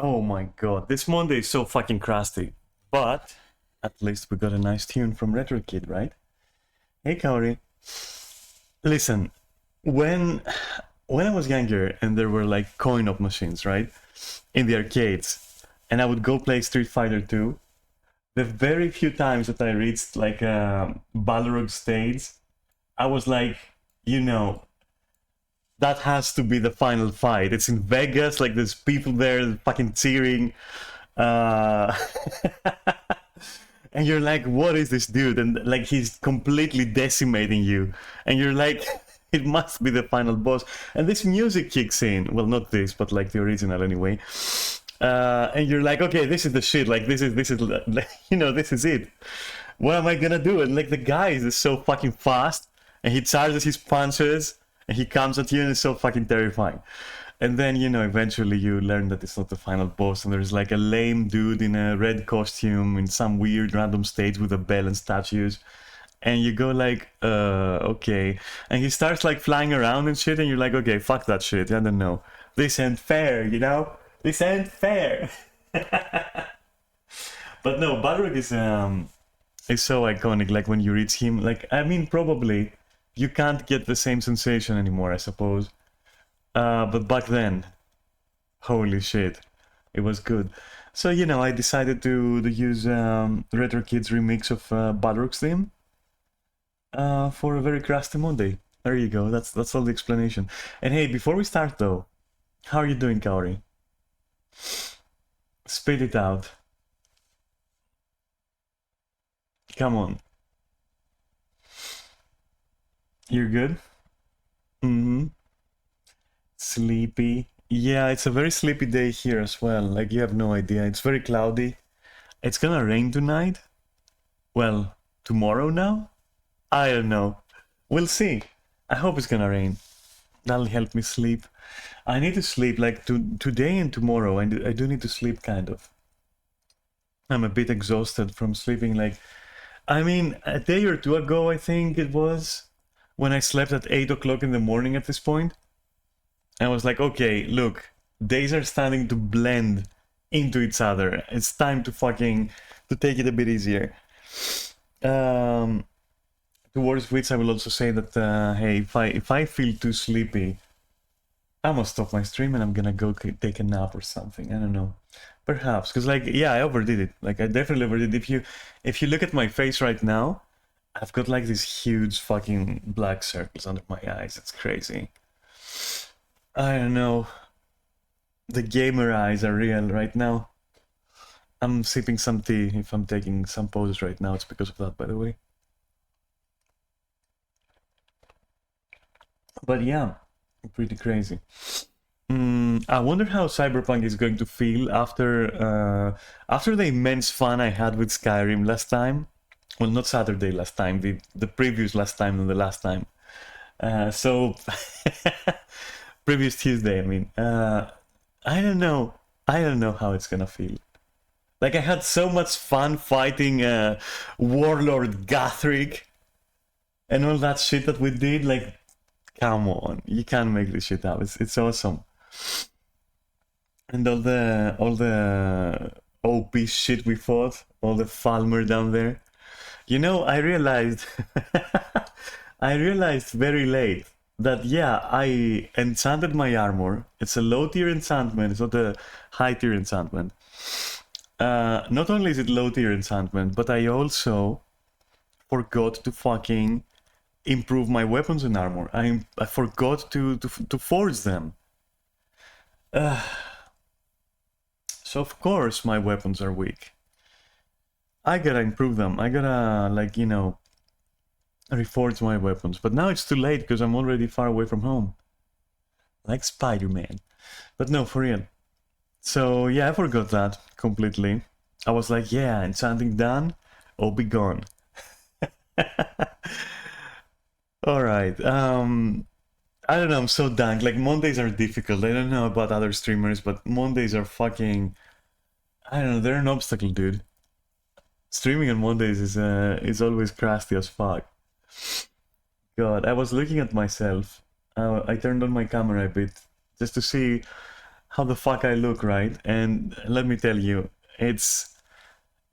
Oh my god, this Monday is so fucking crusty. But at least we got a nice tune from Retro Kid, right? Hey, Kaori. Listen, when when I was younger and there were like coin-op machines, right, in the arcades, and I would go play Street Fighter 2, the very few times that I reached like a Balrog stage, I was like, you know, that has to be the final fight. It's in Vegas, like there's people there fucking cheering. Uh, and you're like, what is this dude? And like he's completely decimating you. And you're like, it must be the final boss. And this music kicks in. Well, not this, but like the original anyway. And you're like, okay, this is the shit. Like this is you know, this is it. What am I gonna do? And like the guy is so fucking fast, and he charges his punches, and he comes at you, and it's so fucking terrifying. And then, you know, eventually you learn that it's not the final boss, and there's like a lame dude in a red costume in some weird random stage with a bell and statues. And you go like, okay. And he starts like flying around and shit, and you're like, okay, fuck that shit. I don't know. This ain't fair, you know? This ain't fair. But no, Balrog is so iconic. Like when you reach him, like I mean, probably you can't get the same sensation anymore, I suppose. But back then, holy shit, it was good. So you know, I decided to use Retro Kids remix of Balrog's theme for a very crusty Monday. There you go. That's all the explanation. And hey, before we start though, how are you doing, Kaori? Spit it out. Come on. You're good? Mm-hmm. Sleepy. Yeah, it's a very sleepy day here as well. Like you have no idea. It's very cloudy. It's gonna rain tonight. Well, tomorrow now? I don't know. We'll see. I hope it's gonna rain. That'll help me sleep. I need to sleep like today and tomorrow. I do need to sleep kind of. I'm a bit exhausted from sleeping like I mean, a day or two ago, I think it was, when I slept at 8 o'clock in the morning at this point. I was like, okay, look, days are starting to blend into each other. It's time to to take it a bit easier. Um, Towards which I will also say that, hey, if I feel too sleepy, I must stop my stream and I'm gonna go take a nap or something. I don't know. Perhaps, because like, yeah, I overdid it. Like, I definitely overdid. If you look at my face right now, I've got like these huge fucking black circles under my eyes. It's crazy. I don't know. The gamer eyes are real right now. I'm sipping some tea. If I'm taking some poses right now, it's because of that, by the way. But yeah, pretty crazy. I wonder how Cyberpunk is going to feel after the immense fun I had with Skyrim last time. Well, not Saturday last time, the previous last time and the last time. So previous Tuesday, I mean. I don't know. I don't know how it's gonna feel. Like I had so much fun fighting Warlord Gathric and all that shit that we did. Like, come on, you can't make this shit up. It's awesome. And all the OP shit we fought, all the Falmer down there. You know, I realized I realized very late that yeah, I enchanted my armor. It's a low tier enchantment, it's not a high tier enchantment. Not only is it low tier enchantment, but I also forgot to fucking improve my weapons and armor. I forgot to forge them. So of course my weapons are weak. I gotta improve them. I gotta, like, you know, reforge my weapons. But now it's too late because I'm already far away from home. Like Spider-Man. But no, for real. So yeah, I forgot that completely. I was like, yeah, enchanting done, I'll be gone. Alright, I don't know, I'm so done. Like, Mondays are difficult. I don't know about other streamers, but Mondays are fucking... I don't know, they're an obstacle, dude. Streaming on Mondays is always crusty as fuck. God, I was looking at myself. I turned on my camera a bit just to see how the fuck I look, right? And let me tell you, it's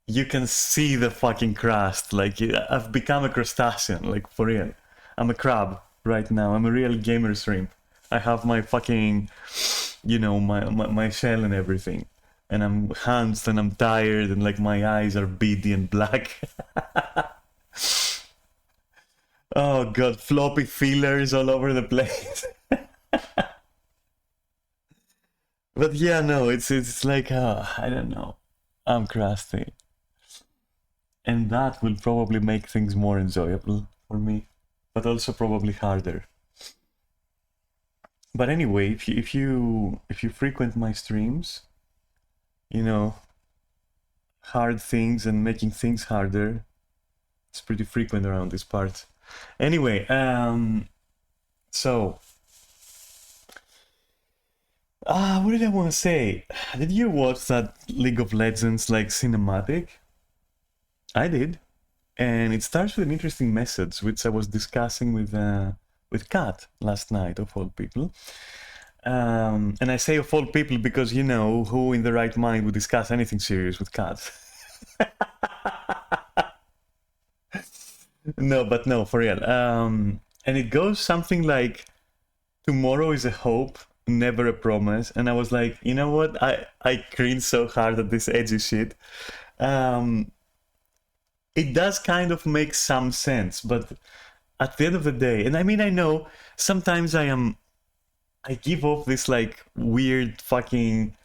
you can see the fucking crust. Like I've become a crustacean, like for real. I'm a crab right now. I'm a real gamer shrimp. I have my fucking, my shell and everything. And I'm hunched and I'm tired and like my eyes are beady and black. Oh god, floppy feelers all over the place. But yeah, no, it's like I don't know. I'm crusty. And that will probably make things more enjoyable for me, but also probably harder. But anyway, if you frequent my streams, you know, hard things and making things harder, it's pretty frequent around this part. Anyway, so what did I want to say? Did you watch that League of Legends like cinematic? I did, and it starts with an interesting message which I was discussing with Kat last night, of all people. And I say of all people because you know who in the right mind would discuss anything serious with Kat. No, but no, for real. And it goes something like, "Tomorrow is a hope, never a promise." And I was like, you know what? I cringe so hard at this edgy shit. It does kind of make some sense, but at the end of the day, and I mean, I know sometimes I give off this like weird fucking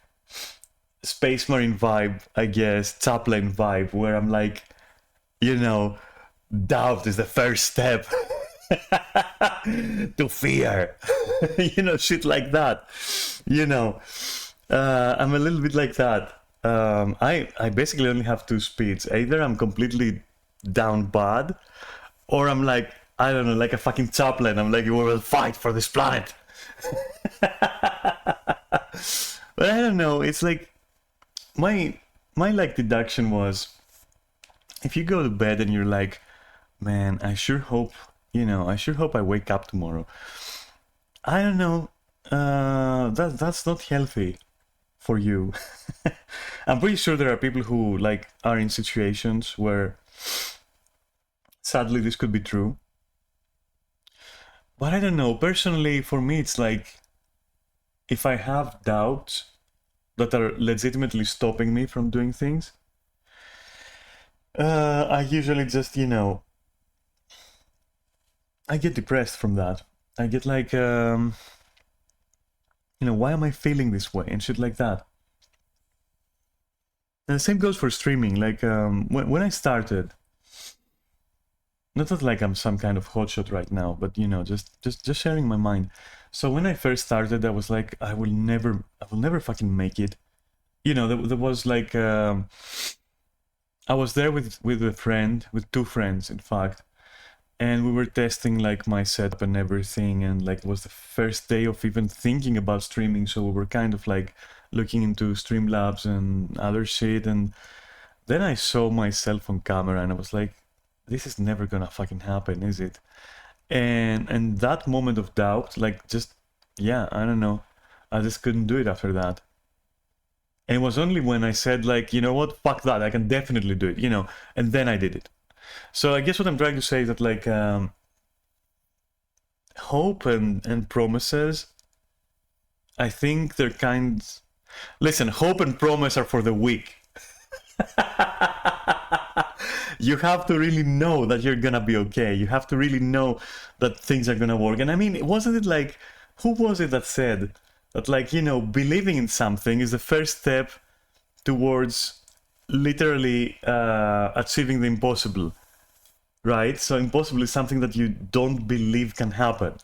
Space Marine vibe, I guess, Chaplain vibe, where I'm like, doubt is the first step to fear, shit like that. I'm a little bit like that. I basically only have two speeds. Either I'm completely down bad, or I'm like, I don't know, like a fucking chaplain. I'm like, we will fight for this planet. But I don't know. It's like my like deduction was, if you go to bed and you're like, man, I sure hope I wake up tomorrow. I don't know. That's not healthy for you. I'm pretty sure there are people who like are in situations where sadly this could be true. But I don't know. Personally, for me, it's like if I have doubts that are legitimately stopping me from doing things, I usually just, I get depressed from that. I get like, why am I feeling this way and shit like that. And the same goes for streaming. Like when I started, not that like I'm some kind of hotshot right now, but just sharing my mind. So when I first started, I was like, I will never fucking make it. There was like, I was there with a friend, with two friends, in fact, and we were testing like my setup and everything, and like it was the first day of even thinking about streaming, so we were kind of like looking into Streamlabs and other shit, and then I saw myself on camera, and I was like, this is never gonna fucking happen, is it? And that moment of doubt, like just, yeah, I don't know, I just couldn't do it after that. And it was only when I said like, you know what, fuck that, I can definitely do it, and then I did it. So I guess what I'm trying to say is that like hope and promises, I think they're listen, hope and promise are for the weak. You have to really know that you're gonna be okay. You have to really know that things are gonna work. And I mean, wasn't it like, who was it that said that like, believing in something is the first step towards literally achieving the impossible, right? So impossible is something that you don't believe can happen.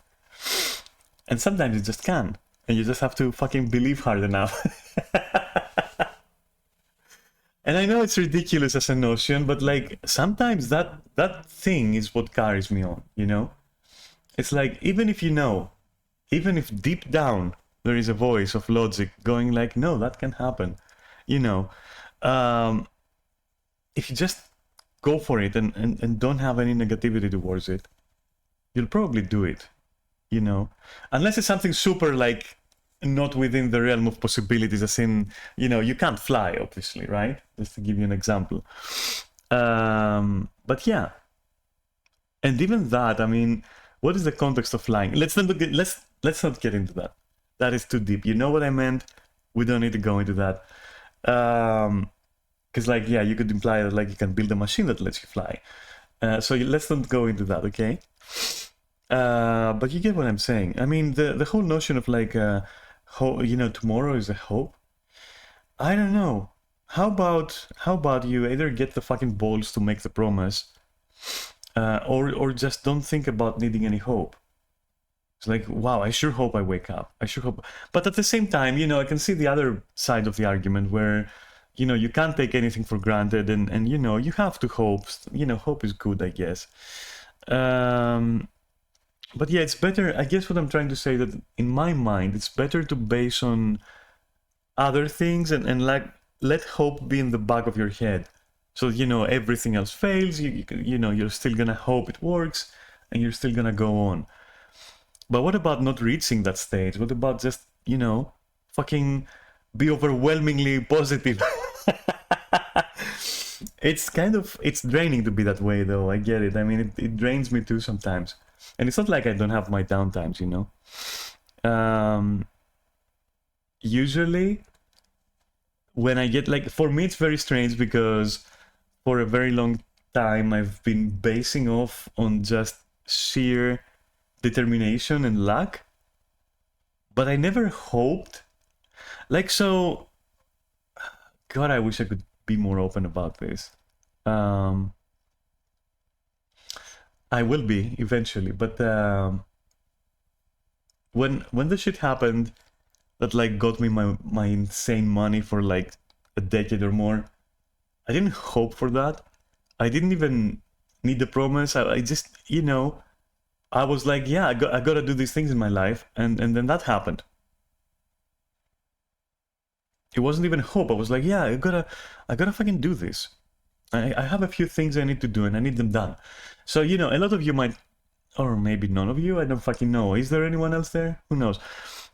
And sometimes it just can. And you just have to fucking believe hard enough. And I know it's ridiculous as a notion, but like sometimes that thing is what carries me on, It's like, even if even if deep down there is a voice of logic going like, no, that can happen, if you just go for it and don't have any negativity towards it, you'll probably do it, Unless it's something super like not within the realm of possibilities, as in, you can't fly, obviously, right? Just to give you an example. But yeah. And even that, I mean, what is the context of flying? Let's not get into that. That is too deep. You know what I meant? We don't need to go into that. Because you could imply that you can build a machine that lets you fly. So let's not go into that, okay? But you get what I'm saying. I mean, the whole notion of tomorrow is a hope. I don't know. How about you either get the fucking balls to make the promise, or just don't think about needing any hope. It's like, wow, I sure hope I wake up. I sure hope. But at the same time, I can see the other side of the argument where, you can't take anything for granted, and you have to hope. Hope is good, I guess. But yeah, it's better. I guess what I'm trying to say, that in my mind, it's better to base on other things and let hope be in the back of your head. So, everything else fails, you're still gonna hope it works, and you're still gonna go on. But what about not reaching that stage? What about just, fucking be overwhelmingly positive? It's draining to be that way, though. I get it. I mean, it drains me too sometimes. And it's not like I don't have my downtimes, Usually, when I get, for me, it's very strange because for a very long time, I've been basing off on just sheer determination and luck. But I never hoped. God, I wish I could be more open about this. I will be eventually, but when the shit happened that got me my insane money for a decade or more, I didn't hope for that. I didn't even need the promise. I just, I was like, yeah, I gotta do these things in my life, and then that happened. It wasn't even hope. I was like, yeah, I gotta fucking do this. I have a few things I need to do, and I need them done. So, a lot of you might, or maybe none of you, I don't fucking know. Is there anyone else there? Who knows?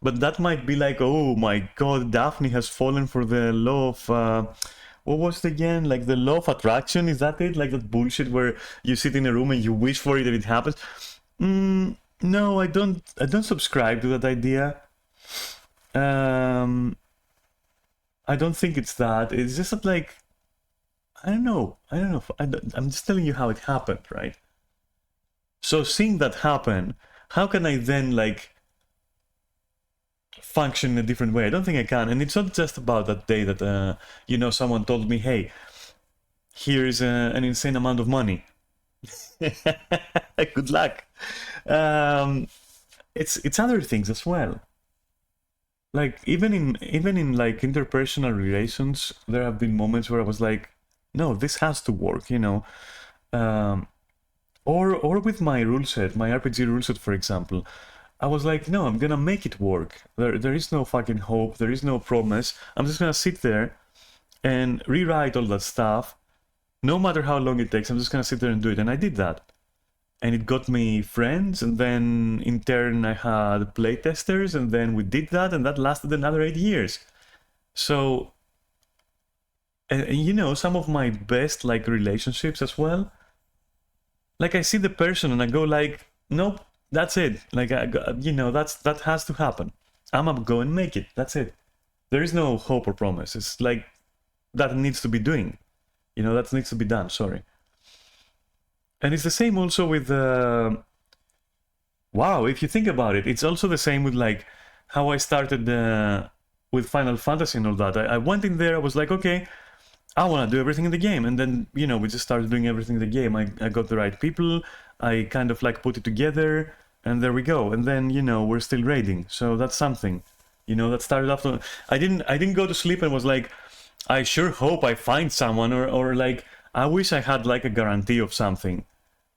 But that might be like, oh my god, Daphne has fallen for the law of, what was it again? The law of attraction, is that it? That bullshit where you sit in a room and you wish for it and it happens? No, I don't subscribe to that idea. I don't think it's that. It's just that, I don't know. I'm just telling you how it happened, right? So seeing that happen, how can I then function in a different way? I don't think I can. And it's not just about that day that someone told me, hey, here's an insane amount of money. Good luck. It's other things as well. Even in interpersonal relations, there have been moments where I was like, no, this has to work, or with my rule set, my RPG rule set, for example. I was like, no, I'm gonna make it work. There is no fucking hope. There is no promise. I'm just gonna sit there and rewrite all that stuff. No matter how long it takes, I'm just gonna sit there and do it. And I did that. And it got me friends, and then in turn I had playtesters, and then we did that, and that lasted another 8 years. So, and some of my best relationships as well, I see the person and I go nope, that's it. That has to happen. I'm gonna go and make it. That's it. There is no hope or promise. It's that needs to be doing. That needs to be done. Sorry. And it's the same also with wow, if you think about it, it's also the same with how I started with Final Fantasy and all that. I went in there, I was like, okay, I want to do everything in the game. And then, we just started doing everything in the game. I got the right people, I kind of put it together, and there we go. And then, we're still raiding. So that's something. That started after. I didn't go to sleep and was like, I sure hope I find someone, or I wish I had a guarantee of something,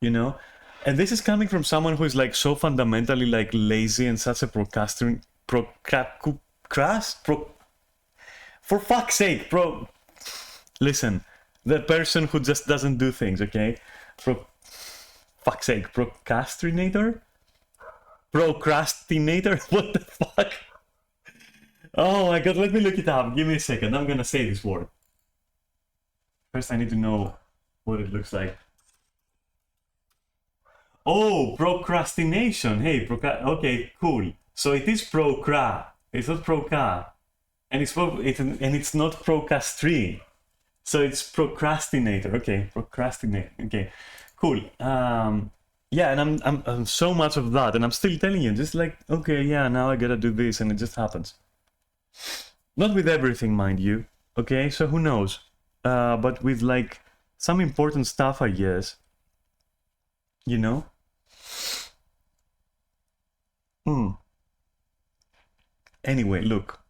And this is coming from someone who is so fundamentally lazy and such a procrastinator. For fuck's sake, listen, the person who just doesn't do things, okay? Fuck's sake, procrastinator? Procrastinator? What the fuck? Oh my god, let me look it up. Give me a second. I'm gonna say this word. First, I need to know what it looks like. Oh, procrastination. Hey, okay, cool. So it is procra. It's not proca, and it's not procastri. So it's procrastinator. Okay, procrastinate. Okay, cool. Yeah, and I'm so much of that, and I'm still telling you, just like, okay, yeah, now I gotta do this, and it just happens. Not with everything, mind you. Okay, so who knows? But with like some important stuff, I guess. You know. Anyway, look.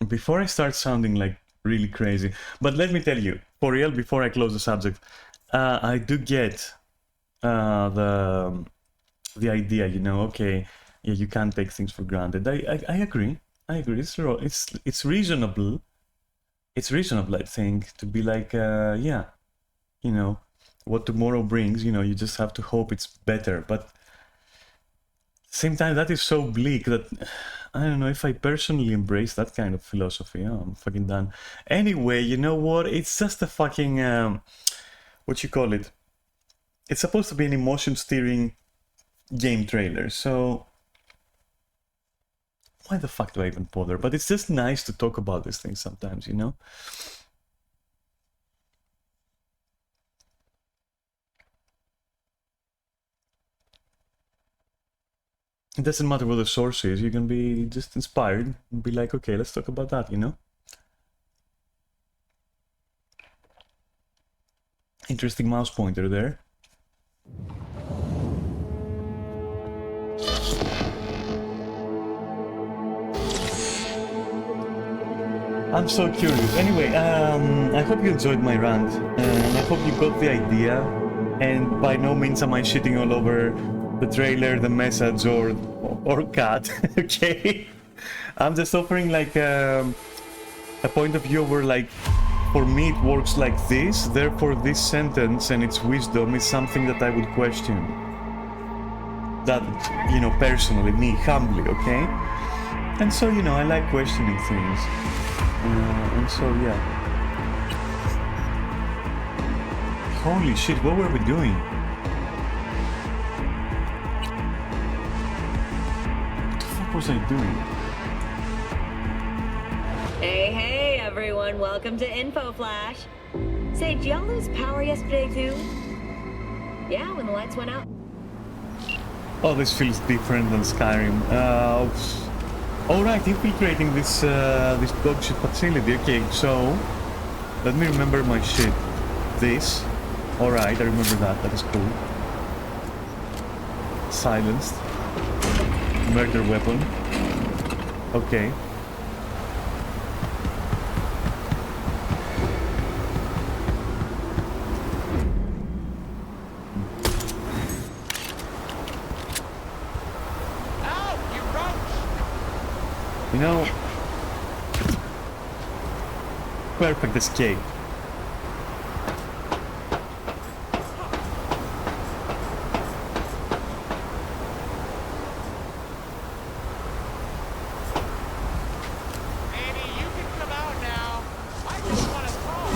Before I start sounding like really crazy, but let me tell you, for real, before I close the subject, I do get the idea, you know. Okay, yeah, you can't take things for granted. I agree. I agree. It's reasonable. It's reasonable, I think, to be like, yeah, you know, what tomorrow brings. You know, you just have to hope it's better. But same time, that is so bleak that I don't know if I personally embrace that kind of philosophy. Oh, I'm fucking done. Anyway, you know what? It's just a fucking what you call it? It's supposed to be an emotion steering game trailer, so why the fuck do I even bother? But it's just nice to talk about these things sometimes, you know? It doesn't matter what the source is, you can be just inspired and be like, okay, let's talk about that, you know? Interesting mouse pointer there. I'm so curious. Anyway, I hope you enjoyed my rant, and I hope you got the idea. And by no means am I shitting all over the trailer, the message, or cat. Okay, I'm just offering like a point of view where, like, for me it works like this. Therefore, this sentence and its wisdom is something that I would question. That, you know, personally, me, humbly, okay? And so, you know, I like questioning things. And so, yeah. Holy shit, what were we doing? What the fuck was I doing? Hey, everyone. Welcome to Info Flash. Say, did y'all lose power yesterday, too? Yeah, when the lights went out. Oh, this feels different than Skyrim. Alright, infiltrating this this dogshit facility. Okay, so let me remember my shit. This. Alright, I remember that. That is cool. Silenced. Murder weapon. Okay. You know, perfect escape. Andy, you can come out now. I just want to talk.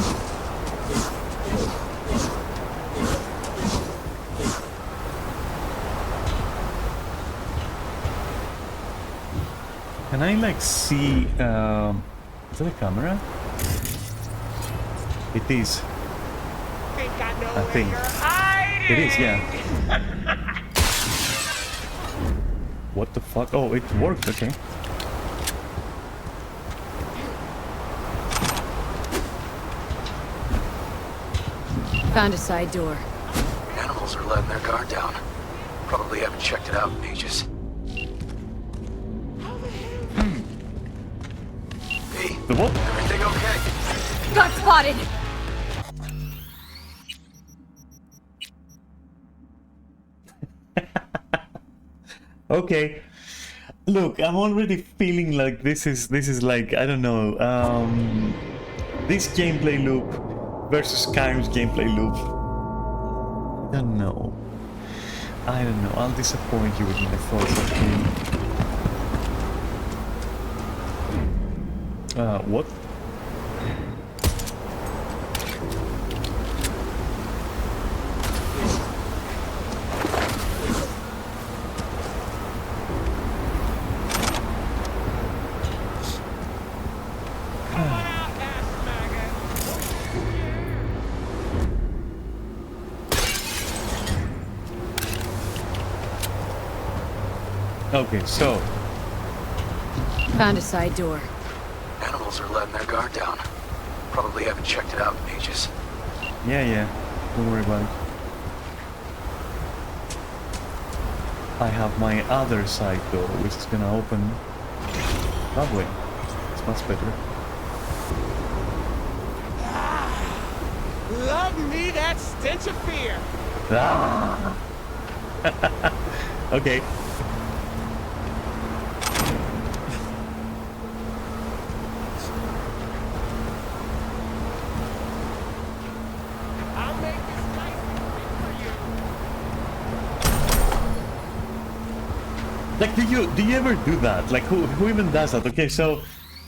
Can I like see? Is that a camera? It is. Think I know I where think. you're hiding. It is, yeah. What the fuck? Oh, it worked. Okay. Found a side door. Animals are letting their guard down. Probably haven't checked it out in ages. Hey, The what? everything okay? Got spotted! Okay. Look, I'm already feeling like this is like, I don't know, this gameplay loop versus Skyrim's gameplay loop. I don't know. I'll disappoint you with my thoughts, okay? What? Come on out, ass maggot. Okay, so Found a side door. Animals are letting their guard down. Probably haven't checked it out in ages. yeah, don't worry about it. I have my other side door, which is gonna open that way. It's much better. Love me that stench of fear. Ah! Okay. I'll make this nice and quick for you. Like, do you ever do that? Like, who even does that? Okay, so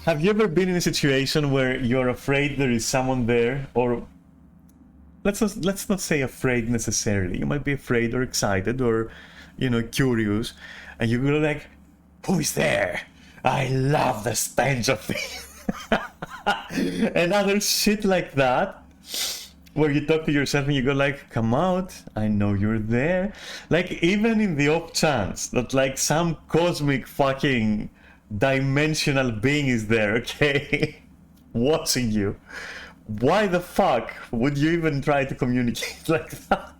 have you ever been in a situation where you're afraid there is someone there, or let's not say afraid necessarily. You might be afraid or excited or, curious, and you go like, "Who is there? I love the stench of things," and other shit like that, where you talk to yourself and you go like, "Come out, I know you're there." Like, even in the off chance that like some cosmic fucking dimensional being is there, okay, watching you. Why the fuck would you even try to communicate like that?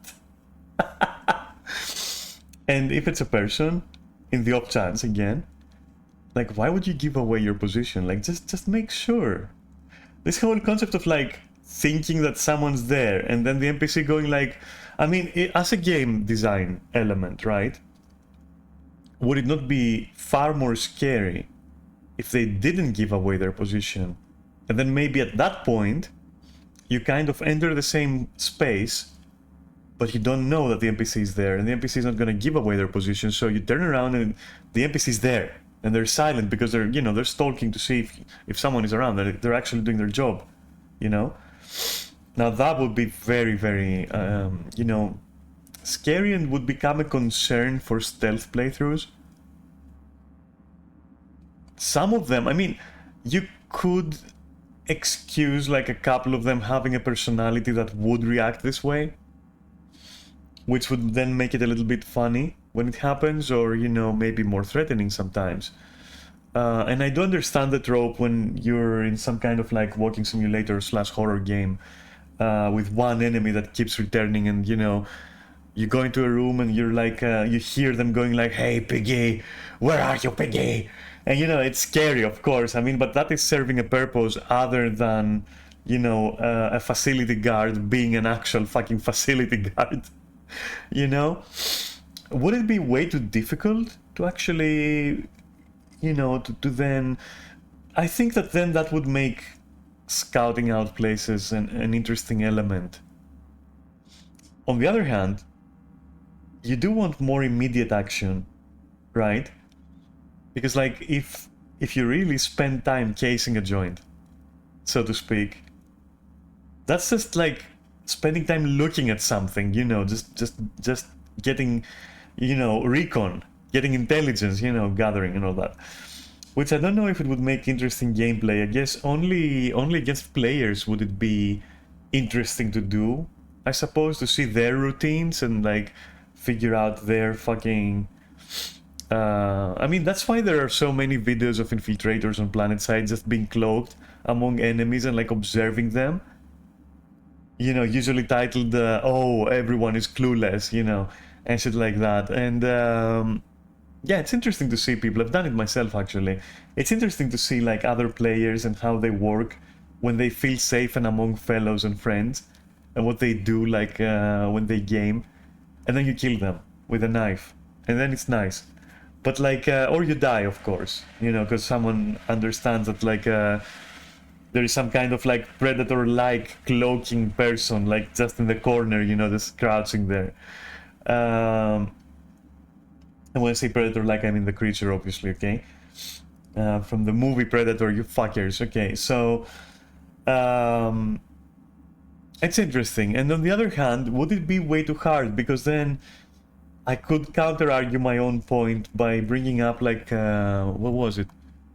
And if it's a person, in the off chance again, like, why would you give away your position? Like, just make sure. This whole concept of like thinking that someone's there and then the NPC going like, I mean, as a game design element, right? Would it not be far more scary if they didn't give away their position? And then maybe at that point, you kind of enter the same space, but you don't know that the NPC is there, and the NPC is not going to give away their position, so you turn around and the NPC is there, and they're silent because they're stalking to see if someone is around, that they're actually doing their job, Now that would be very, very, scary, and would become a concern for stealth playthroughs. Some of them, I mean, you could excuse like a couple of them having a personality that would react this way, which would then make it a little bit funny when it happens, or maybe more threatening sometimes. And I do understand the trope when you're in some kind of like walking simulator / horror game with one enemy that keeps returning, and you go into a room and you're like you hear them going like, "Hey Piggy, where are you, Piggy?" And it's scary, of course. I mean, but that is serving a purpose other than, a facility guard being an actual fucking facility guard. Would it be way too difficult to actually, to then... I think that then that would make scouting out places an interesting element. On the other hand, you do want more immediate action, right? Because like if you really spend time casing a joint, so to speak, that's just like spending time looking at something, just getting, recon, getting intelligence, gathering and all that. Which I don't know if it would make interesting gameplay. I guess only against players would it be interesting to do. I suppose to see their routines and like figure out their fucking... I mean, that's why there are so many videos of infiltrators on PlanetSide just being cloaked among enemies and like observing them. Usually titled, "Oh, everyone is clueless," and shit like that. And yeah, it's interesting to see people. I've done it myself, actually. It's interesting to see like other players and how they work when they feel safe and among fellows and friends, and what they do like when they game, and then you kill them with a knife, and then it's nice. But like, or you die, of course, because someone understands that like there is some kind of like predator-like cloaking person, like just in the corner, just crouching there. And when I say predator-like, I mean the creature, obviously, okay? from the movie Predator, you fuckers. Okay, so it's interesting. And on the other hand, would it be way too hard? Because then I could counter-argue my own point by bringing up, like, what was it?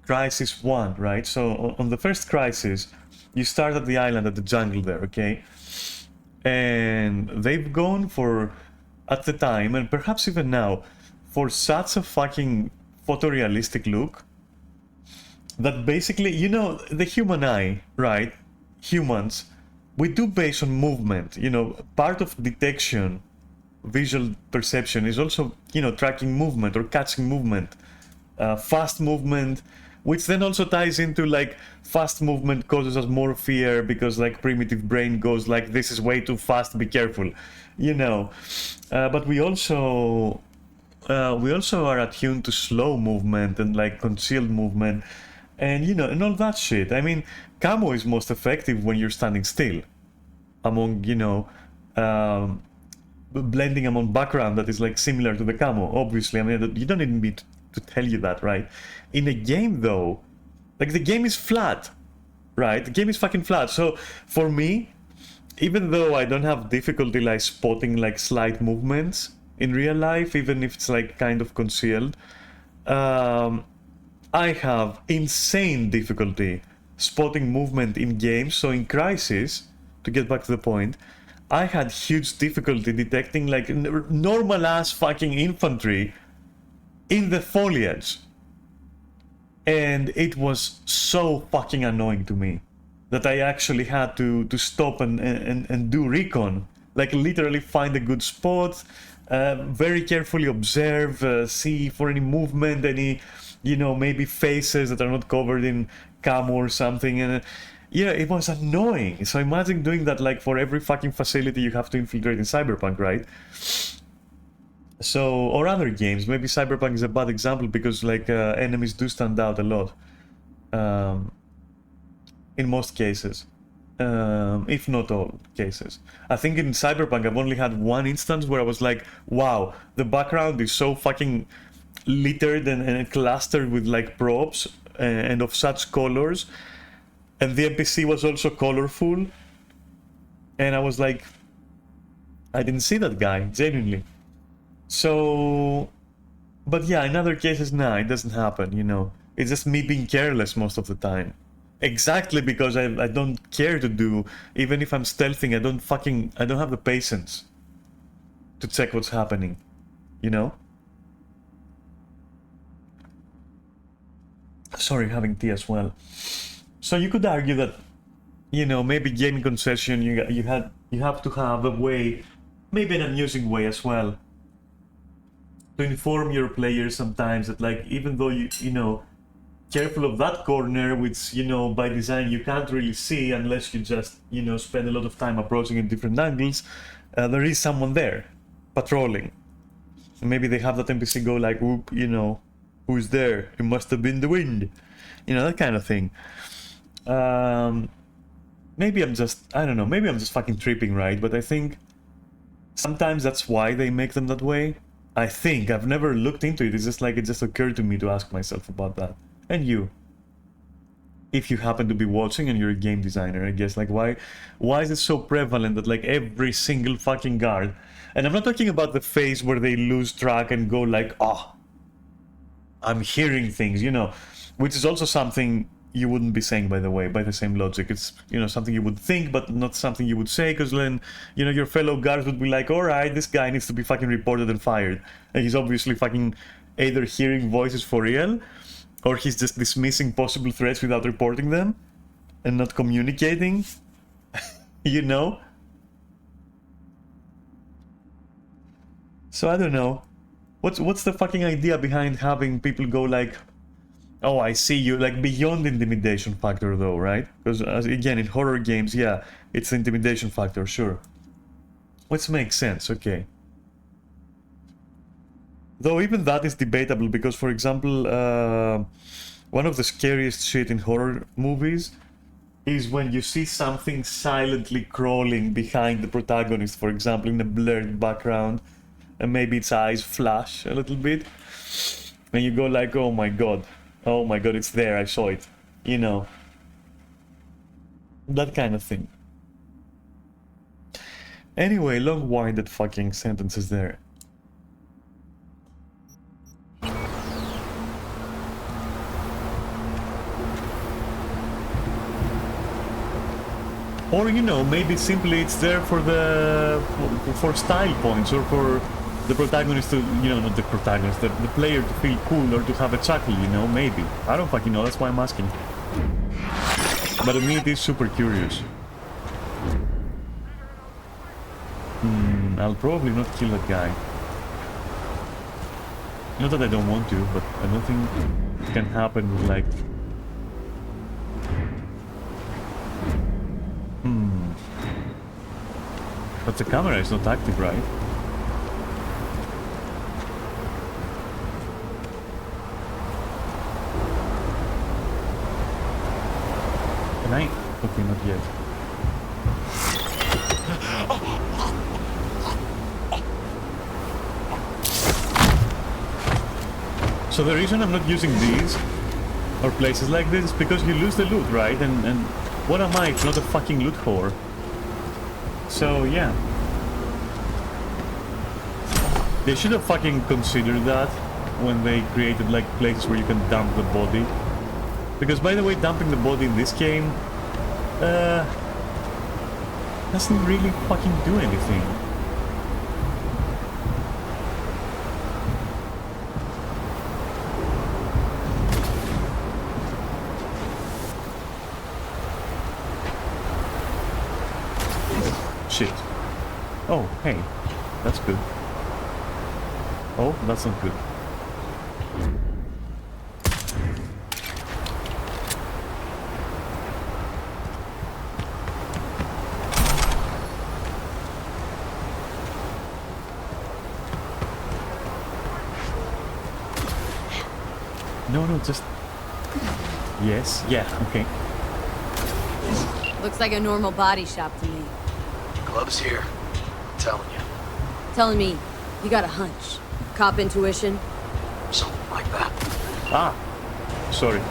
Crisis 1, right? So on the first Crisis, you start at the island, at the jungle there, okay? And they've gone for, at the time, and perhaps even now, for such a fucking photorealistic look that basically, you know, the human eye, right? Humans, we do base on movement. You know, part of detection, visual perception, is also, you know, tracking movement or catching movement, fast movement, which then also ties into, like, fast movement causes us more fear because, like, primitive brain goes like, this is way too fast, be careful, you know. But we also are attuned to slow movement and, like, concealed movement, and, you know, and all that shit. I mean, camo is most effective when you're standing still among, you know, blending among background that is, like, similar to the camo, obviously. I mean, you don't need me to tell you that, right? In a game, though, like, the game is flat, right? The game is fucking flat. So for me, even though I don't have difficulty, like, spotting, like, slight movements in real life, even if it's, like, kind of concealed, I have insane difficulty spotting movement in games. So in Crysis, to get back to the point, I had huge difficulty detecting, like, normal ass fucking infantry in the foliage. And it was so fucking annoying to me that I actually had to stop and do recon. Like, literally find a good spot, very carefully observe, see for any movement, any, you know, maybe faces that are not covered in camo or something. And yeah, it was annoying. So imagine doing that, like, for every fucking facility you have to infiltrate in Cyberpunk, right? So, or other games. Maybe Cyberpunk is a bad example because, like, enemies do stand out a lot. In most cases. If not all cases. I think in Cyberpunk I've only had one instance where I was like, wow, the background is so fucking littered and clustered with, like, props and of such colors. And the NPC was also colorful. And I was like, I didn't see that guy, genuinely. So, but yeah, in other cases, nah, it doesn't happen, you know. It's just me being careless most of the time. Exactly because I don't care to do, even if I'm stealthing, I don't have the patience to check what's happening, you know? Sorry, having tea as well. So you could argue that, you know, maybe gaming concession, you have to have a way, maybe an amusing way as well, to inform your players sometimes that, like, even though you know, careful of that corner, which, you know, by design you can't really see unless you just, you know, spend a lot of time approaching at different angles, there is someone there patrolling. And maybe they have that NPC go like, whoop, you know, who's there? It must have been the wind. You know, that kind of thing. Maybe I'm just, I don't know, maybe I'm just fucking tripping, right? But I think sometimes that's why they make them that way. I think. I've never looked into it. It's just like, it just occurred to me to ask myself about that. And you, if you happen to be watching and you're a game designer, I guess, like, why is it so prevalent that, like, every single fucking guard, and I'm not talking about the phase where they lose track and go like, oh, I'm hearing things, you know, which is also something you wouldn't be saying, by the way, by the same logic. It's, you know, something you would think, but not something you would say, because then, you know, your fellow guards would be like, alright, this guy needs to be fucking reported and fired. And he's obviously fucking either hearing voices for real, or he's just dismissing possible threats without reporting them, and not communicating, you know? So I don't know. What's the fucking idea behind having people go like, oh, I see you, like, beyond the intimidation factor, though, right? Because, again, in horror games, yeah, it's the intimidation factor, sure. Which makes sense, okay. Though even that is debatable, because, for example, one of the scariest shit in horror movies is when you see something silently crawling behind the protagonist, for example, in a blurred background, and maybe its eyes flash a little bit, and you go like, oh my god. Oh my god, it's there, I saw it. You know. That kind of thing. Anyway, long-winded fucking sentences there. Or, you know, maybe simply it's there for the... for style points, or for the protagonist to, you know, not the protagonist, the player to feel cool or to have a chuckle, you know, maybe. I don't fucking know, that's why I'm asking. But to me it is super curious. I'll probably not kill that guy. Not that I don't want to, but I don't think it can happen with like... But the camera is not active, right? Can I? Okay, not yet. So the reason I'm not using these, or places like this, is because you lose the loot, right? And what am I if not a fucking loot whore? So, yeah. They should have fucking considered that when they created, like, places where you can dump the body. Because, by the way, dumping the body in this game... doesn't really fucking do anything. Shit. Oh, hey. That's good. Oh, that's not good. No, no, just... Yes, yeah, okay. Looks like a normal body shop to me. Gloves here. I'm telling you. Telling me you got a hunch. Cop intuition? Something like that. Ah! Sorry.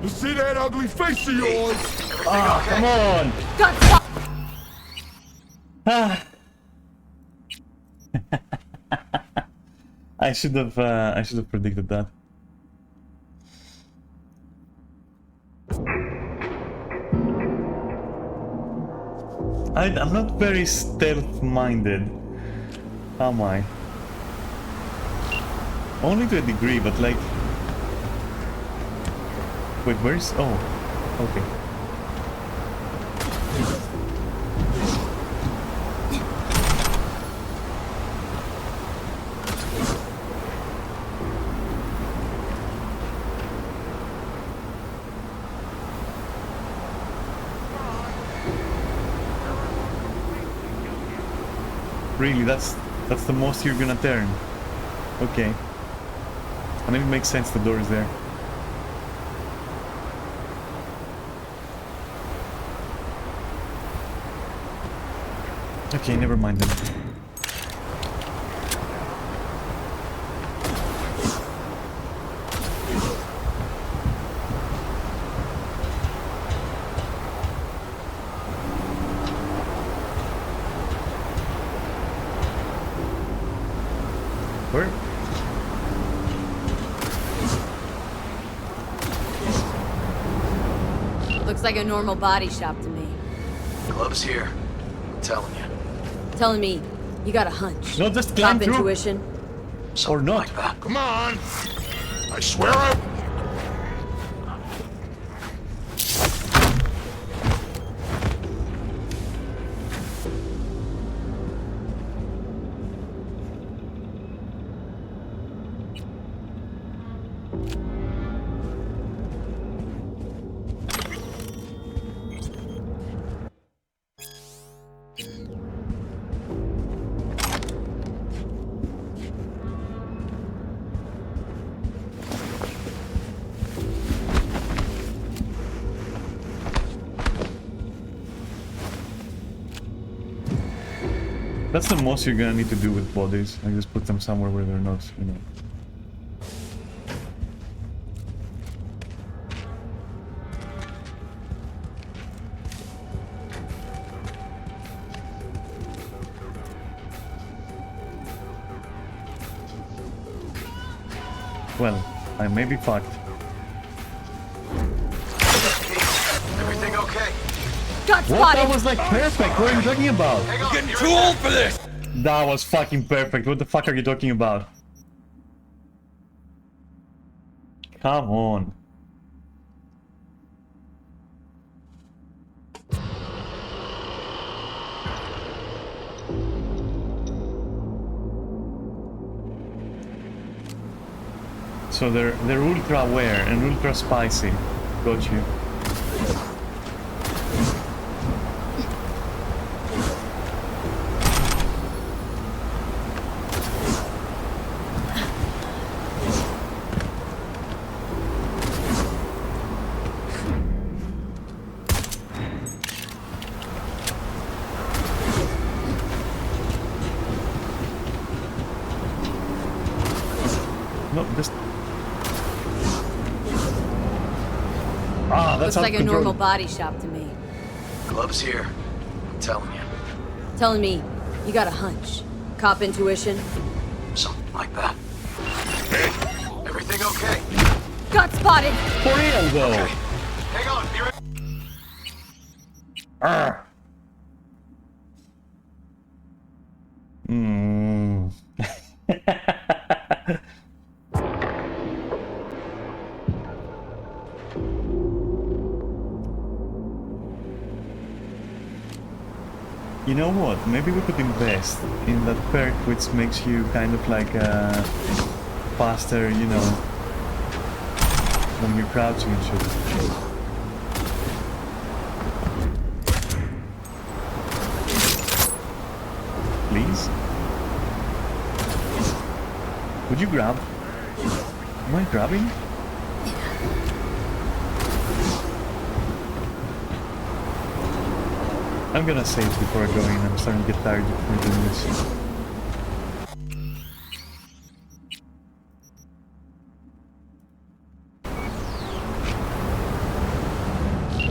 See that ugly face of yours? Ah, come on! Got spot! Ah. I should have predicted that. I'm not very stealth-minded, am I? Only to a degree, but like... Wait, where's... Oh, okay. Really, that's the most you're gonna turn. Okay. And it makes sense the door is there. Okay, never mind then. Where? Looks like a normal body shop to me. Gloves here. I'm telling you. Telling me you got a hunch. No, just climb Cop through. intuition. Something not. like that. Come on. I swear I... That's the most you're gonna need to do with bodies. Like just put them somewhere where they're not, you know. Well, I may be fucked. Everything okay? Got What? spotted. That was like perfect. What are you talking about? Hang on. Getting be too right old for this. That was fucking perfect. What the fuck are you talking about? Come on. So they're ultra aware and ultra spicy. Got you. No, just. Ah, that's Looks like a out of normal control. body shop to me. Gloves here. I'm telling you. Telling me you got a hunch. Cop intuition. Something like that. Everything okay? Got spotted. For real though. Okay. Hang on. Be right. Arr. Hmm. You know what? Maybe we could invest in that perk which makes you kind of like faster, you know, when you're crouching and shit. Please? Would you grab? Am I grabbing? I'm gonna save before I go in. I'm starting to get tired of doing this.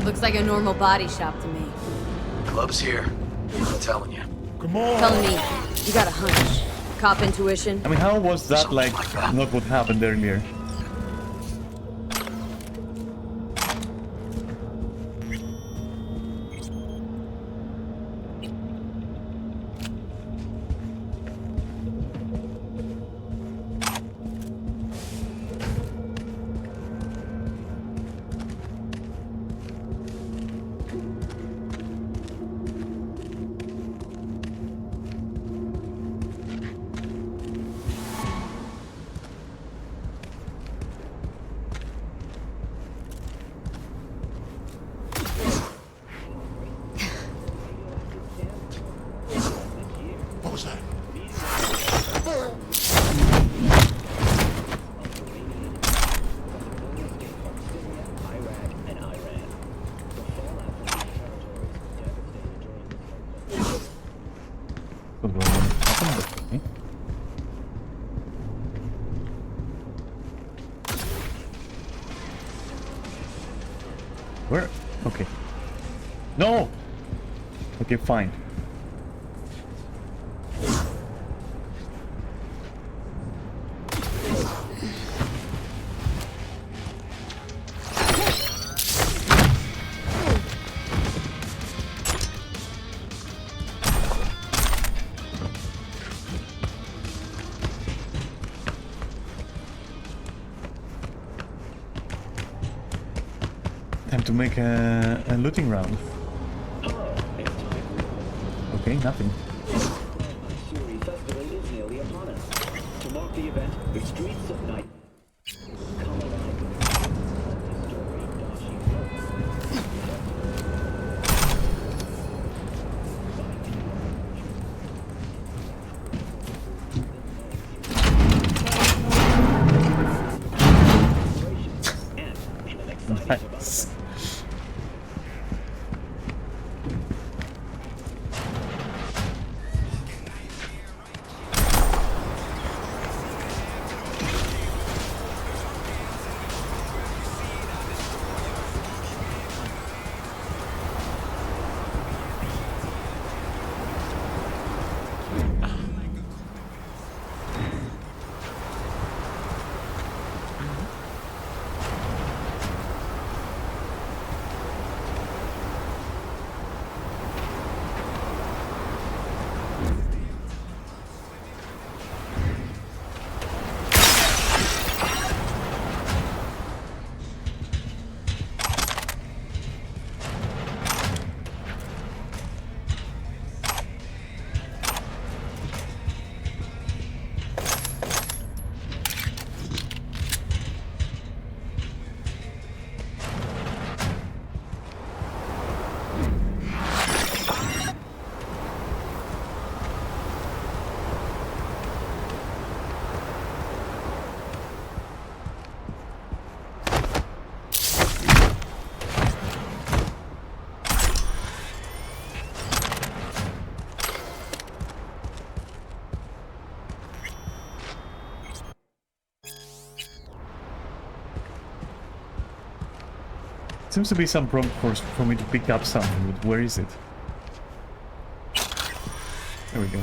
Looks like a normal body shop to me. Gloves here. I'm telling you. Come on. Telling me you got a hunch. Cop intuition. I mean, how was that Something like like that. not what happened earlier? What was that? Don't know what happened, but okay. Where? Okay. No! Okay, fine. Time to make a looting round. Okay, nothing. Suri Festival is nearly upon us. To mark the event, the streets of night come alive with the story Dashi Nice. Seems to be some prompt for me to pick up something, but where is it? There we go.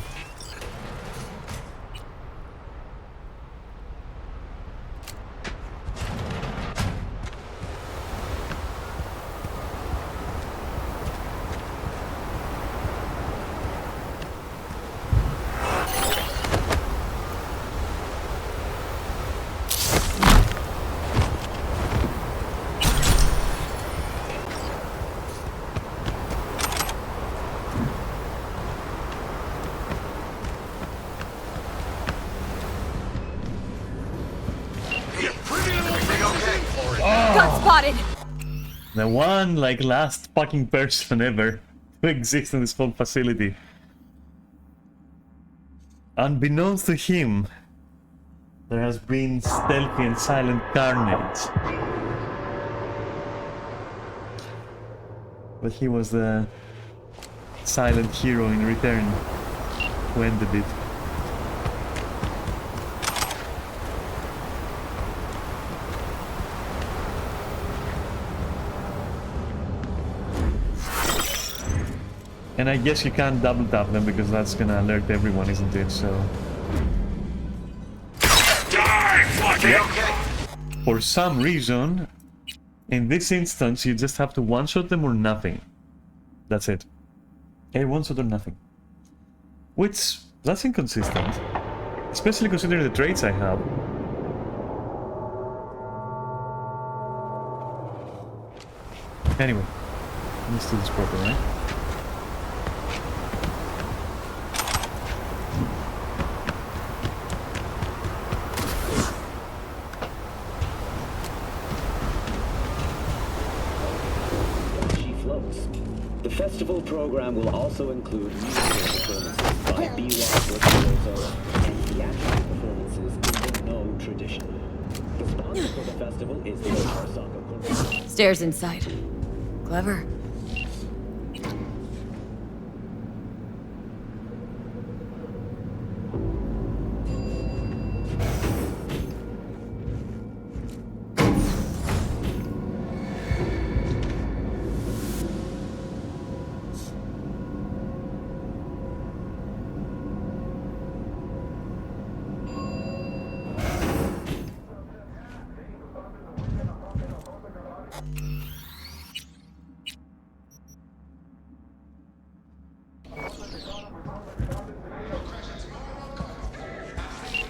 Got spotted! The one, like, last fucking person ever to exist in this whole facility. Unbeknownst to him, there has been stealthy and silent carnage. But he was the silent hero in return who ended it. And I guess you can't double tap them because that's gonna alert everyone, isn't it? So... Die, fucking! Okay. For some reason, in this instance, you just have to one-shot them or nothing. That's it. Okay, one-shot or nothing. Which, that's inconsistent. Especially considering the traits I have. Anyway, let's do this proper, right? The festival program will also include musical performances by B.Y. Virtuoso and theatrical performances in the No tradition. The sponsor for the festival is the Arasaka Corporation. Stairs inside. Clever.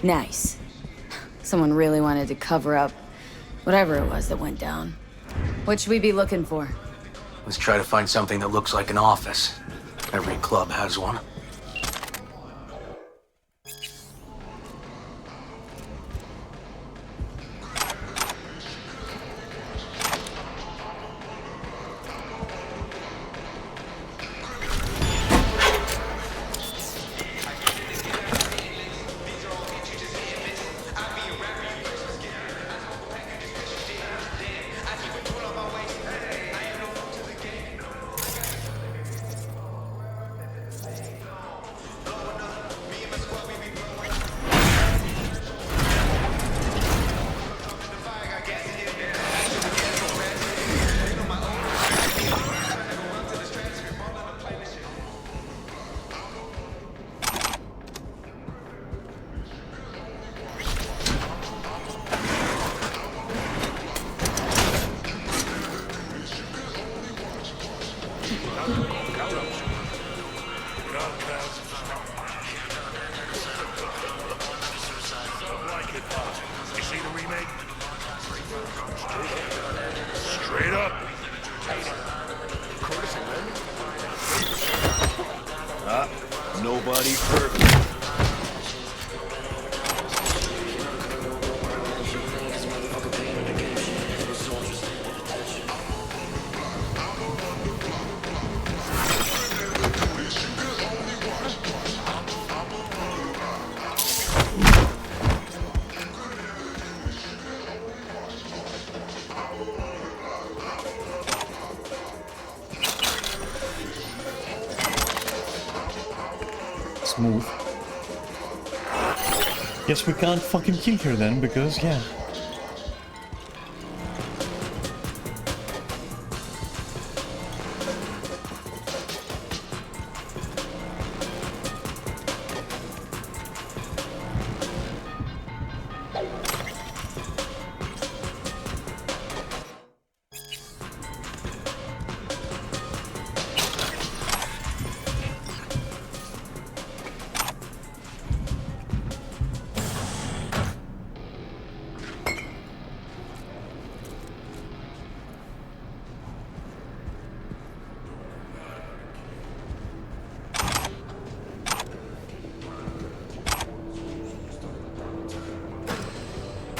Nice. Someone really wanted to cover up whatever it was that went down. What should we be looking for? Let's try to find something that looks like an office. Every club has one. You see the remake? Straight up. Nobody perfect. Smooth. Guess we can't fucking kill her then, because, yeah.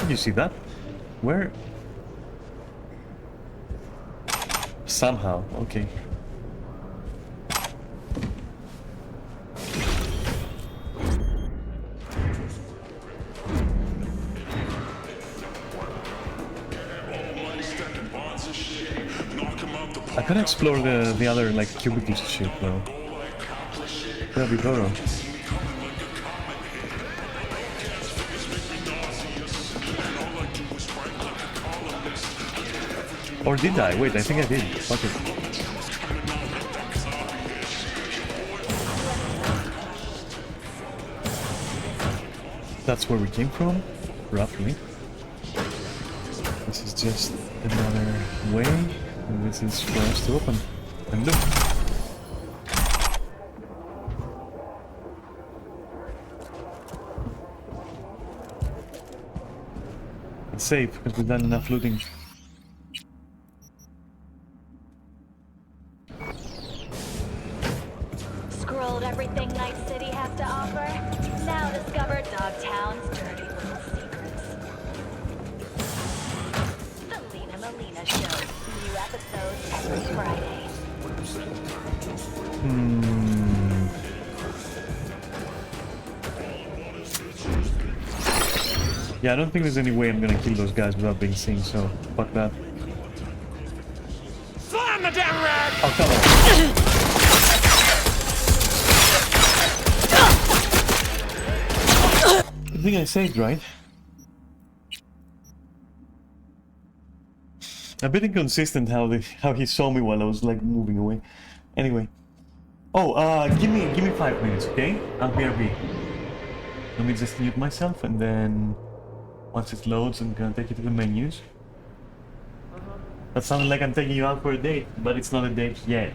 Did you see that? Where? Somehow, okay. I could explore the other like cubicles shit though. That'd be thorough. Or did I? Wait, I think I did. Fuck it. That's where we came from, roughly. This is just another way, and this is for us to open. And look! It's safe, because we've done enough looting. Scrolled everything Night City has to offer. Now discover Dogtown's dirty little secrets. The Lena Melina Show. New episodes every Friday. Yeah, I don't think there's any way I'm gonna kill those guys without being seen, so fuck that. Slam the damn rag! Oh, come on. I think I saved, right? A bit inconsistent how he saw me while I was like moving away. Anyway. Oh, give me 5 minutes, okay? I'll BRB. Let me just mute myself and then once it loads I'm gonna take you to the menus. That sounded like I'm taking you out for a date, but it's not a date yet.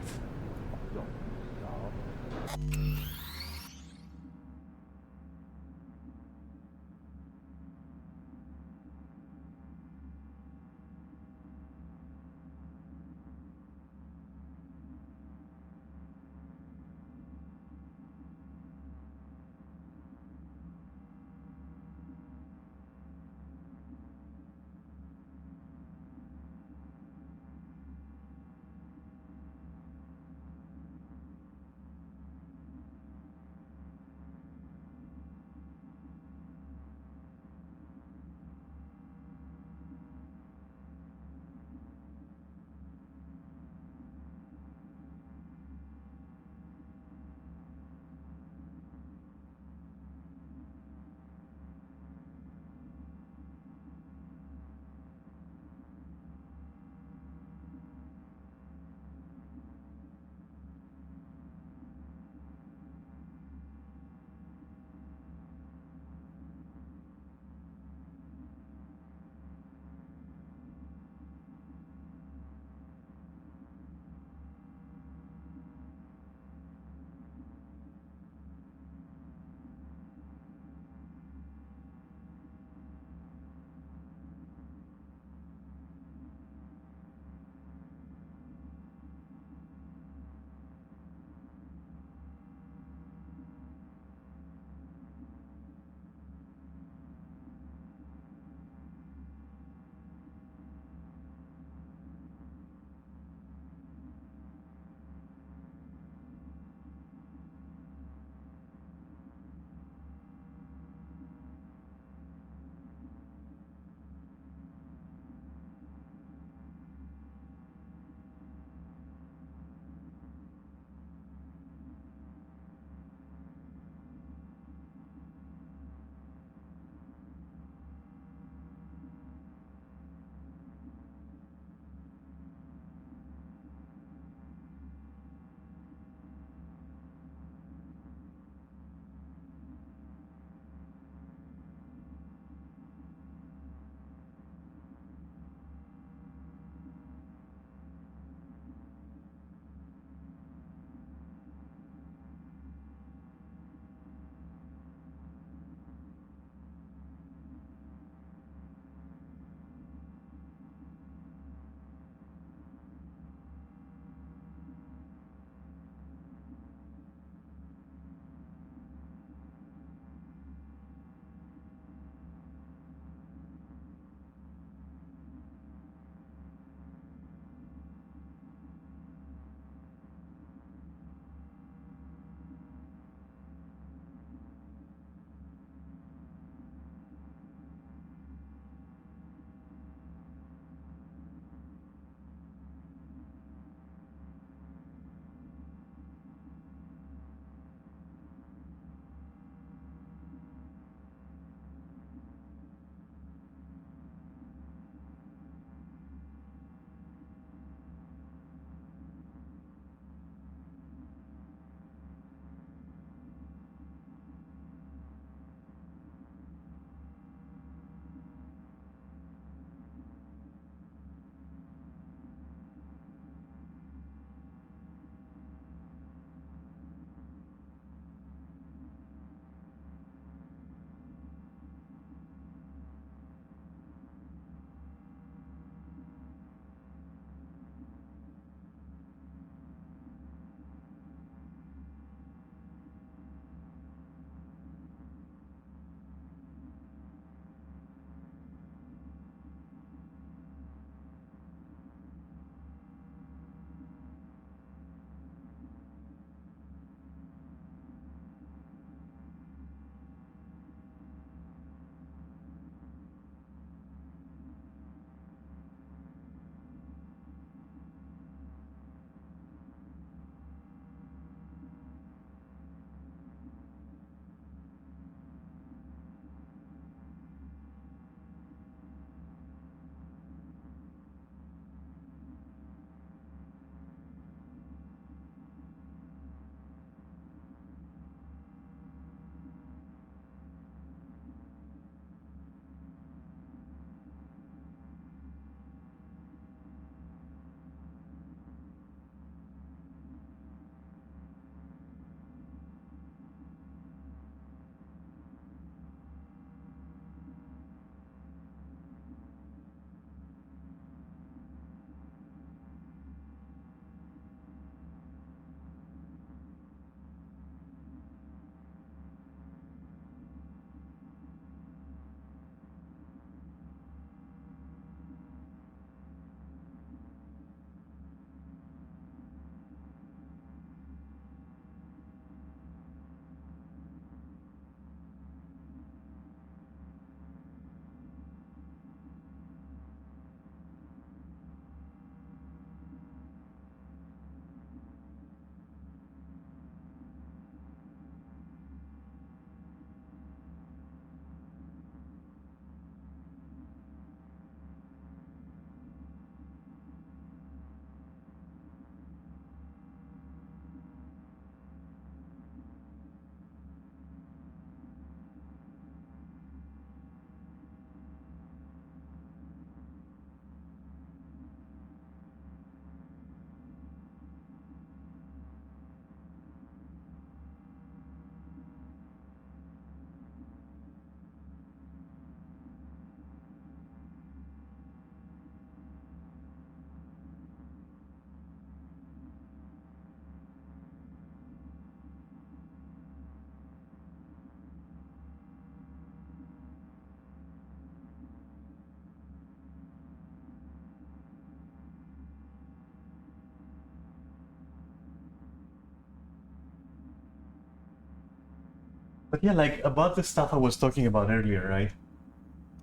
But yeah, like about the stuff I was talking about earlier, right?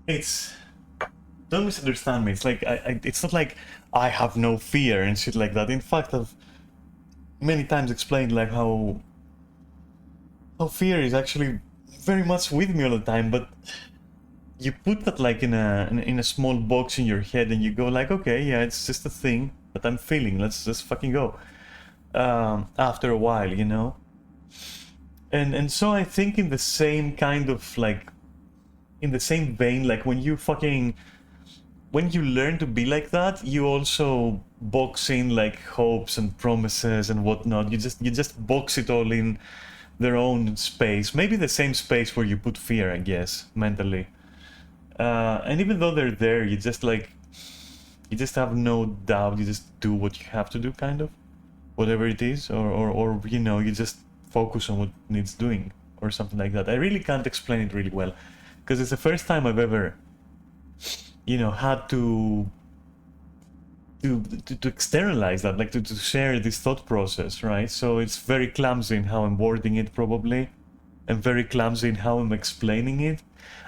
It's, don't misunderstand me. It's like it's not like I have no fear and shit like that. In fact, I've many times explained like how fear is actually very much with me all the time. But you put that like in a small box in your head, and you go like, okay, yeah, it's just a thing that I'm feeling. Let's just fucking go. After a while, you know. And so I think in the same kind of like, in the same vein, like when you learn to be like that, you also box in like hopes and promises and whatnot. You just box it all in their own space, maybe the same space where you put fear, I guess, mentally. And even though they're there, you just have no doubt. You just do what you have to do, kind of, whatever it is, or you know, you just focus on what needs doing or something like that. I really can't explain it really well, because it's the first time I've ever, you know, had to externalize that, like to share this thought process, right? So it's very clumsy in how I'm wording it, probably, and very clumsy in how I'm explaining it.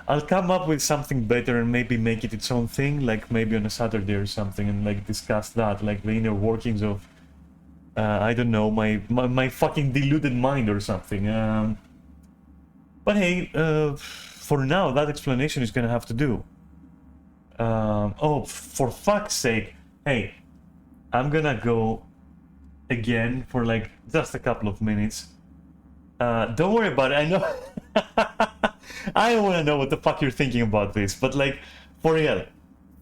I'll come up with something better and maybe make it its own thing, like maybe on a Saturday or something, and like discuss that, like the inner workings of, I don't know, my fucking deluded mind or something. But hey, for now, that explanation is gonna have to do. Oh, for fuck's sake. Hey, I'm gonna go again for like just a couple of minutes. Don't worry about it, I know. I don't wanna know what the fuck you're thinking about this, but like, for real.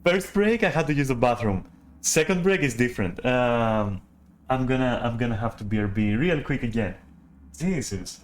First break, I had to use the bathroom. Second break is different. I'm gonna have to BRB real quick again. Jesus.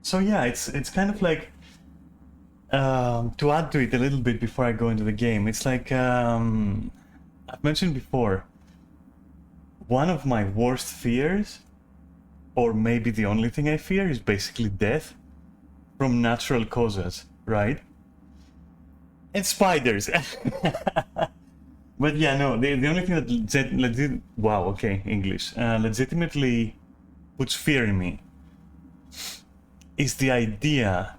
So yeah, it's kind of like, to add to it a little bit before I go into the game, it's like, I've mentioned before, one of my worst fears, or maybe the only thing I fear, is basically death from natural causes, right? And spiders. But yeah, no, the only thing that wow, okay, English, legitimately puts fear in me is the idea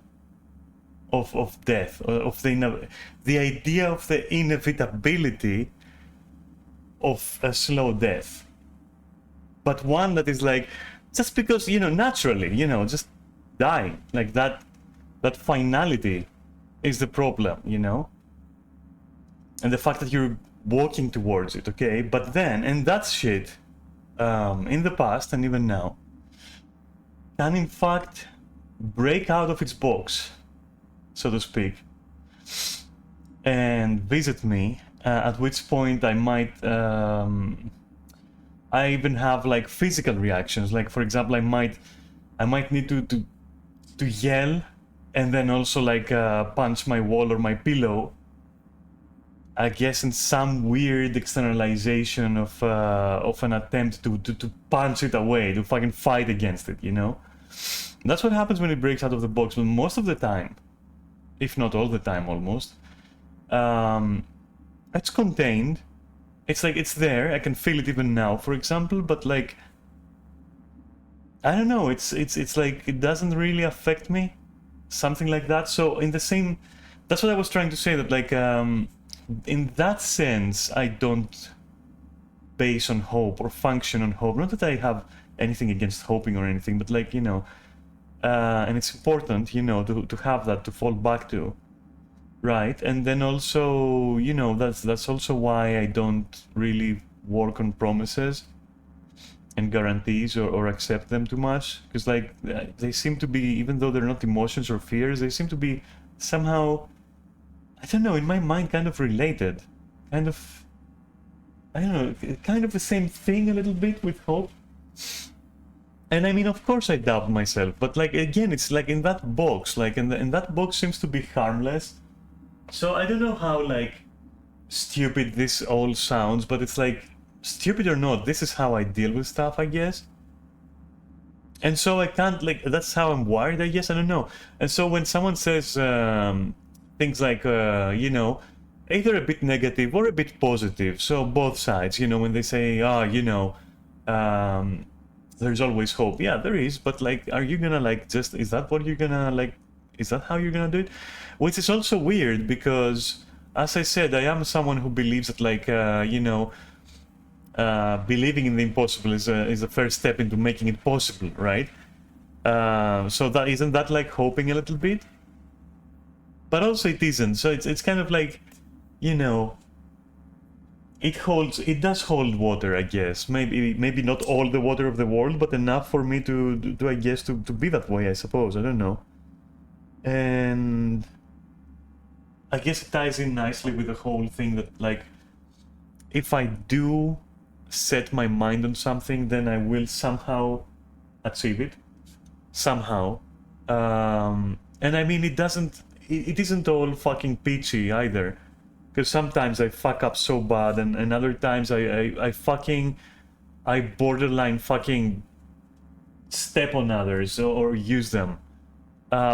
of death, of the idea of the inevitability of a slow death. But one that is like, just because, you know, naturally, you know, just dying, like that finality is the problem, you know? And the fact that you're walking towards it, okay? But then, and that shit in the past and even now, can in fact break out of its box, so to speak, and visit me, at which point I might I even have like physical reactions. Like for example, I might need to yell, and then also like punch my wall or my pillow, I guess, in some weird externalization of an attempt to punch it away, to fucking fight against it, you know? That's what happens when it breaks out of the box. But most of the time, if not all the time almost, it's contained. It's like it's there. I can feel it even now, for example, but like I don't know, it's like it doesn't really affect me. Something like that. So in the same, that's what I was trying to say, that like in that sense I don't base on hope or function on hope. Not that I have anything against hoping or anything, but like, you know, and it's important, you know, to have that to fall back to, right? And then also, you know, that's also why I don't really work on promises and guarantees or accept them too much, because like they seem to be, even though they're not emotions or fears, they seem to be somehow, I don't know, in my mind kind of related, kind of, I don't know, kind of the same thing a little bit with hope. And I mean, of course I doubt myself, but like again, it's like in that box, like and that box seems to be harmless. So I don't know how like stupid this all sounds, but it's like, stupid or not, this is how I deal with stuff, I guess. And so I can't, like, that's how I'm wired, I guess, I don't know. And so when someone says things like, you know, either a bit negative or a bit positive, so both sides, you know, when they say, you know, there's always hope. Yeah, there is, but like, are you gonna like just, is that what you're gonna like, is that how you're gonna do it? Which is also weird because, as I said, I am someone who believes that like, you know, believing in the impossible is the first step into making it possible, right? So that isn't that like hoping a little bit, but also it isn't. So it's kind of like, you know, it does hold water, I guess. Maybe not all the water of the world, but enough for me to I guess to be that way, I suppose. I don't know. And I guess it ties in nicely with the whole thing that like, if I do set my mind on something, then I will somehow achieve it. Somehow. And I mean, it isn't all fucking peachy either. Because sometimes I fuck up so bad, and other times I borderline fucking step on others or use them.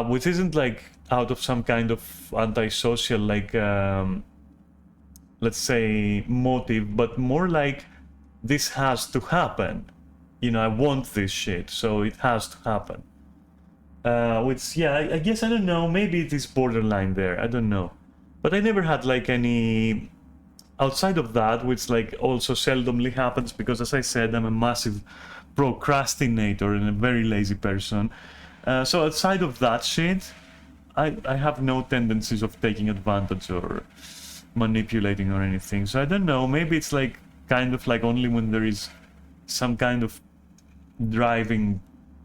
Which isn't like out of some kind of antisocial, like, let's say, motive, but more like, this has to happen. You know, I want this shit, so it has to happen. Which, yeah, I guess, I don't know, maybe it is borderline there, I don't know. But I never had like any, outside of that, which like also seldomly happens because, as I said, I'm a massive procrastinator and a very lazy person. So outside of that shit, I have no tendencies of taking advantage or manipulating or anything. So I don't know, maybe it's like kind of like only when there is some kind of driving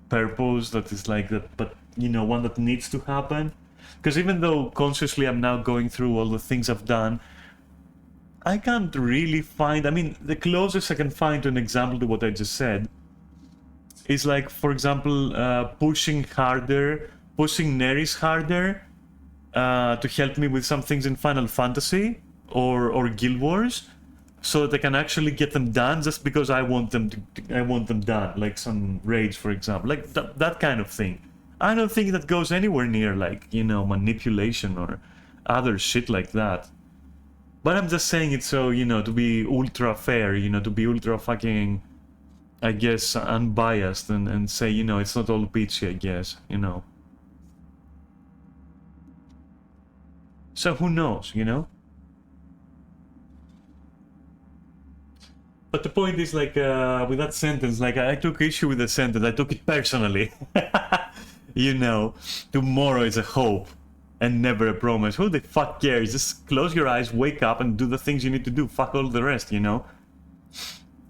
purpose that is like that, but you know, one that needs to happen. Because even though consciously I'm now going through all the things I've done, I can't really find, I mean, the closest I can find to an example to what I just said is like, for example, pushing Neris harder to help me with some things in Final Fantasy or Guild Wars, so that I can actually get them done just because I want them done, like some raids, for example, like that kind of thing. I don't think that goes anywhere near like, you know, manipulation or other shit like that. But I'm just saying it so, you know, to be ultra fair, you know, to be ultra fucking, I guess, unbiased and say, you know, it's not all peachy, I guess, you know. So who knows, you know? But the point is, like, with that sentence, like, I took issue with the sentence. I took it personally. You know, tomorrow is a hope and never a promise. Who the fuck cares? Just close your eyes, wake up, and do the things you need to do. Fuck all the rest, you know?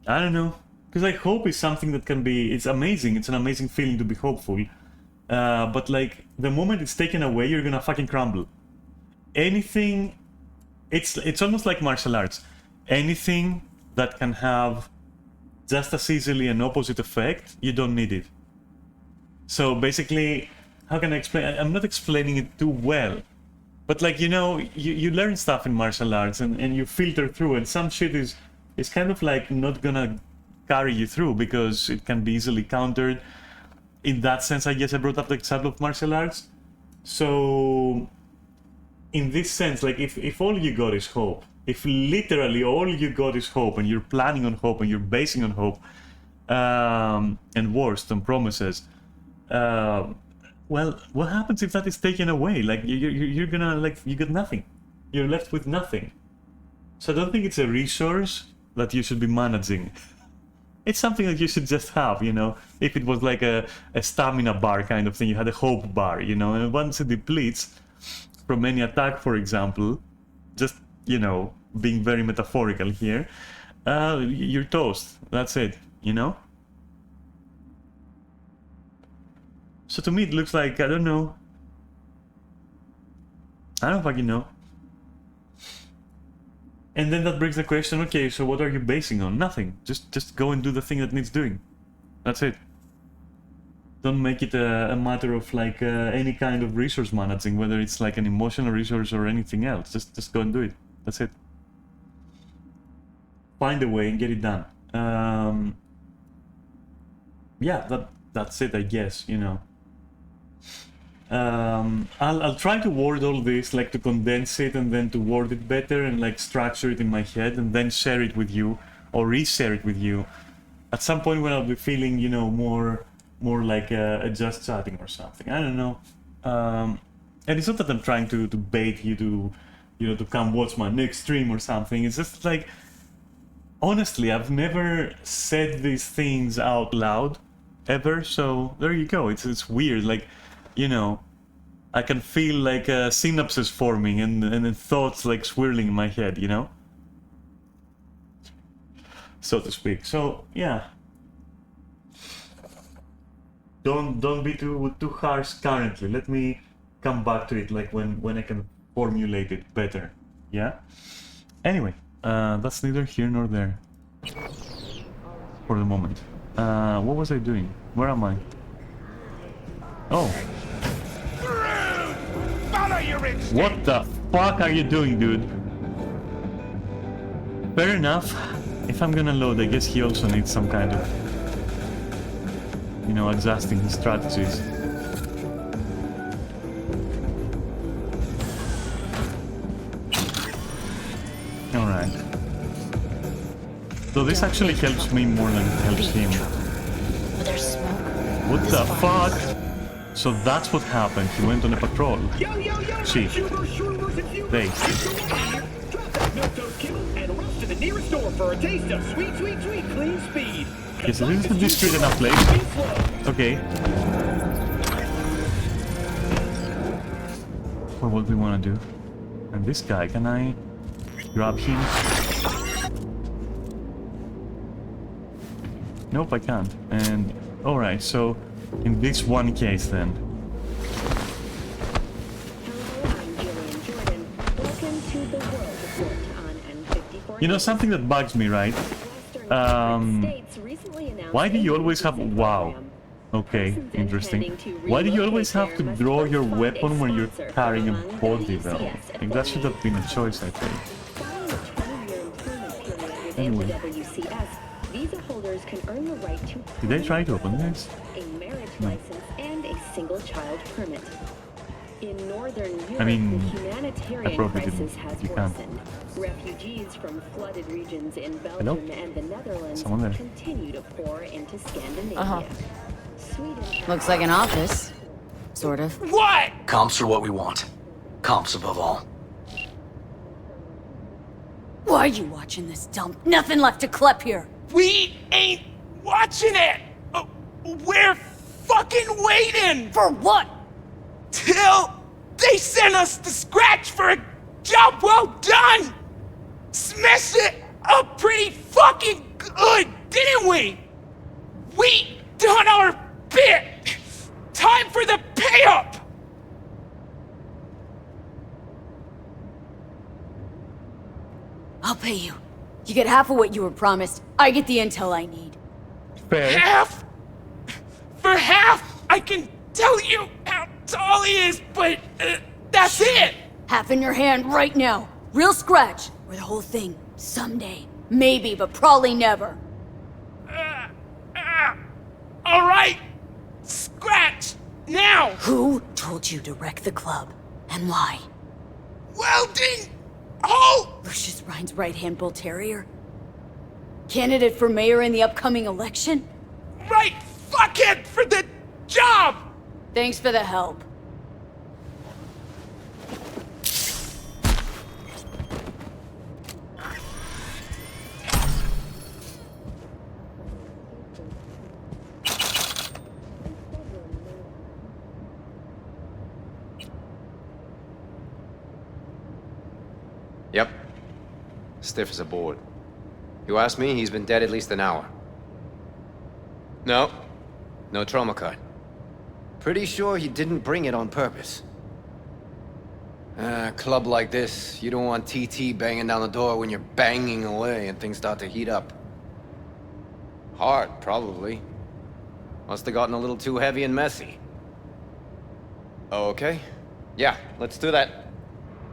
I don't know. Because like hope is something that can be, it's amazing. It's an amazing feeling to be hopeful. But like the moment it's taken away, you're gonna fucking crumble. Anything, it's almost like martial arts. Anything that can have just as easily an opposite effect, you don't need it. So basically, how can I explain? I'm not explaining it too well. But like, you know, you learn stuff in martial arts and you filter through, and some shit is kind of like not gonna carry you through because it can be easily countered. In that sense, I guess I brought up the example of martial arts. So in this sense, like if all you got is hope, if literally all you got is hope and you're planning on hope and you're basing on hope, and worst on promises, well, what happens if that is taken away? Like you're gonna, like, you got nothing. You're left with nothing. So I don't think it's a resource that you should be managing. It's something that you should just have, you know. If it was like a stamina bar kind of thing, you had a hope bar, you know, and once it depletes from any attack, for example, just, you know, being very metaphorical here, you're toast. That's it, you know? So to me it looks like, I don't know. I don't fucking know. And then that brings the question, okay, so what are you basing on? Nothing. Just go and do the thing that needs doing. That's it. Don't make it a matter of like any kind of resource managing, whether it's like an emotional resource or anything else. Just go and do it. That's it. Find a way and get it done. Yeah, that's it, I guess, you know. I'll try to word all this, like to condense it and then to word it better and like structure it in my head and then share it with you or re-share it with you at some point when I'll be feeling, you know, more like a just chatting or something. I don't know. And it's not that I'm trying to bait you to, you know, to come watch my next stream or something. It's just like, honestly, I've never said these things out loud ever, so there you go. It's weird, like, you know, I can feel like synapses forming and thoughts like swirling in my head, you know, so to speak. So yeah, don't be too harsh currently. Let me come back to it like when I can formulate it better. Yeah. Anyway, that's neither here nor there for the moment. What was I doing? Where am I? Oh. What the fuck are you doing, dude? Fair enough. If I'm gonna load, I guess he also needs some kind of, you know, adjusting his strategies. Alright. So this actually helps me more than it helps him. What the fuck? So that's what happened. He went on a patrol. See. They. Yes, this is a discreet enough place. Okay. For what we want to do. And this guy, can I grab him? Nope, I can't. And alright, so in this one case then. You know, something that bugs me, right? Why do you always have... Wow. Okay, interesting. Why do you always have to draw your weapon when you're carrying a body, though? Like, that should have been a choice, I think. Anyway. Did they try to open this? No. In Northern Europe, I mean, the humanitarian I probably crisis didn't. has You can't. worsened. Refugees from flooded regions in Belgium Hello? and the Netherlands Someone there. continue to pour into Scandinavia. Sweden. Looks like an office. Sort of. What? Comps are what we want. Comps above all. Why are you watching this dump? Nothing left to clip here. We ain't watching it. We're fucking waiting For what? till they send us the scratch for a job well done. Smashed it up pretty fucking good, didn't we? We done our bit! Time for the pay-up! I'll pay you. You get half of what you were promised. I get the intel I need. Fair. Half? For half, I can tell you how tall he is, but that's it! Half in your hand right now. Real scratch. Or the whole thing. Someday. Maybe, but probably never. All right, scratch now. Who told you to wreck the club? And why? Welding hole. Lucius Rhine's right-hand bull terrier? Candidate for mayor in the upcoming election? Right fuckhead for the job. Thanks for the help. Yep. Stiff as a board. You ask me, he's been dead at least an hour. No. No trauma card. Pretty sure he didn't bring it on purpose. A club like this, you don't want TT banging down the door when you're banging away and things start to heat up. Hard, probably. Must have gotten a little too heavy and messy. Okay. Yeah, let's do that.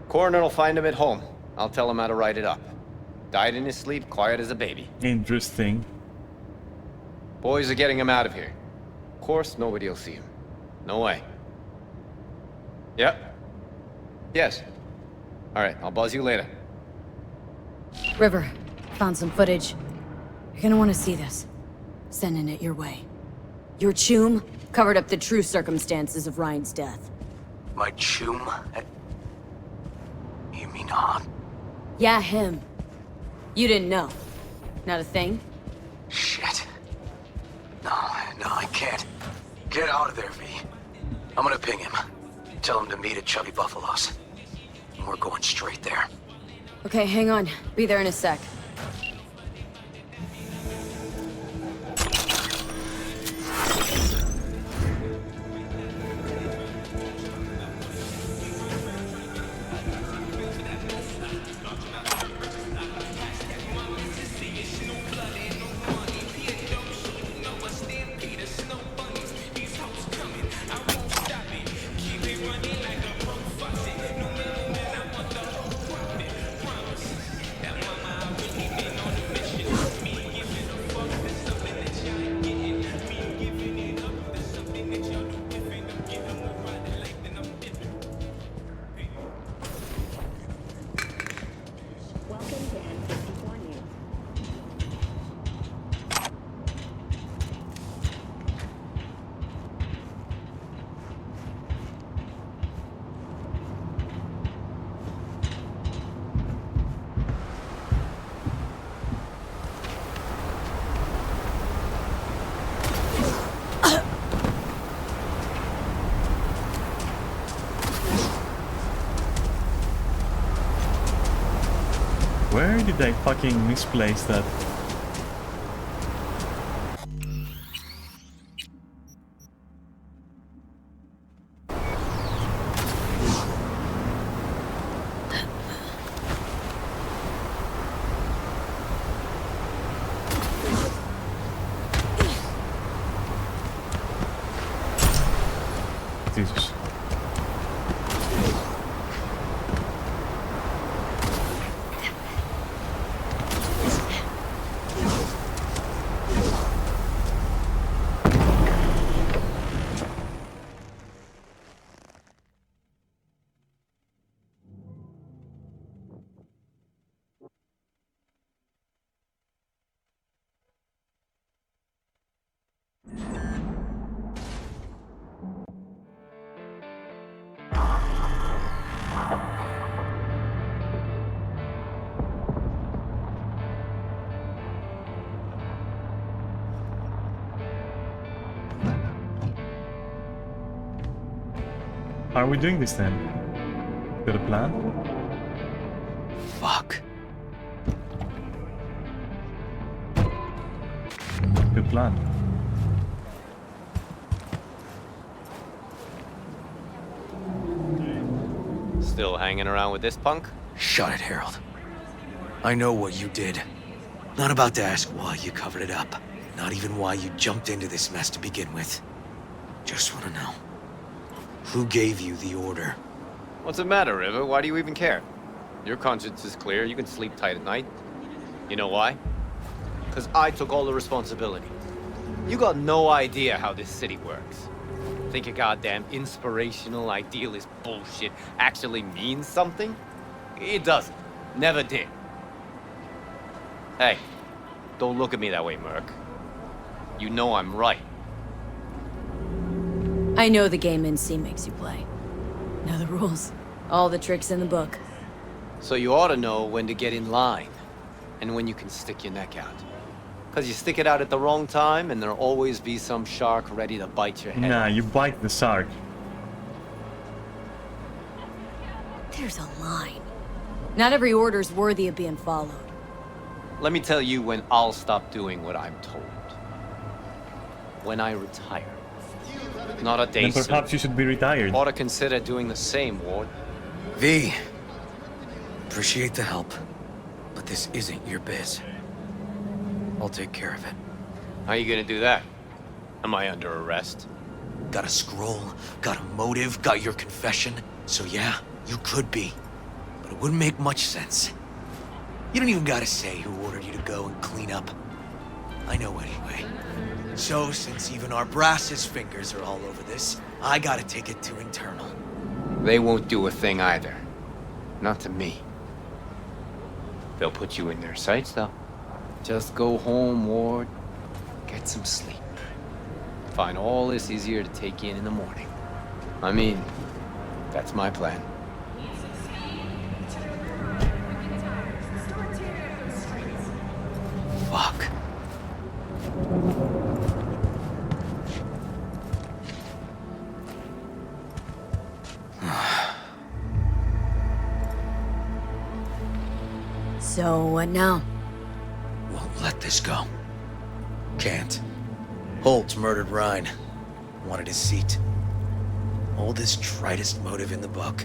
Coroner will find him at home. I'll tell him how to write it up. Died in his sleep, quiet as a baby. Interesting. Boys are getting him out of here. Of course, nobody will see him. No way. Yep. Yes. Alright, I'll buzz you later. River, found some footage. You're gonna want to see this. Sending it your way. Your chum covered up the true circumstances of Ryan's death. My chum? You mean Han? Yeah, him. You didn't know. Not a thing? Shit. No, I can't. Get out of there, V. I'm gonna ping him. Tell him to meet at Chubby Buffalo's. We're going straight there. Okay, hang on. Be there in a sec. Where did I fucking misplace that? Jesus. Are we doing this then? Got a plan? Fuck. Good plan. Still hanging around with this punk? Shut it, Harold. I know what you did. Not about to ask why you covered it up. Not even why you jumped into this mess to begin with. Just want to know. Who gave you the order? What's the matter, River? Why do you even care? Your conscience is clear. You can sleep tight at night. You know why? Because I took all the responsibility. You got no idea how this city works. Think your goddamn inspirational, idealist bullshit actually means something? It doesn't. Never did. Hey, don't look at me that way, Merc. You know I'm right. I know the game NC makes you play. Know the rules. All the tricks in the book. So you ought to know when to get in line, and when you can stick your neck out. Because you stick it out at the wrong time, and there'll always be some shark ready to bite your head Nah, off. you bite the shark. There's a line. Not every order's worthy of being followed. Let me tell you when I'll stop doing what I'm told. When I retire. Not a day Then soon. perhaps you should be retired. Ought to consider doing the same, Ward. V. Appreciate the help, but this isn't your biz. I'll take care of it. How you gonna do that? Am I under arrest? Got a scroll, got a motive, got your confession. So yeah, you could be. But it wouldn't make much sense. You don't even gotta say who ordered you to go and clean up. I know anyway. So, since even our brass's fingers are all over this, I gotta take it to internal. They won't do a thing either. Not to me. They'll put you in their sights, though. Just go home, Ward. Get some sleep. Find all this easier to take in the morning. I mean, that's my plan. Fuck. So, what now? Won't let this go. Can't. Holt's murdered Rhine. Wanted his seat. Oldest, tritest motive in the book.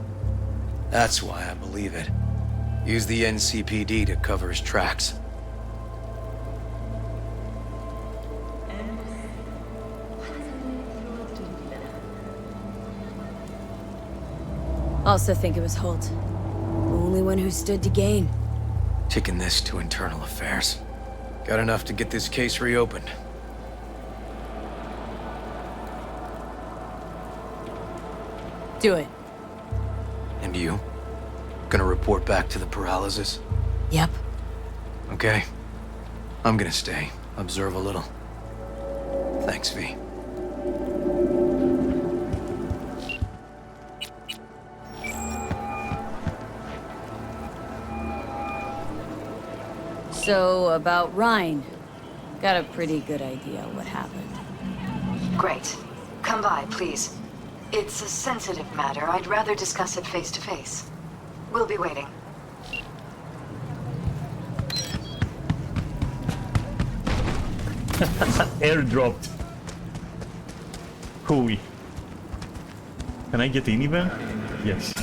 That's why I believe it. Use the NCPD to cover his tracks. Also think it was Holt. The only one who stood to gain. Taking this to internal affairs. Got enough to get this case reopened. Do it. And you? Gonna report back to the paralysis? Yep. Okay. I'm gonna stay. Observe a little. Thanks, V. So, about Rhine. Got a pretty good idea what happened. Great. Come by, please. It's a sensitive matter. I'd rather discuss it face to face. We'll be waiting. Airdropped. Hooey. Can I get in even? Yes.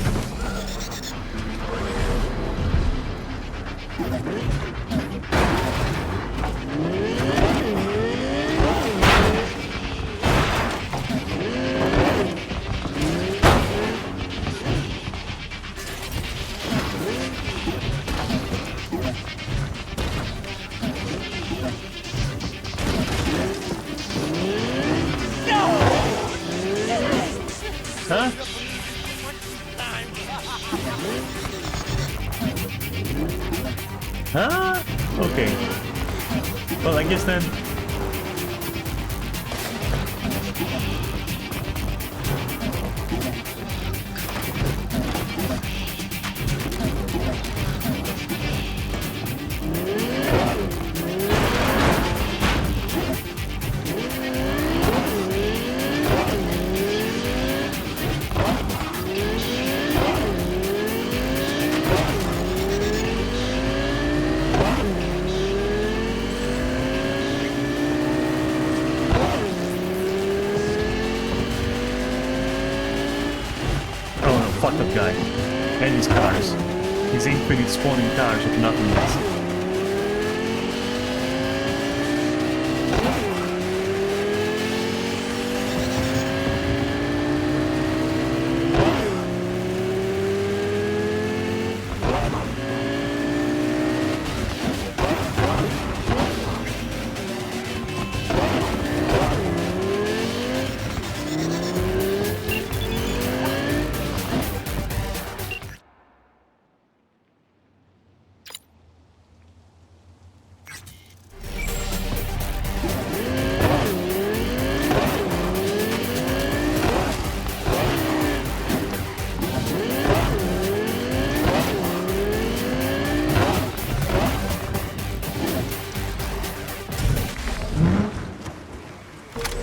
Huh? Huh? Okay. Well, I guess then. Oh no, fuck that guy. And his cars. His infinite spawning cars of nothingness.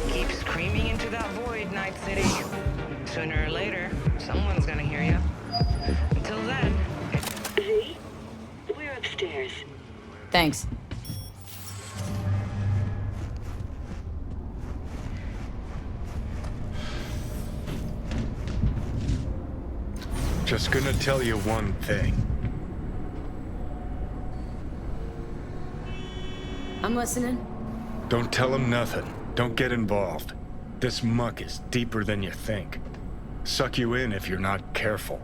Keep screaming into that void, Night City. Sooner or later, someone's gonna hear you. Until then... Z? We're upstairs. Thanks. Just gonna tell you one thing. I'm listening. Don't tell him nothing. Don't get involved. This muck is deeper than you think. Suck you in if you're not careful.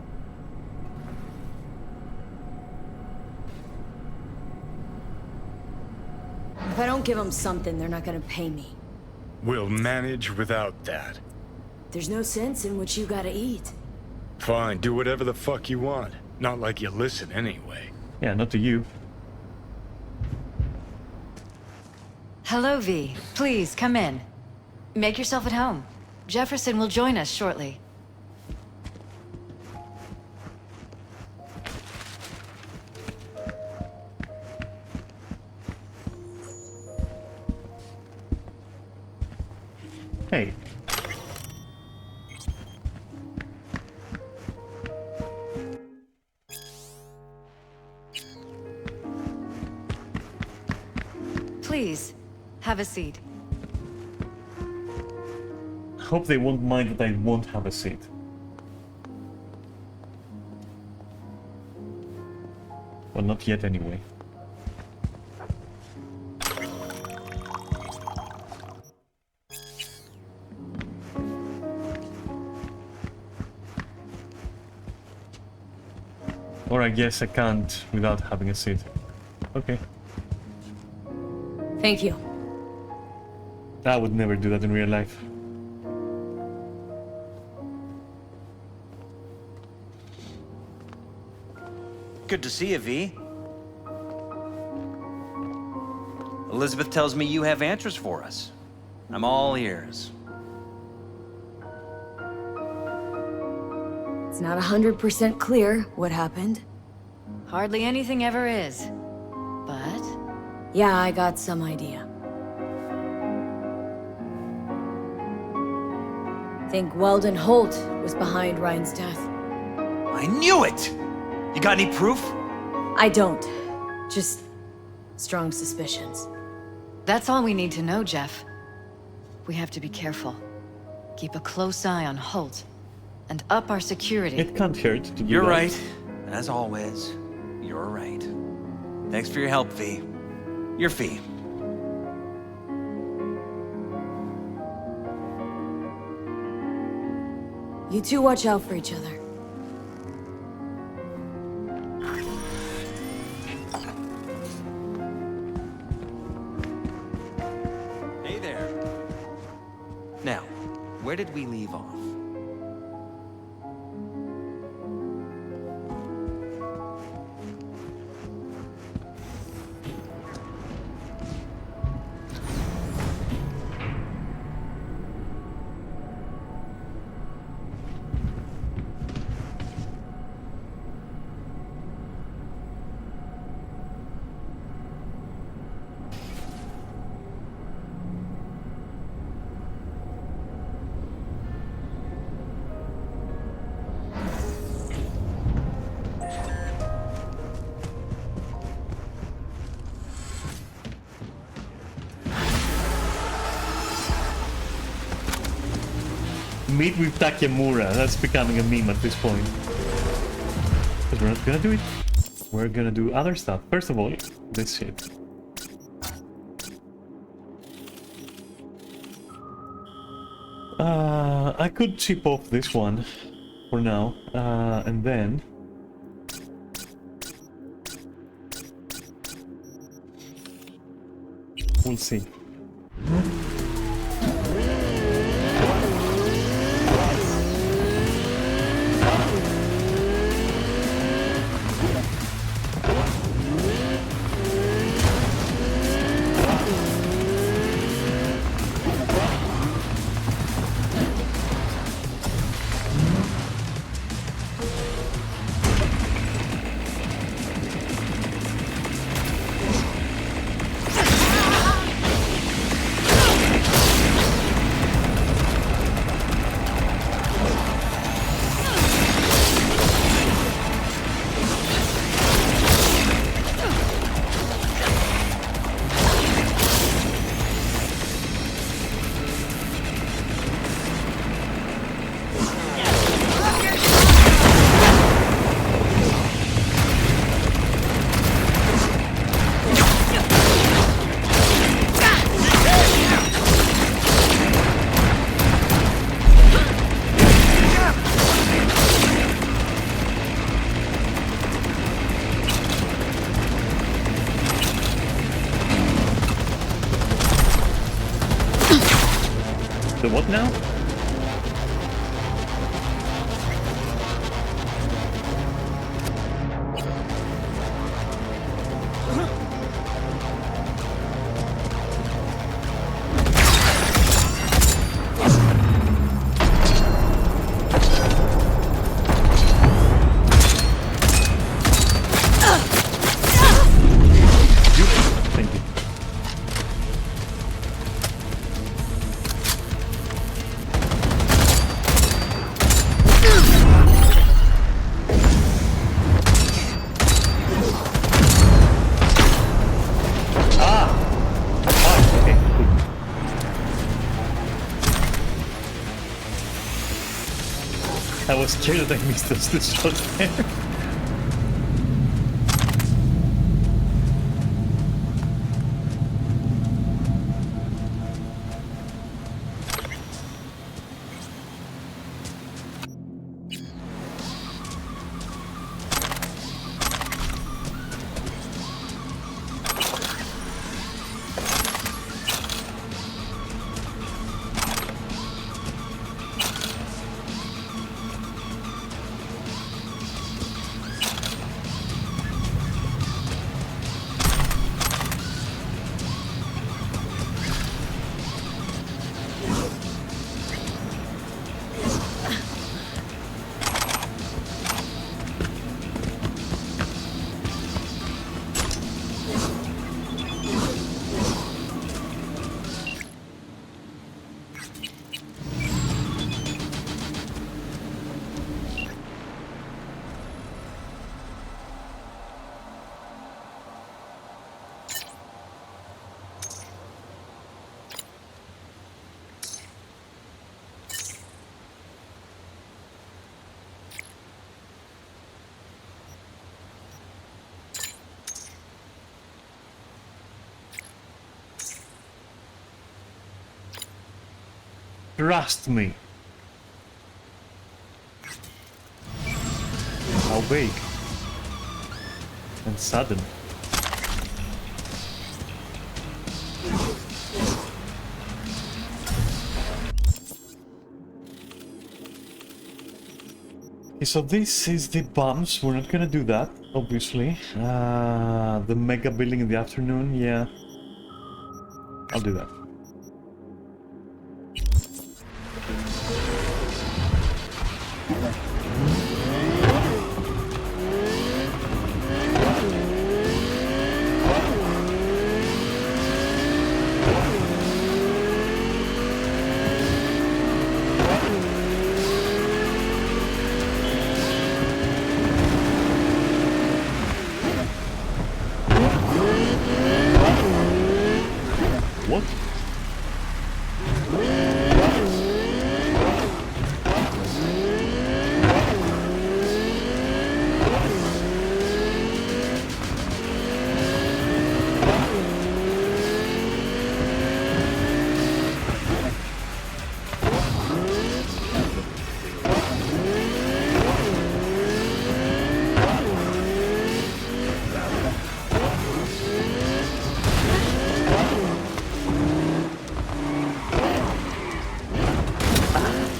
If I don't give them something, they're not gonna pay me. We'll manage without that. There's no sense in what you gotta eat. Fine, do whatever the fuck you want. Not like you listen anyway. Yeah, not to you. Hello, V. Please, come in. Make yourself at home. Jefferson will join us shortly. Hey. Please, have a seat. Hope they won't mind that I won't have a seat. Well, not yet anyway. Or I guess I can't without having a seat. Okay. Thank you. I would never do that in real life. Good to see you, V. Elizabeth tells me you have answers for us. I'm all ears. It's not 100% clear what happened. Hardly anything ever is. But... yeah, I got some idea. Think Weldon Holt was behind Ryan's death. I knew it! You got any proof? I don't. Just strong suspicions. that's all we need to know, Jeff. We have to be careful. Keep a close eye on Holt. And up our security. It can't hurt to do You're that. right. As always, you're right. Thanks for your help, V. Your fee. You two watch out for each other. Hey there. Now, where did we leave off? Meet with Takemura. That's becoming a meme at this point. But we're not gonna do it. We're gonna do other stuff. First of all, this shit. I could chip off this one for now, and then we'll see. The what now? Thank you. I was scared that I missed those shots there. Trust me. How big and sudden. Okay, so this is the bombs. We're not gonna do that, obviously. The mega building in the afternoon, yeah. I'll do that. What?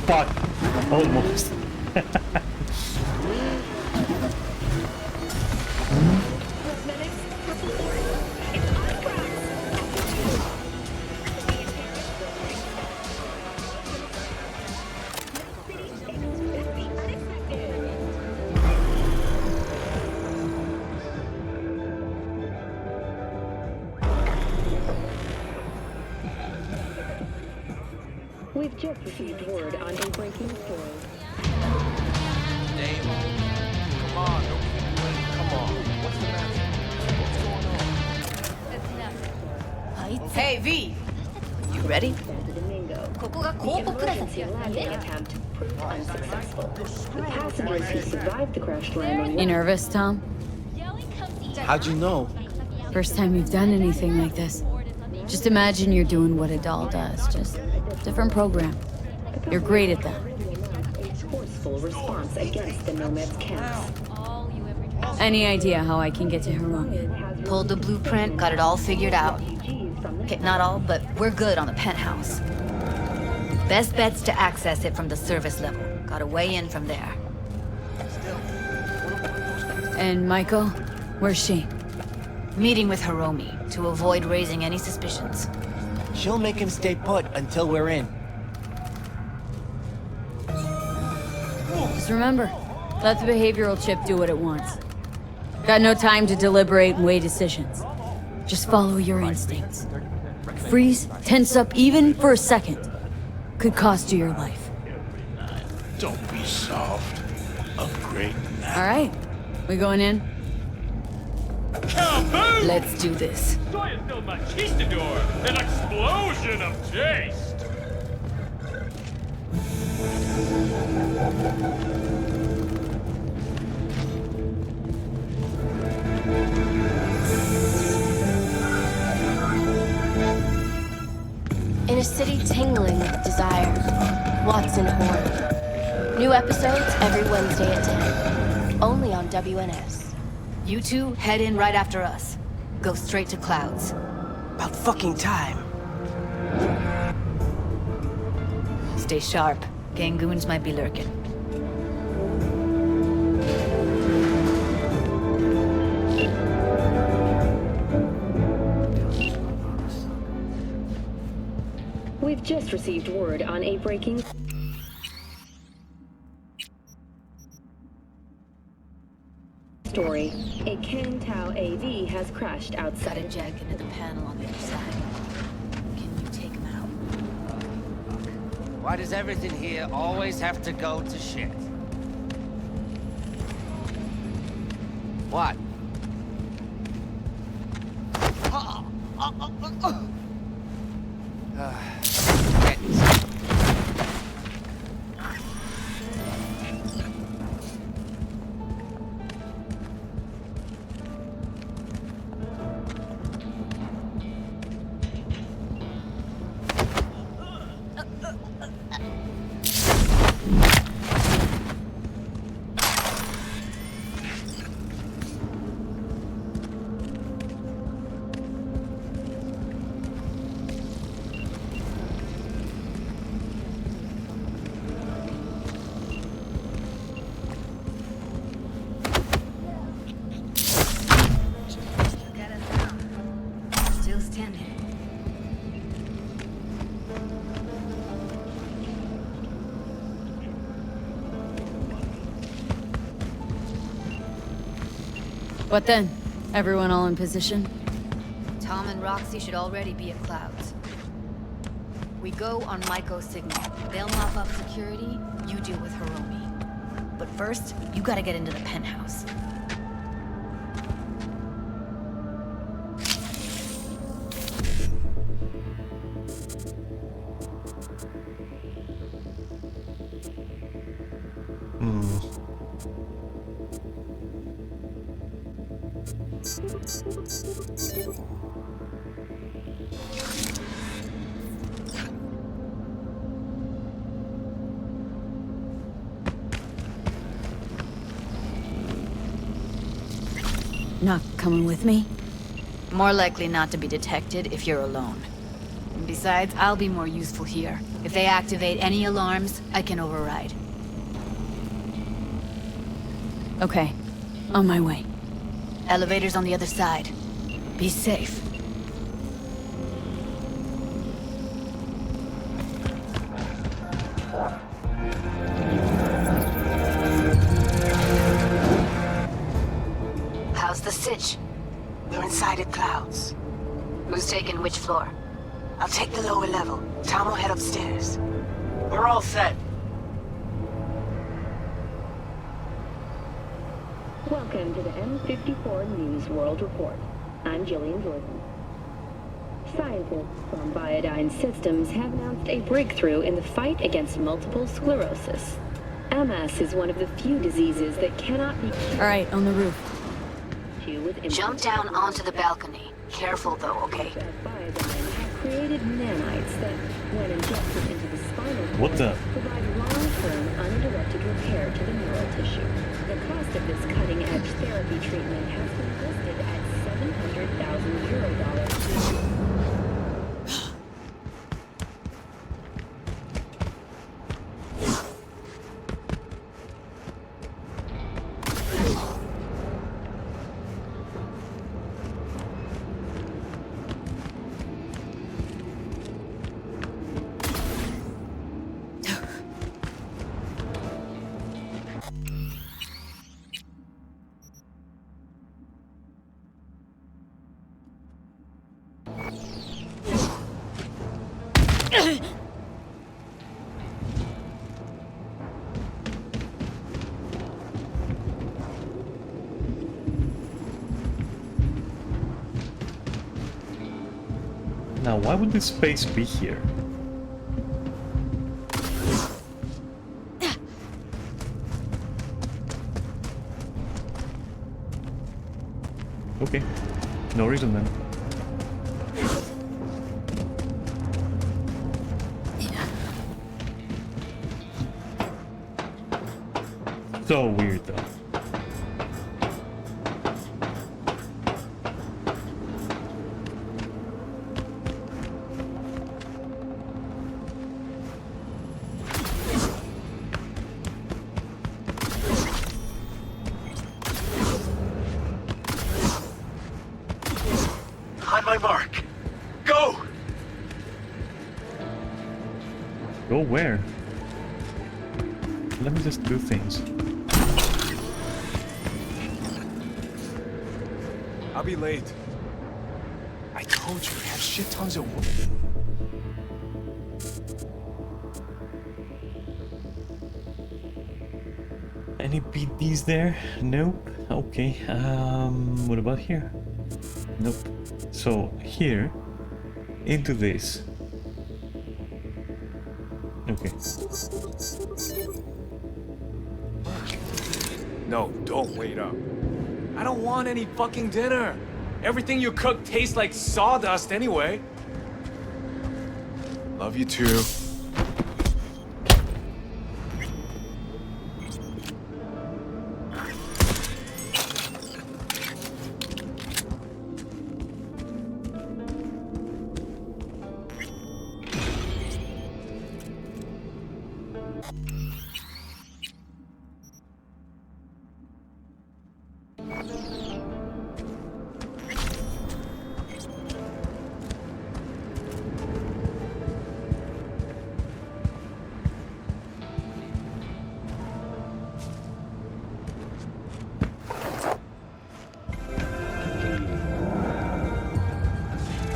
Fuck. Almost. We've just received word on a breaking story. Dave, come on, don't keep me waiting. Come on. What's the matter? What's going on? Hey, V! You ready? Emergency landing attempt proved unsuccessful. The passengers who survived the crash landing. You nervous, Tom? How'd you know? First time you've done anything like this. Just imagine you're doing what a doll does, just different program. You're great at that. A forceful response against the Nomad's camps. Any idea how I can get to Hiromi? Pulled the blueprint, got it all figured out. Okay, not all, but we're good on the penthouse. Best bet's to access it from the service level. Got a way in from there. And Maiko? Where's she? Meeting with Hiromi to avoid raising any suspicions. She'll make him stay put until we're in. Just remember, let the behavioral chip do what it wants. Got no time to deliberate and weigh decisions. Just follow your instincts. Freeze, tense up even for a second. Could cost you your life. Don't be soft. Upgrade now. All right, we going in? Kaboom! Let's do this. Soy is still Machistador, an explosion of taste! In a city tingling with desire, Watson Horn. New episodes every Wednesday at 10. Only on WNS. You two head in right after us. Go straight to Clouds. About fucking time. Stay sharp. Gangoons might be lurking. We've just received word on a breaking story. A Kang-Tao AV has crashed outside. Got a jack into the panel on the other side. Can you take him out? Why does everything here always have to go to shit? What? Still standing. What then? Everyone all in position? Tom and Roxy should already be at Clouds. We go on Maiko's signal. They'll mop up security, you deal with Hiromi. But first, you gotta get into the penthouse. Not coming with me? More likely not to be detected if you're alone. Besides, I'll be more useful here. If they activate any alarms, I can override. Okay, on my way. Elevator's on the other side. Be safe. How's the sitch? We're inside at Clouds. Who's taking which floor? I'll take the lower level. Tom will head upstairs. We're all set. Welcome to the M54 News World Report. I'm Jillian Jordan. Scientists from Biodyne Systems have announced a breakthrough in the fight against multiple sclerosis. MS is one of the few diseases that cannot be cured. All right, on the roof. Jump down onto the balcony. Careful though, okay? Biodyne have created nanites that, when injected into the spinal cord, What the? provide long-term uninterrupted repair to the neural tissue. The cost of this cutting-edge therapy treatment has been listed at €700,000. Now, why would this space be here? Okay, no reason then. So weird though. On my mark. Go! Go where? Let me just do things. I'll be late. I told you, I have shit tons of work. Any BDs there? Nope. Okay. What about here? Nope. So here, into this. Okay. No, don't wait up. I don't want any fucking dinner. Everything you cook tastes like sawdust anyway. Love you too.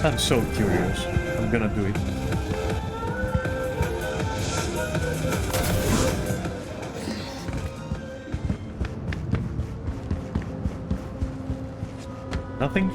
I'm so curious. I'm gonna do it. Nothing?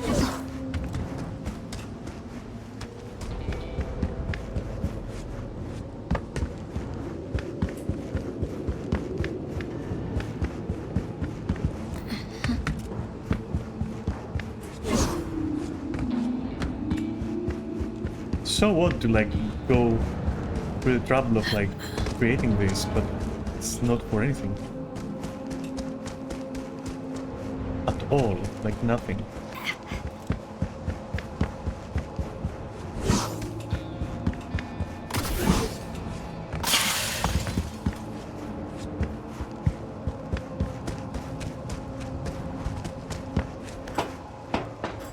So what to like go through the trouble of like creating this, but it's not for anything at all, like nothing.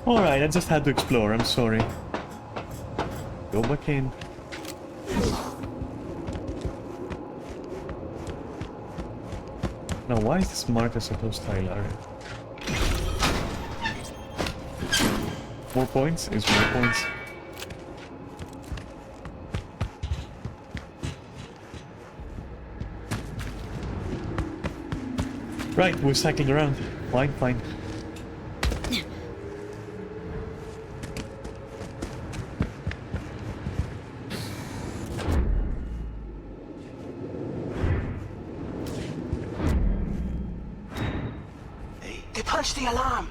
Alright, I just had to explore, I'm sorry. Go back in. Now, why is this marked as a hostile area? 4 points is 4 points. Right, we're cycling around. Fine, fine. They punched the alarm.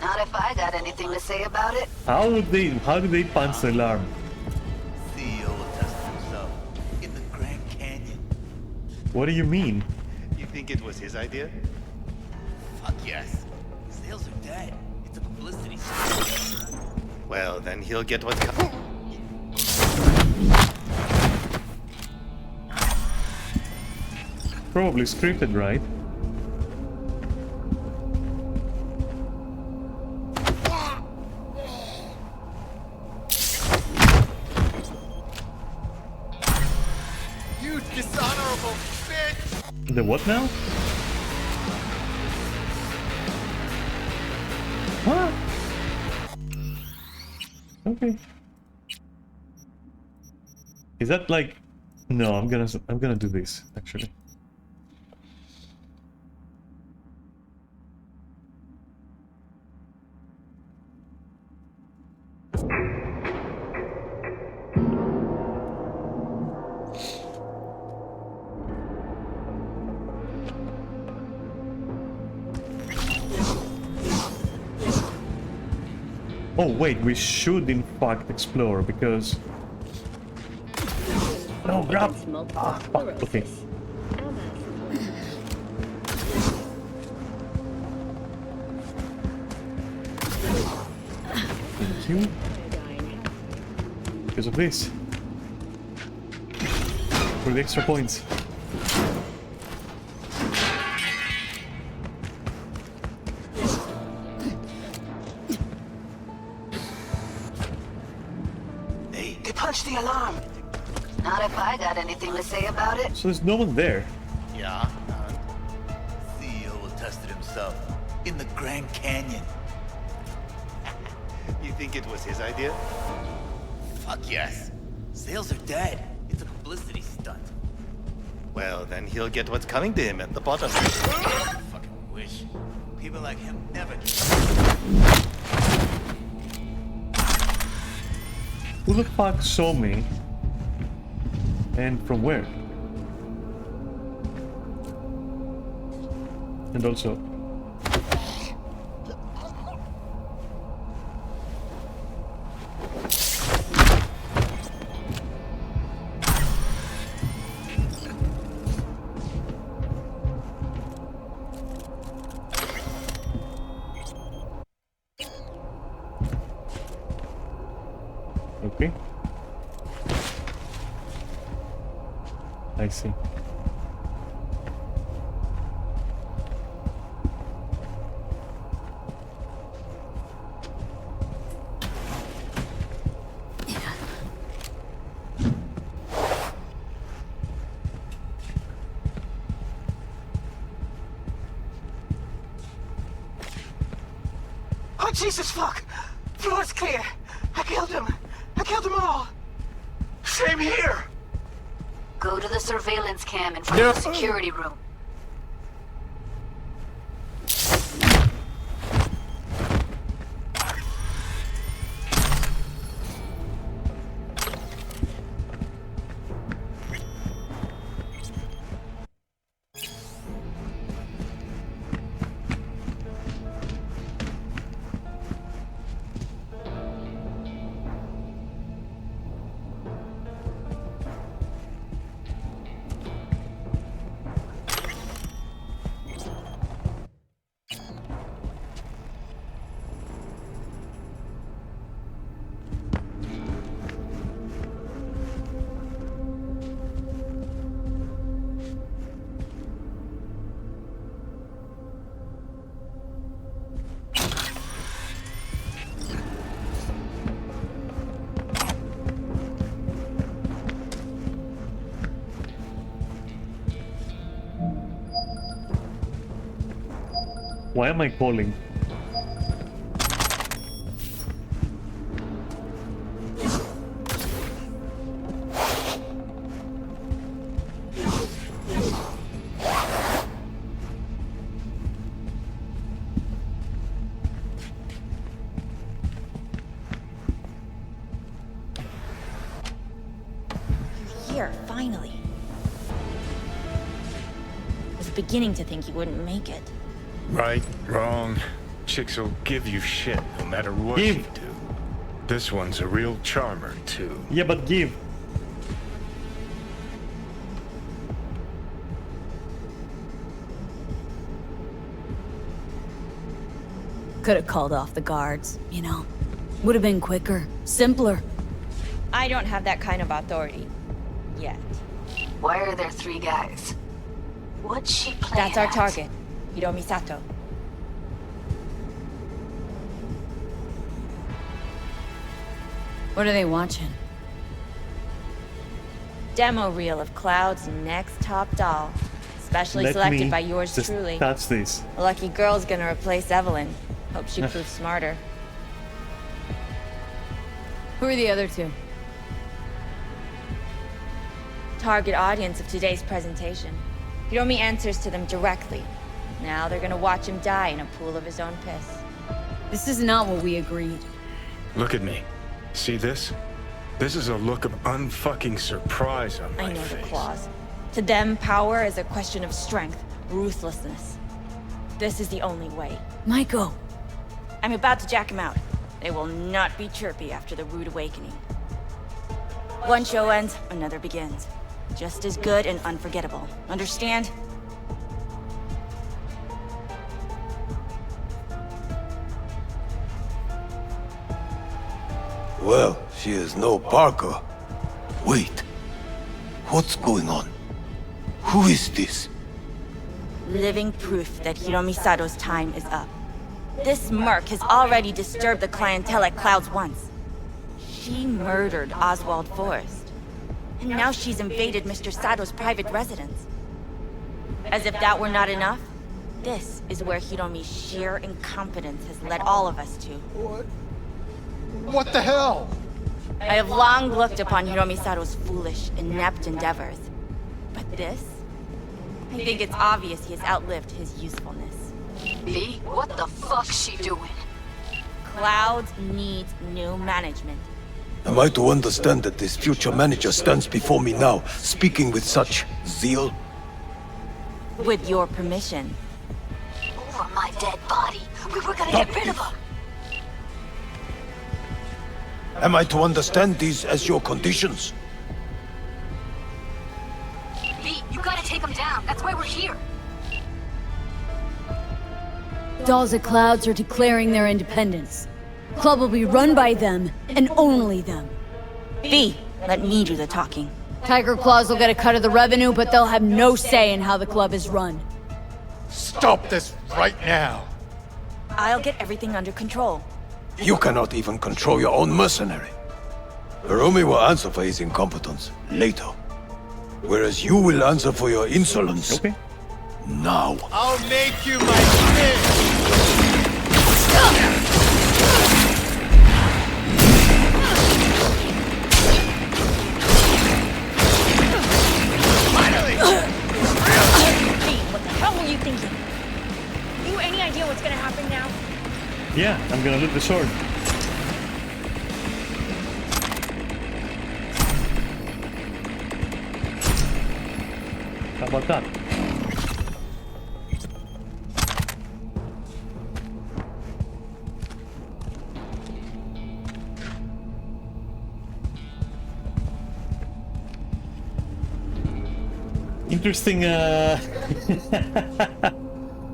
Not if I got anything to say about it. How do they punch the alarm? CEO will test himself in the Grand Canyon. What do you mean? You think it was his idea? Fuck yes. Sales are dead. It's a publicity stunt. Well, then he'll get what's coming. Probably scripted, right? You dishonorable bitch! The what now? Huh? Okay. Is that like... No, I'm gonna do this, actually. Oh wait, we should in fact explore because... No, grab! Ah, fuck, okay. Thank you. Because of this. For the extra points. They punched the alarm. Not if I got anything to say about it. So there's no one there. Yeah, CEO will test it himself in the Grand Canyon. You think it was his idea? Fuck yes. Sales are dead. It's a publicity stunt. Well, then he'll get what's coming to him at the bottom. I fucking wish. People like him never get... Who the fuck saw me? And from where? And also... Okay. I see. Oh, Jesus, fuck! Floor's clear. I killed him. I killed them all. Same here! Go to the surveillance cam in front of the security room. Why am I calling? Here, finally. I was beginning to think you wouldn't make it. Right, wrong. Chicks will give you shit no matter what you do. This one's a real charmer, too. Yeah, but give. Could have called off the guards, you know. Would have been quicker, simpler. I don't have that kind of authority. Yet. Why are there 3 guys? What's she playing That's our at? target. Hiromi Sato. What are they watching? Demo reel of Cloud's next top doll. Specially Let selected me by yours just truly. touch this. A lucky girl's gonna replace Evelyn. Hope she proves smarter. Who are the other 2? Target audience of today's presentation. Hiromi answers to them directly. Now they're gonna watch him die in a pool of his own piss. This is not what we agreed. Look at me. See this? This is a look of unfucking surprise on my I know face. the claws. To them, power is a question of strength, ruthlessness. This is the only way. Maiko! I'm about to jack him out. They will not be chirpy after the rude awakening. One show ends, another begins. Just as good and unforgettable. Understand? Well, she is no Parker. Wait. What's going on? Who is this? Living proof that Hiromi Sato's time is up. This merc has already disturbed the clientele at Clouds once. She murdered Oswald Forrest. And now she's invaded Mr. Sato's private residence. As if that were not enough, this is where Hiromi's sheer incompetence has led all of us to. What the hell? I have long looked upon Hiromi Sato's foolish, inept endeavors. But this? I think it's obvious he has outlived his usefulness. V, what the fuck's she doing? Clouds needs new management. Am I to understand that this future manager stands before me now, speaking with such zeal? With your permission. Over my dead body. We were gonna get rid of her. Am I to understand these as your conditions? V, you gotta take him down. That's why we're here. Dolls at Clouds are declaring their independence. Club will be run by them, and only them. V, let me do the talking. Tiger Claws will get a cut of the revenue, but they'll have no say in how the club is run. Stop this right now! I'll get everything under control. You cannot even control your own mercenary. Hiromi will answer for his incompetence later. Whereas you will answer for your insolence. Okay. Now. I'll make you my bitch! Finally! V, what the hell were you thinking? You any idea what's gonna happen now? Yeah, I'm gonna loot the sword. How about that? Interesting,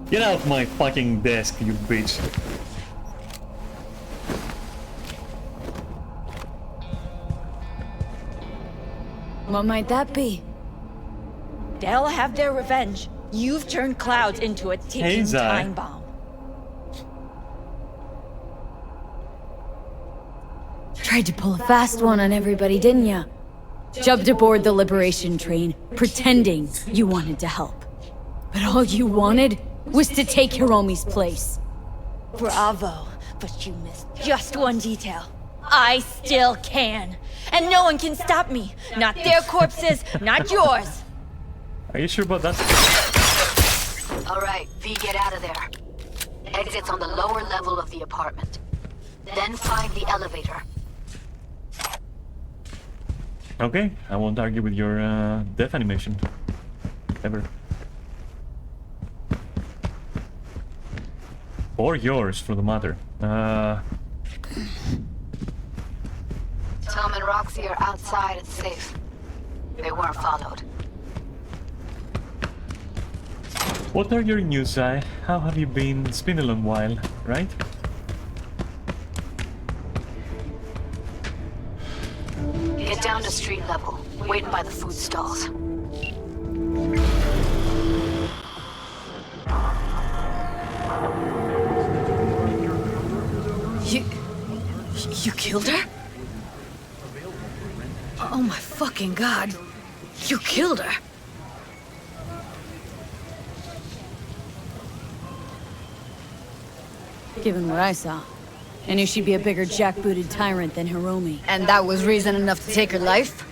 Get out of my fucking desk, you bitch. What might that be? They'll have their revenge. You've turned Clouds into a ticking time bomb. Tried to pull a fast one on everybody, didn't ya? Jumped aboard the Liberation train, pretending you wanted to help. But all you wanted was to take Hiromi's place. Bravo, but you missed just one detail. I still can. And no one can stop me. Not their corpses, not yours. Are you sure about that? All right, V, get out of there. Exit's on the lower level of the apartment. Then find the elevator. Okay, I won't argue with your death animation. Ever. Or yours, for the matter. Tom and Roxy are outside and safe. They weren't followed. What are your news, Zai? How have you been? It's been a long while, right? Get down to street level, waiting by the food stalls. You killed her? Oh my fucking god. You killed her. Given what I saw, I knew she'd be a bigger jackbooted tyrant than Hiromi. And that was reason enough to take her life?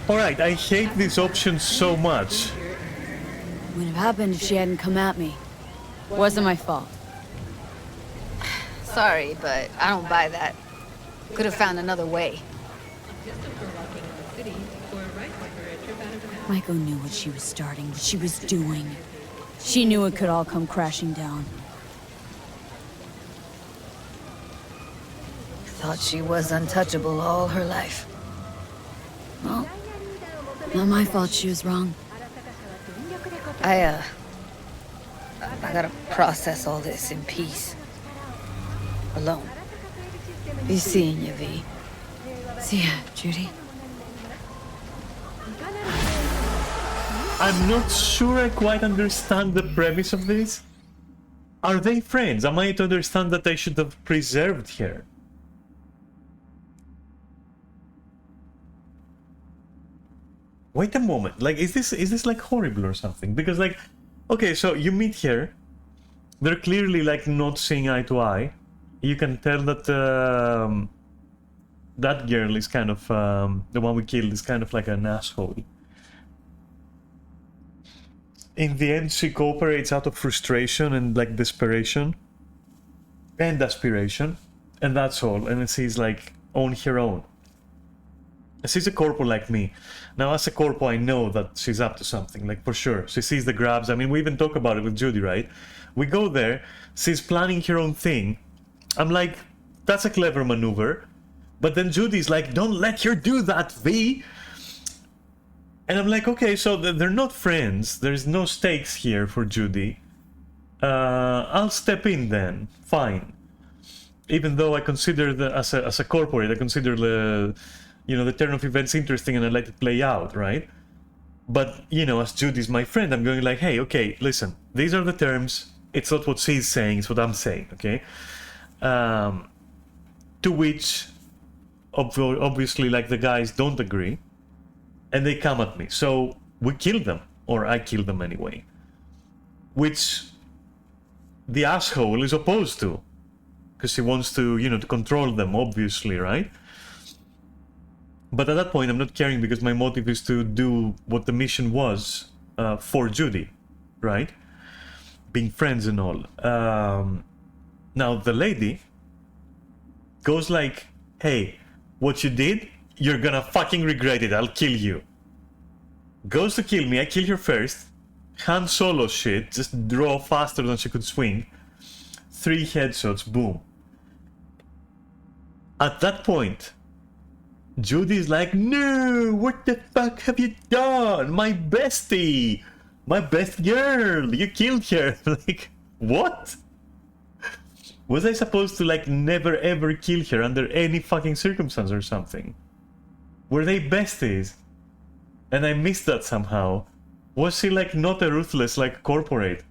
Alright, I hate this option so much. Wouldn't have happened if she hadn't come at me. Wasn't my fault. Sorry, but I don't buy that. Could have found another way. Maiko knew what she was starting, what she was doing. She knew it could all come crashing down. Thought she was untouchable all her life. Well, not my fault she was wrong. I gotta process all this in peace. Alone. Be seeing you, V. See ya, Judy. I'm not sure I quite understand the premise of this. Are they friends? Am I to understand that I should have preserved her? Wait a moment, like, is this like horrible or something? Because, like, okay, so you meet her, they're clearly like not seeing eye to eye. You can tell that that girl is kind of the one we killed is kind of like an asshole. In the end, she cooperates out of frustration and like desperation and aspiration, and that's all. And she's like on her own. She's a corpo like me. Now, as a corpo, I know that she's up to something, like for sure. She sees the grabs. I mean, we even talk about it with Judy, right? We go there, she's planning her own thing. I'm like, that's a clever maneuver. But then Judy's like, don't let her do that, V. And I'm like, okay, so they're not friends. There's no stakes here for Judy. I'll step in then. Fine. Even though I consider as a corporate, I consider the turn of events interesting and I let it play out, right? But, as Judy's my friend, I'm going like, hey, okay, listen, these are the terms. It's not what she's saying, it's what I'm saying, okay? To which, obviously, like, the guys don't agree. And they come at me. So, we kill them. Or I kill them anyway. Which the asshole is opposed to. Because he wants to, to control them, obviously, right? But at that point, I'm not caring because my motive is to do what the mission was for Judy, right? Being friends and all. Now, the lady goes like, hey, what you did, you're gonna fucking regret it, I'll kill you. Goes to kill me, I kill her first. Han Solo shit, just draw faster than she could swing. 3 headshots, boom. At that point, Judy's like, no, what the fuck have you done? My bestie! My best girl! You killed her! Like, what? Was I supposed to, like, never ever kill her under any fucking circumstance or something? Were they besties? And I missed that somehow. Was she, like, not a ruthless, like, corporate?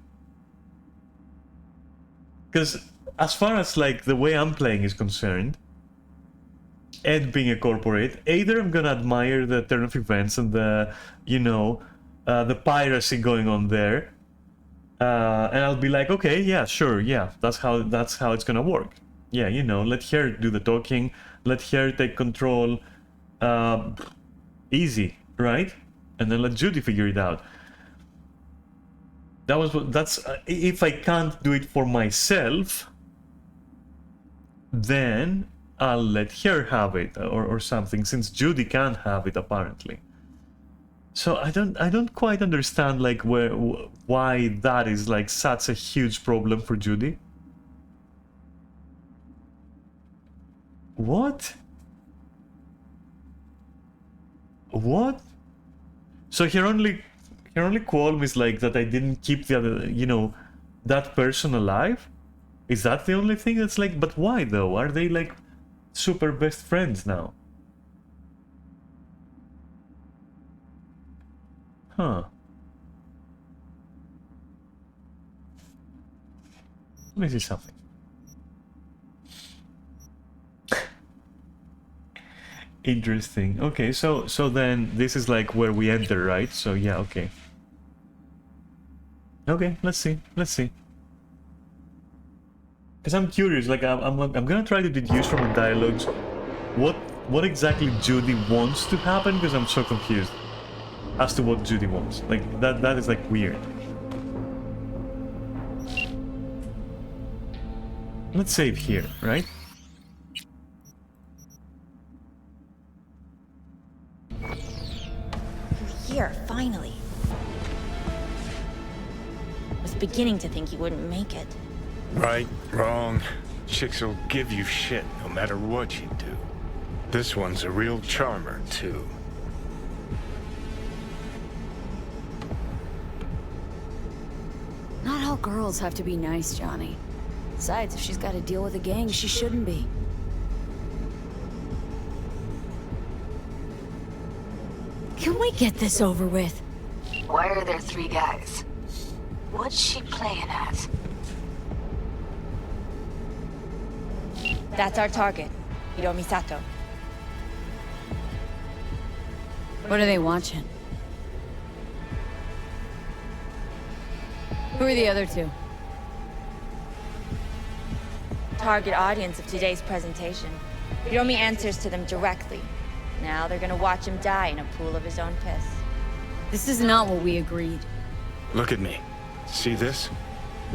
Because as far as, like, the way I'm playing is concerned, and being a corporate, either I'm gonna admire the turn of events and the, the piracy going on there, and I'll be like, okay, yeah, sure, yeah, that's how it's gonna work. Yeah, you know, let her do the talking, let her take control, easy, right? And then let Judy figure it out. That's if I can't do it for myself, then I'll let her have it or something, since Judy can't have it apparently. So I don't quite understand like why that is like such a huge problem for Judy. What? What? So her only qualm is like that I didn't keep the other, you know, that person alive? Is that the only thing that's like, but why though? Are they like super best friends now? Huh. Let me see something. Interesting. Okay, so then this is like where we enter, right? So yeah, okay. Okay, let's see. Because I'm curious, like I'm gonna try to deduce from the dialogues what exactly Judy wants to happen, because I'm so confused as to what Judy wants. Like that is like weird. Let's save here, right? You're here, finally. Was beginning to think you wouldn't make it. Right, wrong. Chicks will give you shit no matter what you do. This one's a real charmer, too. Not all girls have to be nice, Johnny. Besides, if she's got to deal with a gang, she shouldn't be. Can we get this over with? Why are there 3 guys? What's she playing at? That's our target, Hiromi Sato. What are they watching? Who are the other 2? Target audience of today's presentation. Hiromi answers to them directly. Now they're gonna watch him die in a pool of his own piss. This is not what we agreed. Look at me. See this?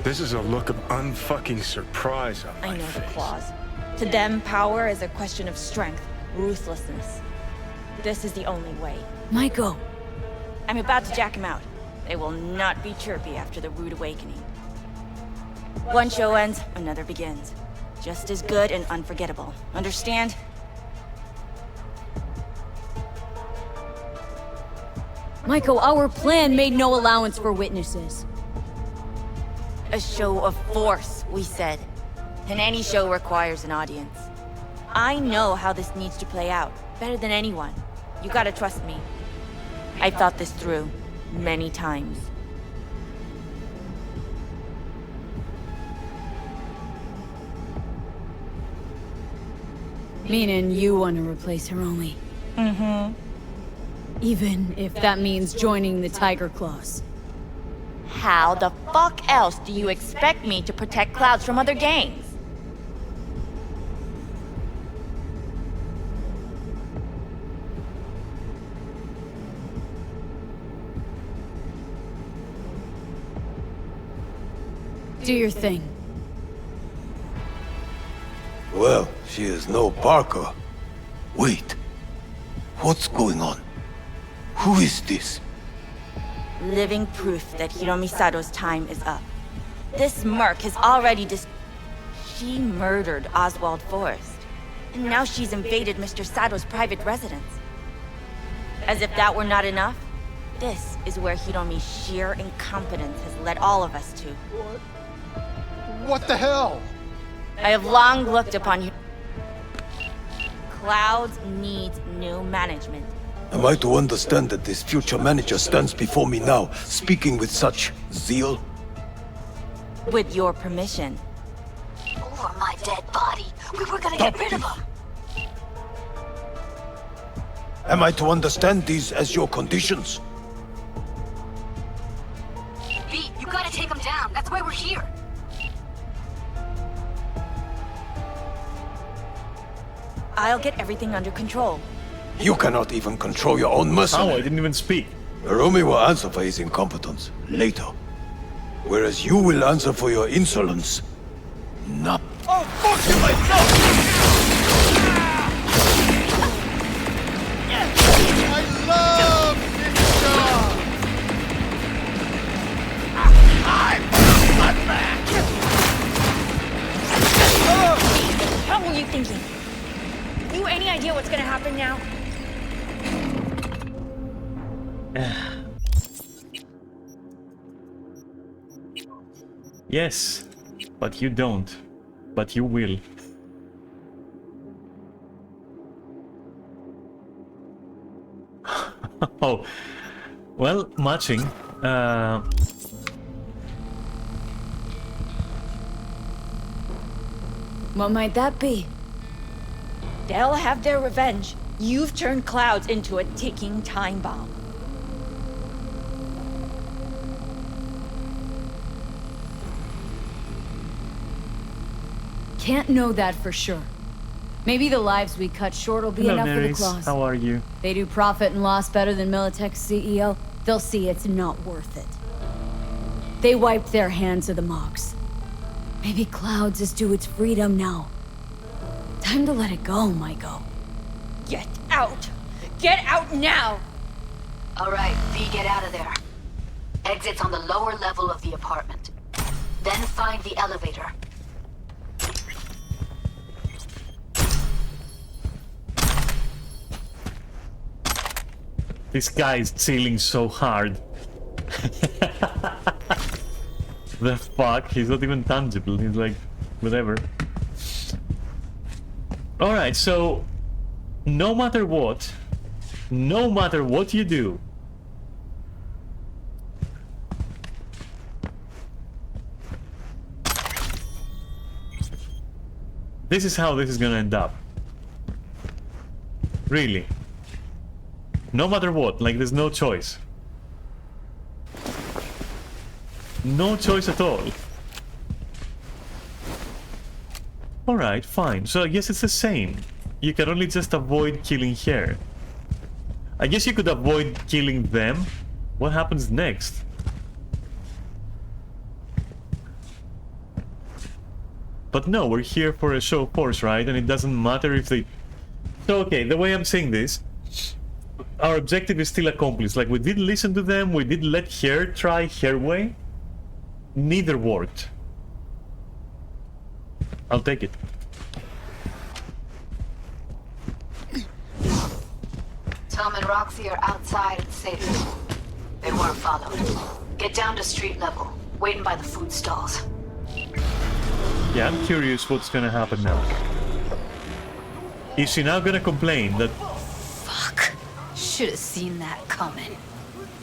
This is a look of unfucking surprise on my I know face. the claws. To them, power is a question of strength, ruthlessness. This is the only way. Maiko! I'm about to jack him out. They will not be chirpy after the rude awakening. One show ends, another begins. Just as good and unforgettable. Understand? Maiko, our plan made no allowance for witnesses. A show of force, we said. And any show requires an audience. I know how this needs to play out, better than anyone. You gotta trust me. I've thought this through, many times. Meaning you want to replace Hiromi. Mm-hmm. Even if that means joining the Tiger Claws. How the fuck else do you expect me to protect Clouds from other gangs? Do your thing. Well, she is no Parker. Wait. What's going on? Who is this? Living proof that Hiromi Sato's time is up. This merc has already She murdered Oswald Forrest. And now she's invaded Mr. Sato's private residence. As if that were not enough, this is where Hiromi's sheer incompetence has led all of us to. What the hell? I have long looked upon you. Clouds needs new management. Am I to understand that this future manager stands before me now, speaking with such zeal? With your permission. Over my dead body. We were gonna get rid of him. Am I to understand these as your conditions? That's why we're here. I'll get everything under control. You cannot even control your own Oh, I mercenary. didn't even speak. Hiromi will answer for his incompetence later. Whereas you will answer for your insolence now. Oh, fuck you myself! I love this job! How were you thinking? You any idea what's gonna happen now? Yes, but you don't. But you will. Oh, well, matching. What might that be? They'll have their revenge. You've turned Clouds into a ticking time bomb. Can't know that for sure. Maybe the lives we cut short will be Hello, enough for the Nerys. claws. How are you? They do profit and loss better than Militech's CEO. They'll see it's not worth it. They wiped their hands of the Mox. Maybe Clouds is due its freedom now. Time to let it go, Maiko. Get out! Get out now! All right, V, get out of there. Exit's on the lower level of the apartment. Then find the elevator. This guy is chilling so hard. The fuck? He's not even tangible. He's like, whatever. Alright, so no matter what you do, this is how this is gonna end up. Really. No matter what, like there's no choice. No choice at all. Alright, fine. So I guess it's the same. You can only just avoid killing her. I guess you could avoid killing them. What happens next? But no, we're here for a show of force, right? And it doesn't matter if they... So okay, the way I'm saying this, our objective is still accomplished. Like, we did listen to them, we did let her try her way. Neither worked. I'll take it. Tom and Roxy are outside and safe. They weren't followed. Get down to street level, waiting by the food stalls. Yeah, I'm curious what's gonna happen now. Is she now gonna complain that... Fuck. Should have seen that coming.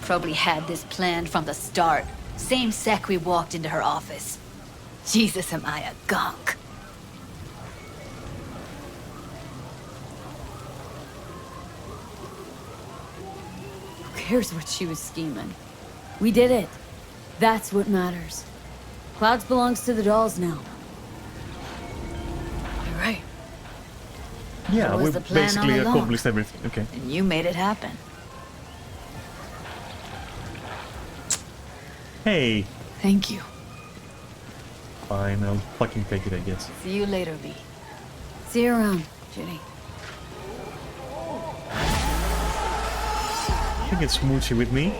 Probably had this planned from the start. Same sec we walked into her office. Jesus, am I a gunk. Who cares what she was scheming? We did it. That's what matters. Clouds belongs to the dolls now. You're right. Yeah, That was we the plan basically all along. accomplished everything. Okay. And you made it happen. Hey. Thank you. Fine, I'll fucking take it, I guess. See you later, V. See you around, Judy. You get smoochy with me.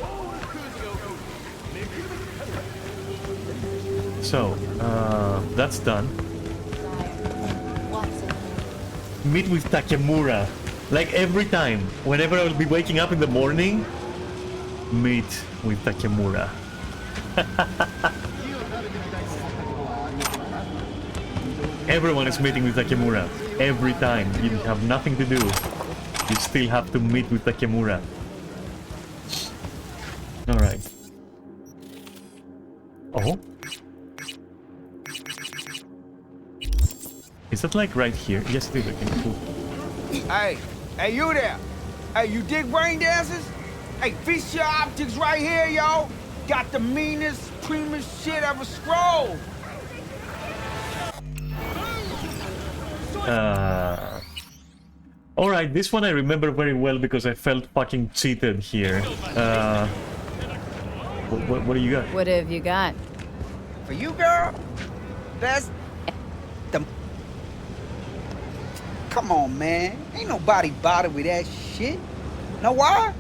So, that's done. Meet with Takemura. Like every time, whenever I will be waking up in the morning, meet with Takemura. Everyone is meeting with Takemura. Every time. You have nothing to do. You still have to meet with Takemura. Alright. Oh? Is that like right here? Yes, it is. Okay, cool. Hey, you there? Hey, you dig brain dancers? Hey, feature optics right here, yo. Got the meanest, creamiest shit ever scrolled. Alright, this one I remember very well because I felt fucking cheated here. What do you got? What have you got? For you, girl, that's the... Come on, man. Ain't nobody bothered with that shit. Know why?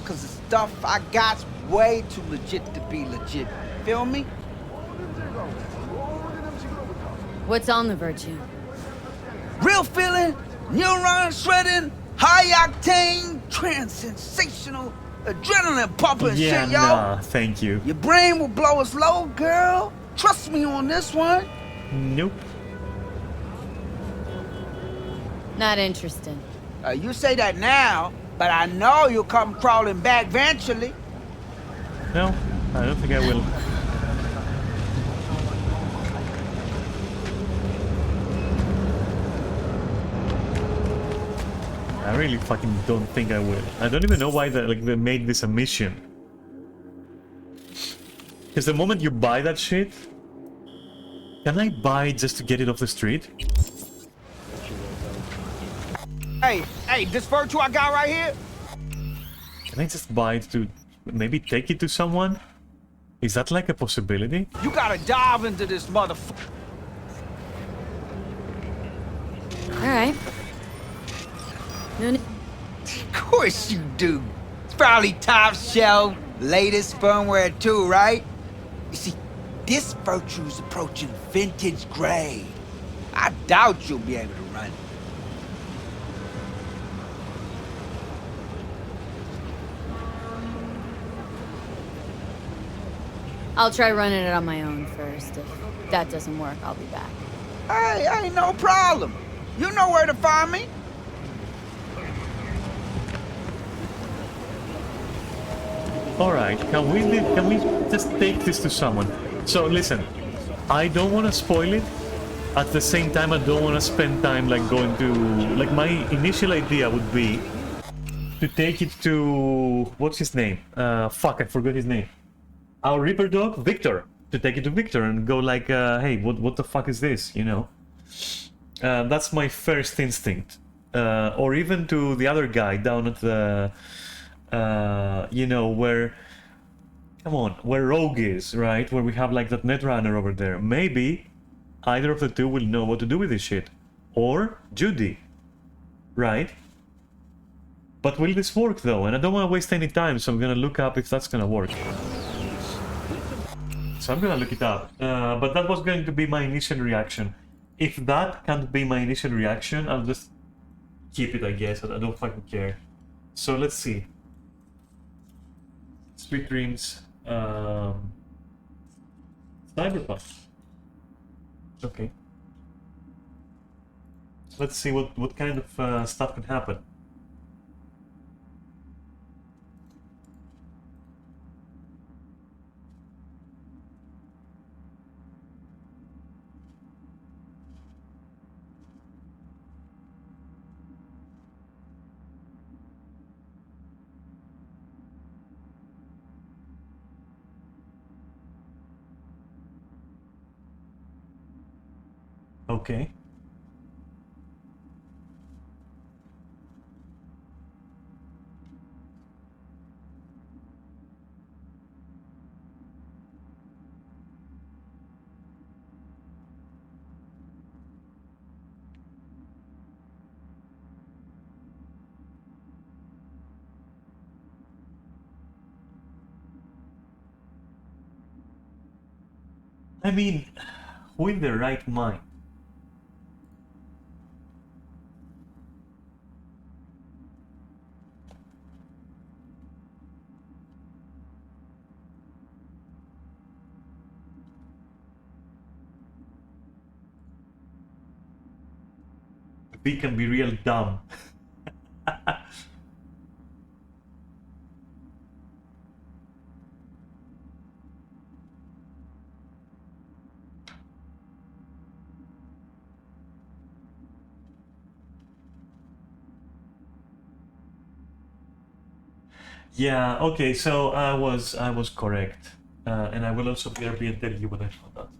Because the stuff I got's way too legit to be legit. Feel me? What's on the Virtue? Real feeling, neuron shredding, high octane, trans-sensational, adrenaline pumping Yeah, shit, yo. nah, thank you. Your brain will blow its load, girl. Trust me on this one. Nope. Not interested. You say that now, but I know you'll come crawling back eventually. No, I don't think I will. I really fucking don't think I will. I don't even know why they made this a mission. Because the moment you buy that shit... Can I buy it just to get it off the street? Hey, this virtue I got right here? Can I just buy it to maybe take it to someone? Is that like a possibility? You gotta dive into this motherfucker. Alright. Of course you do. It's probably top shelf, latest firmware too, right? You see, this virtue's approaching vintage grade. I doubt you'll be able to run it. I'll try running it on my own first. If that doesn't work, I'll be back. Hey, ain't no problem. You know where to find me. Alright, can we just take this to someone? So listen, I don't want to spoil it. At the same time, I don't want to spend time like going to... Like my initial idea would be to take it to... What's his name? Fuck, I forgot his name. Our Reaper dog, Victor. To take it to Victor and go like, hey, what the fuck is this, you know? That's my first instinct. Or even to the other guy down at the... you know, where... Come on, where Rogue is, right? Where we have like that Netrunner over there. Maybe either of the two will know what to do with this shit. Or Judy, right? But will this work though? And I don't want to waste any time, so I'm gonna look up if that's gonna work. So I'm gonna look it up. But that was going to be my initial reaction. If that can't be my initial reaction, I'll just keep it, I guess. I don't fucking care. So let's see. Sweet dreams. CyberPunk. Okay. Let's see what kind of stuff can happen. Okay. I mean, who in their right mind? We can be real dumb. Yeah, okay, so I was correct. And I will also BRB and tell you what I found out.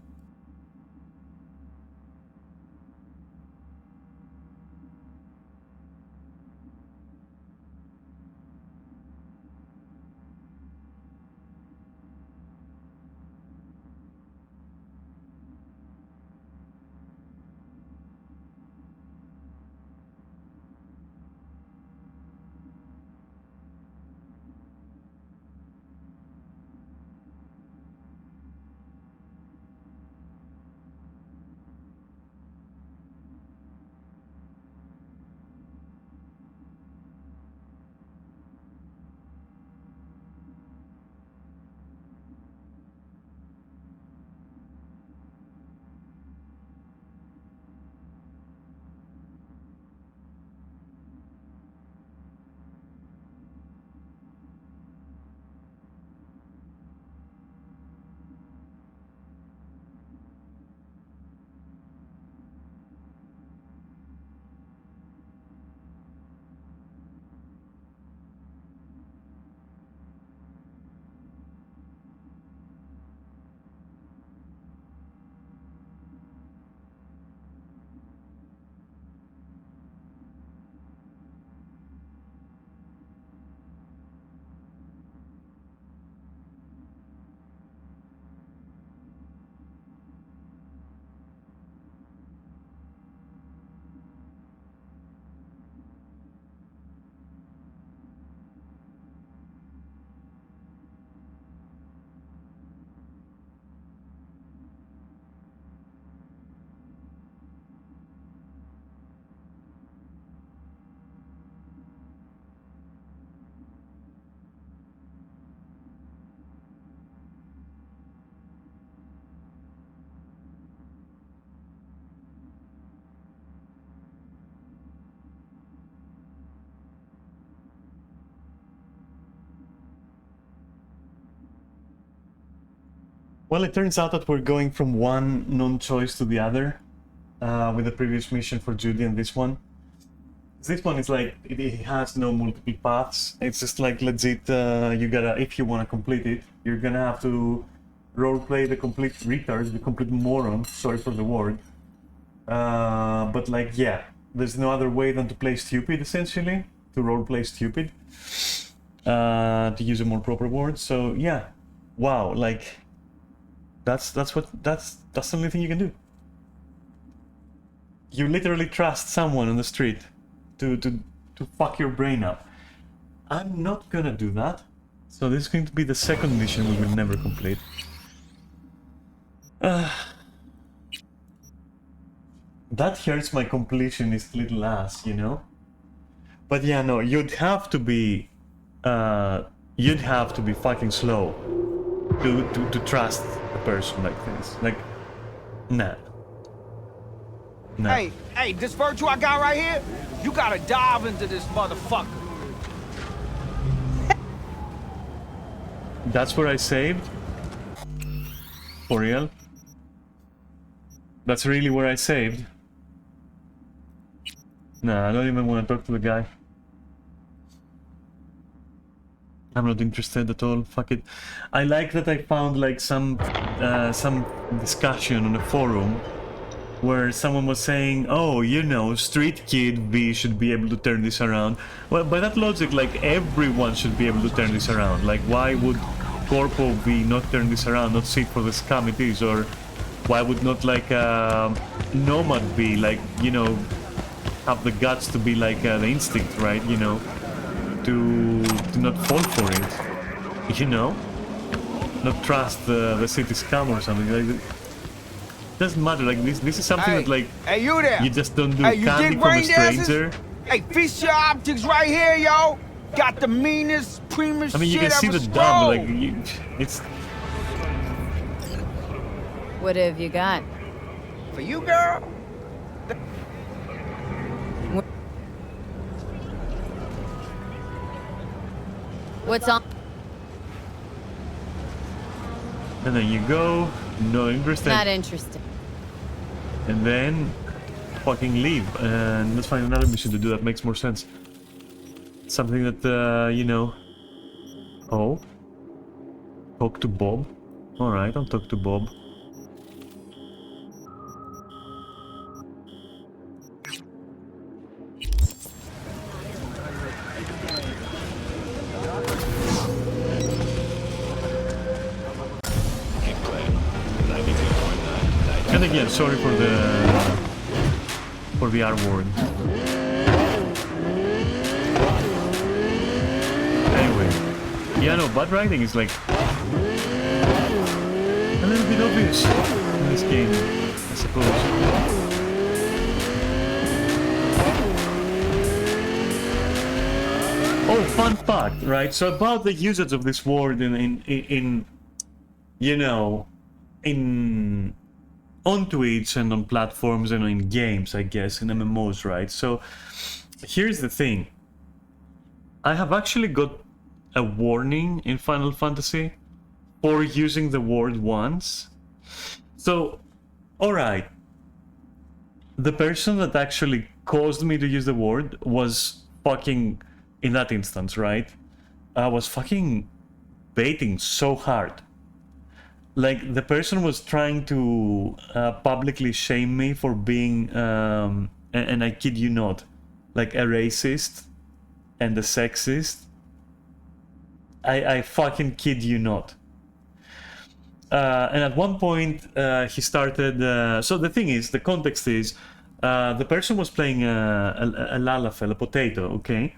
Well, it turns out that we're going from one non-choice to the other with the previous mission for Judy and this one. This one is like, it has no multiple paths. It's just like legit, you gotta, if you want to complete it, you're gonna have to roleplay the complete retard, the complete moron, sorry for the word. But like, yeah, there's no other way than to play stupid, essentially, to roleplay stupid, to use a more proper word. So yeah, wow, like, that's the only thing you can do. You literally trust someone on the street to fuck your brain up. I'm not gonna do that. So this is going to be the second mission we will never complete. That hurts my completionist little ass, you know? But yeah, no, you'd have to be fucking slow to trust a person like this. Like, nah. Nah. Hey, this virtue I got right here, you gotta dive into this motherfucker. That's where I saved? For real? That's really where I saved? Nah, I don't even want to talk to the guy. I'm not interested at all, fuck it. I like that I found like some discussion on a forum where someone was saying, oh, you know, Street Kid V should be able to turn this around. Well, by that logic, like, everyone should be able to turn this around. Like, why would Corpo V not turn this around, not sit for the scam it is? Or why would not, like, Nomad V, like, you know, have the guts to be like the instinct, right, you know, to not fall for it, you know? Not trust the city scam or something like that. Doesn't matter, like this is something that like you there? You just don't do You candy dig from a brain dances? stranger. Hey, feature optics right here, yo. Got the meanest, primest I mean, you shit can see ever the dub, like scrolled. it's. What have you got? For you, girl? What's on? And then you go, no interested. Not interested. And then fucking leave, and let's find another mission to do that makes more sense. Something that you know. Oh, talk to Bob. Alright, I'll talk to Bob. And again, sorry for the R word. Anyway, yeah, no, bad writing is like a little bit obvious in this game, I suppose. Oh, fun fact, right? So about the usage of this word in you know, on Twitch and on platforms and in games, I guess, in MMOs, right? So here's the thing. I have actually got a warning in Final Fantasy for using the word once. So, alright. The person that actually caused me to use the word was fucking, in that instance, right? I was fucking baiting so hard. Like, the person was trying to publicly shame me for being, and I kid you not, like a racist and a sexist. I fucking kid you not. And at one point, he started... so the thing is, the context is, the person was playing a lalafell, a potato, okay?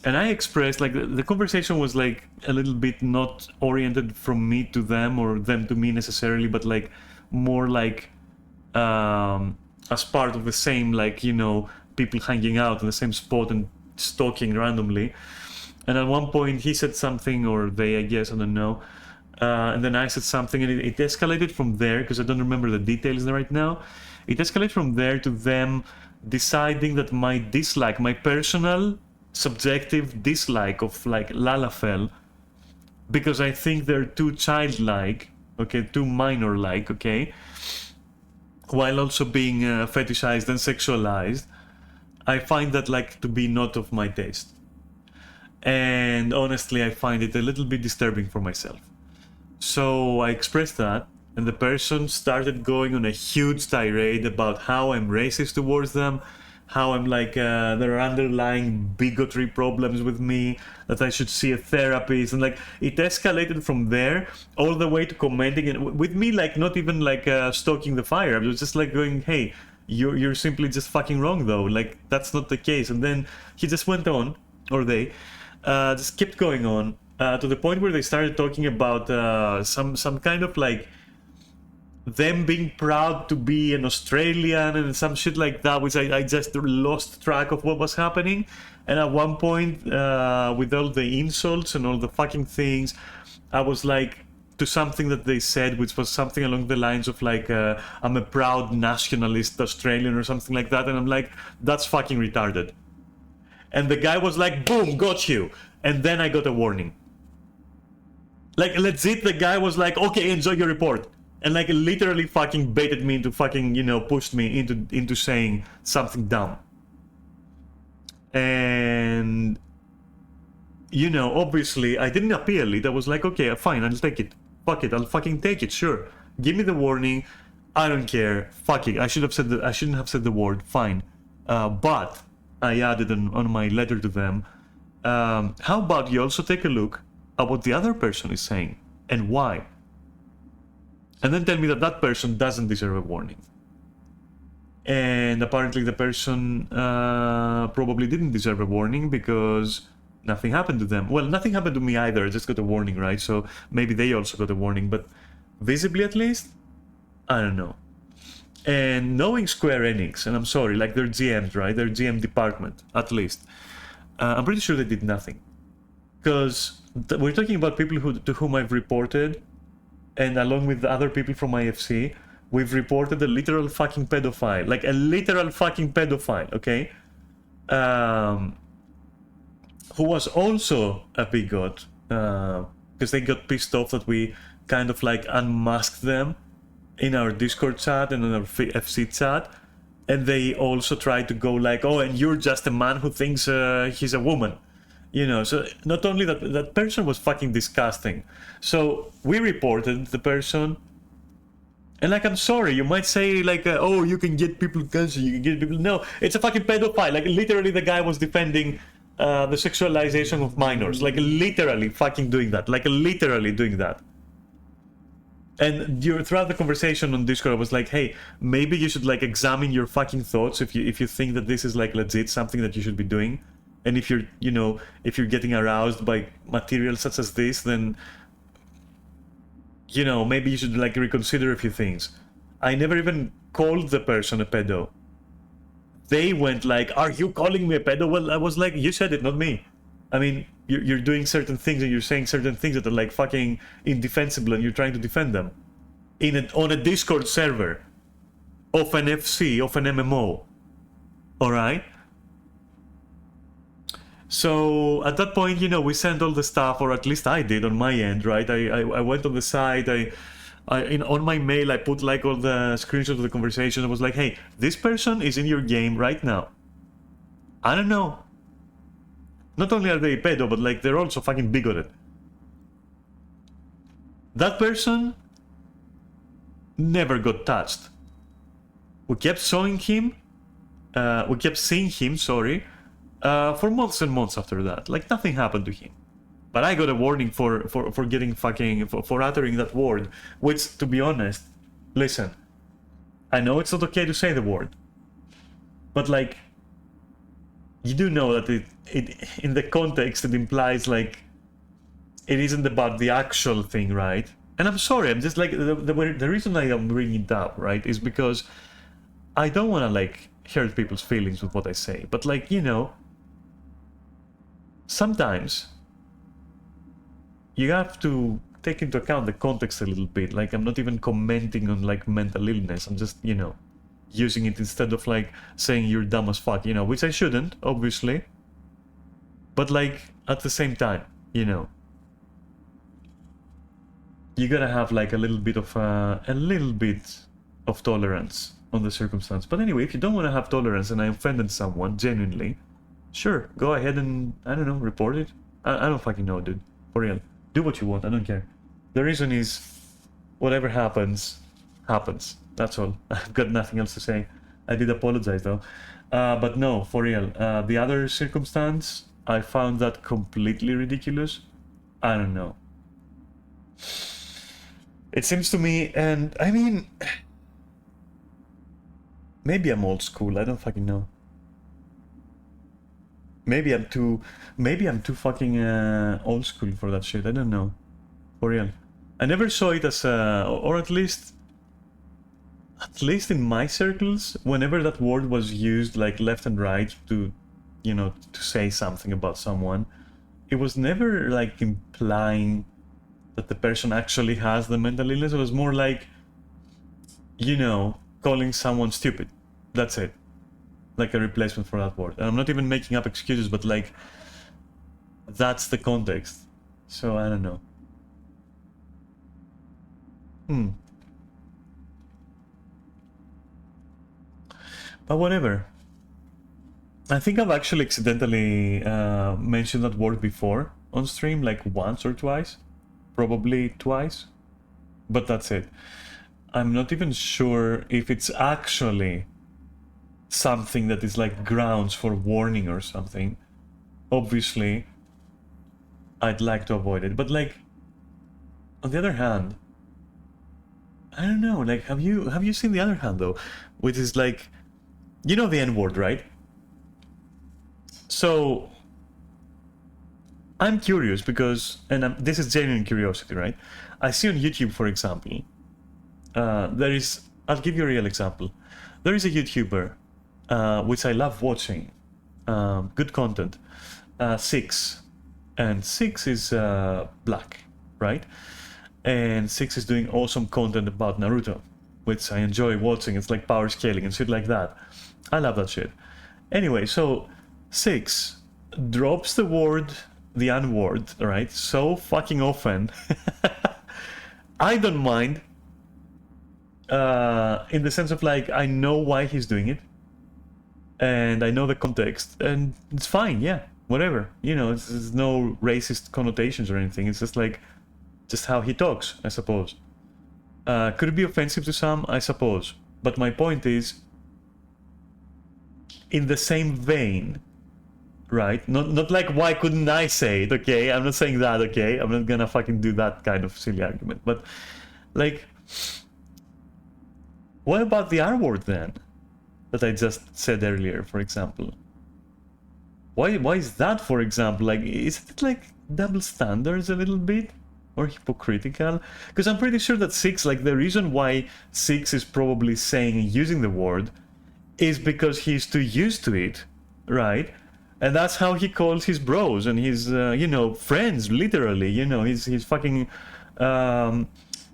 And I expressed, like, the conversation was, like, a little bit not oriented from me to them or them to me necessarily, but, like, more like as part of the same, like, you know, people hanging out in the same spot and stalking randomly. And at one point he said something, or they, I guess, I don't know. And then I said something, and it escalated from there, because I don't remember the details right now. It escalated from there to them deciding that my dislike, my personal subjective dislike of like Lalafell, because I think they're too childlike, okay, too minor-like, okay, while also being fetishized and sexualized, I find that like to be not of my taste. And honestly, I find it a little bit disturbing for myself. So I expressed that, and the person started going on a huge tirade about how I'm racist towards them, how I'm like, there are underlying bigotry problems with me, that I should see a therapist, and like, it escalated from there all the way to commenting, and with me like not even like stoking the fire. I was just like going, hey, you're simply just fucking wrong though, like that's not the case. And then he just went on, or they just kept going on, to the point where they started talking about some kind of like them being proud to be an Australian and some shit like that, which I just lost track of what was happening. And at one point, with all the insults and all the fucking things, I was like, to something that they said, which was something along the lines of like, I'm a proud nationalist Australian or something like that. And I'm like, that's fucking retarded. And the guy was like, boom, got you. And then I got a warning. Like, legit, the guy was like, okay, enjoy your report. And like literally fucking baited me into fucking, you know, pushed me into saying something dumb. And, you know, obviously I didn't appeal it. I was like, okay, fine, I'll take it. Fuck it, I'll fucking take it, sure. Give me the warning. I don't care. Fuck it. I shouldn't have said the word. Fine. But I added on my letter to them, how about you also take a look at what the other person is saying and why? And then tell me that that person doesn't deserve a warning. And apparently the person probably didn't deserve a warning because nothing happened to them. Well, nothing happened to me either, I just got a warning, right? So maybe they also got a warning, but visibly at least? I don't know. And knowing Square Enix, and I'm sorry, like their GMs, right? Their GM department, at least. I'm pretty sure they did nothing. Because we're talking about people to whom I've reported, and along with the other people from IFC, we've reported a literal fucking pedophile. Like a literal fucking pedophile, okay? Who was also a bigot, because they got pissed off that we kind of like unmasked them in our Discord chat and in our FC chat. And they also tried to go like, oh, and you're just a man who thinks he's a woman. You know, so not only that, that person was fucking disgusting. So we reported the person. And like, I'm sorry, you might say like, oh, you can get people cancer, you can get people. No, it's a fucking pedophile. Like literally the guy was defending the sexualization of minors. Like literally fucking doing that. Like literally doing that. And throughout the conversation on Discord, I was like, hey, maybe you should like examine your fucking thoughts if you think that this is like legit something that you should be doing. And if you're, you know, if you're getting aroused by material such as this, then, you know, maybe you should like reconsider a few things. I never even called the person a pedo. They went like, are you calling me a pedo? Well, I was like, you said it, not me. I mean, you're doing certain things and you're saying certain things that are like fucking indefensible and you're trying to defend them. On a Discord server of an FC, of an MMO. Alright? So at that point, you know, we sent all the stuff, or at least I did on my end, right? I went on the site, on my mail, I put like all the screenshots of the conversation. I was like, hey, this person is in your game right now. I don't know. Not only are they pedo, but like they're also fucking bigoted. That person never got touched. We kept seeing him, sorry, for months and months after that. Like nothing happened to him. But I got a warning for getting fucking, for uttering that word, which, to be honest, listen, I know it's not okay to say the word, but like, you do know that it in the context it implies like it isn't about the actual thing, right? And I'm sorry, I'm just like the reason I am bringing it up, right, is because I don't want to like hurt people's feelings with what I say, but like, you know, sometimes you have to take into account the context a little bit. Like, I'm not even commenting on like mental illness, I'm just, you know, using it instead of like saying you're dumb as fuck, you know, which I shouldn't, obviously, but like at the same time, you know, you gotta have like a little bit of tolerance on the circumstance. But anyway, if you don't want to have tolerance and I offended someone genuinely, sure, go ahead and, I don't know, report it. I don't fucking know, dude, for real. Do what you want, I don't care. The reason is, whatever happens, happens. That's all. I've got nothing else to say. I did apologize though. But no, for real. The other circumstance, I found that completely ridiculous. I don't know. It seems to me, and I mean, maybe I'm old school, I don't fucking know. Maybe I'm too fucking old school for that shit, I don't know. For real. I never saw it as or at least in my circles, whenever that word was used like left and right to, you know, to say something about someone, it was never like implying that the person actually has the mental illness. It was more like, you know, calling someone stupid. That's it. Like a replacement for that word. And I'm not even making up excuses, but like, that's the context. So I don't know. But whatever. I think I've actually accidentally mentioned that word before on stream, like once or twice. Probably twice. But that's it. I'm not even sure if it's actually something that is like grounds for warning or something. Obviously, I'd like to avoid it. But like, on the other hand, I don't know, like, have you seen the other hand though? Which is like, you know the N-word, right? So, I'm curious because, and this is genuine curiosity, right? I see on YouTube, for example, I'll give you a real example. There is a YouTuber, which I love watching, good content, Six, and Six is black, right? And Six is doing awesome content about Naruto, which I enjoy watching. It's like power scaling and shit like that. I love that shit. Anyway, so Six drops the N-word, right, so fucking often. I don't mind, in the sense of like, I know why he's doing it, and I know the context, and it's fine, yeah. whatever, you know, it's no racist connotations or anything. It's just like, just how he talks, I suppose. Could it be offensive to some? I suppose. But my point is, in the same vein, right? Not like, why couldn't I say it, okay? I'm not saying that, okay? I'm not gonna fucking do that kind of silly argument. But, like, what about the R word then? That I just said earlier, for example. Why is that, for example? Like, is it like double standards a little bit? Or hypocritical? Because I'm pretty sure that 6, like, the reason why 6 is probably saying and using the word is because he's too used to it, right? And that's how he calls his bros and his, you know, friends, literally, you know, his fucking,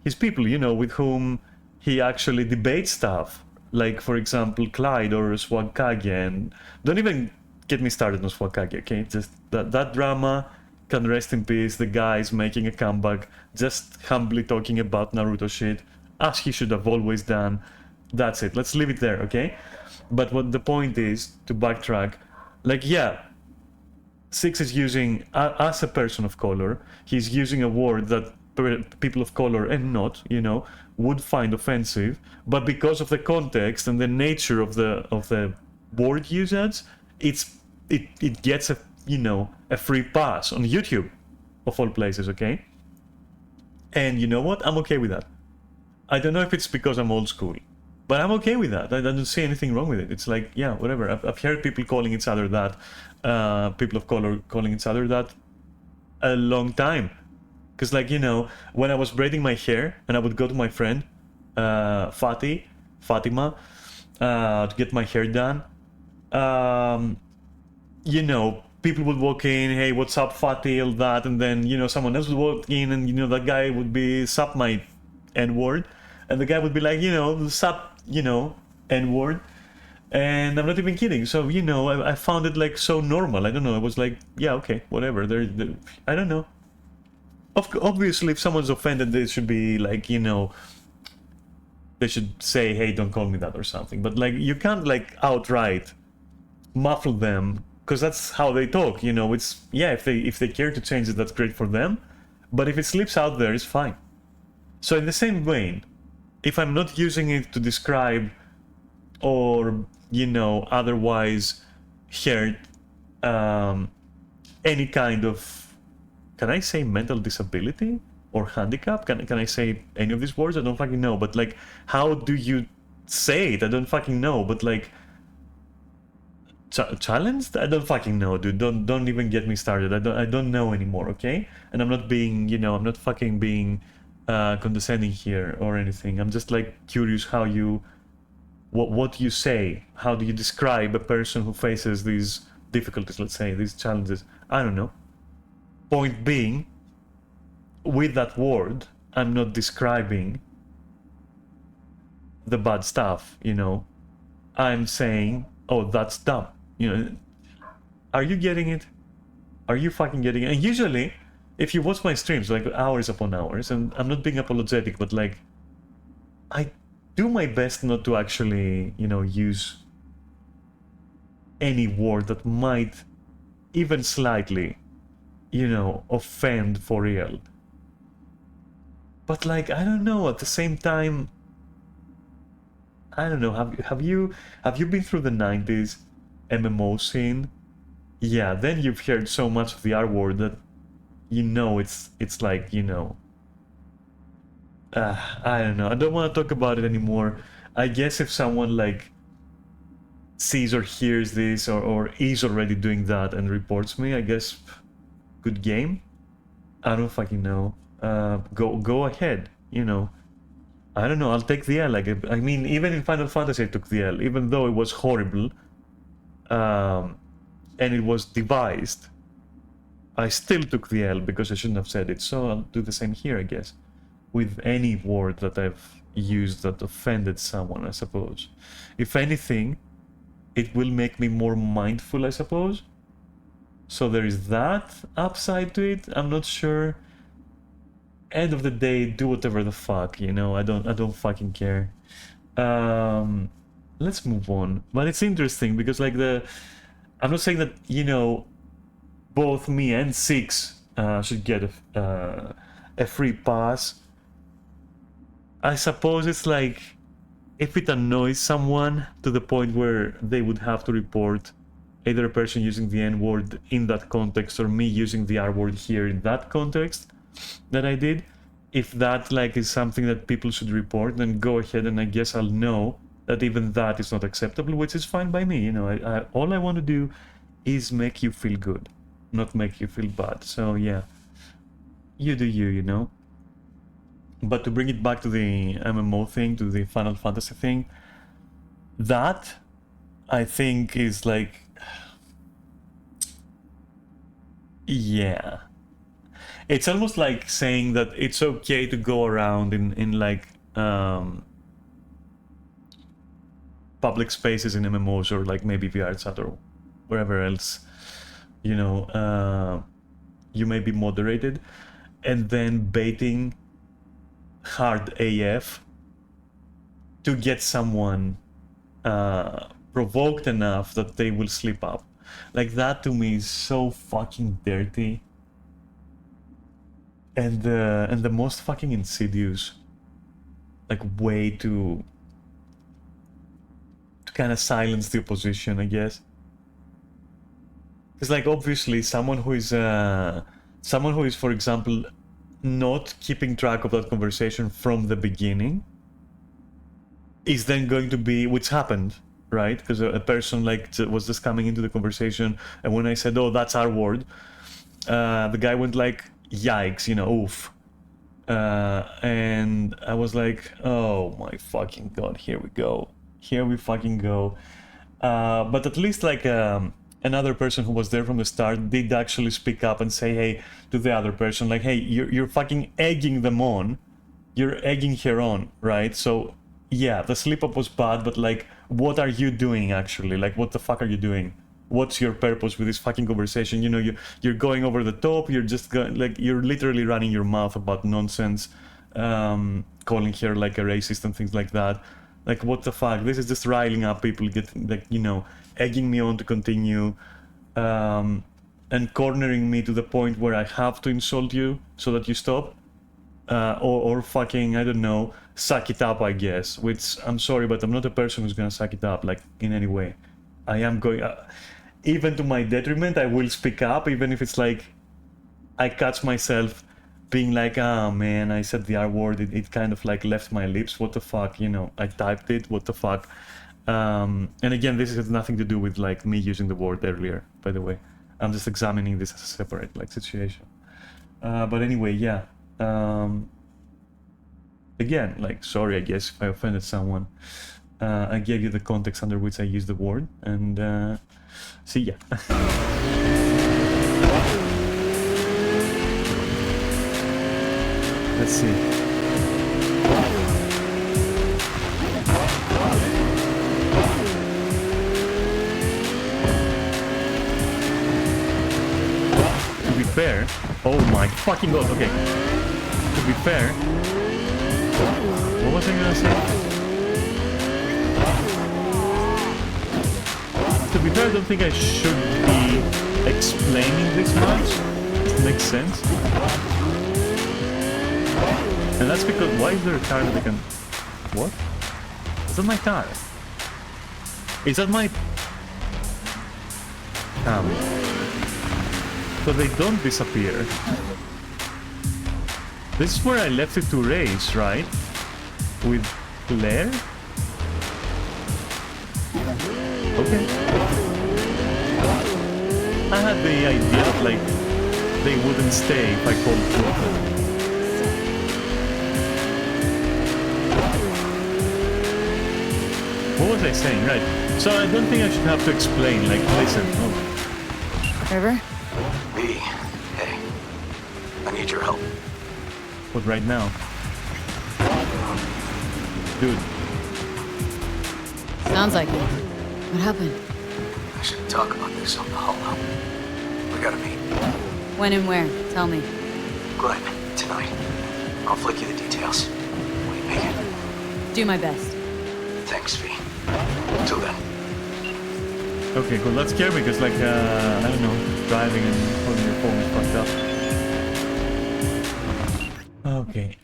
his people, you know, with whom he actually debates stuff. Like, for example, Clyde or Swagkage, and don't even get me started on Swagkage, okay? Just that drama can rest in peace. The guy is making a comeback, just humbly talking about Naruto shit, as he should have always done. That's it. Let's leave it there, okay? But what the point is, to backtrack, like, yeah, 6 is using, as a person of color, he's using a word that people of color and not, you know, would find offensive, but because of the context and the nature of the word usage, it gets a, you know, a free pass on YouTube, of all places, okay? And you know what? I'm okay with that. I don't know if it's because I'm old school, but I'm okay with that. I don't see anything wrong with it. It's like, yeah, whatever. I've heard people calling each other that, people of color calling each other that a long time. Because, like, you know, when I was braiding my hair and I would go to my friend, Fatima, to get my hair done, you know, people would walk in, hey, what's up, Fatih, all that, and then, you know, someone else would walk in and, you know, that guy would be, sup, my N-word, and the guy would be like, you know, sup, you know, N-word, and I'm not even kidding. So, you know, I found it, like, so normal. I don't know, I was like, yeah, okay, whatever, I don't know. Obviously, if someone's offended, they should be, like, you know, they should say, hey, don't call me that or something, but, like, you can't, like, outright muffle them, because that's how they talk, you know. It's, yeah, if they care to change it, that's great for them, but if it slips out there, it's fine. So in the same vein, if I'm not using it to describe or, you know, otherwise hurt any kind of, can I say mental disability or handicap? Can I say any of these words? I don't fucking know, but, like, how do you say it? I don't fucking know, but, like, challenged? I don't fucking know, dude. Don't even get me started. I don't know anymore, okay? And I'm not being, you know, I'm not fucking being condescending here or anything. I'm just, like, curious how you, what you say. How do you describe a person who faces these difficulties, let's say, these challenges? I don't know. Point being, with that word, I'm not describing the bad stuff, you know. I'm saying, oh, that's dumb. You know, are you getting it? Are you fucking getting it? And usually, if you watch my streams, like, hours upon hours, and I'm not being apologetic, but, like, I do my best not to actually, you know, use any word that might even slightly, you know, offend for real. But, like, I don't know, at the same time, I don't know, have you been through the 90s MMO scene? Yeah, then you've heard so much of the R word that, you know, it's like, you know, I don't know, I don't want to talk about it anymore. I guess if someone, like, sees or hears this or is already doing that and reports me, I guess, good game. I don't fucking know. Go ahead, you know. I don't know, I'll take the L. Like, I mean, even in Final Fantasy I took the L, even though it was horrible, and it was devised. I still took the L because I shouldn't have said it, so I'll do the same here, I guess. With any word that I've used that offended someone, I suppose. If anything, it will make me more mindful, I suppose. So there is that upside to it, I'm not sure. End of the day, do whatever the fuck, you know, I don't fucking care. Let's move on. But it's interesting because, like, I'm not saying that, you know, both me and Six should get a free pass. I suppose it's like, if it annoys someone to the point where they would have to report either a person using the N-word in that context or me using the R-word here in that context that I did, if that like is something that people should report, then go ahead, and I guess I'll know that even that is not acceptable, which is fine by me. You know, all I want to do is make you feel good, not make you feel bad. So yeah, you do you, you know. But to bring it back to the MMO thing, to the Final Fantasy thing, that I think is like, yeah, it's almost like saying that it's okay to go around in like public spaces in MMOs, or like maybe VR chat or wherever else, you know, you may be moderated, and then baiting hard AF to get someone provoked enough that they will slip up. Like, that to me is so fucking dirty, and the most fucking insidious like way to kind of silence the opposition, I guess. Because like, obviously someone who is for example not keeping track of that conversation from the beginning is then going to be, which happened, right? Because a person like was just coming into the conversation, and when I said, oh, that's our word, the guy went like, yikes, you know, oof. And I was like, oh my fucking god, here we go. Here we fucking go. But at least like another person who was there from the start did actually speak up and say, hey, to the other person, like, hey, you're fucking egging them on. You're egging her on, right? So yeah, the slip up was bad, but like, what are you doing actually? Like, what the fuck are you doing? What's your purpose with this fucking conversation? You know, you're going over the top. You're just going, like, you're literally running your mouth about nonsense, calling her like a racist and things like that. Like, what the fuck? This is just riling up people, getting, like, you know, egging me on to continue, and cornering me to the point where I have to insult you so that you stop, or fucking, I don't know, suck it up, I guess. Which, I'm sorry, but I'm not a person who's gonna suck it up, like, in any way. I am going, even to my detriment, I will speak up, even if it's like, I catch myself being like, ah, man, I said the R word, it kind of like left my lips, what the fuck, you know, I typed it, what the fuck. And again, this has nothing to do with like me using the word earlier, by the way. I'm just examining this as a separate like situation. But anyway, yeah. Again, like, sorry, I guess, if I offended someone. I gave you the context under which I used the word, and see ya. Let's see. To be fair, oh my fucking god, okay. To be fair, what was I gonna say? To be fair, I don't think I should be explaining this much. It makes sense. And that's because, why is there a car that I can... What? Is that my car? Is that my... So they don't disappear. This is where I left it to race, right? With Claire? Okay. I had the idea that, like, they wouldn't stay if I called Brooklyn. What was I saying? Right. So I don't think I should have to explain, like, listen. Oh. River? V, hey. I need your help. What, right now? Dude. Sounds like it. What happened? I should talk about this on the holo. We gotta meet. When and where? Tell me. Glenn, tonight. I'll flick you the details. Will you make it? Do my best. Thanks, V. Till then. Okay, cool. That's scary because, like, I don't know, driving and holding your phone is fucked up. Okay.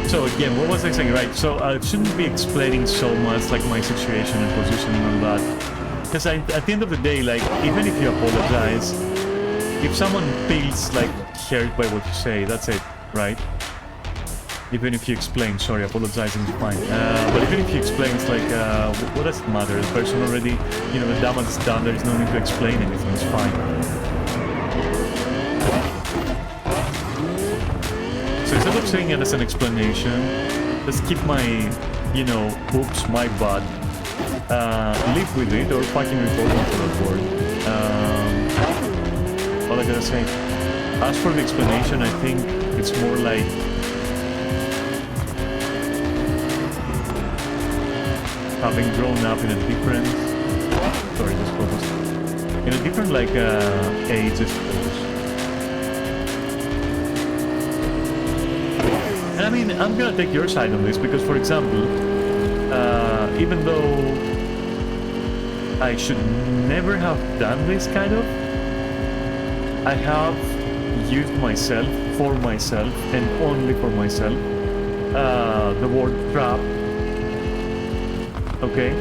So again, what was I saying, right? So I shouldn't be explaining so much like my situation and position and all that, because at the end of the day, like, even if you apologize, if someone feels like hurt by what you say, that's it, right? Even if you explain, sorry, apologizing is fine. But even if you explain, it's like, what does it matter? The person already, you know, the damage is done. There is no need to explain anything. It's fine. So instead of saying it as an explanation, let's keep my, you know, oops, my bad. Live with it or fucking report it for the board. What I gotta say? As for the explanation, I think it's more like having grown up in a different, sorry, just focus, in a different like age, I suppose. And I mean, I'm gonna take your side on this because, for example, even though I should never have done this kind of, I have used myself, for myself, and only for myself, the word trap. Okay.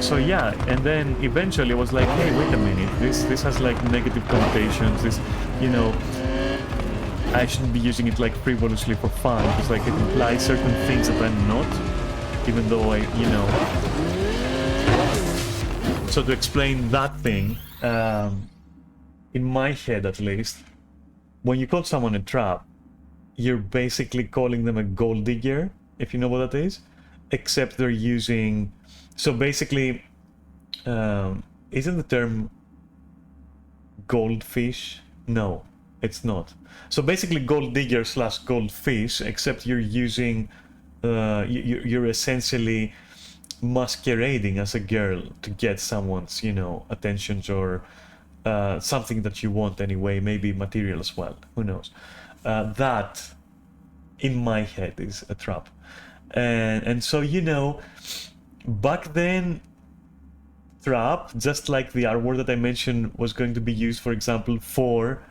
So yeah, and then eventually I was like, hey, wait a minute, this has like negative connotations. This, you know, I shouldn't be using it like frivolously for fun because like it implies certain things that I'm not, even though I, you know. So to explain that thing, in my head at least, when you call someone a trap, you're basically calling them a gold digger, if you know what that is, except they're using, so basically, isn't the term goldfish? No, it's not. So basically gold digger / goldfish, except you're using, you're essentially masquerading as a girl to get someone's, you know, attentions or something that you want anyway, maybe material as well, who knows. That, in my head, is a trap. And so, you know, back then, trap, just like the R word that I mentioned, was going to be used, for example, for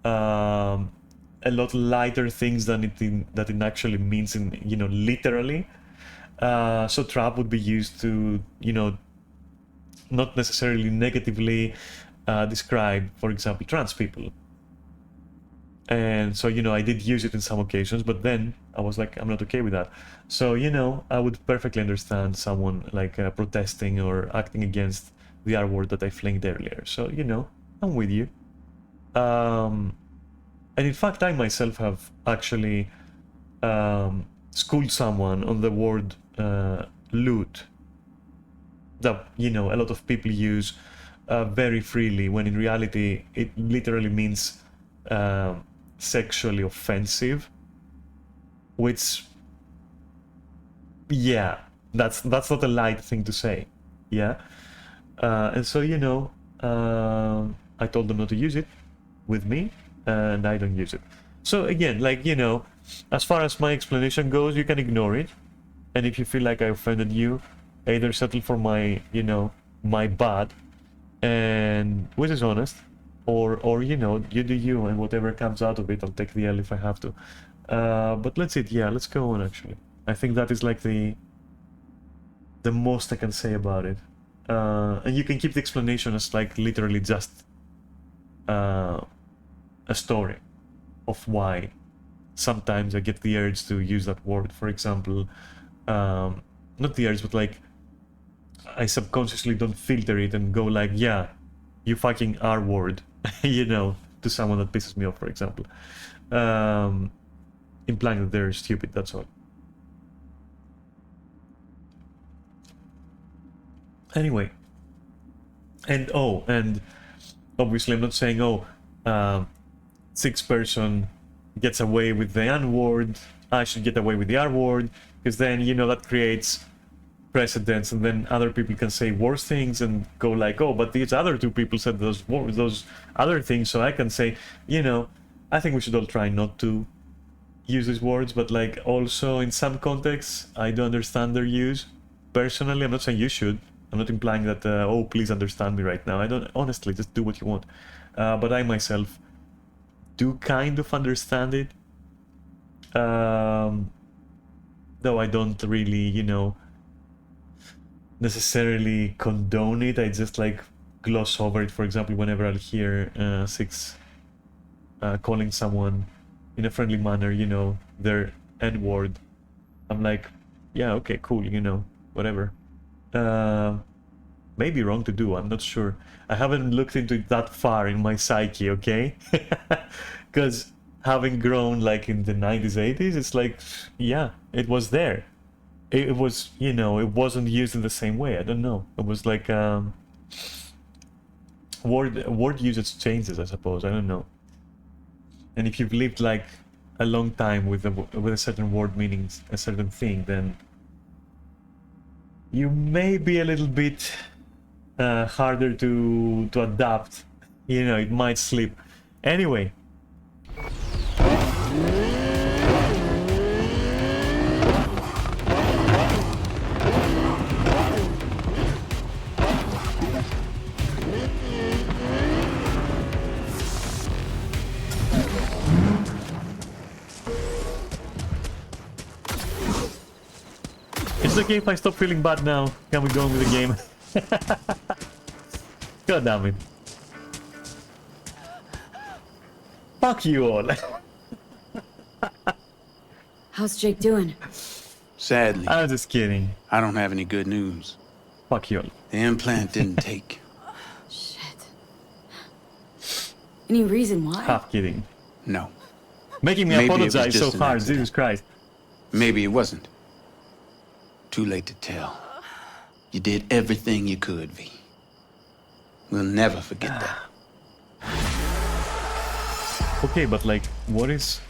a lot lighter things than it actually means in, you know, literally. So trap would be used to, you know, not necessarily negatively describe, for example, trans people. And so, you know, I did use it in some occasions, but then I was like, I'm not okay with that. So, you know, I would perfectly understand someone like protesting or acting against the R word that I flinged earlier. So, you know, I'm with you. And in fact, I myself have actually schooled someone on the word loot that, you know, a lot of people use very freely, when in reality it literally means sexually offensive, which, yeah, that's not a light thing to say. Yeah. And so, you know, I told them not to use it with me, and I don't use it. So again, like, you know, as far as my explanation goes, you can ignore it, and if you feel like I offended you, either settle for my, you know, my bad, and which is honest, or you know, you do you, and whatever comes out of it, I'll take the L if I have to. But let's see, yeah, let's go on. Actually, I think that is like the most I can say about it. And you can keep the explanation as like literally just a story of why sometimes I get the urge to use that word. For example, not the urge, but like I subconsciously don't filter it and go like, yeah, you fucking R word, you know, to someone that pisses me off, for example. Implying that they're stupid, that's all. Anyway. And obviously I'm not saying, 6-person gets away with the N-word, I should get away with the R-word, because then, you know, that creates precedents, and then other people can say worse things and go like, oh, but these other two people said those other things, so I can say, you know, I think we should all try not to use these words, but like also in some contexts, I do understand their use. Personally, I'm not saying you should. I'm not implying that, oh, please understand me right now. I don't, honestly, just do what you want. But I myself do kind of understand it. Though I don't really, you know, necessarily condone it. I just like gloss over it. For example, whenever I'll hear Six calling someone in a friendly manner, you know, their N-word, I'm like, yeah, okay, cool, you know, whatever. Maybe wrong to do, I'm not sure. I haven't looked into it that far in my psyche, okay? Because having grown like in the 90s, 80s, it's like, yeah, it was there. It was, you know, it wasn't used in the same way. I don't know. It was like word usage changes, I suppose. I don't know. And if you've lived like a long time with a certain word meaning a certain thing, then you may be a little bit harder to adapt. You know, it might slip. Anyway. It's okay if I stop feeling bad now. Can we go on with the game? God damn it. Fuck you all. How's Jake doing? Sadly. I was just kidding. I don't have any good news. Fuck you all. The implant didn't take. Shit. Any reason why? Half kidding. No. Making me Maybe apologize it was so just an hard, accident. Jesus Christ. Maybe it wasn't. Too late to tell. You did everything you could, V. We'll never forget that. Okay, but like, what is...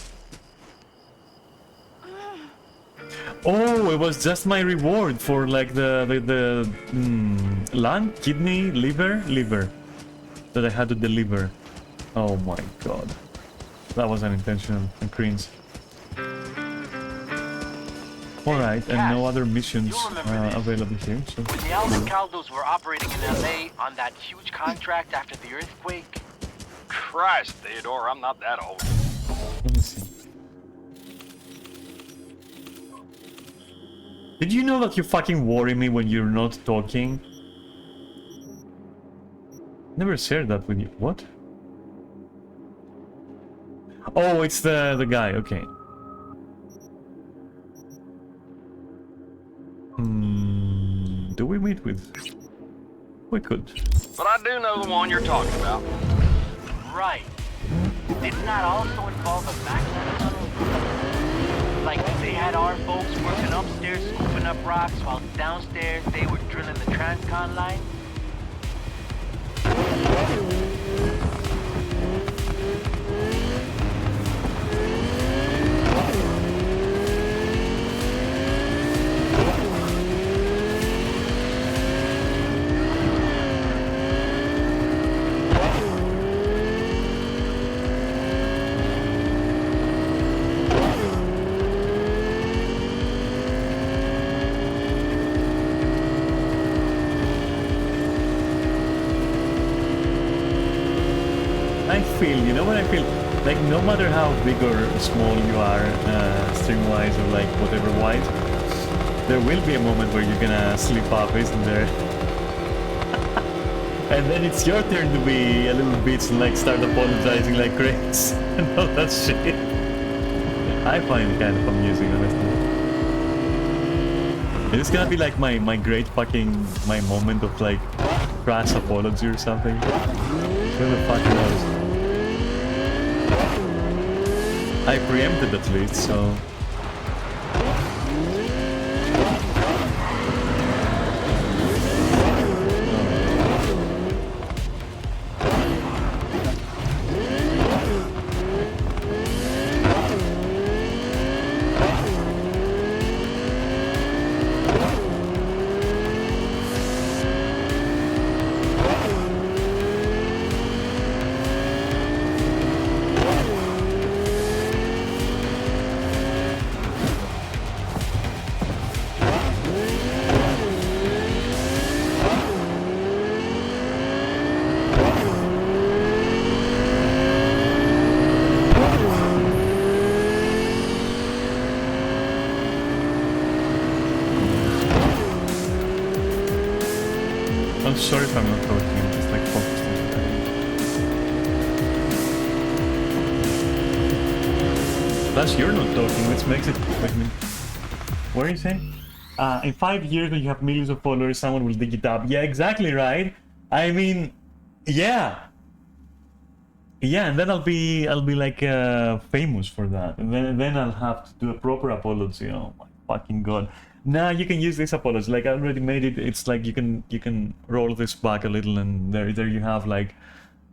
Oh, it was just my reward for like the lung, kidney, liver that I had to deliver. Oh my god. That was unintentional and cringe. Alright, and no other missions available here, so... When the Alcaldos were operating in LA on that huge contract after the earthquake. Christ, Theodore, I'm not that old. Let me see. Did you know that you fucking worry me when you're not talking? Never shared that with you. What? Oh, it's the guy, okay. Do we meet with... We could. But I do know the one you're talking about. Right. Didn't that also involve a backline tunnel? Like they had our folks working upstairs scooping up rocks while downstairs they were drilling the transcon line? You know what I feel? Like, no matter how big or small you are, stream-wise or like whatever-wise, there will be a moment where you're gonna slip up, isn't there? And then it's your turn to be a little bitch and like start apologizing like crazy and all that shit. I find it kind of amusing, honestly. It's gonna be like my great fucking, my moment of like crass apology or something. Who the fuck knows? I preempted at least, so... I'm sorry if I'm not talking, I'm just like focused on that. Plus, you're not talking, which makes it like me. What are you saying? In 5 years, when you have millions of followers, someone will dig it up. Yeah, exactly right. I mean, yeah. Yeah, and then I'll be like famous for that, and then I'll have to do a proper apology. Oh my fucking god! Nah, you can use this apology. Like I already made it. It's like you can roll this back a little, and there you have like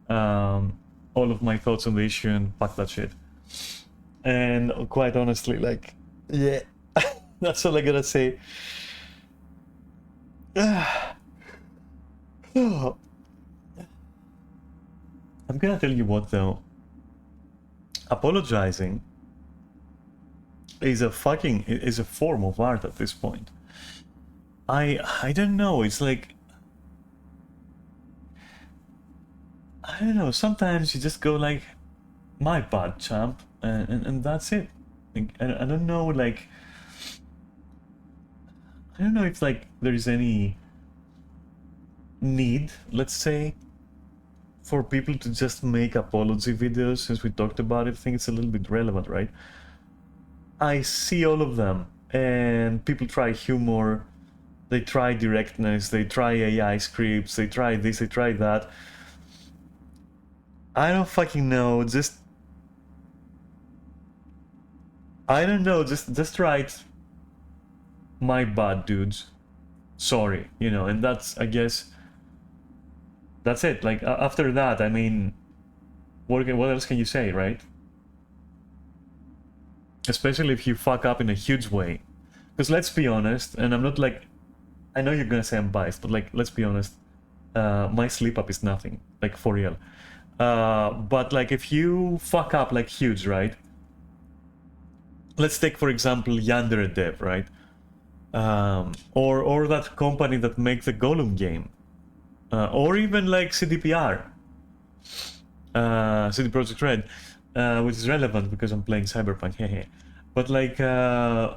all of my thoughts on the issue, and fuck that shit. And quite honestly, like yeah, that's all I gotta say. Oh. I'm gonna tell you what though. Apologizing is a form of art at this point. I don't know, it's like I don't know, sometimes you just go like my bad champ and that's it. Like, I don't know, like I don't know if like there is any need, let's say, for people to just make apology videos. Since we talked about it, I think it's a little bit relevant, right? I see all of them, and people try humor, they try directness, they try AI scripts, they try this, they try that. I don't fucking know, I don't know, just write my bad dudes, sorry, you know, and that's, I guess, that's it. Like after that, I mean, what else can you say, right? Especially if you fuck up in a huge way. Because let's be honest, and I'm not like, I know you're gonna say I'm biased, but like, let's be honest, my slip up is nothing, like for real. But like if you fuck up like huge, right? Let's take for example Yandere Dev, right? Or that company that makes the Gollum game. Or even like CDPR, CD Projekt Red, which is relevant because I'm playing CyberPunk, hehe. But like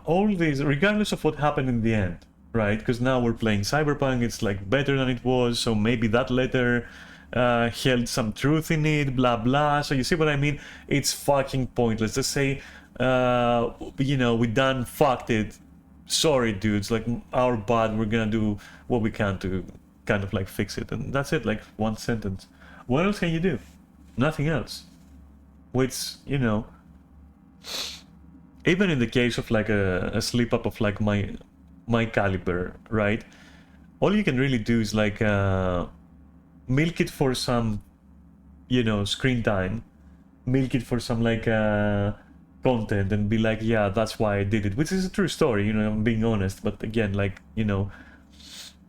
all these, regardless of what happened in the end, right? Because now we're playing CyberPunk, it's like better than it was, so maybe that letter held some truth in it, blah blah. So you see what I mean? It's fucking pointless. Just say, you know, we done fucked it. Sorry, dudes. Like our bad. We're gonna do what we can to kind of like fix it, and that's it. Like one sentence. What else can you do? Nothing else. Which, you know, even in the case of like a slip up of like my caliber, right? All you can really do is like milk it for some, you know, screen time, milk it for some like content, and be like, yeah, that's why I did it, which is a true story, you know, I'm being honest. But again, like, you know,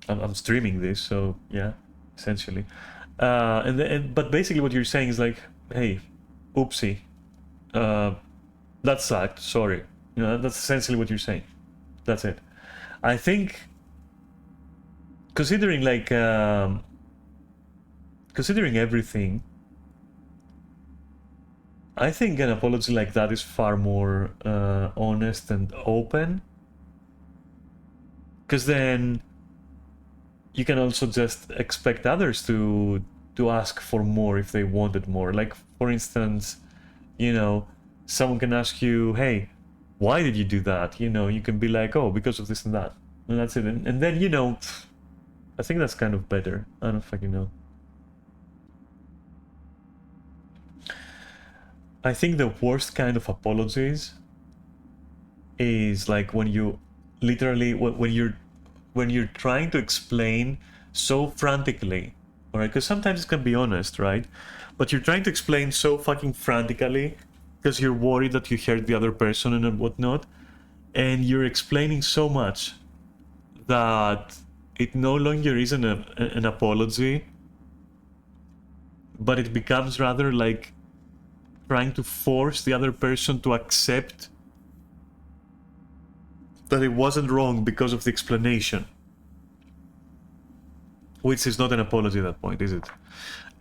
I'm streaming this, so yeah, essentially. But basically what you're saying is like, hey, oopsie, that sucked, sorry. You know, that's essentially what you're saying. That's it. I think, considering like, considering everything, I think an apology like that is far more honest and open. Because then you can also just expect others to ask for more if they wanted more. Like, for instance, you know, someone can ask you, hey, why did you do that? You know, you can be like, oh, because of this and that. And that's it. And then, you know, I think that's kind of better. I don't fucking know. I think the worst kind of apologies is like when you literally, when you're trying to explain so frantically, all right? Because sometimes it can be honest, right? But you're trying to explain so fucking frantically because you're worried that you hurt the other person and whatnot, and you're explaining so much that it no longer is an apology, but it becomes rather like trying to force the other person to accept that it wasn't wrong because of the explanation. Which is not an apology at that point, is it?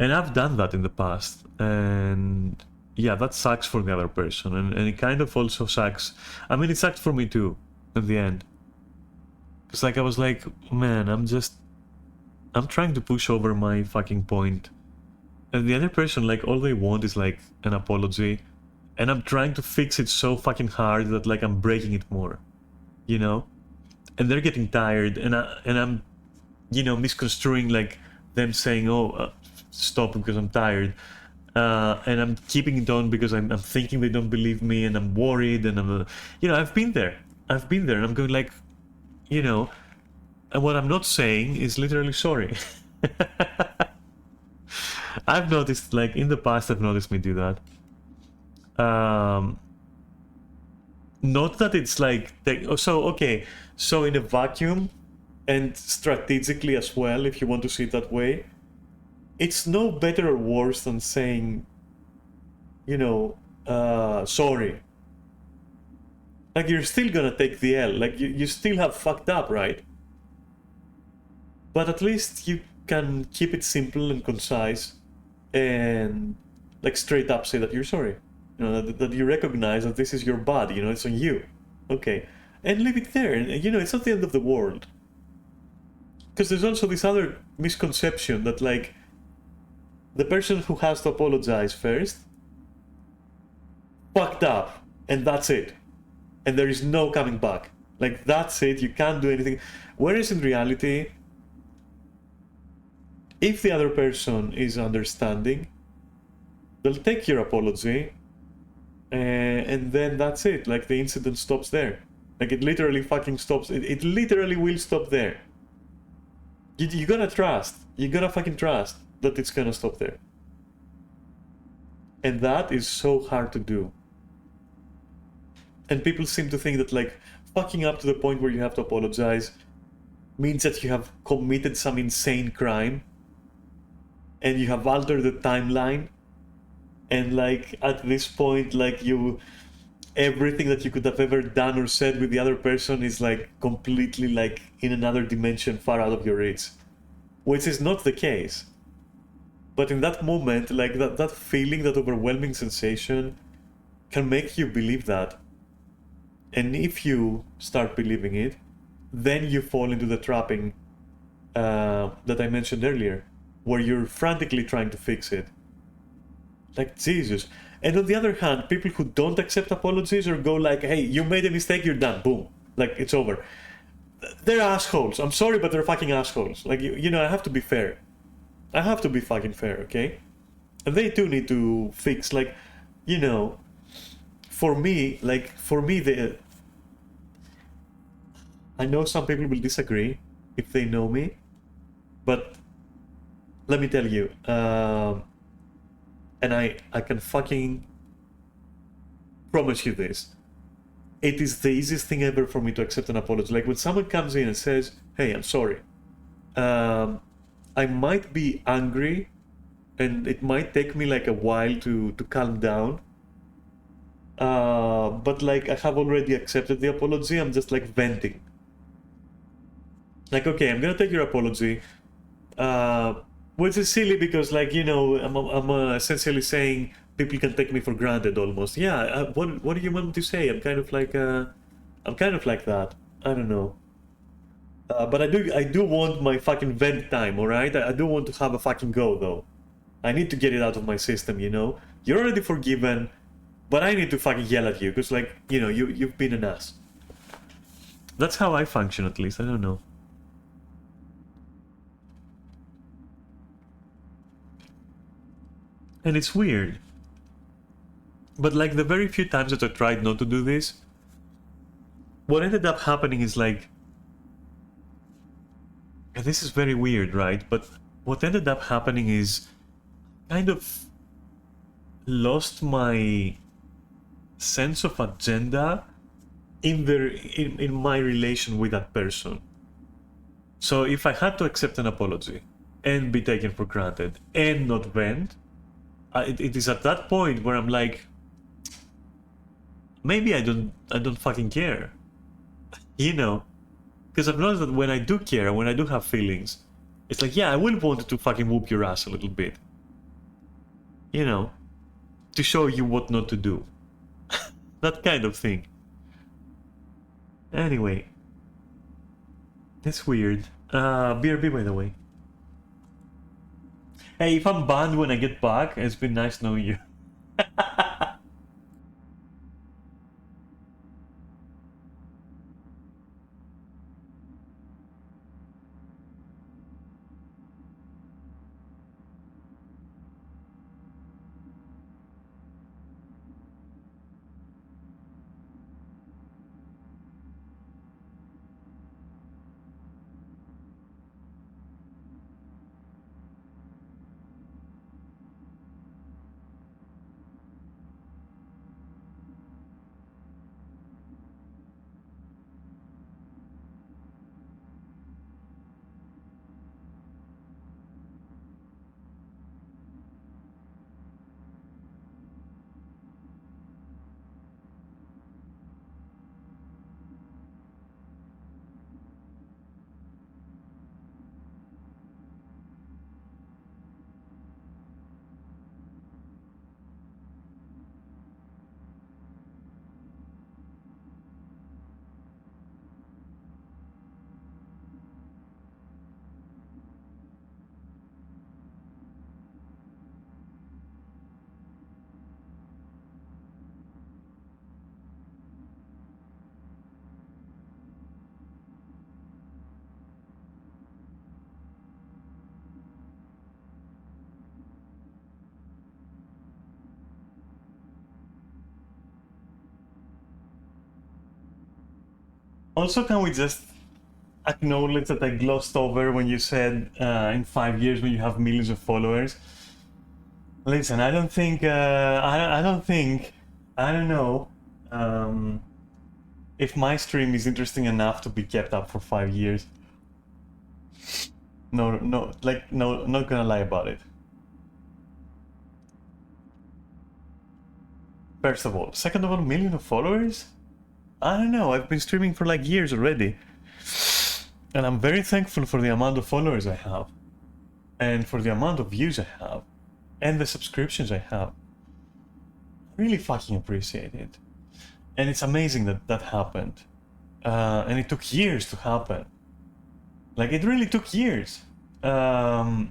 And I've done that in the past, and yeah, that sucks for the other person, and it kind of also sucks. I mean, it sucked for me too, in the end. Because like I was like, man, I'm just I'm trying to push over my fucking point. And the other person, like, all they want is, like, an apology. And I'm trying to fix it so fucking hard that, like, I'm breaking it more. You know? And they're getting tired, and I'm, you know, misconstruing, like, them saying, oh, stop because I'm tired. And I'm keeping it on because I'm thinking they don't believe me, and I'm worried, and I'm, you know, I've been there, and I'm going like, you know, and what I'm not saying is literally sorry. I've noticed, like, in the past, I've noticed me do that. Not that it's like, so, okay, so in a vacuum, and strategically as well, if you want to see it that way, it's no better or worse than saying, you know, sorry. Like, you're still gonna take the L, like, you still have fucked up, right? But at least you can keep it simple and concise, and, like, straight up say that you're sorry. You know, that you recognize that this is your bad, you know, it's on you. Okay. And leave it there, and, you know, it's not the end of the world. Because there's also this other misconception that, like, the person who has to apologize first fucked up, and that's it. And there is no coming back. Like, that's it, you can't do anything. Whereas in reality, if the other person is understanding, they'll take your apology, and then that's it. Like, the incident stops there. Like, it literally fucking stops. It literally will stop there. You gotta trust. You gotta fucking trust that it's gonna stop there. And that is so hard to do. And people seem to think that, like, fucking up to the point where you have to apologize means that you have committed some insane crime and you have altered the timeline, and, like, at this point, like, everything that you could have ever done or said with the other person is, like, completely, like, in another dimension far out of your reach, which is not the case. But in that moment, like, that feeling, that overwhelming sensation can make you believe that. And if you start believing it, then you fall into the trapping that I mentioned earlier, where you're frantically trying to fix it. Like, Jesus. And on the other hand, people who don't accept apologies or go like, hey, you made a mistake, you're done, boom. Like, it's over. They're assholes. I'm sorry, but they're fucking assholes. Like, you know, I have to be fair. I have to be fucking fair, okay? And they too need to fix, like, you know, for me, I know some people will disagree if they know me, but let me tell you, and I can fucking promise you this, it is the easiest thing ever for me to accept an apology. Like, when someone comes in and says, hey, I'm sorry, I might be angry, and it might take me, like, a while to calm down, but, like, I have already accepted the apology. I'm just, like, venting. Like, okay, I'm gonna take your apology, which is silly because, like, you know, I'm essentially saying people can take me for granted almost. Yeah, what do you want me to say? I'm kind of like that. I don't know. But I do want my fucking vent time, alright? I do want to have a fucking go, though. I need to get it out of my system, you know? You're already forgiven, but I need to fucking yell at you, because, like, you know, you've been an ass. That's how I function, at least. I don't know. And it's weird. But, like, the very few times that I tried not to do this, what ended up happening is, like, and this is very weird, right? But what ended up happening is kind of lost my sense of agenda in my relation with that person. So if I had to accept an apology and be taken for granted and not vent, it is at that point where I'm like, maybe I don't fucking care, you know? Because I've noticed that when I do care, when I do have feelings, it's like, yeah, I will want to fucking whoop your ass a little bit. You know, to show you what not to do. That kind of thing. Anyway. It's weird. BRB, by the way. Hey, if I'm banned when I get back, it's been nice knowing you. Also, can we just acknowledge that I glossed over when you said in 5 years when you have millions of followers? Listen, I don't think, I don't think, I don't know if my stream is interesting enough to be kept up for 5 years. No, no, like, no, not gonna lie about it. First of all. Second of all, million of followers? I don't know, I've been streaming for like years already. And I'm very thankful for the amount of followers I have. And for the amount of views I have. And the subscriptions I have. Really fucking appreciate it. And it's amazing that that happened. And it took years to happen. Like, it really took years. At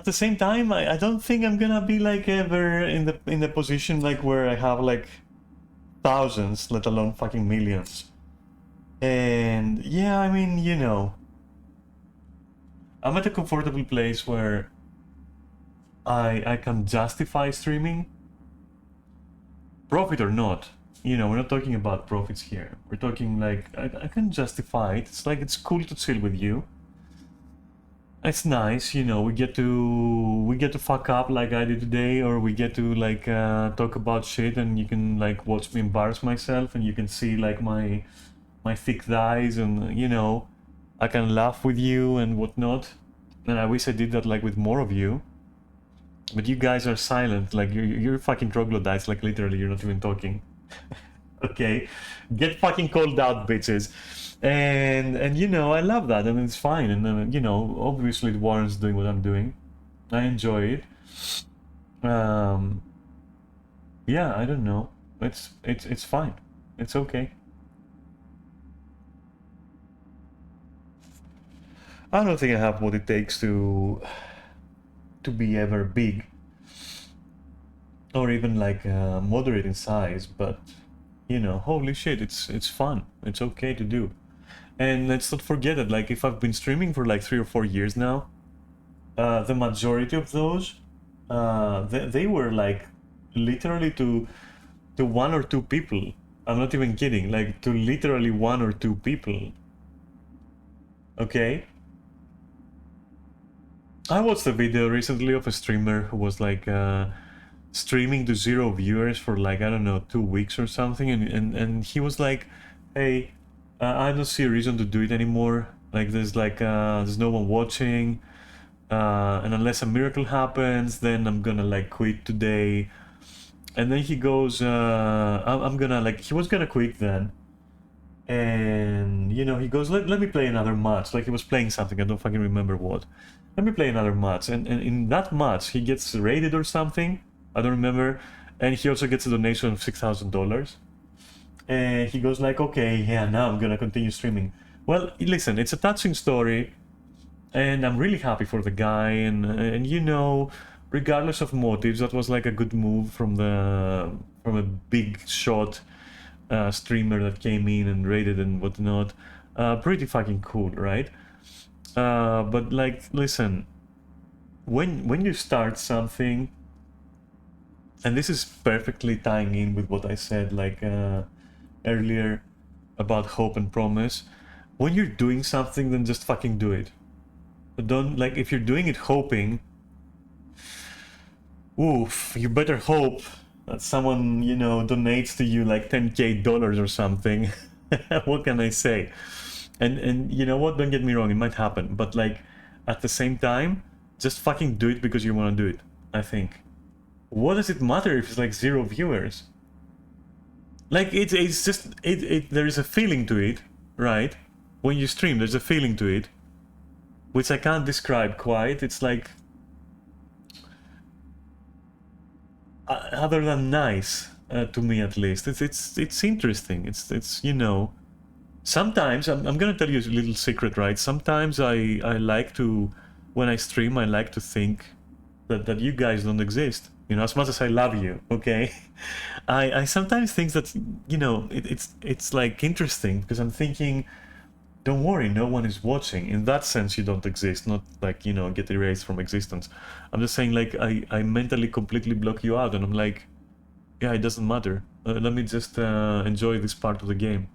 the same time, I don't think I'm gonna be like ever in the position like where I have like thousands, let alone fucking millions. And yeah, I mean, you know, I'm at a comfortable place where I can justify streaming, profit or not. You know, we're not talking about profits here. We're talking like I can justify it. It's like it's cool to chill with you. It's nice, you know, we get to fuck up like I did today, or we get to like talk about shit, and you can like watch me embarrass myself, and you can see like my thick thighs, and you know, I can laugh with you and whatnot. And I wish I did that like with more of you. But you guys are silent, like you're fucking troglodytes, like literally you're not even talking. Okay, get fucking called out, bitches. And you know, I love that, and it's fine. And then you know, obviously Warren's doing what I'm doing. I enjoy it. Yeah, I don't know. It's fine. It's okay. I don't think I have what it takes to be ever big, or even like moderate in size. But you know, holy shit, it's fun. It's okay to do. And let's not forget that, like, if I've been streaming for like 3 or 4 years now, the majority of those, they were like literally to 1 or 2 people. I'm not even kidding, like to literally 1 or 2 people. Okay? I watched a video recently of a streamer who was like streaming to 0 viewers for like, I don't know, 2 weeks or something, and he was like, hey, I don't see a reason to do it anymore. Like there's no one watching, and unless a miracle happens, then I'm gonna like quit today. And then he goes, I'm gonna like, he was gonna quit then, and you know, he goes, let me play another match. Like he was playing something, I don't fucking remember what. Let me play another match, and in that match he gets raided or something, I don't remember, and he also gets a donation of $6,000. And he goes like, okay, yeah, now I'm gonna continue streaming. Well, listen, it's a touching story, And I'm really happy for the guy, and you know, regardless of motives, that was like a good move from a big shot streamer that came in and raided and whatnot. Pretty fucking cool, right? But like, listen, when you start something, and this is perfectly tying in with what I said like earlier about hope and promise. When you're doing something, then just fucking do it. But don't, like, if you're doing it hoping, oof, you better hope that someone, you know, donates to you like $10K or something. What can I say? And you know what, don't get me wrong, it might happen, but like at the same time, just fucking do it because you want to do it, I think. What does it matter if it's like 0 viewers? Like it's just there is a feeling to it, right? When you stream, there's a feeling to it, which I can't describe quite. It's like other than nice, to me at least. It's interesting. It's you know, sometimes I'm gonna tell you a little secret, right? Sometimes I like to, when I stream, I like to think that you guys don't exist. You know, as much as I love you, okay? I sometimes think that, you know, it's like interesting because I'm thinking, don't worry, no one is watching. In that sense, you don't exist, not like, you know, get erased from existence. I'm just saying, like, I mentally completely block you out, and I'm like, yeah, it doesn't matter. Let me just enjoy this part of the game.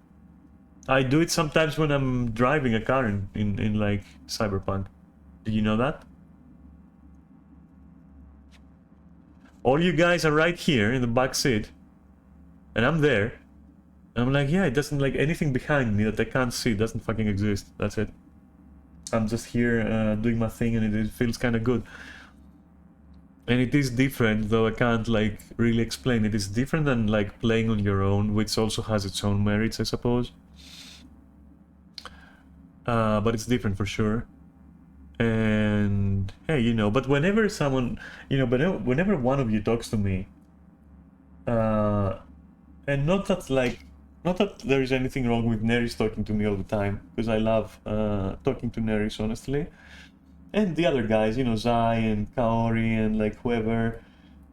I do it sometimes when I'm driving a car in like CyberPunk. Did you know that? All you guys are right here in the back seat, and I'm there. And I'm like, yeah, it doesn't, like, anything behind me that I can't see doesn't fucking exist. That's it. I'm just here doing my thing, and it feels kind of good. And it is different, though I can't like really explain it. It's different than like playing on your own, which also has its own merits, I suppose. But it's different for sure. And hey, you know, but whenever someone, you know, but whenever one of you talks to me, and not that there is anything wrong with Neris talking to me all the time, because I love talking to Neris, honestly, and the other guys, you know, Zai and Kaori and like whoever.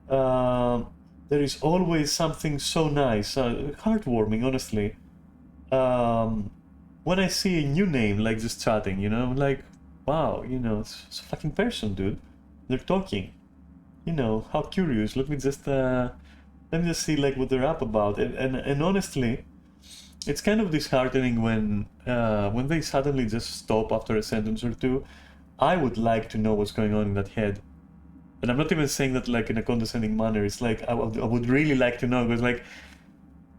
There is always something so nice, heartwarming, honestly. When I see a new name, like just chatting, you know, I'm like, wow, you know, it's a fucking person, dude. They're talking. You know, how curious. Let me just see like what they're up about. And honestly, it's kind of disheartening when they suddenly just stop after a sentence or two. I would like to know what's going on in that head. And I'm not even saying that like in a condescending manner. It's like I would really like to know, because like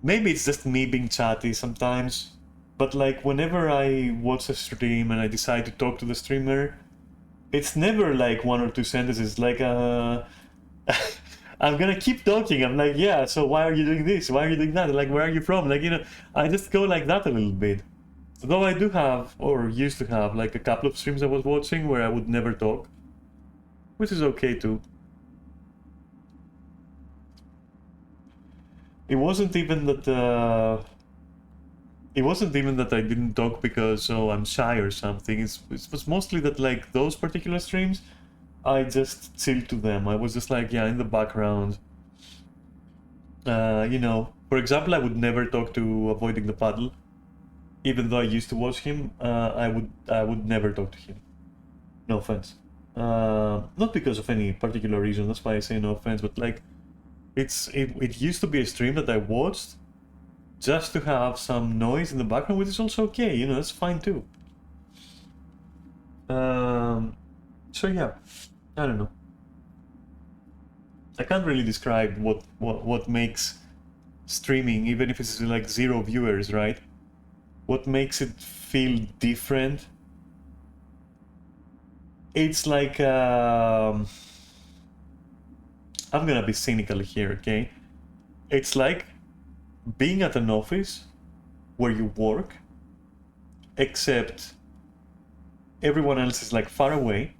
maybe it's just me being chatty sometimes. But like whenever I watch a stream and I decide to talk to the streamer, it's never like 1 or 2 sentences. Like I'm gonna keep talking. I'm like, yeah, so why are you doing this? Why are you doing that? Like, where are you from? Like, you know, I just go like that a little bit. Though I do have, or used to have, like a couple of streams I was watching where I would never talk, which is okay too. It wasn't even that. It wasn't even that I didn't talk because I'm shy or something. It was mostly that like those particular streams, I just chilled to them. I was just like, yeah, in the background. You know, for example, I would never talk to Avoiding the Puddle, even though I used to watch him. I would never talk to him. No offense. Not because of any particular reason. That's why I say no offense. But like, it used to be a stream that I watched just to have some noise in the background, which is also okay, you know, that's fine too. So yeah, I don't know. I can't really describe what makes streaming, even if it's like 0 viewers, right? What makes it feel different? It's like I'm gonna be cynical here, okay? It's like being at an office where you work, except everyone else is like far away,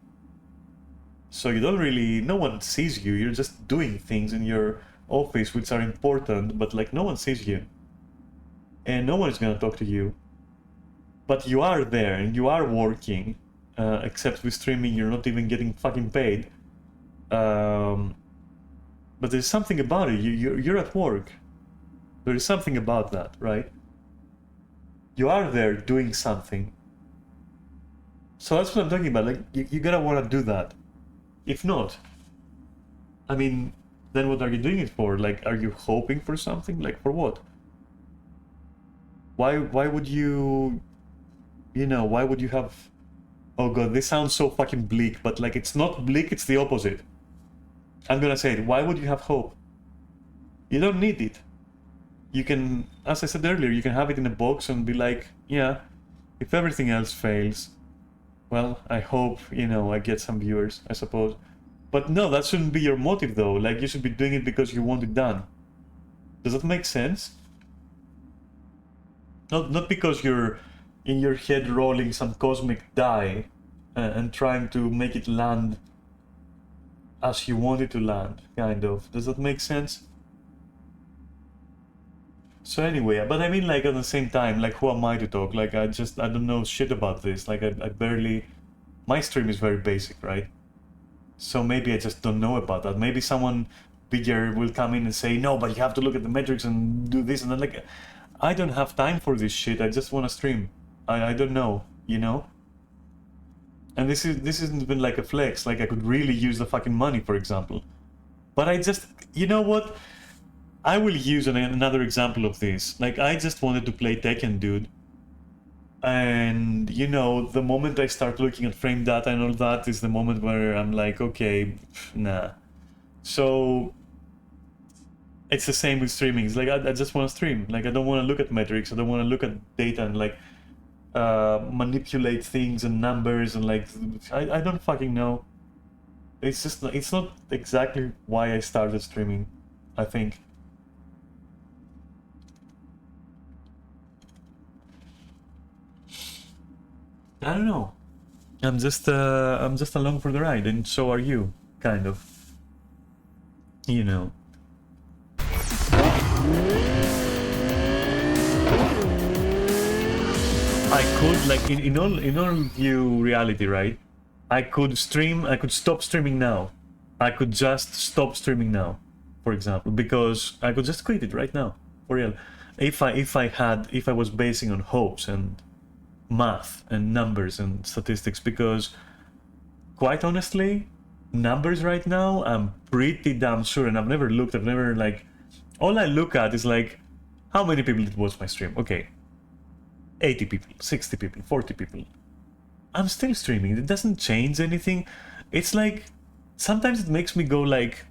so you don't really, no one sees you, you're just doing things in your office which are important, but like no one sees you and no one is gonna talk to you, but you are there and you are working, except with streaming you're not even getting fucking paid. But there's something about it. You're at work. There is something about that, right? You are there doing something. So that's what I'm talking about. Like, you gotta want to do that. If not, I mean, then what are you doing it for? Like, are you hoping for something? Like, for what? Why would you, why would you have... Oh god, this sounds so fucking bleak, but like, it's not bleak, it's the opposite. I'm gonna say it. Why would you have hope? You don't need it. You can, as I said earlier, you can have it in a box and be like, yeah, if everything else fails, well, I hope, I get some viewers, I suppose. But no, that shouldn't be your motive though. Like, you should be doing it because you want it done. Does that make sense? Not because you're in your head rolling some cosmic die and trying to make it land as you want it to land, kind of. Does that make sense? So anyway, but I mean, like, at the same time, like, who am I to talk? Like, I don't know shit about this. Like, I barely... My stream is very basic, right? So maybe I just don't know about that. Maybe someone bigger will come in and say, no, but you have to look at the metrics and do this and then, like... I don't have time for this shit. I just want to stream. I don't know, And this isn't been like a flex. Like, I could really use the fucking money, for example. But I just... You know what? I will use another example of this. Like, I just wanted to play Tekken, dude. And, the moment I start looking at frame data and all that is the moment where I'm like, okay, nah. So... It's the same with streaming. It's like, I just want to stream. Like, I don't want to look at metrics. I don't want to look at data and, like, manipulate things and numbers and, like, I don't fucking know. It's just, it's not exactly why I started streaming, I think. I don't know. I'm just along for the ride, and so are you, kind of. I could, like, in all view reality, right? I could stop streaming now. I could just stop streaming now, for example, because I could just quit it right now, for real. If I was basing on hopes and math and numbers and statistics, because quite honestly, numbers right now, I'm pretty damn sure, and I've never, like, all I look at is like, how many people did watch my stream? Okay, 80 people, 60 people, 40 people. I'm still streaming. It doesn't change anything. It's like, sometimes it makes me go like,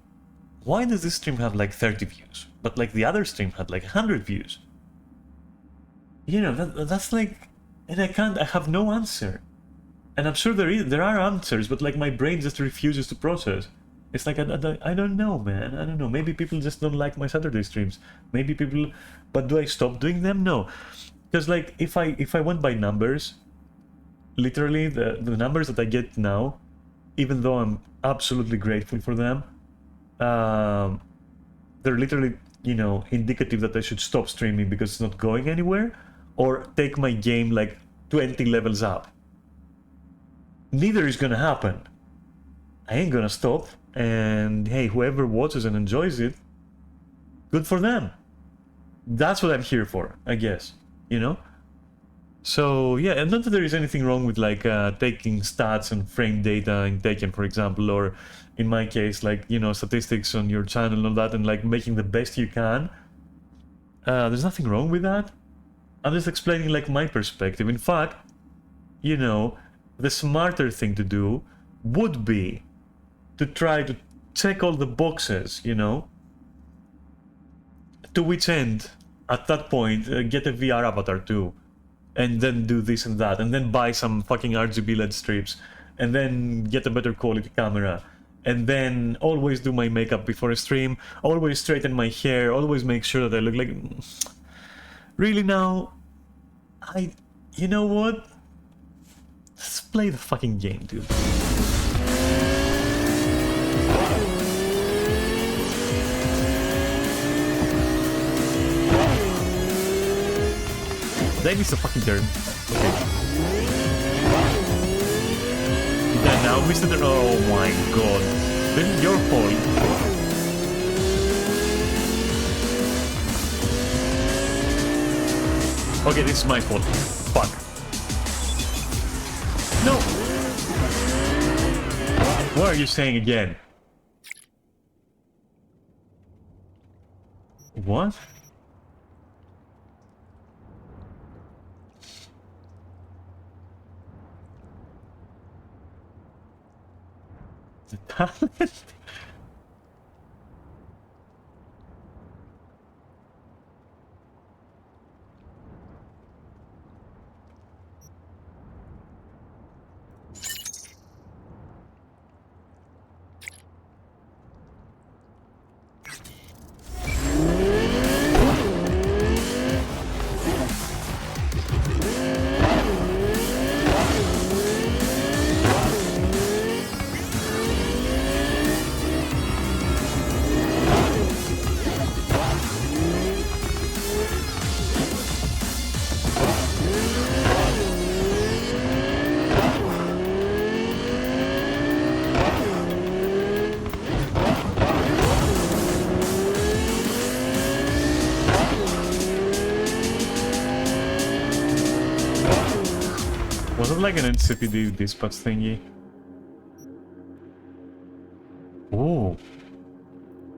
why does this stream have like 30 views? But like the other stream had like 100 views. That's like, and I have no answer. And I'm sure there are answers, but like my brain just refuses to process. It's like, I don't know, man. I don't know. Maybe people just don't like my Saturday streams. Maybe people, but do I stop doing them? No. Because like, if I went by numbers, literally the numbers that I get now, even though I'm absolutely grateful for them, they're literally, indicative that I should stop streaming because it's not going anywhere, or take my game like 20 levels up. Neither is gonna happen. I ain't gonna stop, and hey, whoever watches and enjoys it, good for them. That's what I'm here for, I guess. So yeah, and not that there is anything wrong with like taking stats and frame data in Tekken, for example, or in my case, like, statistics on your channel and all that, and like making the best you can. There's nothing wrong with that. I'm just explaining like my perspective. In fact, the smarter thing to do would be to try to check all the boxes, to which end, at that point, get a VR avatar too, and then do this and that, and then buy some fucking RGB LED strips, and then get a better quality camera, and then always do my makeup before a stream, always straighten my hair, always make sure that I look like... Really now? You know what? Let's play the fucking game, dude. That needs a fucking turn. Okay. And now, Mr. Oh my god. This is your point. Okay, this is my fault. Fuck. No! What are you saying again? What? The talent? Was it like an NCPD dispatch thingy? Oh.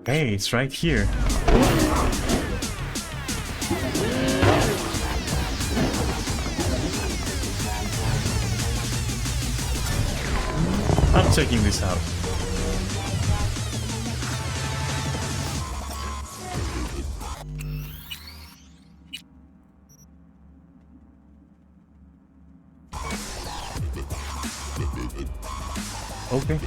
Hey, it's right here. I'm checking this out. Okay.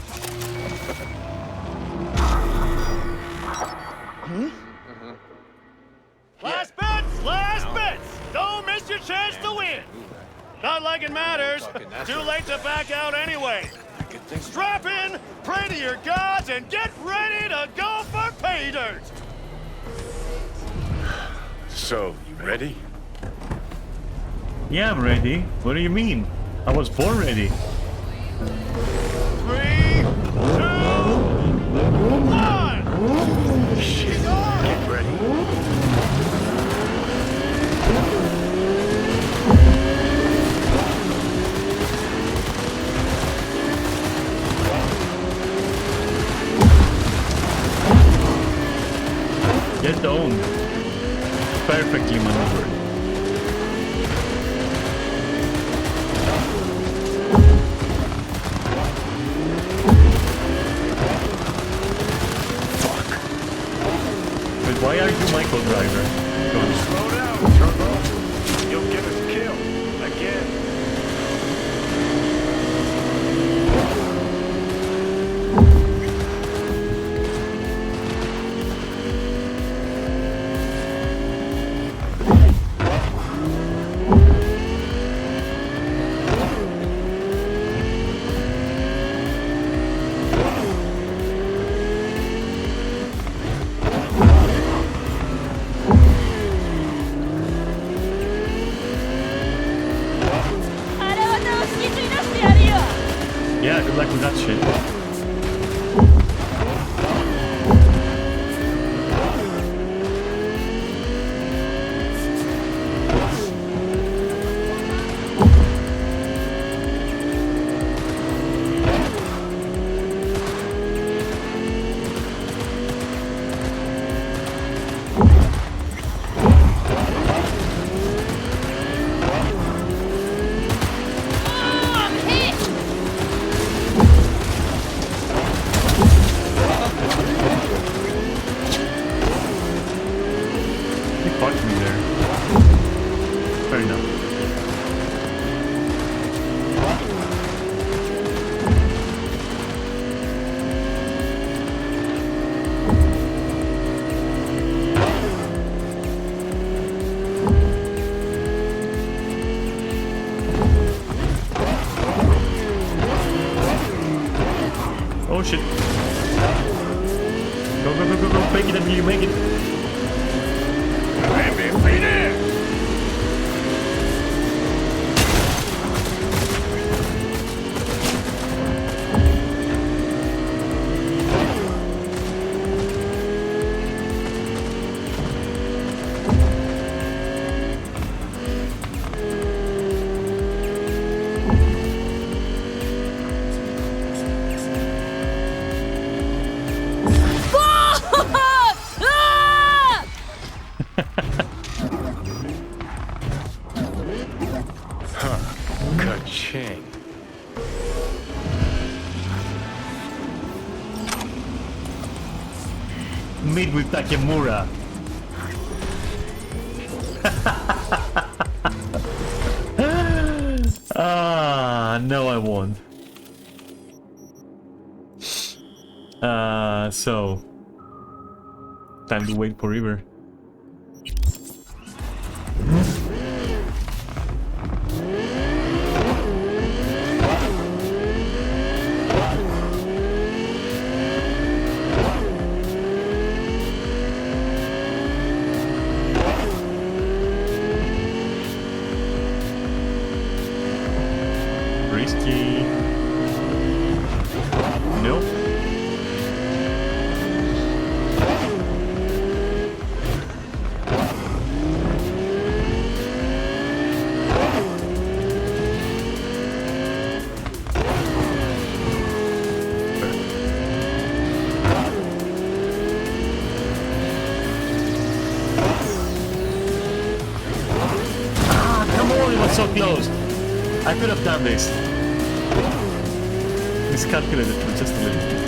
Last bits! Last bits! Don't miss your chance to win! Not like it matters. Too late to back out anyway. Strap in, pray to your gods, and get ready to go for pay dirt! So, you ready? Yeah, I'm ready. What do you mean? I was born ready. 3, 2, 1! Shit, get ready. Get owned. Perfectly maneuvered. Why are you Michael Driver? Go on. Slow down, Turbo. You'll get us killed. Again. Yeah, good luck with that shit. Oh shit. Go, go, go, go, go. Make it until you make it. Meet with Takemura. No, I won't. So time to wait for River. Risky. Nope. Come on, it was so close. I could have done this. Miscalculated for just a little.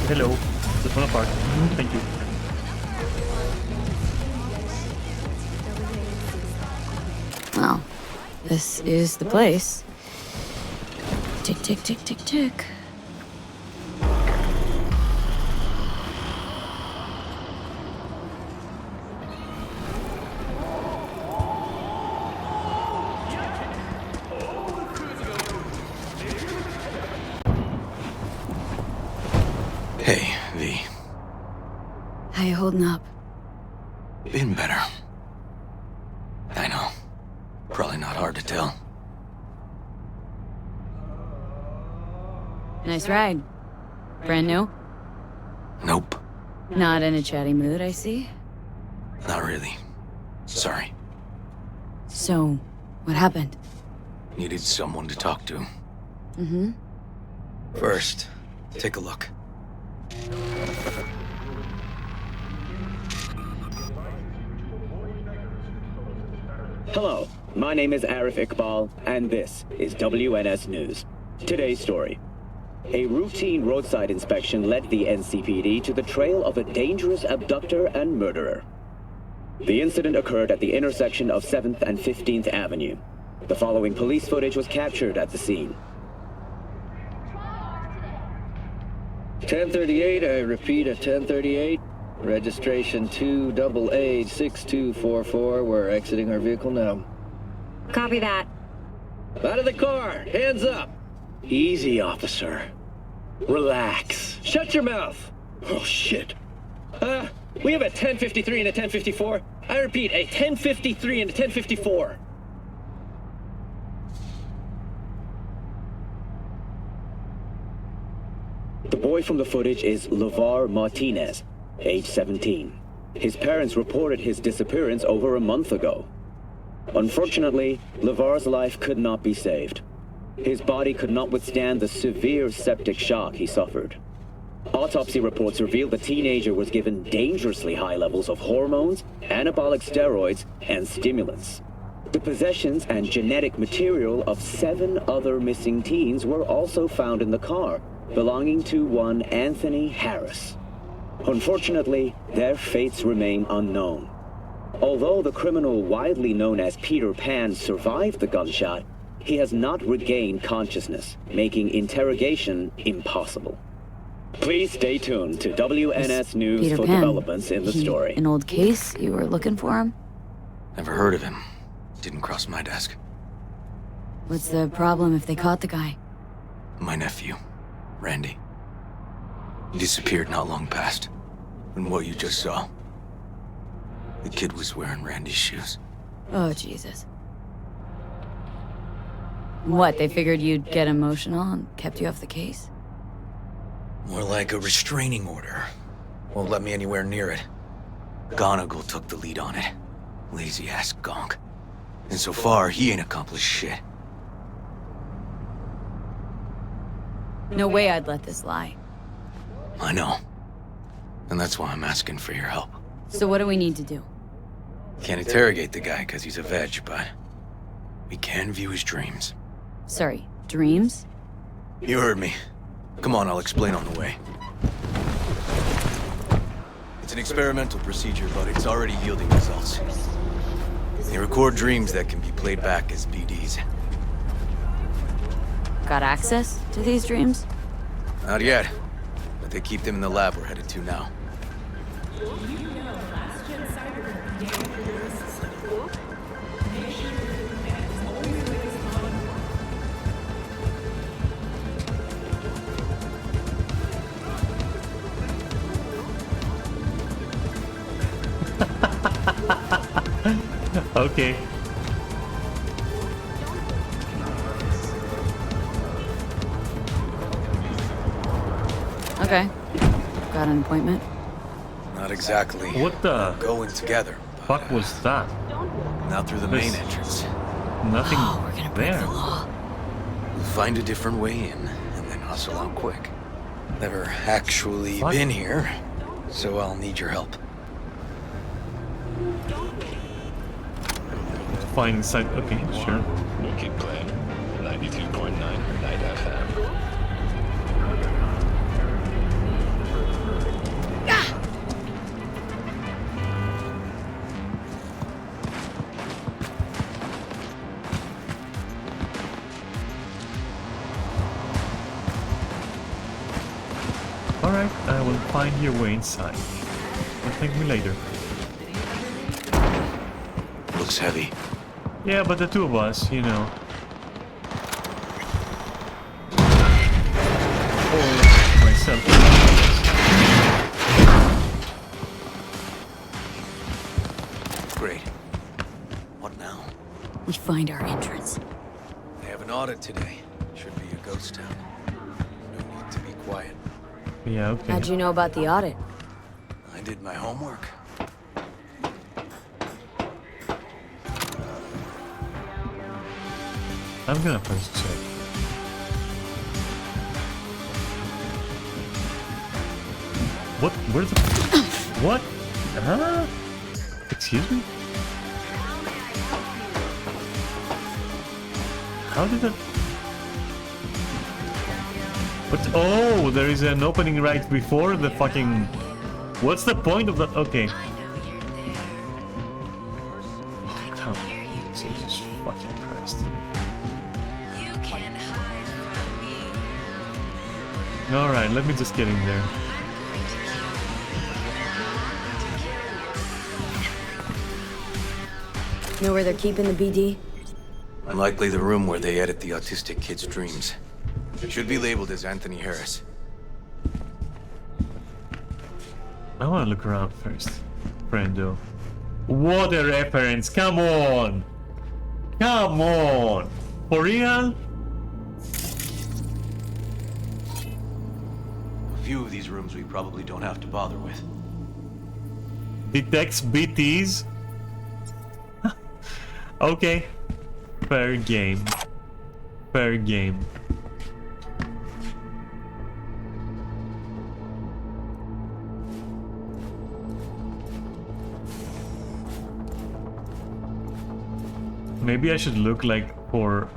Hello. Just one apart. Thank you. Well, this is the place. Tick, tick, tick, tick, tick. Hey, V. How you holding up? Been better. I know. Probably not hard to tell. Nice ride. Brand new? Nope, Not in a chatty mood, I see. not really. Sorry. So, what happened? Needed someone to talk to. Mm-hmm. First, take a look. Hello, my name is Arif Iqbal, and this is WNS News. Today's story. A routine roadside inspection led the NCPD to the trail of a dangerous abductor and murderer. The incident occurred at the intersection of 7th and 15th Avenue. The following police footage was captured at the scene. 1038, I repeat at 1038. Registration 2AA6244. We're exiting our vehicle now. Copy that. Out of the car! Hands up! Easy, officer. Relax. Shut your mouth! Oh, shit. We have a 1053 and a 1054. I repeat, a 1053 and a 1054. The boy from the footage is LeVar Martinez, age 17. His parents reported his disappearance over a month ago. Unfortunately, LeVar's life could not be saved. His body could not withstand the severe septic shock he suffered. Autopsy reports revealed the teenager was given dangerously high levels of hormones, anabolic steroids, and stimulants. The possessions and genetic material of 7 other missing teens were also found in the car, belonging to one Anthony Harris. Unfortunately, their fates remain unknown. Although the criminal widely known as Peter Pan survived the gunshot, he has not regained consciousness, making interrogation impossible. Please stay tuned to WNS News Peter for Pan, developments in the story. An old case? You were looking for him? Never heard of him. Didn't cross my desk. What's the problem if they caught the guy? My nephew, Randy. He disappeared not long past. And what you just saw. The kid was wearing Randy's shoes. Oh, Jesus. What, they figured you'd get emotional and kept you off the case? More like a restraining order. Won't let me anywhere near it. Gonigal took the lead on it. Lazy-ass gonk. And so far, he ain't accomplished shit. No way I'd let this lie. I know. And that's why I'm asking for your help. So what do we need to do? Can't interrogate the guy because he's a veg, but we can view his dreams. Sorry, dreams? You heard me. Come on, I'll explain on the way. It's an experimental procedure, but it's already yielding results. They record dreams that can be played back as BDs. Got access to these dreams? Not yet, but they keep them in the lab we're headed to now. Okay. Okay. Got an appointment? Not exactly. What the going together? Fuck was that? Not through the main entrance. Nothing We're gonna break there. the law. We'll find a different way in, and then hustle out quick. Never actually What? been here, so I'll need your help. Find inside. Okay, sure. We'll keep playing. 92.9 Night FM. Alright, I will find your way inside. But thank me later. Looks heavy. Yeah, but the two of us, you know. Or myself. Great. What now? We find our entrance. They have an audit today. Should be a ghost town. No need to be quiet. Yeah, okay. How'd you know about the audit? I did my homework. I'm gonna first check. What? Where's the... What? Huh? Excuse me? How did that... What? Oh, there is an opening right before the fucking... What's the point of that? Okay. Oh, come on. Jesus fucking Christ. Alright, let me just get in there. Know where they're keeping the BD? Unlikely the room where they edit the autistic kid's dreams. It should be labeled as Anthony Harris. I want to look around first, friendo. What a reference! Come on! Come on! For real? A few of these rooms we probably don't have to bother with. Detects BTs? Okay. Fair game. Fair game. Maybe I should look like for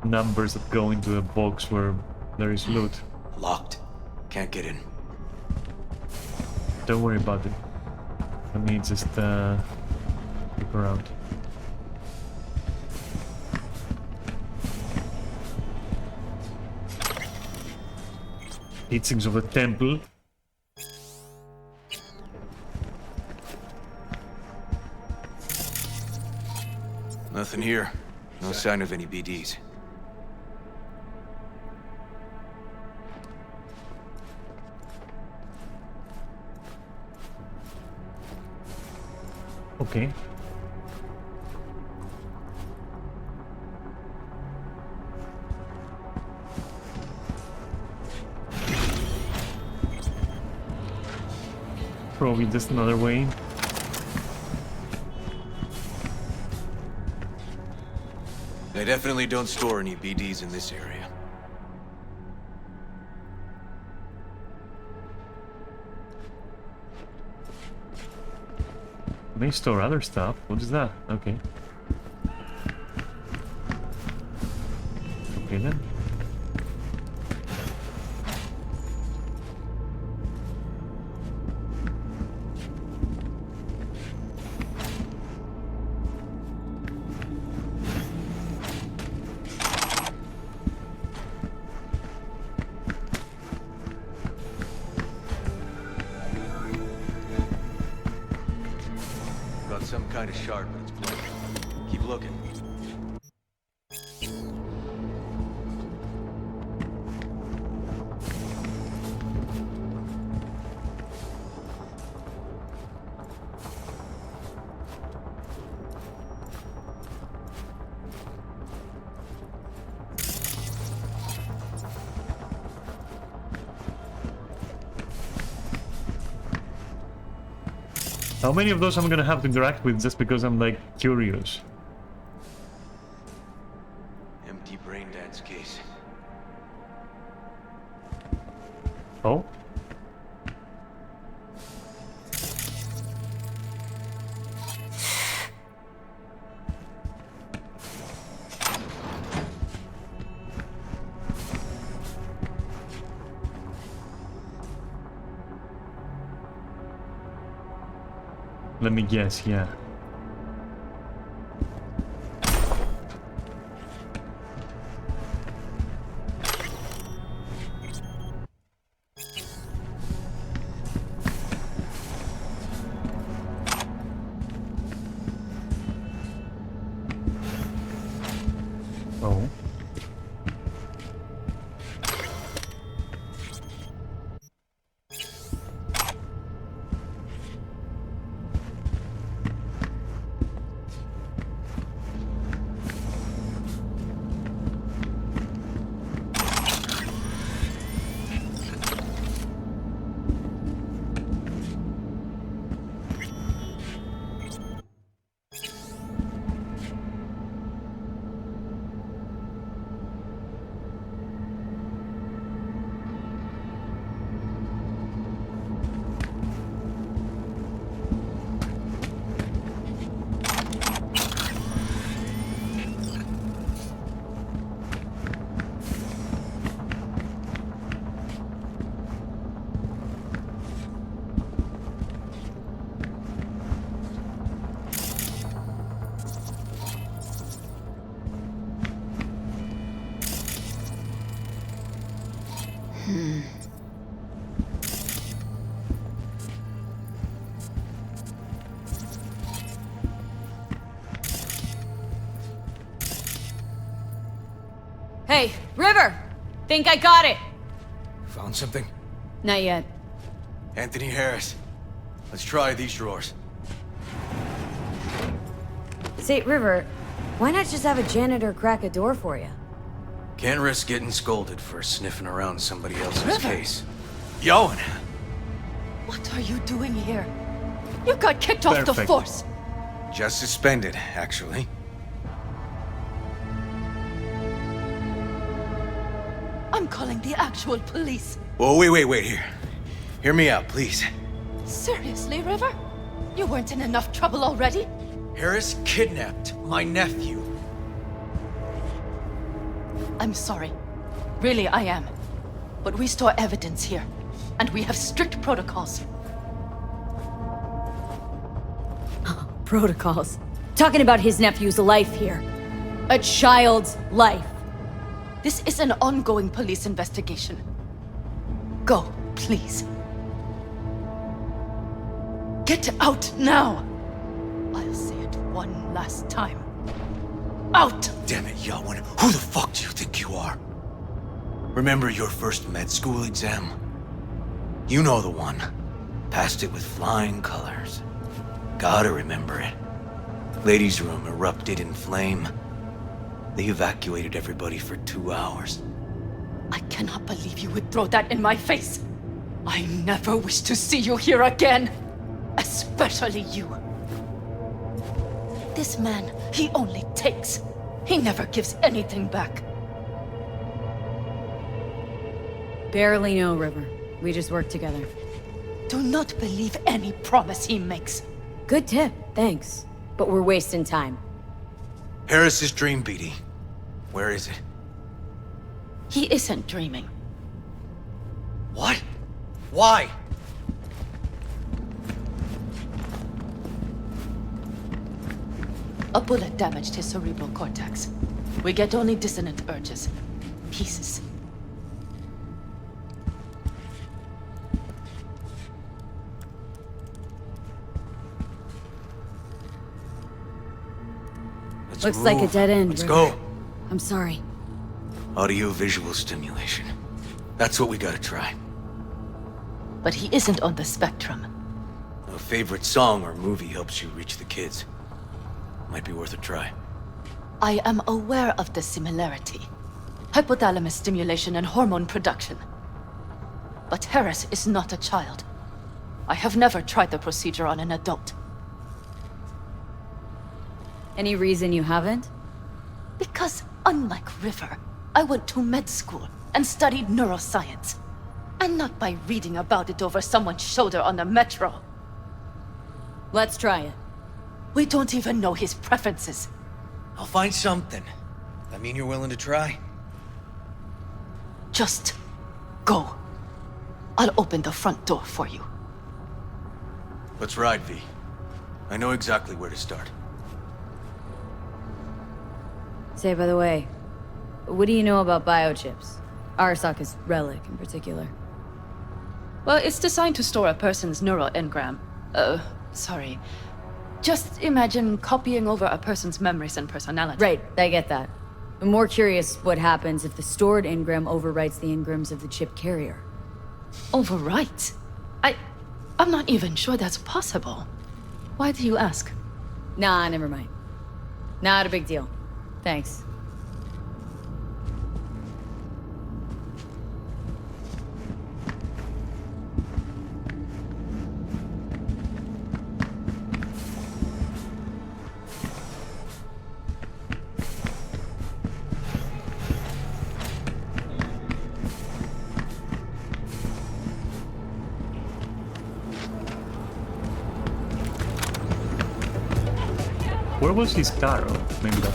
numbers that go into a box where there is loot. Locked. Can't get in. Don't worry about it. Let me just look around. Teachings of the temple. Nothing here. No sign of any BDs. Okay. Probably just another way. They definitely don't store any BDs in this area. May store other stuff. What is that? Okay. Okay then. Got some kind of shard, but it's blank. Keep looking. How many of those I'm gonna have to interact with just because I'm like curious? Empty brain dance case. Oh? Let me guess, yeah. Oh. Hey, River! Think I got it! Found something? Not yet. Anthony Harris. Let's try these drawers. Say, River, why not just have a janitor crack a door for you? Can't risk getting scolded for sniffing around somebody else's River. case. Yowen! What are you doing here? You got kicked off the Perfect. force. Just suspended, actually. I'm calling the actual police. Oh, wait here. Hear me out, please. Seriously, River? You weren't in enough trouble already? Harris kidnapped my nephew. I'm sorry. Really, I am. But we store evidence here, and we have strict protocols. Protocols. Talking about his nephew's life here. A child's life. This is an ongoing police investigation. Go, please. Get out now! I'll say it one last time. Out! Damn it, Yowen. Who the fuck do you think you are? Remember your first med school exam? You know the one. Passed it with flying colors. Gotta remember it. Ladies' room erupted in flame. They evacuated everybody for 2 hours. I cannot believe you would throw that in my face. I never wish to see you here again. Especially you. This man, he only takes. He never gives anything back. Barely know, River. We just work together. Do not believe any promise he makes. Good tip, thanks. But we're wasting time. Harris's dream, BD. Where is it? He isn't dreaming. What? Why? A bullet damaged his cerebral cortex. We get only dissonant urges. Pieces. Looks like a dead end. Let's River. go. I'm sorry. Audio-visual stimulation. That's what we gotta try. But he isn't on the spectrum. A favorite song or movie helps you reach the kids. Might be worth a try. I am aware of the similarity. Hypothalamus stimulation and hormone production. But Harris is not a child. I have never tried the procedure on an adult. Any reason you haven't? Because unlike River, I went to med school and studied neuroscience. And not by reading about it over someone's shoulder on the metro. Let's try it. We don't even know his preferences. I'll find something. I mean you're willing to try? Just go. I'll open the front door for you. Let's ride, V. I know exactly where to start. Say, by the way, what do you know about biochips? Arasaka's relic in particular. Well, it's designed to store a person's neural engram. Sorry. Just imagine copying over a person's memories and personality. Right, I get that. I'm more curious what happens if the stored engram overwrites the engrams of the chip carrier. Overwrites? I'm not even sure that's possible. Why do you ask? Nah, never mind. Not a big deal. Thanks. Where was his car? Or maybe that.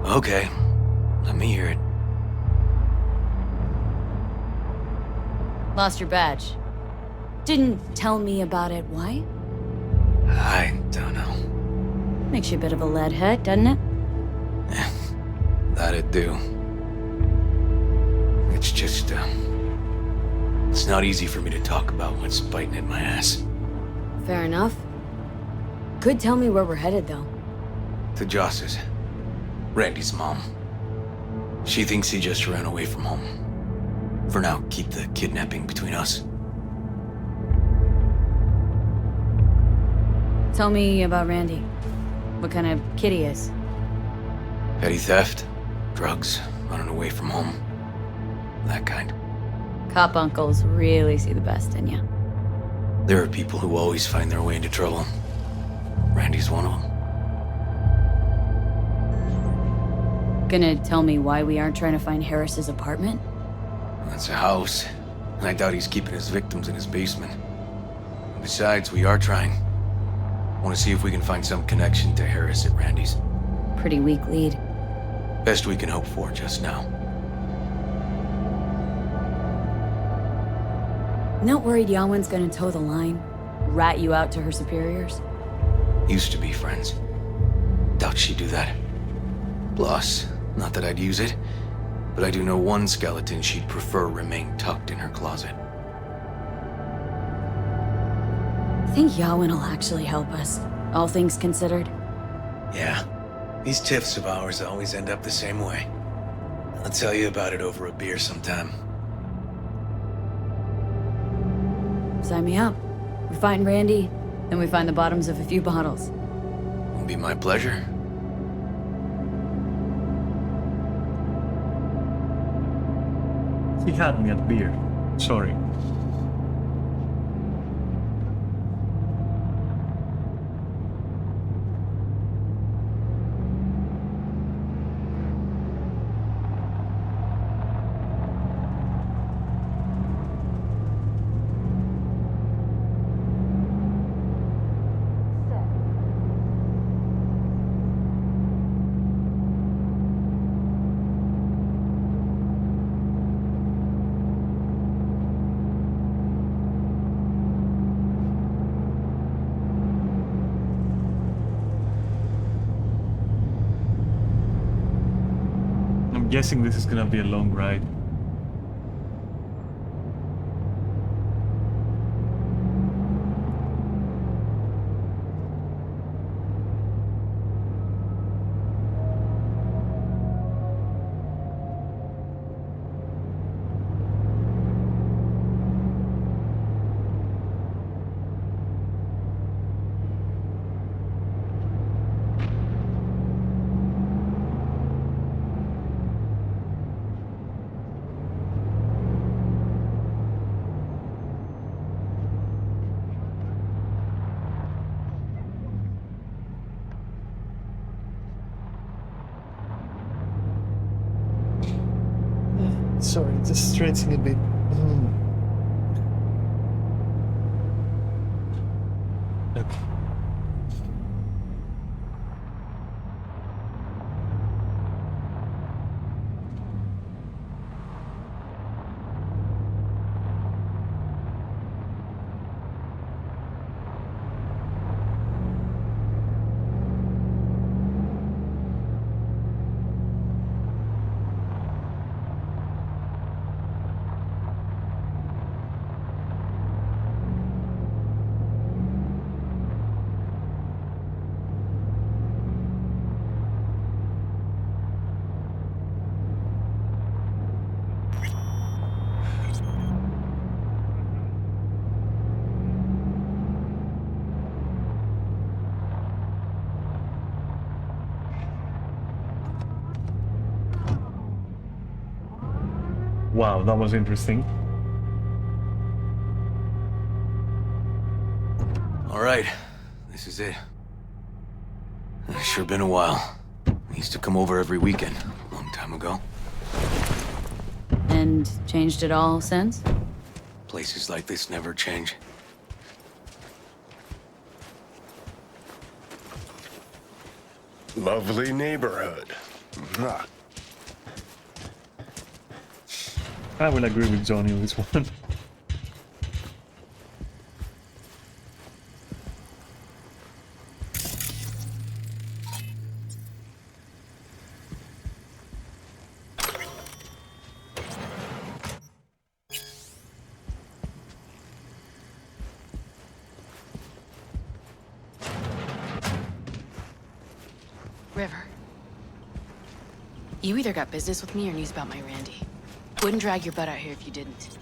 Okay. Let me hear it. Lost your badge. Didn't tell me about it. Why? I don't know. Makes you a bit of a lead head, doesn't it? That'd do. It's just, it's not easy for me to talk about what's biting at my ass. Fair enough. Could tell me where we're headed, though. To Joss's. Randy's mom. She thinks he just ran away from home. For now, keep the kidnapping between us. Tell me about Randy. What kind of kid he is. Petty theft, drugs, running away from home. That kind. Cop uncles really see the best in you. There are people who always find their way into trouble. Randy's one of them. Gonna tell me why we aren't trying to find Harris's apartment? That's a house, and I doubt he's keeping his victims in his basement. And besides, we are trying. Want to see if we can find some connection to Harris at Randy's. Pretty weak lead. Best we can hope for just now. Not worried Yawen's gonna toe the line? Rat you out to her superiors? Used to be friends. Doubt she'd do that. Plus, not that I'd use it, but I do know one skeleton she'd prefer remain tucked in her closet. Think Yawen will actually help us, all things considered? Yeah. These tiffs of ours always end up the same way. I'll tell you about it over a beer sometime. Sign me up. We find Randy, then we find the bottoms of a few bottles. It'll be my pleasure. He had me at beer. Sorry. I'm guessing this is gonna be a long ride. Sorry, just stretching a bit. Okay. Wow, that was interesting. All right, this is it. It's sure been a while. I used to come over every weekend, a long time ago. And changed it all since? Places like this never change. Lovely neighborhood. Mwah. I will agree with Johnny on this one. River. You either got business with me or news about my Randy. Wouldn't drag your butt out here if you didn't.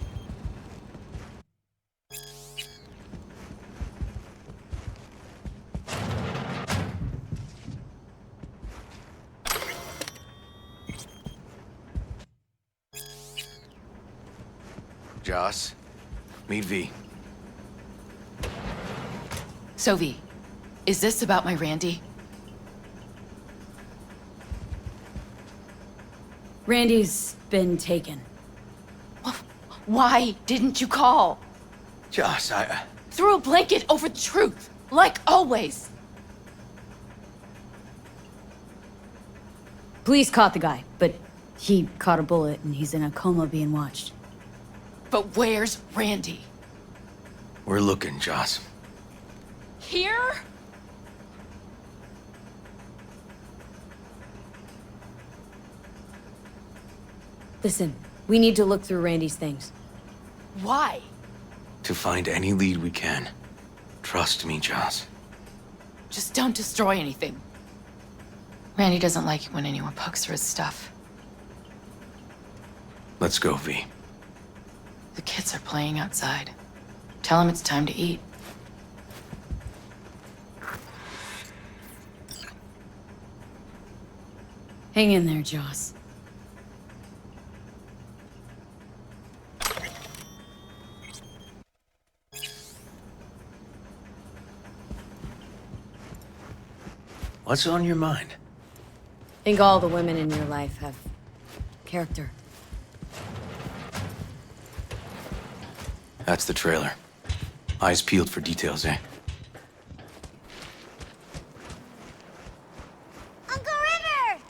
Joss, meet V. So V, is this about my Randy? Randy's been taken. Why didn't you call? Joss, Threw a blanket over the truth, like always. Police caught the guy, but he caught a bullet and he's in a coma being watched. But where's Randy? We're looking, Joss. Here? Listen, we need to look through Randy's things. Why? To find any lead we can. Trust me, Joss. Just don't destroy anything. Randy doesn't like it when anyone pokes through his stuff. Let's go, V. The kids are playing outside. Tell them it's time to eat. Hang in there, Joss. What's on your mind? Think all the women in your life have character. That's the trailer. Eyes peeled for details, eh? Uncle River!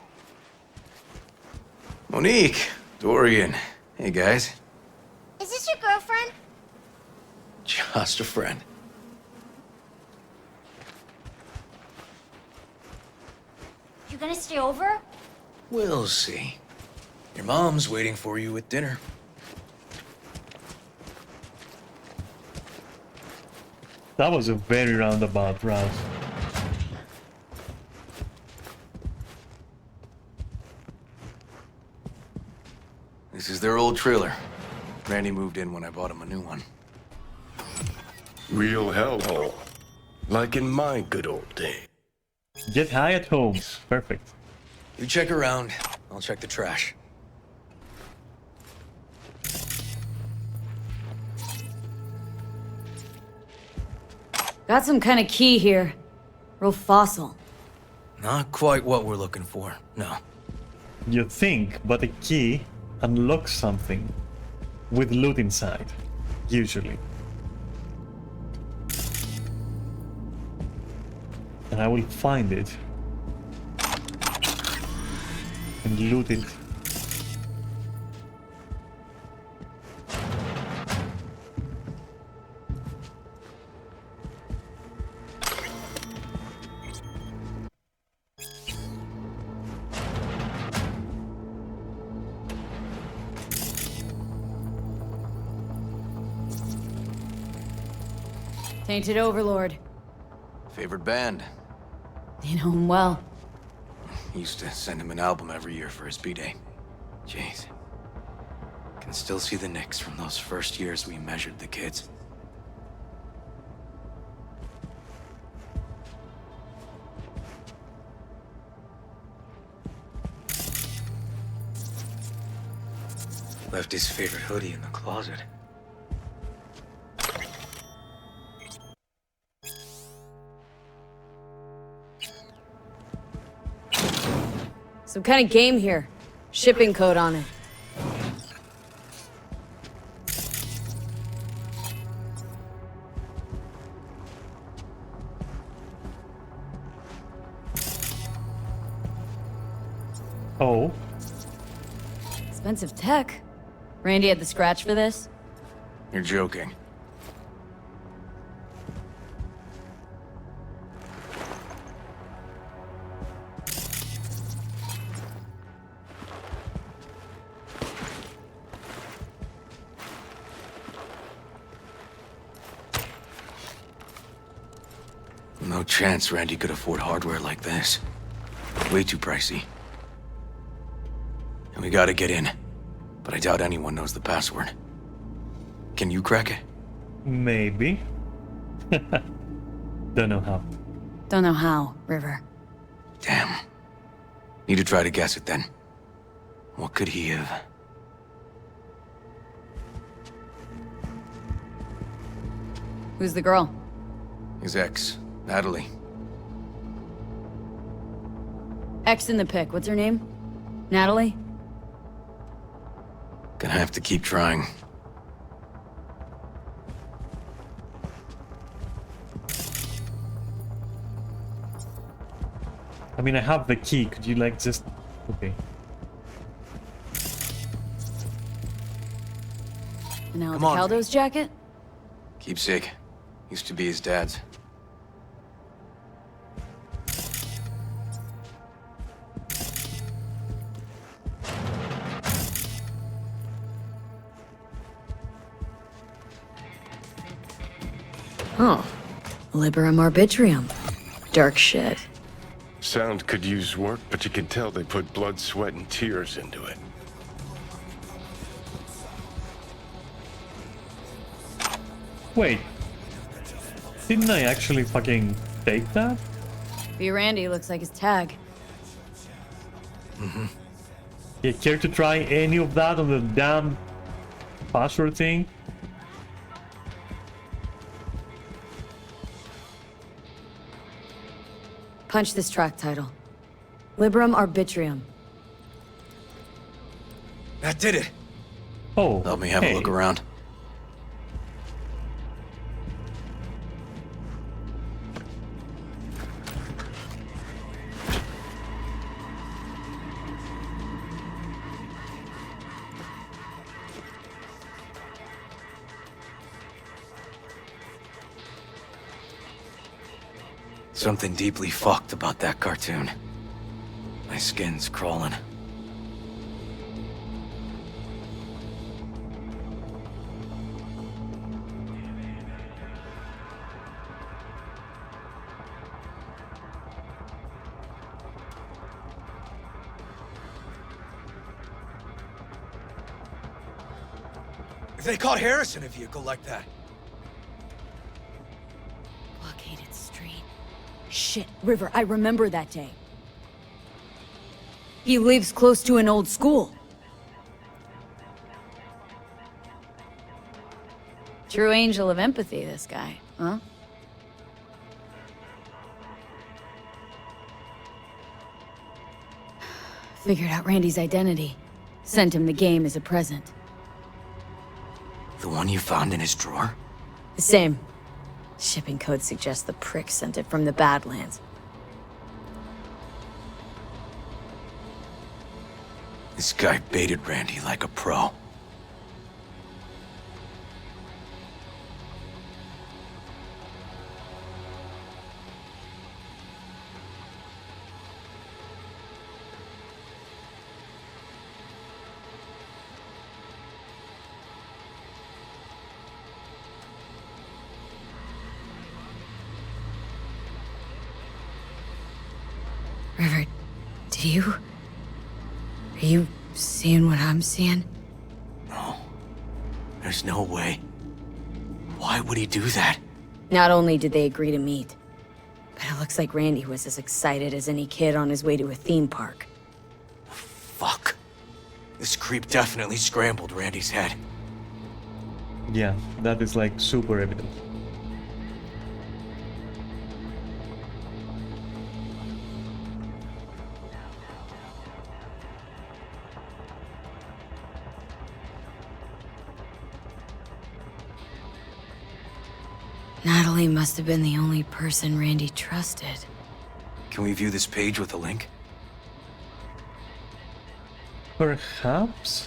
Monique! Dorian. Hey, guys. Is this your girlfriend? Just a friend. You gonna stay over? We'll see. Your mom's waiting for you at dinner. That was a very roundabout route. This is their old trailer. Randy moved in when I bought him a new one. Real hellhole. Like in my good old day. Get high at home. Perfect. You check around, I'll check the trash. Got some kind of key here. Real fossil. Not quite what we're looking for, no. You think, but a key unlocks something with loot inside, usually. And I will find it and loot it. Tainted Overlord. Favorite band? You know him well. Used to send him an album every year for his B-Day. Jeez. Can still see the nicks from those first years we measured the kids. Left his favorite hoodie in the closet. Some kind of game here. Shipping code on it. Oh. Expensive tech. Randy had the scratch for this? You're joking. No chance Randy could afford hardware like this. Way too pricey. And we gotta get in. But I doubt anyone knows the password. Can you crack it? Maybe. Don't know how. Don't know how, River. Damn. Need to try to guess it then. What could he have? Who's the girl? His ex, Natalie. X in the pic. What's her name? Natalie? Gonna have to keep trying. I mean, I have the key. Could you, like, just... Okay. And now Come the on. Caldo's jacket? Keepsake. Used to be his dad's. Huh. Liberum arbitrium. Dark shit. Sound could use work, but you can tell they put blood, sweat, and tears into it. Wait. Didn't I actually fucking take that? B. Randy looks like his tag. Mm-hmm. You care to try any of that on the damn password thing? Punch this track title. Liberum Arbitrium. That did it. Oh, Let me have a look around. Something deeply fucked about that cartoon. My skin's crawling. They caught Harris in a vehicle like that. Blockaded street. Shit, River, I remember that day. He lives close to an old school. True angel of empathy, this guy, huh? Figured out Randy's identity. Sent him the game as a present. The one you found in his drawer? The same. Shipping code suggests the prick sent it from the Badlands. This guy baited Randy like a pro. River, are you seeing what I'm seeing? No. There's no way. Why would he do that? Not only did they agree to meet, but it looks like Randy was as excited as any kid on his way to a theme park. Fuck. This creep definitely scrambled Randy's head. Yeah, that is like super evident. Natalie must have been the only person Randy trusted. Can we view this page with a link? Perhaps?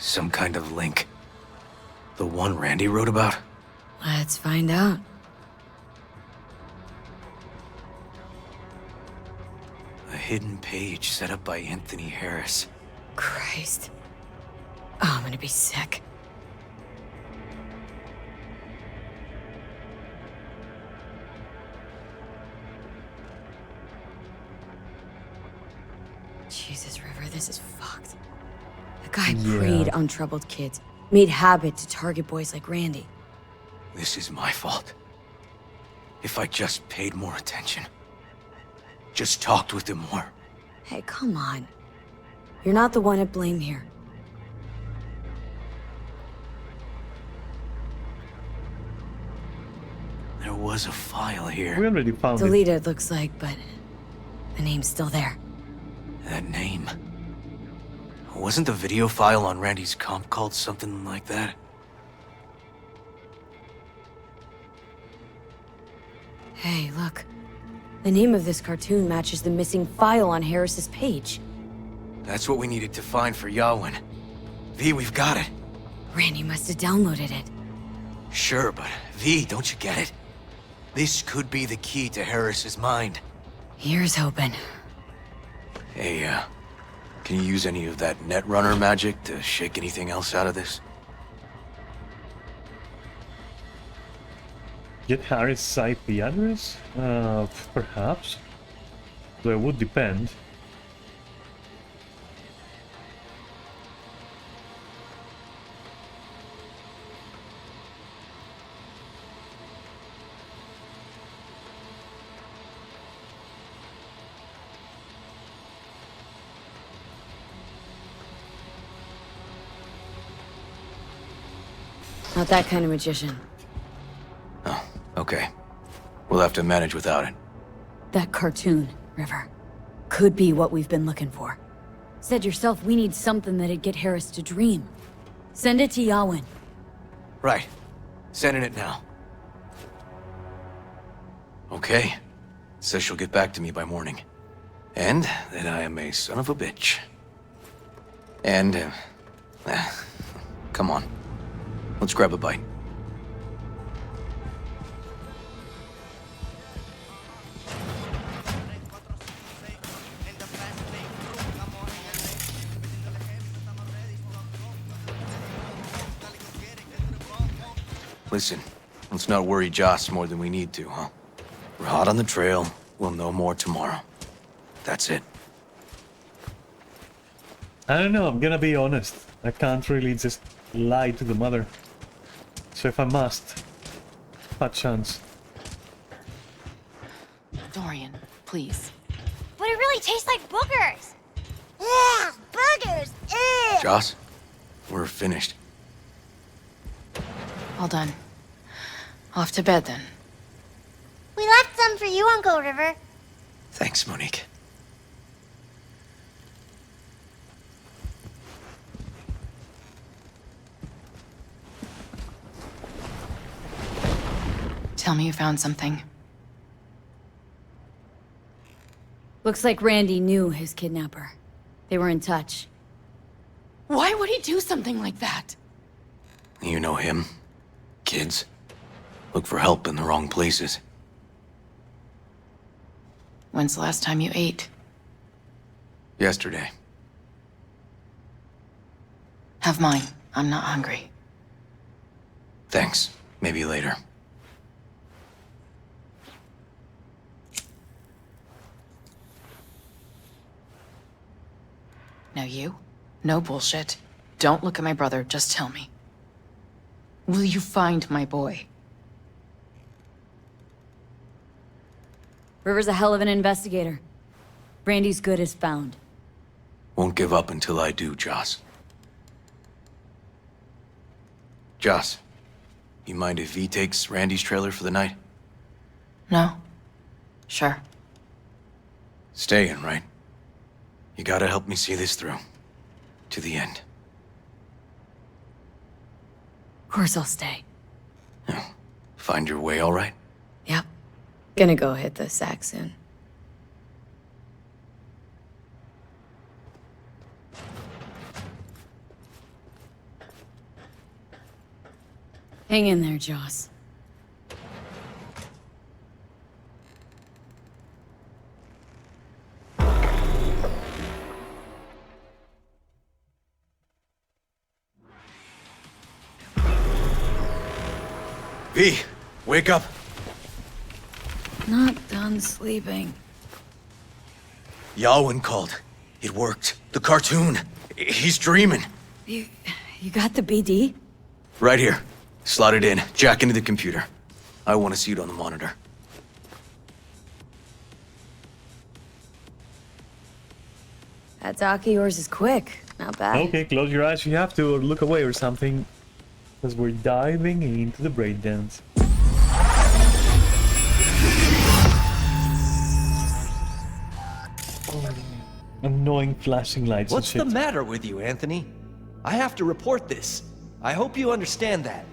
Some kind of link. The one Randy wrote about? Let's find out. A hidden page set up by Anthony Harris. Christ. Oh, I'm gonna be sick. Jesus, River, this is fucked. The guy preyed on troubled kids, made habit to target boys like Randy. This is my fault. If I just paid more attention. Just talked with him more. Hey, come on. You're not the one at blame here. There was a file here. We already found it. Deleted, looks like, but the name's still there. That name. Wasn't the video file on Randy's comp called something like that? Hey, look. The name of this cartoon matches the missing file on Harris's page. That's what we needed to find for Yawin. V, we've got it. Randy must have downloaded it. Sure, but V, don't you get it? This could be the key to Harris's mind. Here's hoping. Hey, can you use any of that Netrunner magic to shake anything else out of this? Get Harris' IP address? Perhaps. Though it would depend. Not that kind of magician. Oh, okay. We'll have to manage without it. That cartoon, River, could be what we've been looking for. Said yourself we need something that'd get Harris to dream. Send it to Yawin. Right. Sending it now. Okay. Says she'll get back to me by morning. And that I am a son of a bitch. And, come on. Let's grab a bite. Listen, let's not worry Joss more than we need to, huh? We're hot on the trail. We'll know more tomorrow. That's it. I don't know, I'm gonna be honest. I can't really just lie to the mother. So if I must, fat chance. Dorian, please. But it really tastes like boogers! Yeah, boogers! Ew! Joss, we're finished. All done. Off to bed then. We left some for you, Uncle River. Thanks, Monique. Tell me you found something. Looks like Randy knew his kidnapper. They were in touch. Why would he do something like that? You know him. Kids. Look for help in the wrong places. When's the last time you ate? Yesterday. Have mine. I'm not hungry. Thanks. Maybe later. Now you? No bullshit. Don't look at my brother, just tell me. Will you find my boy? River's a hell of an investigator. Randy's good as found. Won't give up until I do, Joss. Joss, you mind if V takes Randy's trailer for the night? No? Sure. Staying, right? You gotta help me see this through. To the end. Of course I'll stay. Find your way all right? Yep. Gonna go hit the sack soon. Hang in there, Joss. V, wake up. Not done sleeping. Yawin called. It worked. The cartoon. He's dreaming. You got the BD? Right here. Slot it in. Jack into the computer. I want to see it on the monitor. That doc of yours is quick. Not bad. Okay, close your eyes if you have to, or look away or something. Because we're diving into the breakdance. Annoying flashing lights What's and the shit. matter with you, Anthony? I have to report this. I hope you understand that.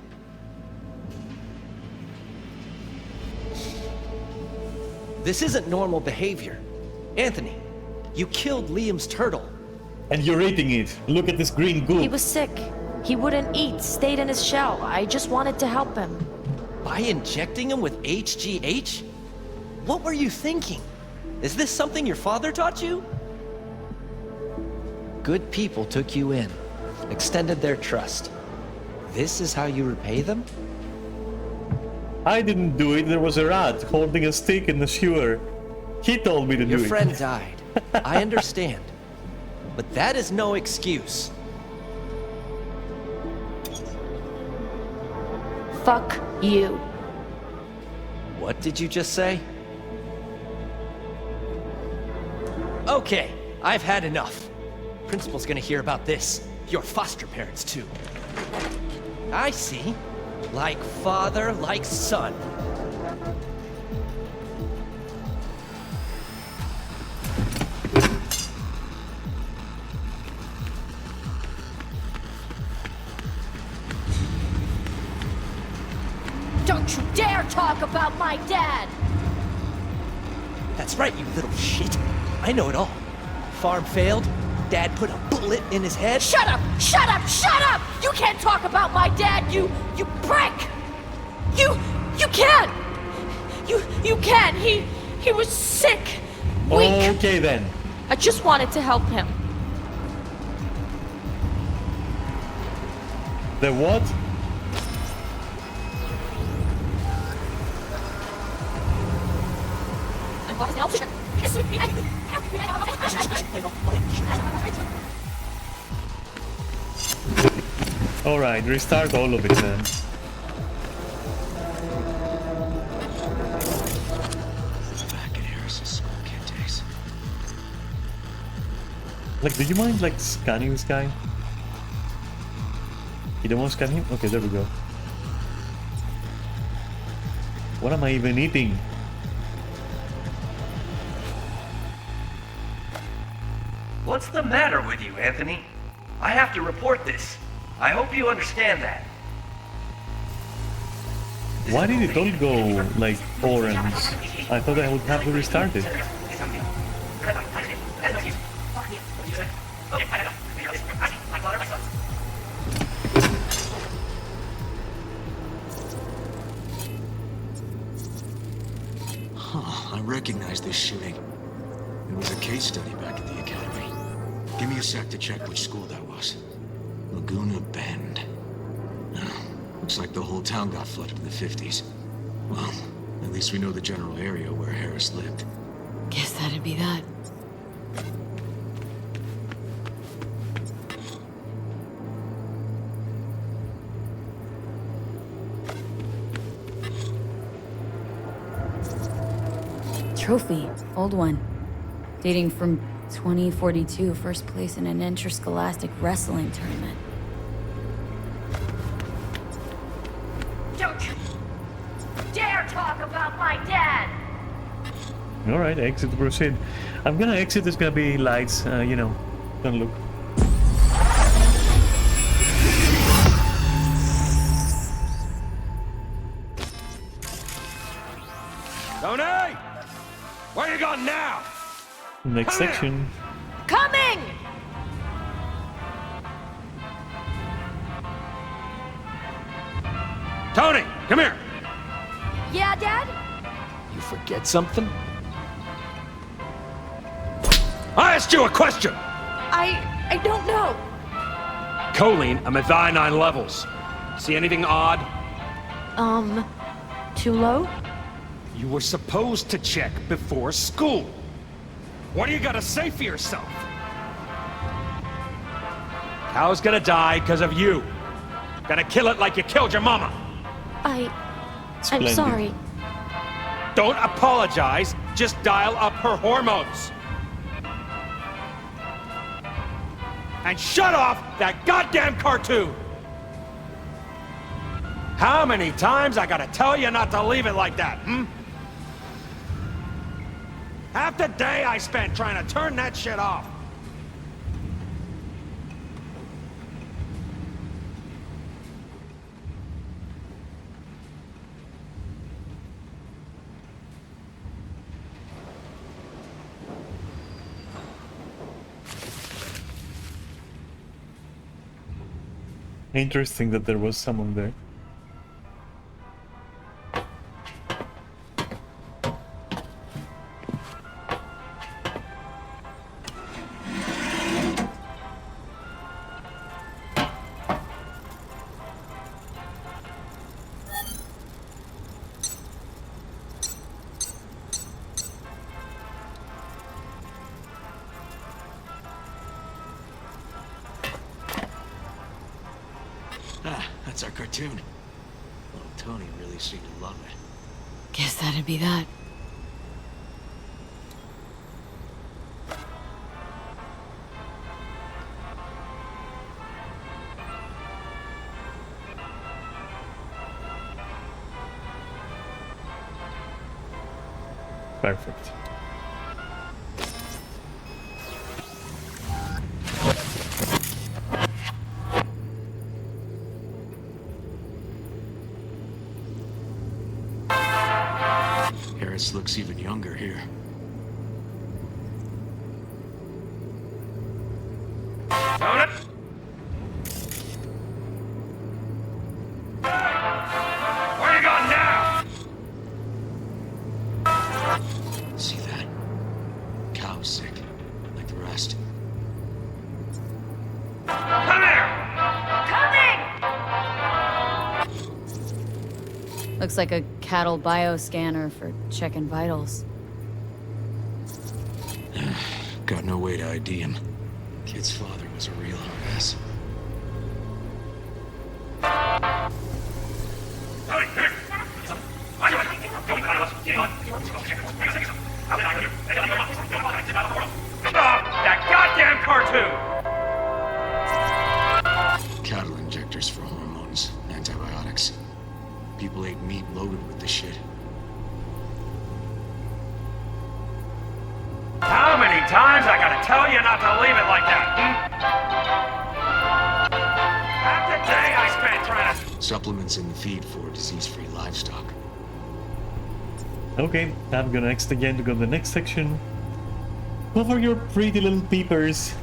This isn't normal behavior. Anthony, you killed Liam's turtle. And you're eating it. Look at this green goo. He was sick. He wouldn't eat, stayed in his shell. I just wanted to help him. By injecting him with HGH? What were you thinking? Is this something your father taught you? Good people took you in, extended their trust. This is how you repay them? I didn't do it. There was a rat holding a stick in the sewer. He told me to do it. Your friend died. I understand. But that is no excuse. Fuck you. What did you just say? Okay, I've had enough. Principal's gonna hear about this. Your foster parents, too. I see. Like father, like son. Don't you dare talk about my dad! That's right, you little shit. I know it all. Farm failed. Dad put a bullet in his head. Shut up! Shut up! Shut up! You can't talk about my dad, you prick! You can't! You can't! He was sick! Weak! Okay then. I just wanted to help him. The what? Alright, restart all of it then. Back at Harris's school kid days. Like, do you mind, like, scanning this guy? You don't want to scan him? Okay, there we go. What am I even eating? What's the matter with you, Anthony? I have to report this. I hope you understand that. Why did it all go, like, orange? I thought I would have to restart it. Huh, I recognize this shooting. It was a case study back at the academy. Give me a sec to check which school that was. Laguna Bend. Looks like the whole town got flooded in the 50s. Well, at least we know the general area where Harris lived. Guess that'd be that. Trophy. Old one. Dating from 2042. First place in an interscholastic wrestling tournament. Don't you dare talk about my dad! Alright, exit to proceed. I'm gonna exit, there's gonna be lights, you know, gonna look. Tony! Where you going now? Next section. Coming! Tony, come here! Yeah, Dad? You forget something? I asked you a question! I don't know. Choline and methionine levels. See anything odd? Too low? You were supposed to check before school. What do you gotta say for yourself? Cow's gonna die because of you. Gonna kill it like you killed your mama. I'm Splendid. sorry. Don't apologize, just dial up her hormones. And shut off that goddamn cartoon! How many times I gotta tell you not to leave it like that, hmm? Half the day I spent trying to turn that shit off. Interesting that there was someone there. That's our cartoon. Oh, Tony really seemed to love it. Guess that'd be that. Perfect. Harris looks even younger here. Own it! Where you going now? See that? Cow's sick, like the rest. Come here! Coming! Looks like a cattle bioscanner for checking vitals. Got no way to ID him. Kid's father was a real hard ass. That goddamn cartoon! Cattle injectors for hormones, antibiotics. People ate meat loaded with this shit. How many times I gotta tell you not to leave it like that, Half the day I spent trying to... Supplements in the feed for disease-free livestock. Okay, I'm gonna next again to go to the next section. Cover your pretty little peepers.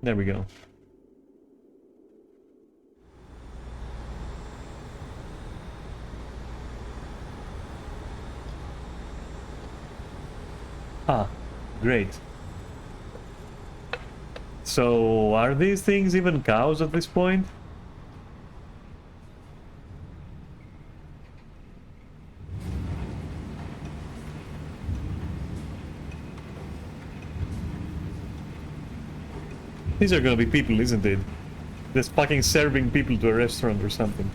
There we go. Ah, great. So, are these things even cows at this point? These are gonna be people, isn't it? Just fucking serving people to a restaurant or something.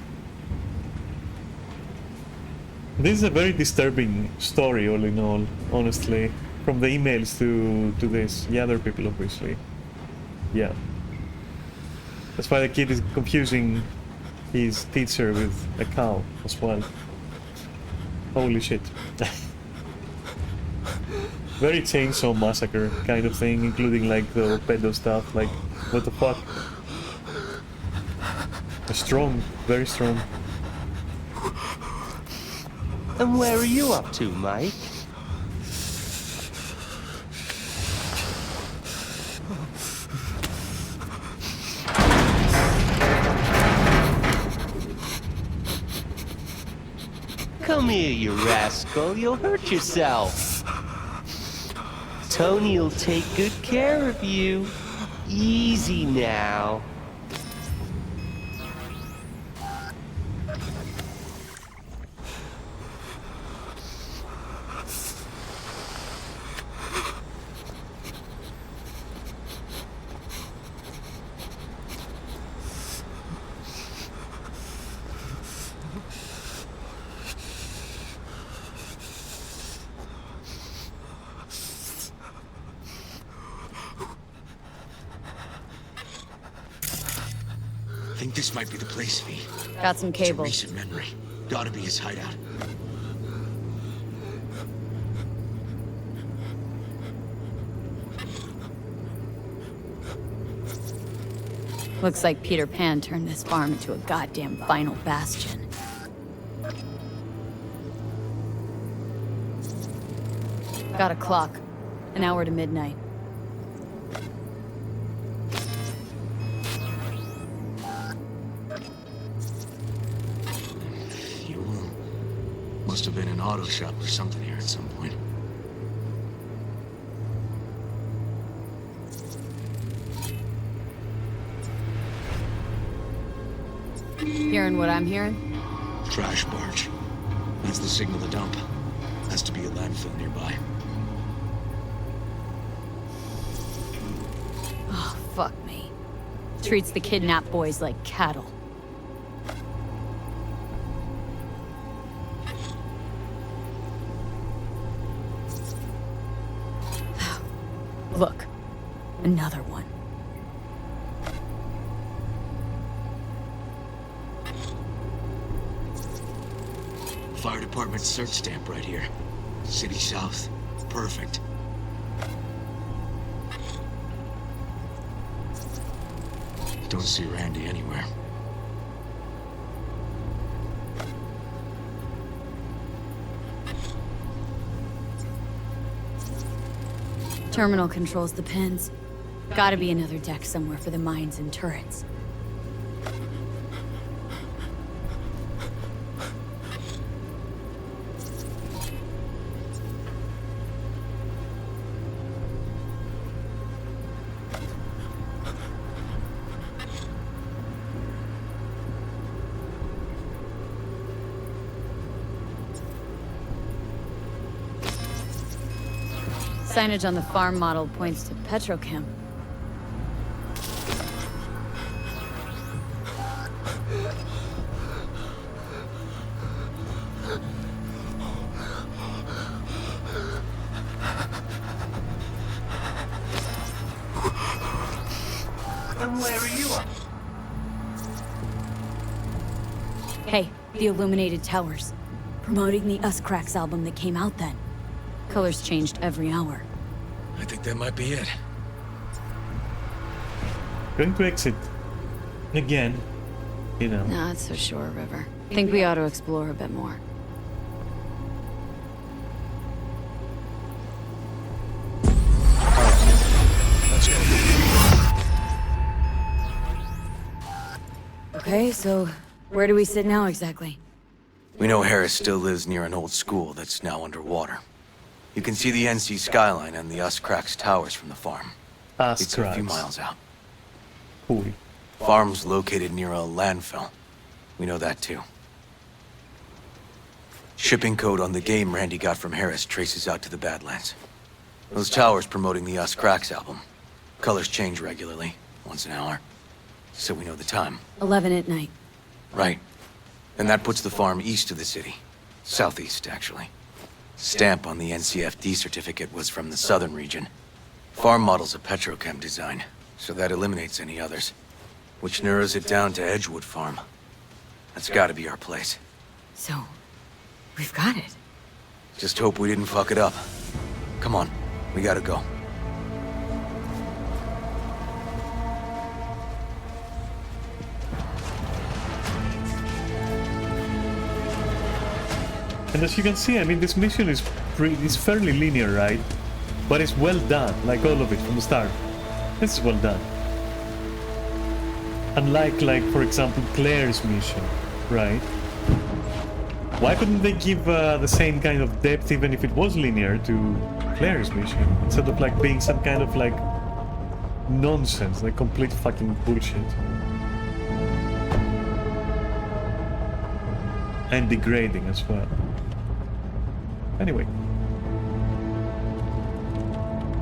This is a very disturbing story, all in all, honestly. From the emails to this. The other people, obviously. Yeah. That's why the kid is confusing his teacher with a cow as well. Holy shit. Very Chainsaw Massacre kind of thing, including like the pedo stuff, like, what the fuck? Strong, very strong. And where are you up to, Mike? Come here, you rascal. You'll hurt yourself. Tony'll take good care of you. Easy now. I think this might be the place, V. Got some cables. It's a recent memory. Gotta be his hideout. Looks like Peter Pan turned this farm into a goddamn final bastion. Got a clock. An hour to midnight. Fuel. Must have been an auto shop or something here at some point. Hearing what I'm hearing? Trash barge. That's the signal to dump. Has to be a landfill nearby. Oh, fuck me. Treats the kidnapped boys like cattle. Look. Another one. department search stamp right here. City South. Perfect. Don't see Randy anywhere. Terminal controls the pins. Gotta be another deck somewhere for the mines and turrets. Signage on the farm model points to Petrochem. And where are you at? Hey, the illuminated towers. Promoting the Us Cracks album that came out then. Colors changed every hour. I think that might be it. Going to exit. Again. You know. Not so sure, River. Think we ought to explore a bit more. Let's go. Okay, so where do we sit now exactly? We know Harris still lives near an old school that's now underwater. You can see the NC skyline and the Us Cracks towers from the farm. It's a few miles out. Cool. Farm's located near a landfill. We know that too. Shipping code on the game Randy got from Harris traces out to the Badlands. Those towers promoting the Us Cracks album. Colors change regularly, once an hour. So we know the time. 11 at night. Right. And that puts the farm east of the city. Southeast, actually. Stamp on the NCFD certificate was from the southern region. Farm model's a Petrochem design, so that eliminates any others. Which narrows it down to Edgewood Farm. That's gotta be our place. So, we've got it. Just hope we didn't fuck it up. Come on, we gotta go. And as you can see, I mean, this mission is fairly linear, right? But it's well done, like all of it from the start. This is well done. Unlike, for example, Claire's mission, right? Why couldn't they give the same kind of depth, even if it was linear, to Claire's mission? Instead of, like, being some kind of, like, nonsense, like complete fucking bullshit. And degrading as well. Anyway.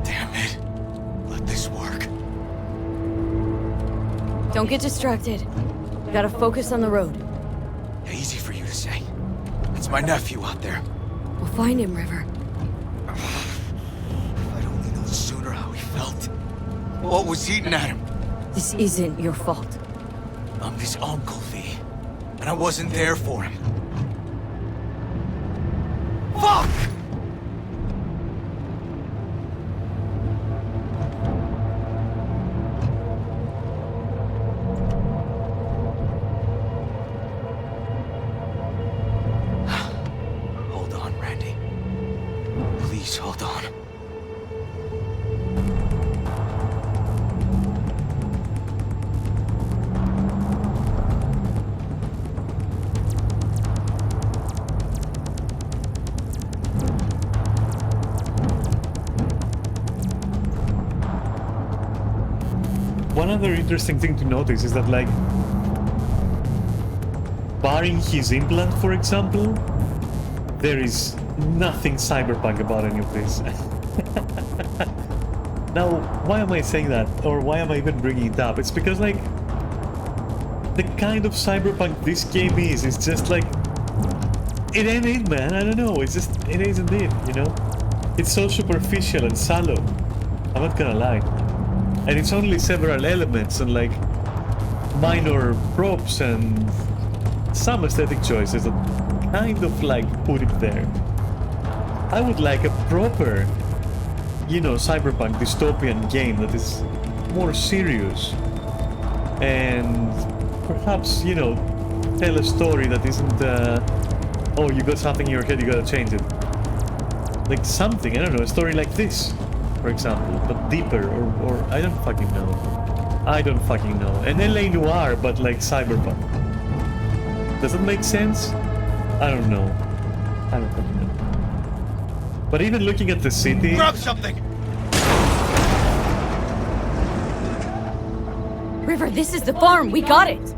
Damn it. Let this work. Don't get distracted. Gotta focus on the road. Yeah, easy for you to say. It's my nephew out there. We'll find him, River. If I'd only known sooner how he felt. What was eating at him? This isn't your fault. I'm his uncle, V. And I wasn't there for him. Fuck! Hold on, Randy. Please hold on. One other interesting thing to notice is that, like, barring his implant, for example, there is nothing cyberpunk about any of this. Now, why am I saying that? Or why am I even bringing it up? It's because, like, the kind of cyberpunk this game is just like, it ain't it, man. I don't know. It's just, it isn't it, you know? It's so superficial and shallow. I'm not gonna lie. And it's only several elements and, like, minor props and some aesthetic choices that kind of like put it there. I would like a proper, you know, cyberpunk dystopian game that is more serious and perhaps, you know, tell a story that isn't, oh, you got something in your head, you gotta change it. Like something, I don't know, a story like this, for example, but deeper, or I don't fucking know. I don't fucking know. An LA Noire, but like cyberpunk. Does that make sense? I don't know. I don't fucking know. But even looking at the city... Grab something! River, this is the farm. We got it.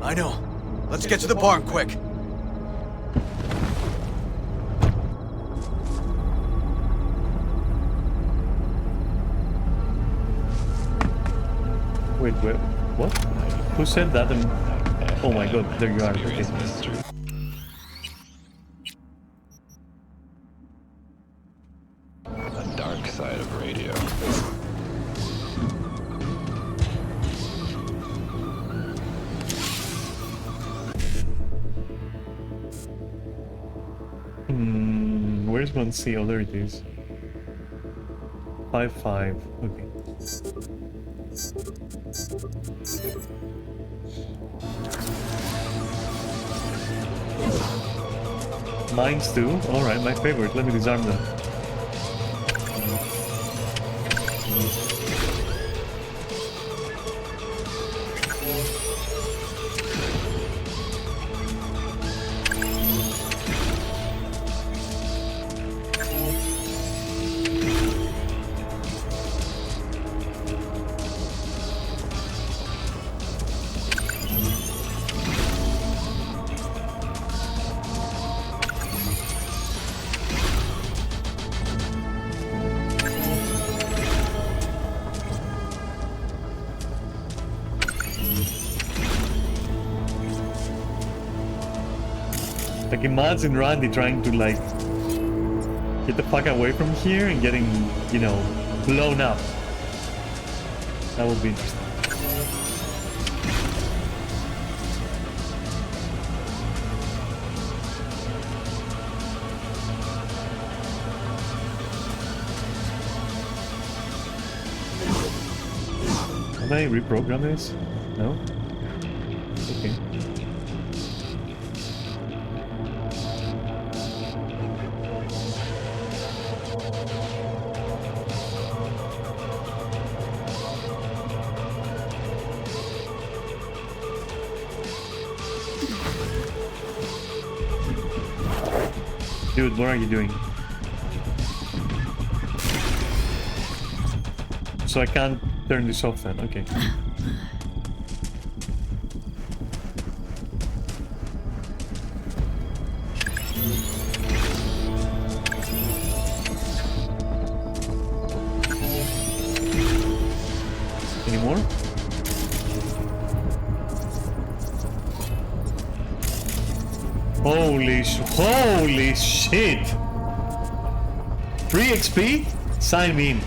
I know. Let's get to the barn quick. Wait, what? Who said that? And... Oh my god, there you are. Okay. The dark side of radio. Where's 1C? Oh, there it is. 5-5. Okay. Mines too? Alright, my favorite. Let me disarm them. Like, imagine Randy trying to, like, get the fuck away from here and getting, you know, blown up. That would be interesting. Can I reprogram this? No? Okay. Dude, what are you doing? So I can't turn this off then, okay. Any more? Holy shit! Free XP? Sign me in.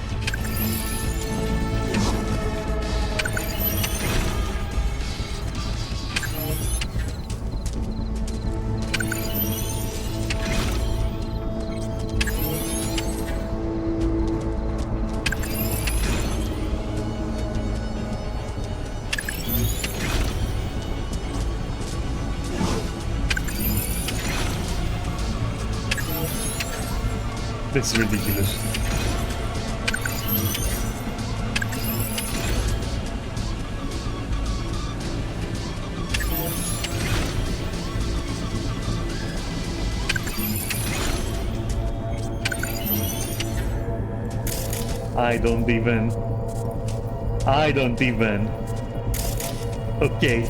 This is ridiculous. I don't even. Okay.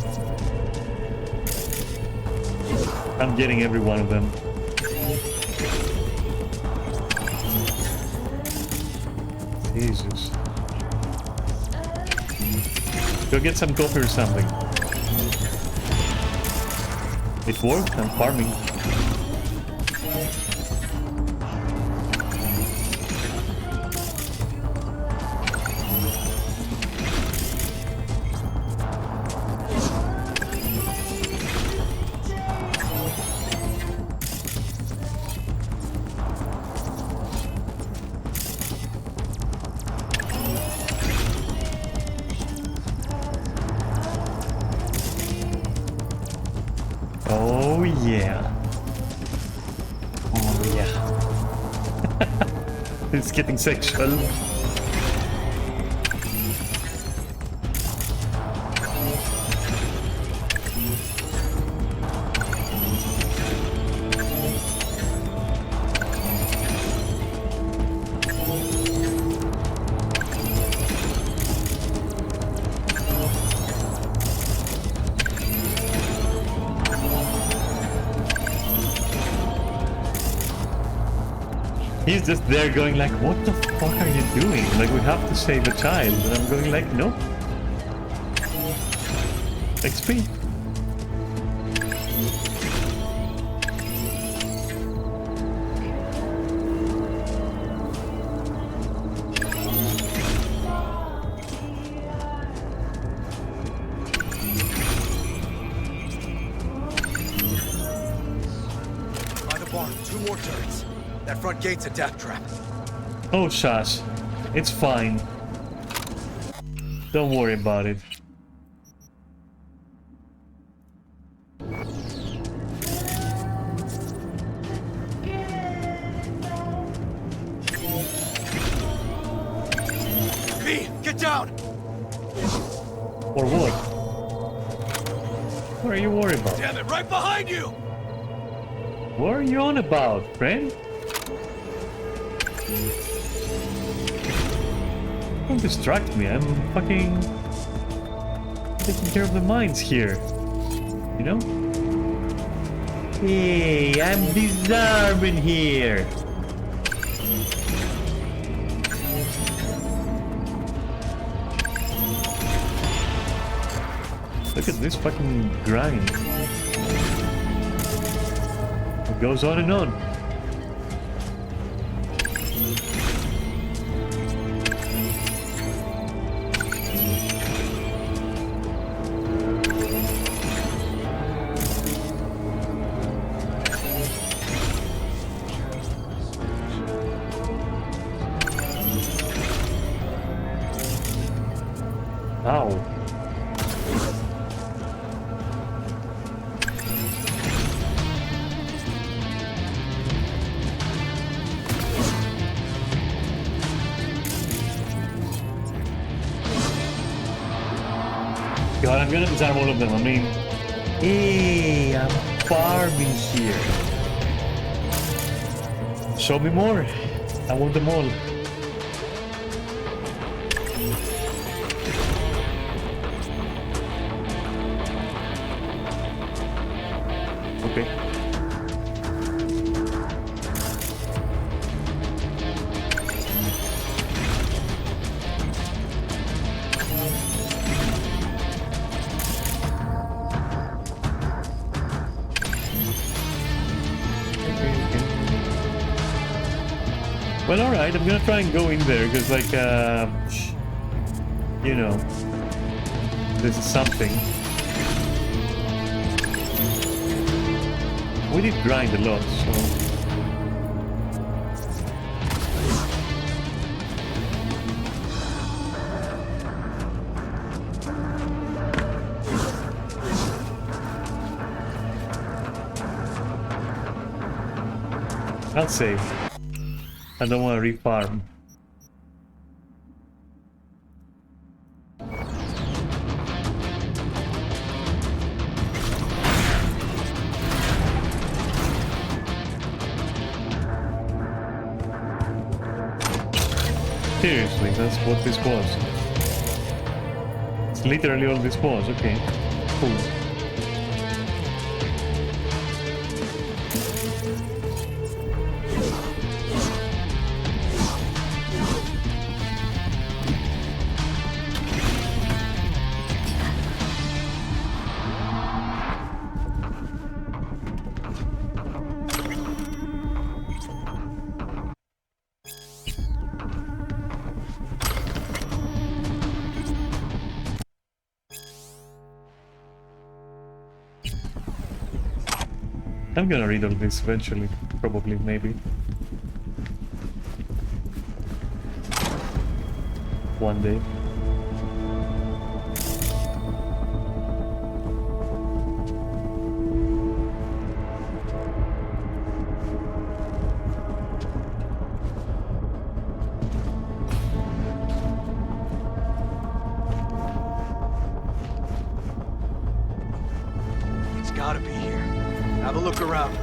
I'm getting every one of them. Jesus. Go get some coffee or something. It worked, I'm farming. yeah. Oh yeah. It's getting sexual. He's just there going like, what the fuck are you doing? Like, we have to save a child. And I'm going like, no. XP. By the barn, 2 more turrets. That front gate's a death trap. Oh, shush. It's fine. Don't worry about it. V, get down! Or what? What are you worried about? Damn it, right behind you! What are you on about, friend? Don't distract me, I'm fucking taking care of the mines here. You know? Hey, I'm disarming here! Look at this fucking grind. It goes on and on. Ow. God, I'm gonna disarm all of them. I mean, hey, I'm farming here. Show me more. I want them all. Okay. Well, alright, I'm gonna try and go in there, because, like, you know, this is something. We did grind a lot, so... I'll save. I don't want to refarm. Seriously, that's what this was. It's literally all this was, okay. Cool. I'm gonna read all this eventually, probably, maybe. One day. a look around.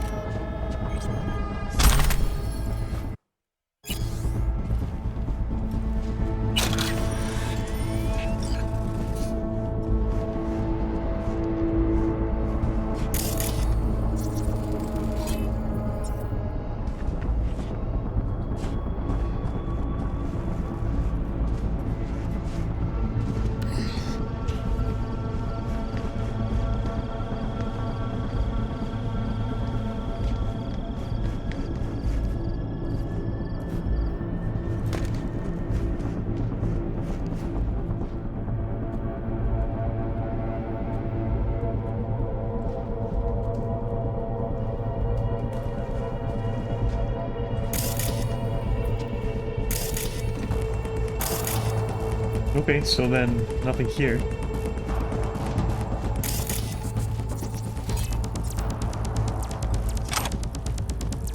Okay, so then nothing here.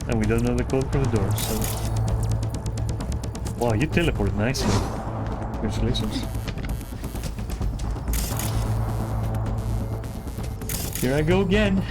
And we don't know the code for the door, so... Wow, you teleport nicely. Congratulations. Here I go again.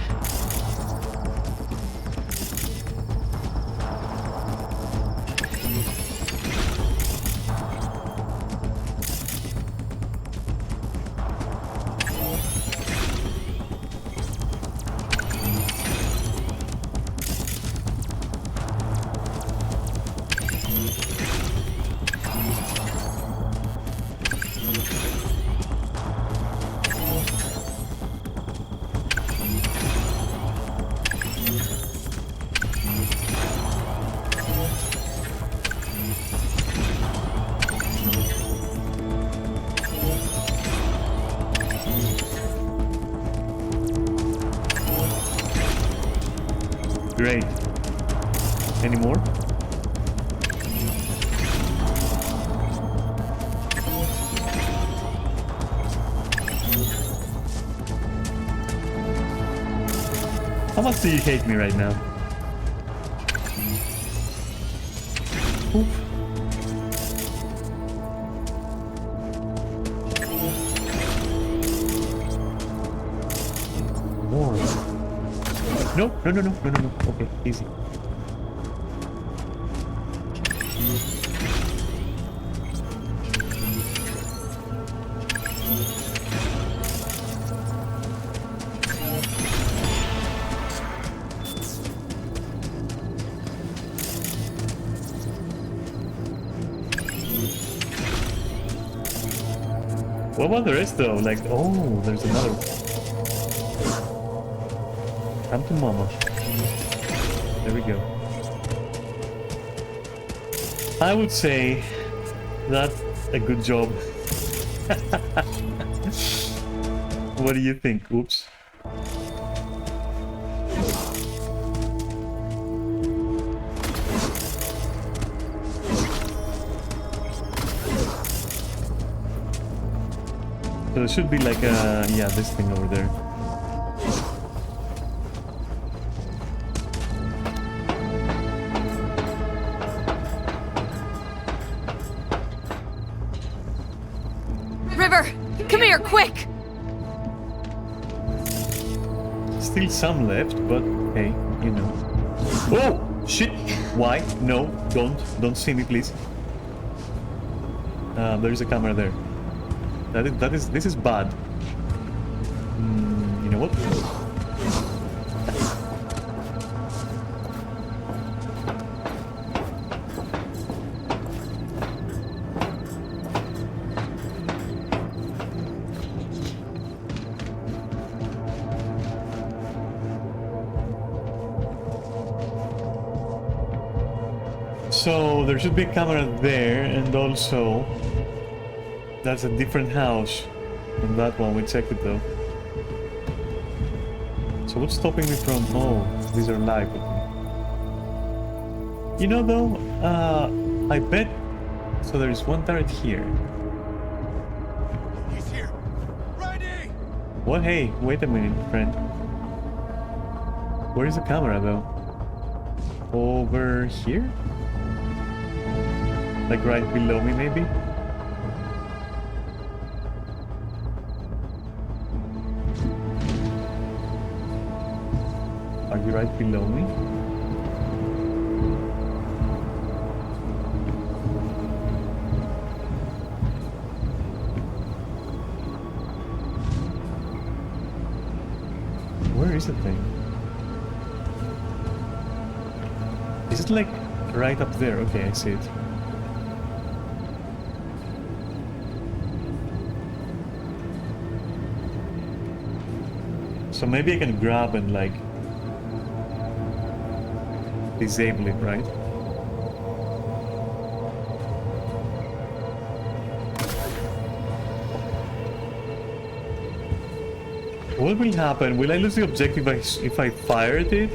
Great. Any more? How much do you hate me right now? Oop. More. No. Okay, easy. What about the rest though? Like, oh, there's another one. Come to mama. There we go. I would say that's a good job. What do you think? Oops. So there should be like a, yeah, this thing over there. River, come here, quick! Still some left, but hey, you know. Oh, shit! Why? No, don't see me, please. There is a camera there. This is bad. You know what? So there should be a camera there, and also that's a different house than that one. We checked it though. So what's stopping me from? Oh, these are live. You know though, I bet. So there is one turret here. He's here. Riding. What? Hey, wait a minute, friend. Where is the camera though? Over here? Like right below me, maybe? Are be right below me. Where is the thing? Is it like right up there? Okay, I see it. So maybe I can grab and like disable it, right? What will happen? Will I lose the objective if I fire at it?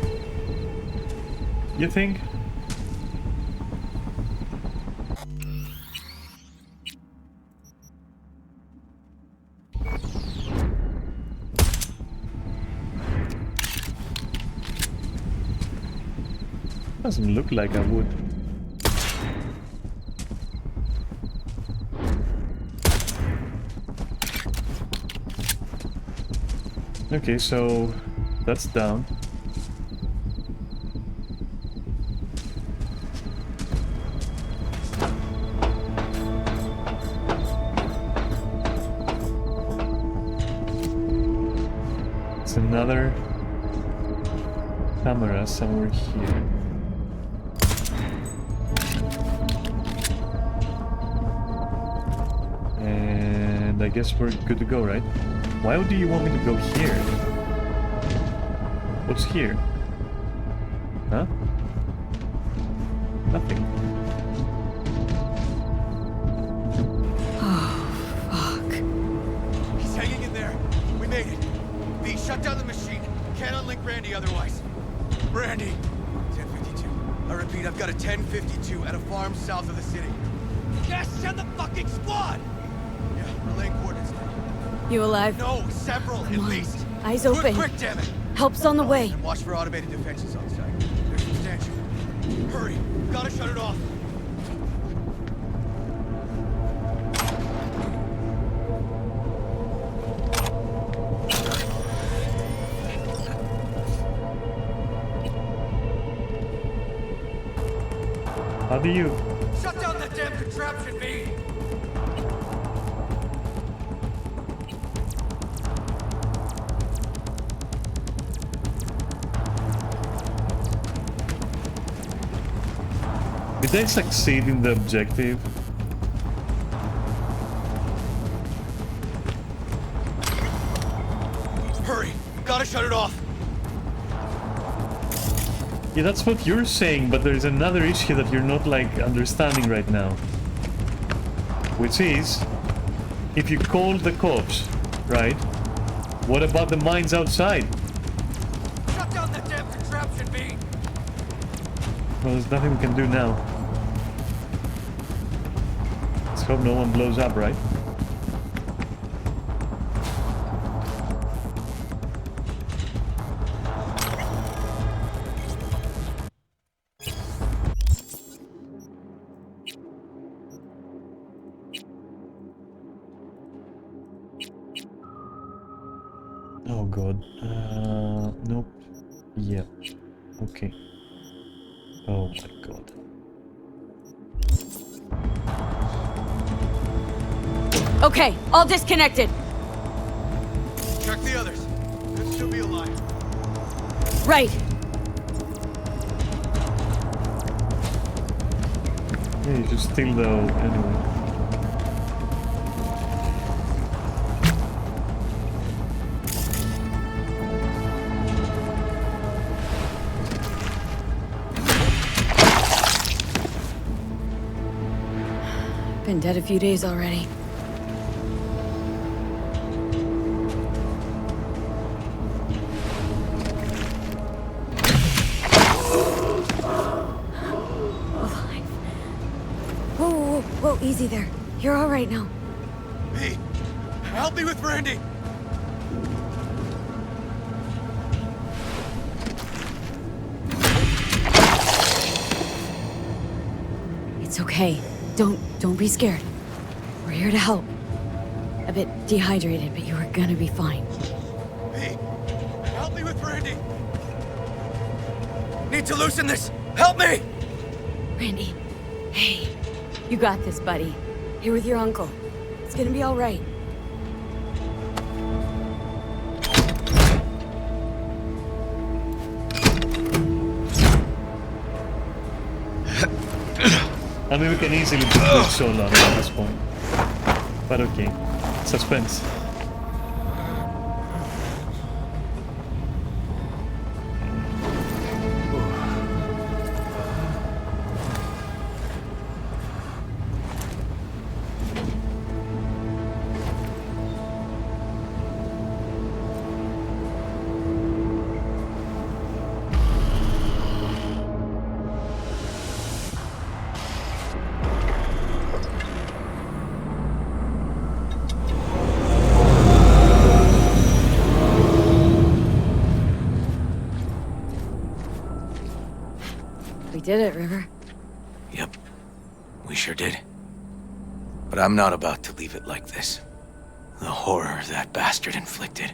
You think? Doesn't look like I would. Okay, so that's down. It's another camera somewhere here. And I guess we're good to go, right? Why do you want me to go here? What's here? Huh? Nothing. Oh, fuck. He's hanging in there. We made it. V, shut down the machine. Can't unlink Randy otherwise. Randy! 1052. I repeat, I've got a 1052 at a farm south of the city. Yes, send the fucking squad! Yeah, relaying coordinates now. You alive? No, several at least. Eyes Do it open. quick, damn it! Help's on the way. And watch for automated defenses on site. They're substantial. Hurry, gotta shut it off. How do you? Shut down that damn contraption, V! Did I succeed in the objective? Hurry, gotta shut it off. Yeah, that's what you're saying, but there's another issue that you're not, like, understanding right now. Which is, if you call the cops, right? What about the mines outside? Shut down that damn contraption, V! Well, there's nothing we can do now. Let's hope no one blows up, right? Oh god. Nope. Yeah. Okay. Oh my god. Okay, all disconnected. Check the others. Could still be alive. Right. Yeah, you should steal though, anyway. Been dead a few days already. Alive. Whoa, whoa, whoa, easy there. You're all right now. V, help me with Randy. It's okay. Don't be scared. We're here to help. A bit dehydrated, but you are gonna be fine. V, help me with Randy. Need to loosen this! Help me! Randy, hey. You got this, buddy. Here with your uncle. It's gonna be all right. I mean, we can easily do solo at this point. But okay. Suspense. We did it, River. Yep, we sure did. But I'm not about to leave it like this. The horror that bastard inflicted.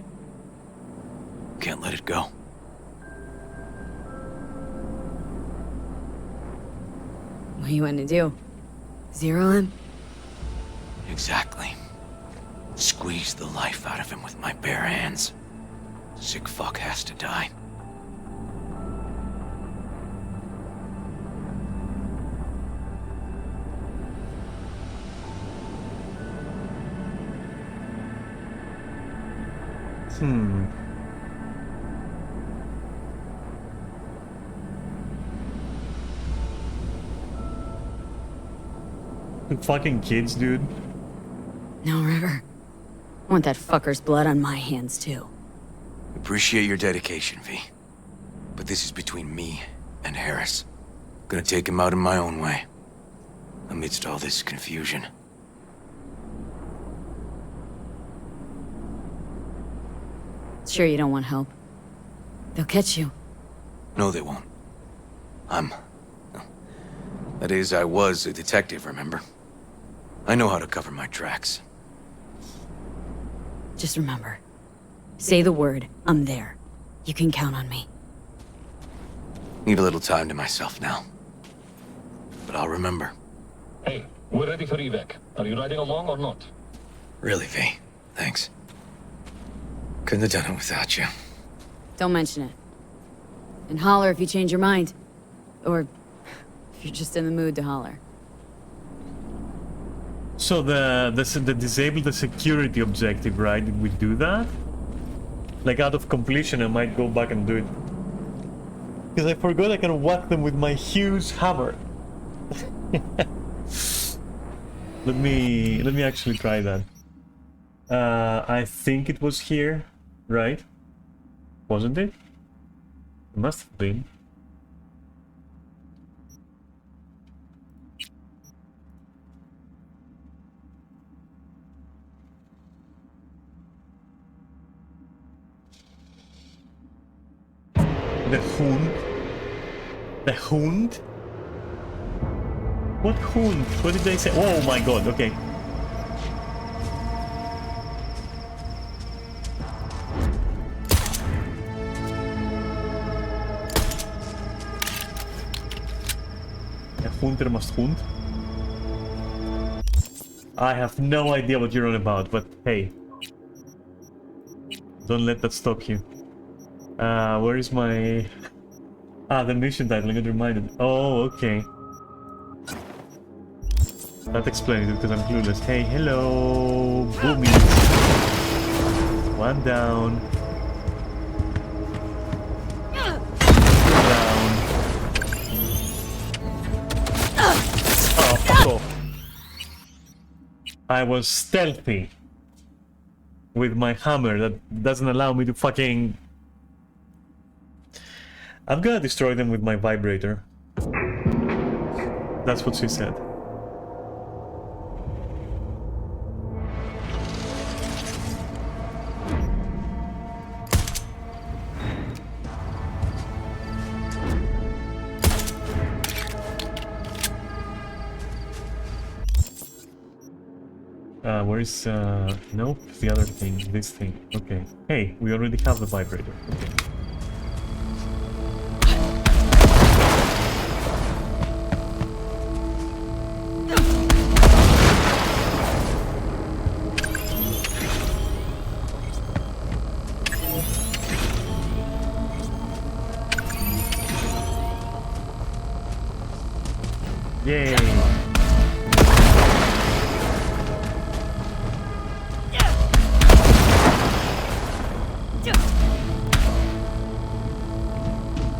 Can't let it go. What do you want to do? Zero him? Exactly. Squeeze the life out of him with my bare hands. Sick fuck has to die. Fucking kids, dude. No, River. I want that fucker's blood on my hands, too. Appreciate your dedication, V. But this is between me and Harris. Gonna take him out in my own way. Amidst all this confusion. Sure you don't want help? They'll catch you. No, they won't. That is, I was a detective, remember? I know how to cover my tracks. Just remember. Say the word, I'm there. You can count on me. Need a little time to myself now. But I'll remember. Hey, we're ready for evac. Are you riding along or not? Really, V. Thanks. Couldn't have done it without you. Don't mention it. And holler if you change your mind. Or if you're just in the mood to holler. So the disable the security objective, right? Did we do that? Like out of completion, I might go back and do it. Because I forgot I can whack them with my huge hammer. Let me actually try that. I think it was here, right? Wasn't it? It must have been. The Hund? The Hund? What Hund? What did they say? Oh my god, okay. A Hunter must hunt? I have no idea what you're on about, but hey. Don't let that stop you. Where is my... the mission title, I got reminded. Oh, okay. That explains it, because I'm clueless. Hey, hello! Boomies! One down. Down. Oh, fuck off. I was stealthy. With my hammer that doesn't allow me to fucking... I'm gonna destroy them with my vibrator. That's what she said. Where is, nope, the other thing, this thing. Okay. Hey, we already have the vibrator. Okay.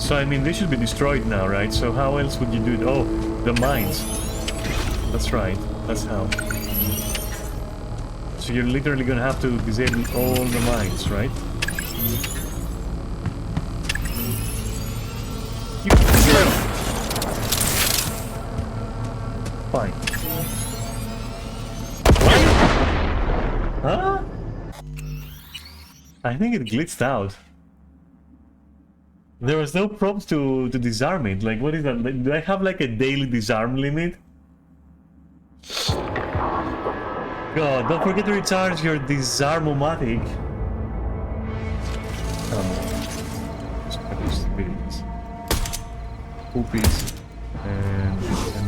So, I mean, they should be destroyed now, right? So how else would you do it? Oh, the mines. That's right. That's how. So you're literally gonna have to disable all the mines, right? Fine. Huh? I think it glitched out. There was no prompt to disarm it. Like, what is that? Do I have like a daily disarm limit? God, don't forget to recharge your disarm-o-matic. Poopies. And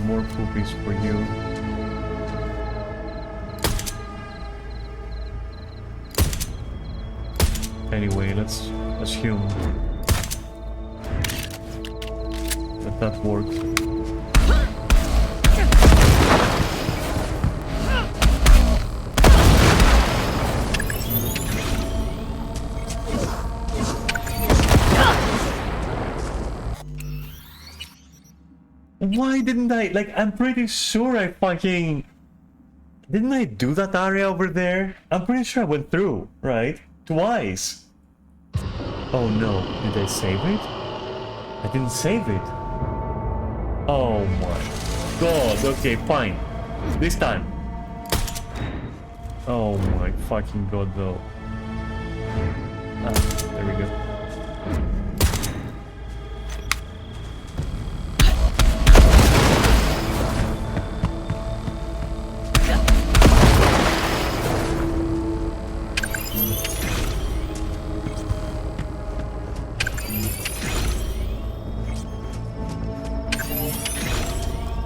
more poopies for you. Anyway, let's assume that worked. Why didn't I? Like, I'm pretty sure I fucking... Didn't I do that area over there? I'm pretty sure I went through, right? Twice. Oh no, did I save it? I didn't save it. Oh my god, okay, fine. This time. Oh my fucking god, though. Ah, there we go.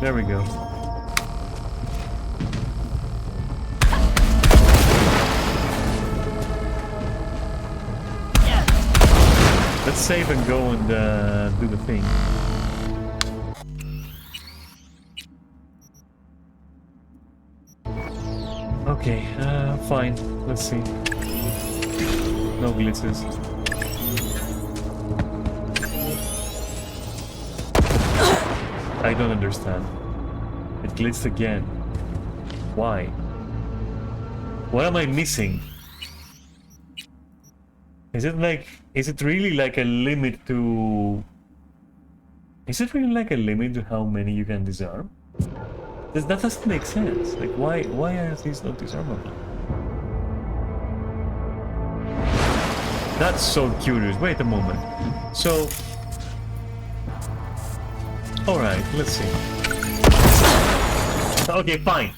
There we go. Let's save and go and do the thing. Okay, fine. Let's see. No glitches. I don't understand. It glitched again. Why? What am I missing? Is it really like a limit to... Is it really like a limit to how many you can disarm? That doesn't make sense. Like, why are these not disarmable? That's so curious. Wait a moment. So... Alright, let's see. Okay, fine.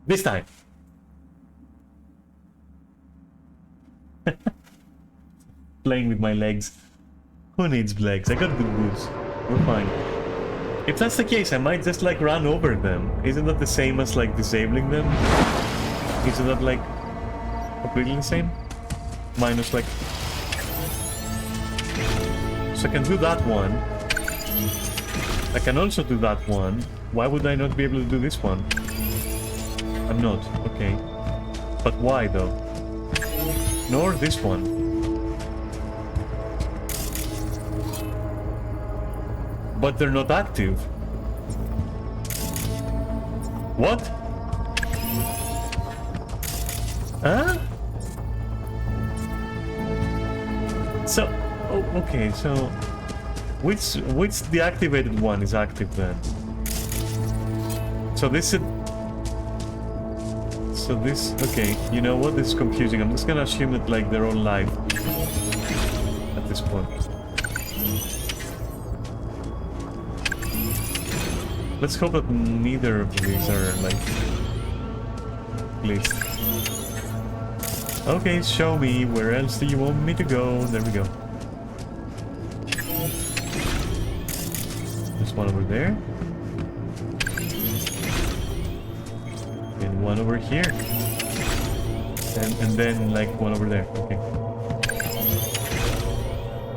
This time. Playing with my legs. Who needs legs? I got good boots. We're fine. If that's the case, I might just like run over them. Isn't that the same as like disabling them? Isn't that like completely the same? Minus like... So I can do that one. I can also do that one. Why would I not be able to do this one? I'm not. Okay. But why though? Nor this one. But they're not active. What? Huh? So, oh, okay, so which deactivated one is active then? So this is... So this... Okay, you know what? This is confusing. I'm just gonna assume that like they're all live at this point. Let's hope that neither of these are like glitched. Okay, show me. Where else do you want me to go? There we go. There's one over there. And one over here. And then like one over there. Okay.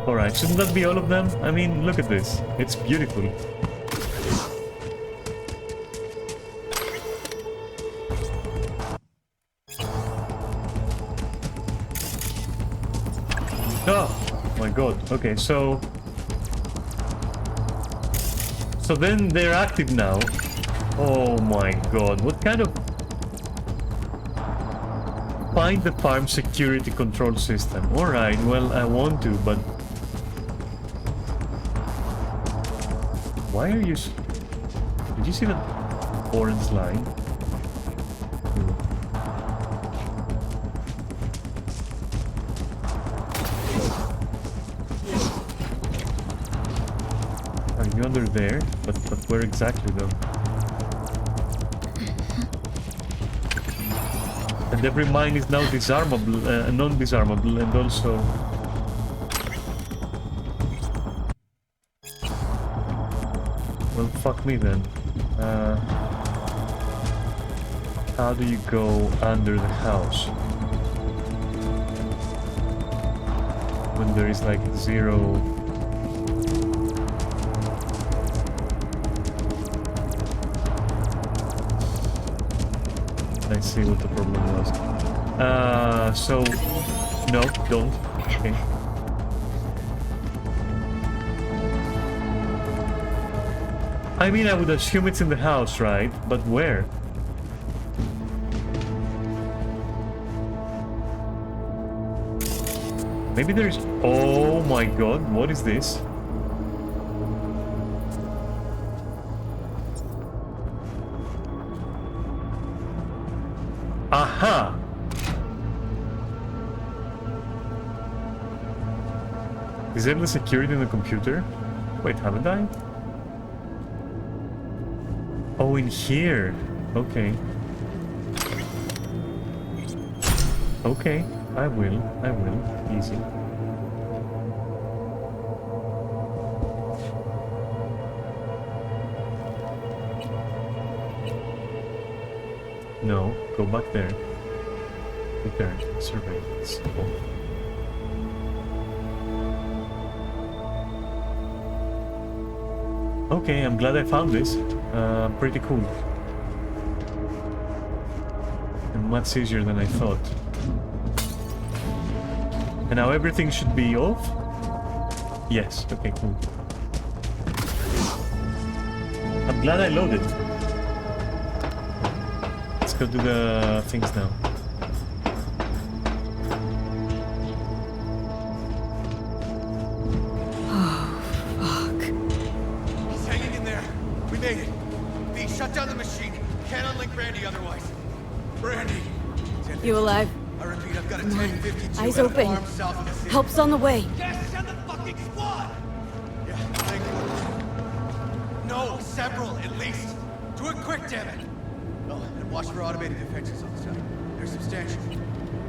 Alright, shouldn't that be all of them? I mean, look at this. It's beautiful. Oh my god. Okay, so So then they're active now. Oh my god, what kind of... Find the farm security control system. Alright, well, I want to, but... Why are you... Did you see the orange line? Are you under there? But where exactly though? And every mine is now disarmable, non-disarmable, and also... Well, fuck me then. How do you go under the house? When there is like zero... I see what the problem was. So... No, don't. Okay. I mean, I would assume it's in the house, right? But where? Maybe there's... Oh my god, what is this? Aha! Disable the security in the computer? Wait, haven't I? Oh, in here. Okay. Okay, I will. Easy. No, go back there. Return. Surveillance. Oh. Okay, I'm glad I found this. Pretty cool. And much easier than I thought. And now everything should be off? Yes, okay, cool. I'm glad I loaded. Let's go do the things now. You alive? I repeat, I've got a Come on. 1052 Eyes at a open. farm south of the city. Help's on the way. Yes, send the fucking squad! Yeah, thank you. No, several at least. Do it quick, damn it! Oh, and watch for automated defenses on the site. They're substantial.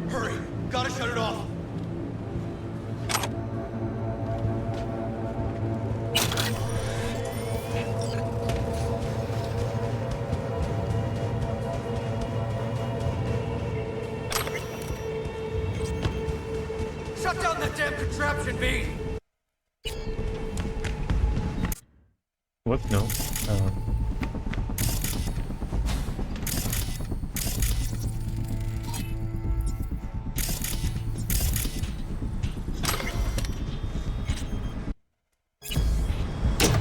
Hurry! Gotta shut it off! Shut down that damn contraption, V! What? No.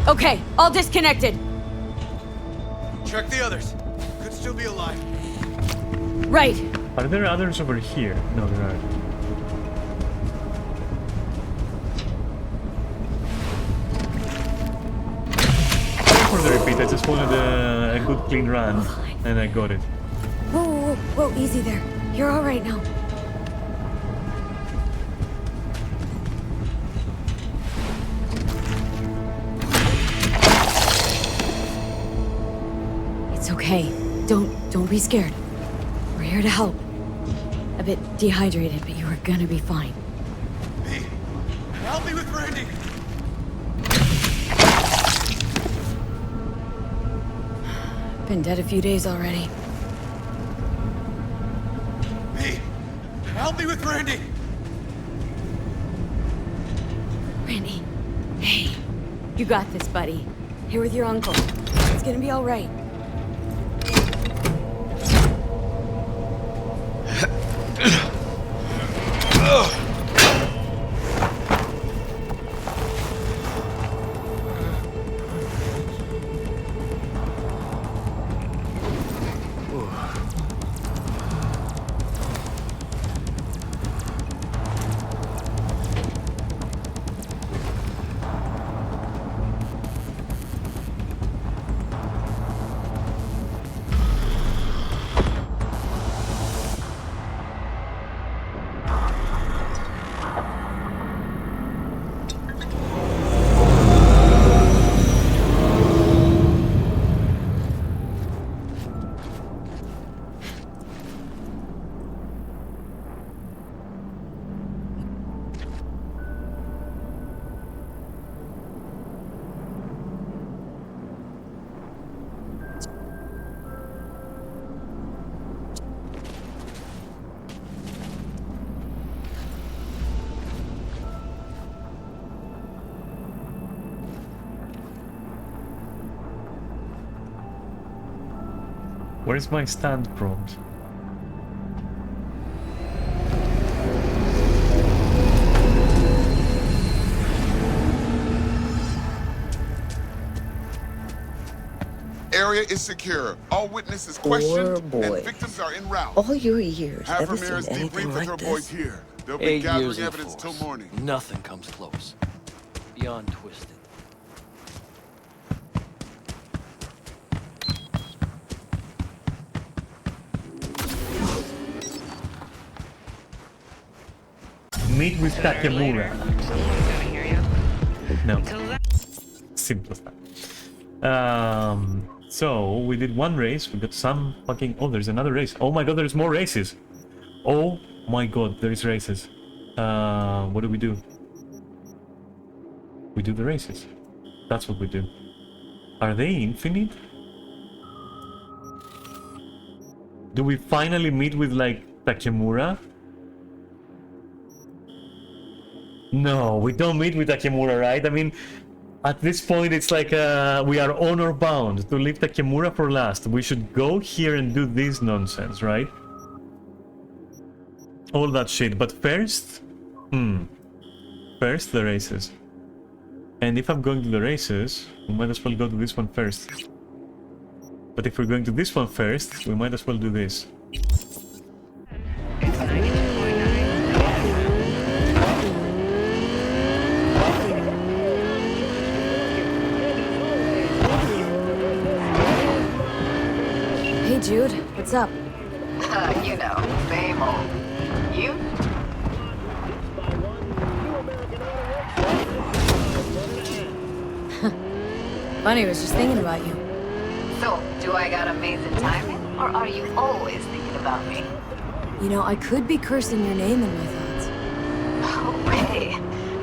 Okay, all disconnected. Check the others. Could still be alive. Right. Are there others over here? No, there aren't. For the repeat, I just wanted a good clean run, and I got it. Whoa, whoa, whoa, whoa, easy there. You're all right now. It's okay. Don't be scared. We're here to help. A bit dehydrated, but you are gonna be fine. V, help me with Randy! Been dead a few days already. V, help me with Randy! Randy, hey, you got this, buddy. Here with your uncle. It's gonna be all right. Where's my stand prompt? Area is secure. All witnesses questioned and victims are en route. All your years, Have ever Ramirez seen anything debrief with her like boys this? here. They'll be 8 years gathering in evidence till force. morning. Nothing comes close. Beyond twisted. Meet with Takemura. No. Simple as that. So we did one race. We got some fucking. Oh, there's another race. Oh my god, there's more races. Oh my god, there's races. What do? We do the races. That's what we do. Are they infinite? Do we finally meet with like Takemura? No, we don't meet with Takemura, right? I mean, at this point it's like we are honor bound to leave Takemura for last. We should go here and do this nonsense, right? All that shit, but first... First the races. And if I'm going to the races, we might as well go to this one first. But if we're going to this one first, we might as well do this. Hey, Jude. What's up? You know, same old. You? Funny, I was just thinking about you. So, do I got amazing timing, or are you always thinking about me? You know, I could be cursing your name in my thoughts. Oh, hey.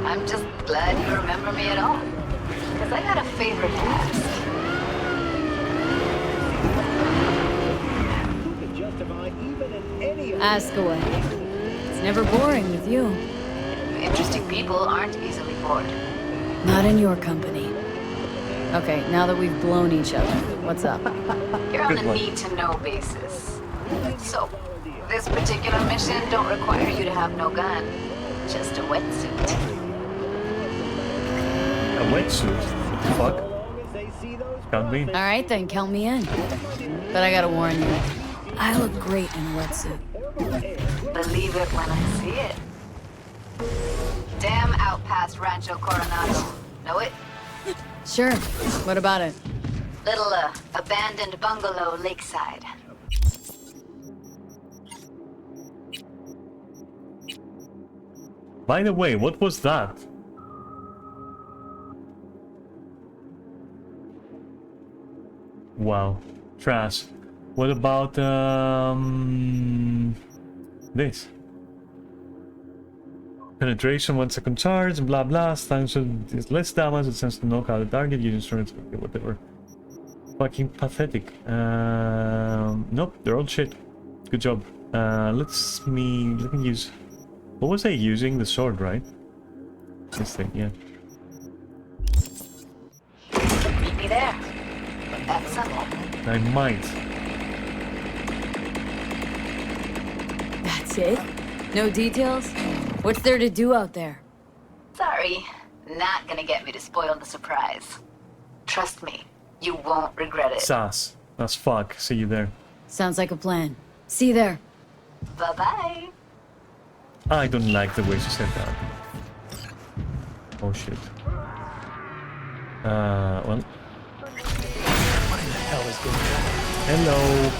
I'm just glad you remember me at all. Because I got a favor to ask. Ask away. It's never boring with you. Interesting people aren't easily bored. Not in your company. Okay, now that we've blown each other, what's up? You're on a need-to-know basis. So, this particular mission don't require you to have no gun. Just a wetsuit. A wetsuit? What the fuck? Can't be. Alright then, count me in. But I gotta warn you, I look great in a wetsuit. Believe it when I see it. Damn out past Rancho Coronado. Know it? Sure. What about it? Little, abandoned bungalow lakeside. By the way, what was that? Wow. Trash. What about, this? Penetration, 1 second charge, blah blah, stance is less damage, it tends to knock out the target, use instruments, okay, whatever. Fucking pathetic. Nope, they're all shit. Good job. Let me use... What was I using? The sword, right? This thing, yeah. Meet me there. That's simple. I might. That's it? No details? What's there to do out there? Sorry. Not gonna get me to spoil the surprise. Trust me, you won't regret it. Sass. That's fuck. See you there. Sounds like a plan. See you there. Bye-bye. I don't like the way she said that. Oh shit. Well. What in the hell is going on? Hello.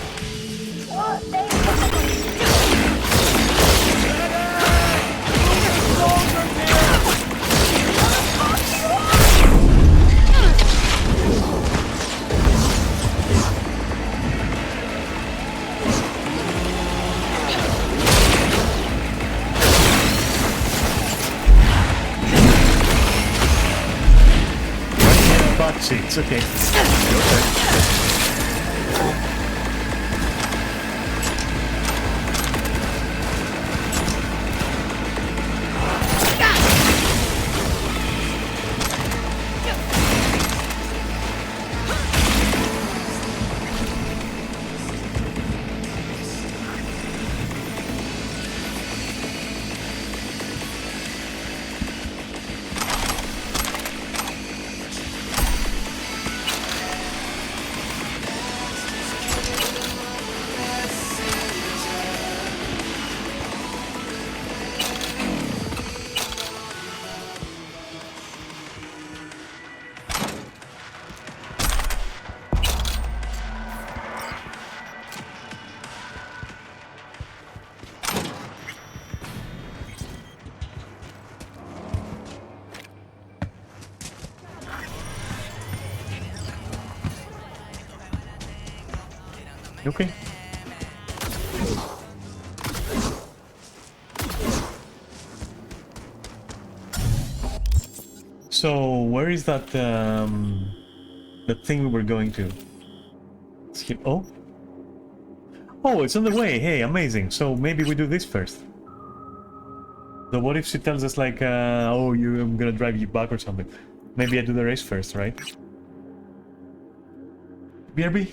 Butt cheeks, okay. Okay. So, where is that, the thing we were going to? Skip. Oh? Oh, it's on the way! Hey, amazing! So, maybe we do this first. So what if she tells us, like, oh, I'm gonna drive you back or something? Maybe I do the race first, right? BRB?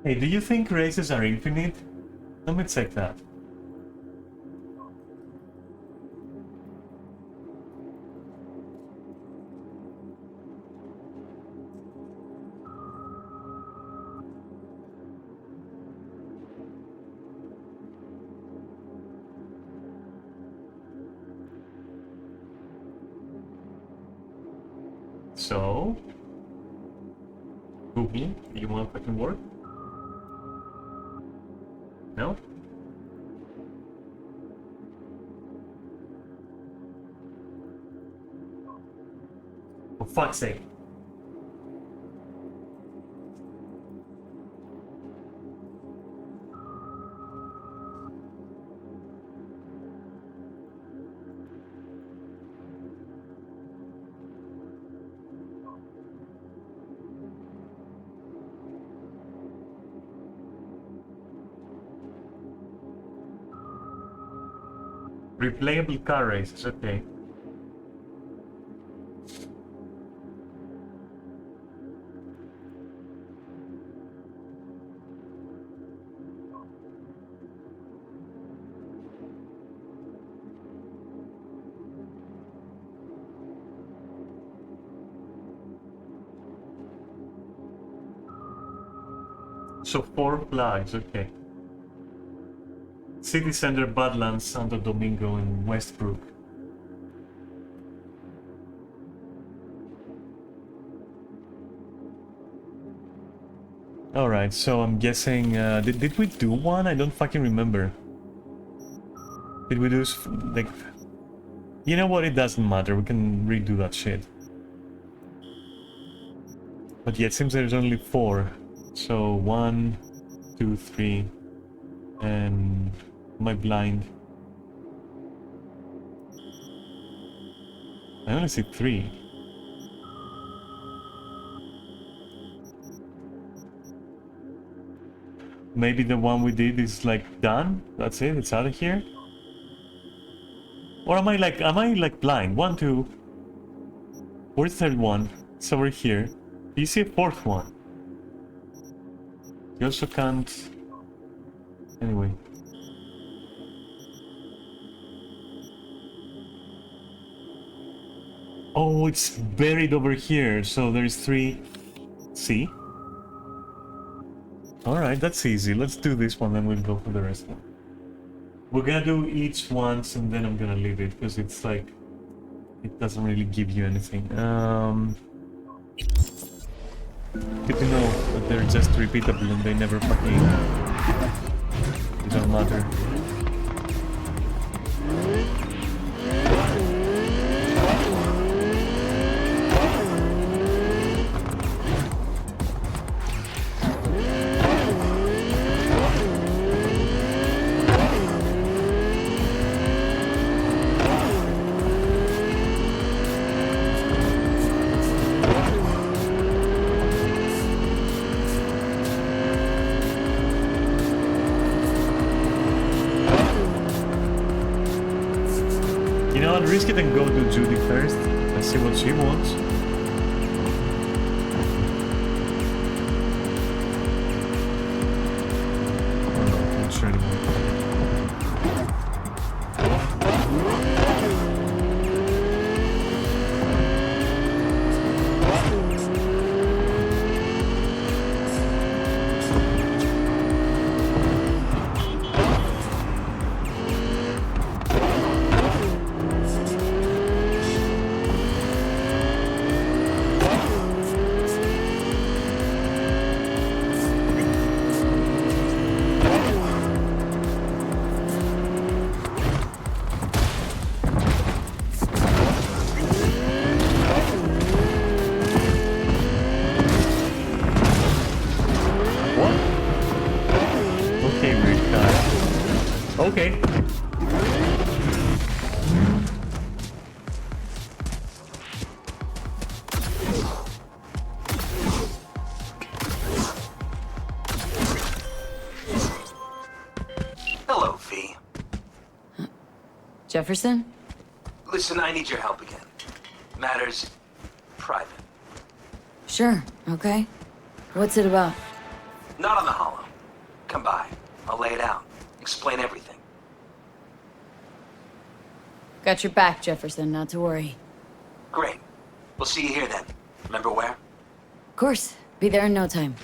Hey, do you think races are infinite? Let me check that. So, Google, do you want fucking work? No? For fuck's sake. Replayable car races, okay. So 4 flags, okay. City Center, Badlands, Santo Domingo, and Westbrook. Alright, so I'm guessing... did we do one? I don't fucking remember. Did we do... like... You know what? It doesn't matter. We can redo that shit. But yeah, it seems there's only 4. So 1, 2, 3... And... Am I blind? I only see 3. Maybe the one we did is like done? That's it? It's out of here? Or am I like blind? 1, 2... Where's the third one? It's over here. Do you see a 4th one? You also can't... Anyway. Oh, it's buried over here, so there's 3... See? Alright, that's easy. Let's do this one, then we'll go for the rest. We're gonna do each once, and then I'm gonna leave it, because it's like... It doesn't really give you anything. Good to know that they're just repeatable and they never fucking... It don't matter. Risk it and go to Judy first. Let's see what she wants. Oh no, I'm not sure anymore. Okay. Hello, V. Jefferson? Listen, I need your help again. Matters private. Sure, okay. What's it about? Not on the hollow. Come by. I'll lay it out. Explain everything. Got your back, Jefferson, not to worry. Great. We'll see you here then. Remember where? Of course. Be there in no time.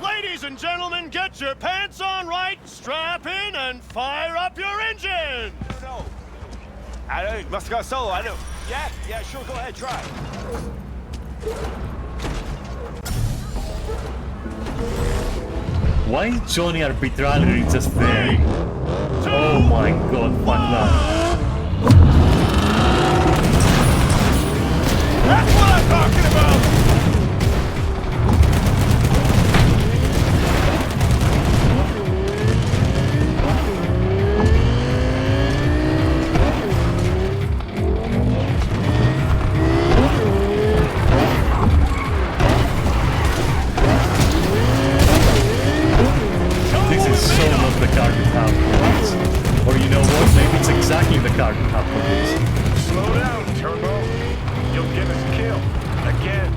Ladies and gentlemen, get your pants on right, strap in, and fire up your engine! No. I must go solo, I know. Yeah, sure, go ahead, try. Why is Johnny arbitrarily just there? Oh my god, fuck that. That's what I'm talking about! The car could have for this. Or you know what, maybe it's exactly the car could have for this. Slow down, Turbo. You'll get us killed. Again.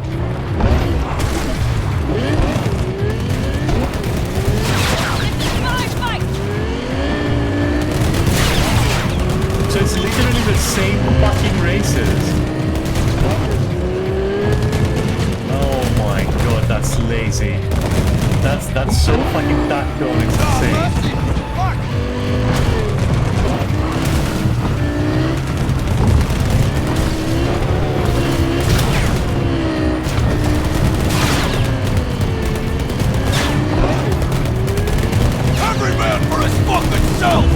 So it's literally the same fucking races. Oh my god, that's lazy. That's so fucking tactical, it's insane. Every man for his fucking self!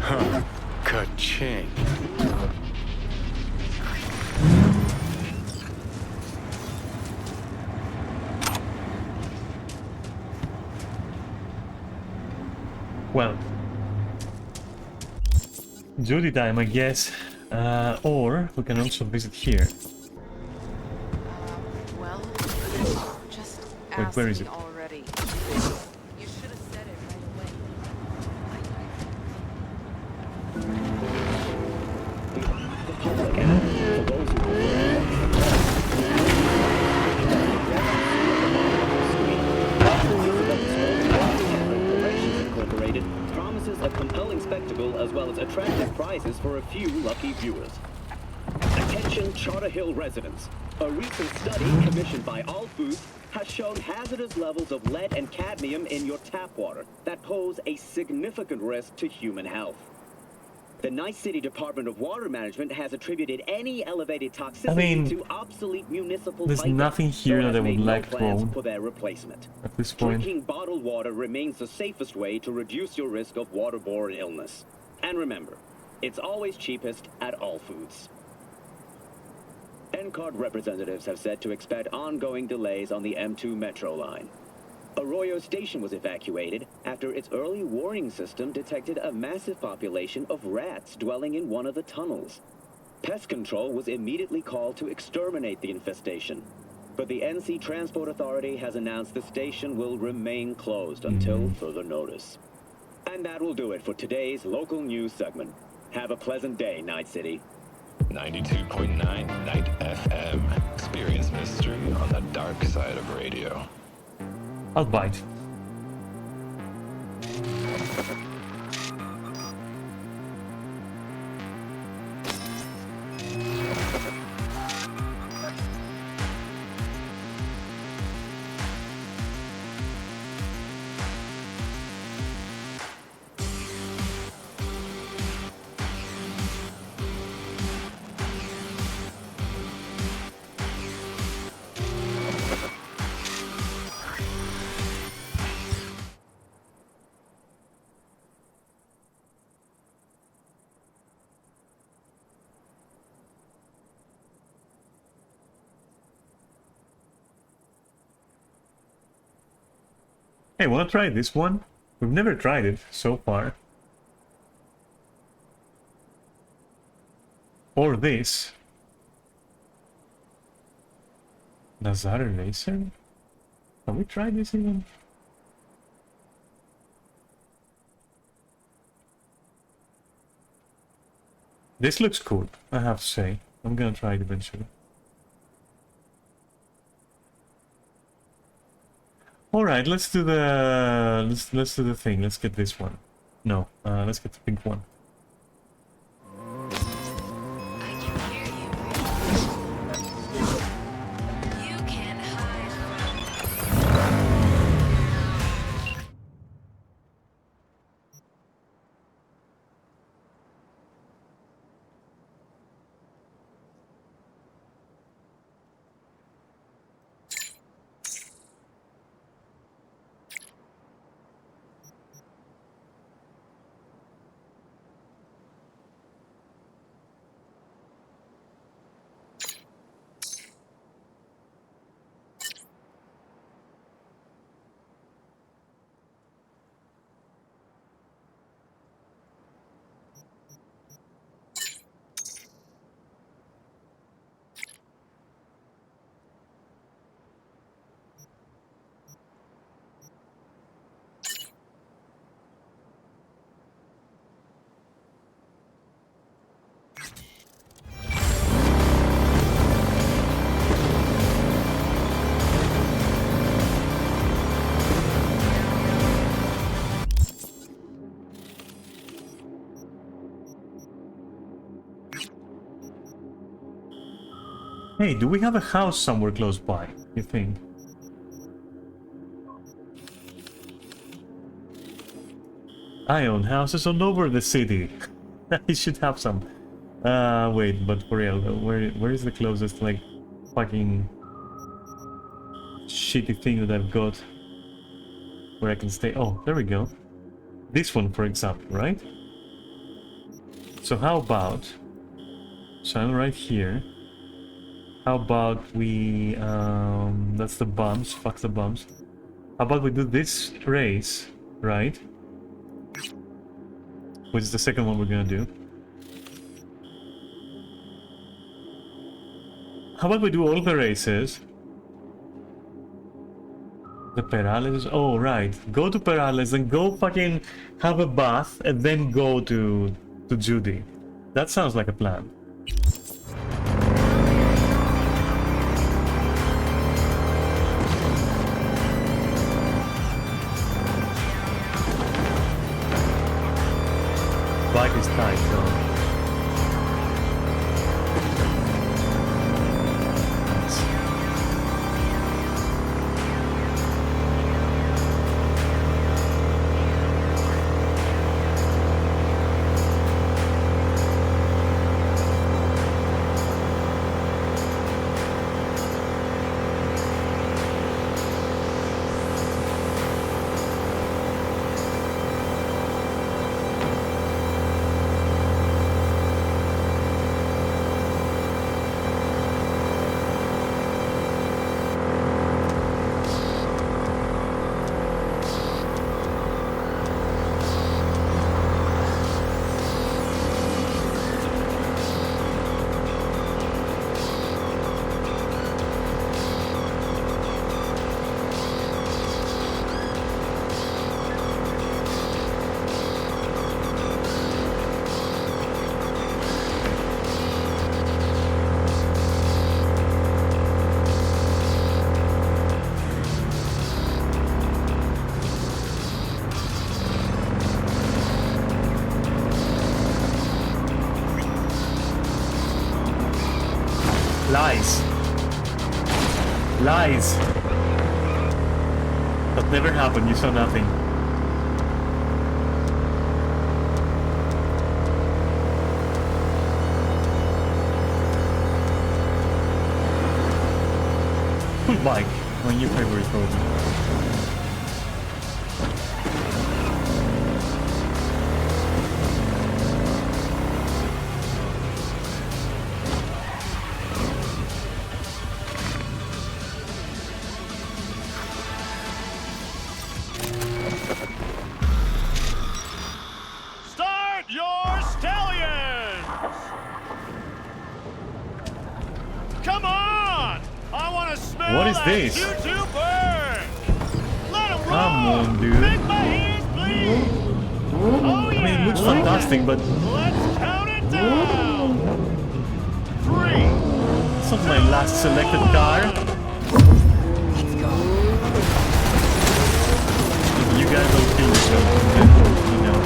Huh. Ka-ching. Well, duty time, I guess. Or we can also visit here. Well, just Wait, ask where is me it? already. You should have said it right Incorporated promises a compelling spectacle as well as attractive prizes for a few lucky viewers. Attention Charter Hill residents. A recent study commissioned by All Foods has shown hazardous levels of lead and cadmium in your tap water that pose a significant risk to human health. The Night City Department of Water Management has attributed any elevated toxicity to obsolete municipal there's piping, nothing here though that I has would made no like to plans own for their replacement. at this point. Drinking bottled water remains the safest way to reduce your risk of waterborne illness. And remember, it's always cheapest at All Foods. NCARD representatives have said to expect ongoing delays on the M2 Metro line. Arroyo Station was evacuated after its early warning system detected a massive population of rats dwelling in one of the tunnels. Pest control was immediately called to exterminate the infestation. But the NC Transport Authority has announced the station will remain closed until further notice. And that will do it for today's local news segment. Have a pleasant day, Night City. 92.9 Night FM. Experience mystery on the dark side of radio. I'll bite. Hey, wanna try this one? We've never tried it so far. Or this. Nazar Racer? Have we tried this even? This looks cool, I have to say. I'm gonna try it eventually. Alright, let's do the let's do the thing. Let's get this one. No, let's get the pink one. Hey, do we have a house somewhere close by, you think? I own houses all over the city. I should have some. Wait, but for real, where is the closest, like, fucking shitty thing that I've got where I can stay? Oh, there we go. This one, for example, right? So how about... So I'm right here. How about we... that's the bumps. Fuck the bumps. How about we do this race, right? Which is the second one we're gonna do. How about we do all the races? The Perales? Oh, right. Go to Perales and go fucking have a bath and then go to Judy. That sounds like a plan. Bike is tight though. Lies. Lies. That never happened, you saw nothing. Cool bike, my new favorite road. What is this? Come on, dude. I mean, it looks fantastic, but... Let's count it down! 3. It's not my last selected car. Let's go. If you guys don't feel yourself, then, you know.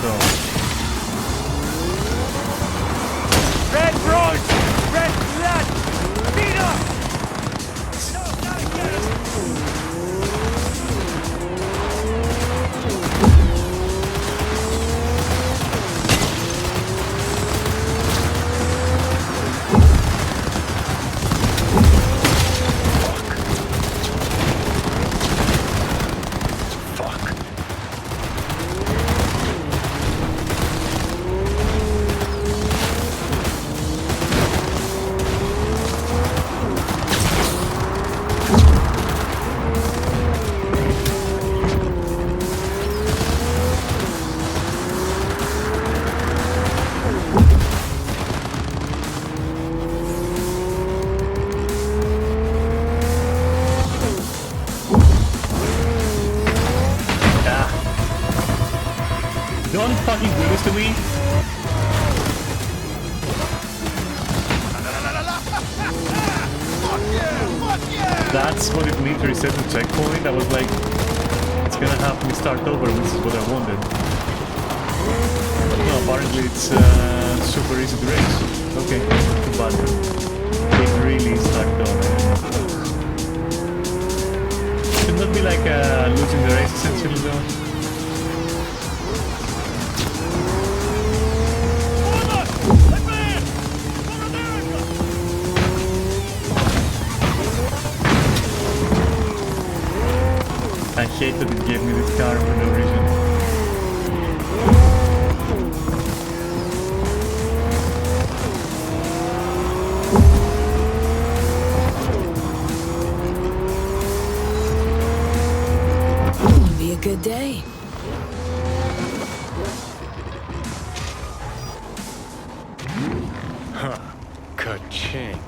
go. Red bronze! Red blood! Beat up! No, not again! Don't fucking do this to me. That's what it means to reset the checkpoint. I was like, it's gonna have me start over, which is what I wanted. But no, apparently it's super easy to race. Okay, not too bad. It really sucked on. Should not be like losing the race essentially though. I hate that it gave me this car for no reason. It'll be a good day. Huh. Ka-ching.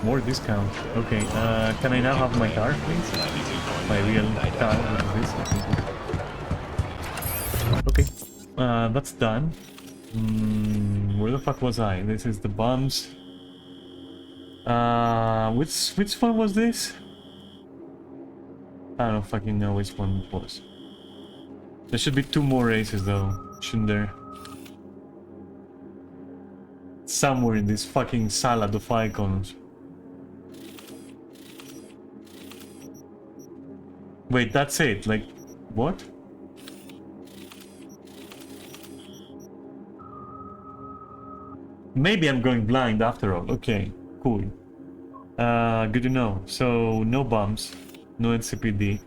More discount. Okay, can I now have my car, please? My real car, what is this? Okay, that's done. Where the fuck was I? This is the bumps. Which one was this? I don't fucking know which one it was. There should be 2 more races though, shouldn't there? Somewhere in this fucking salad of icons. Wait, that's it? Like, what? Maybe I'm going blind after all. Okay, cool. Good to know. So, no bumps, no NCPD.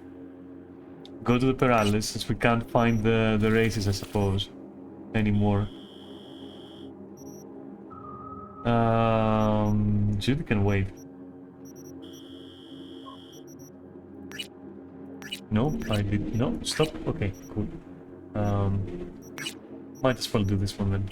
Go to the Perales, since we can't find the races, I suppose, anymore. Judy can wait. Nope, I did. No, stop. Okay, cool. Might as well do this one then.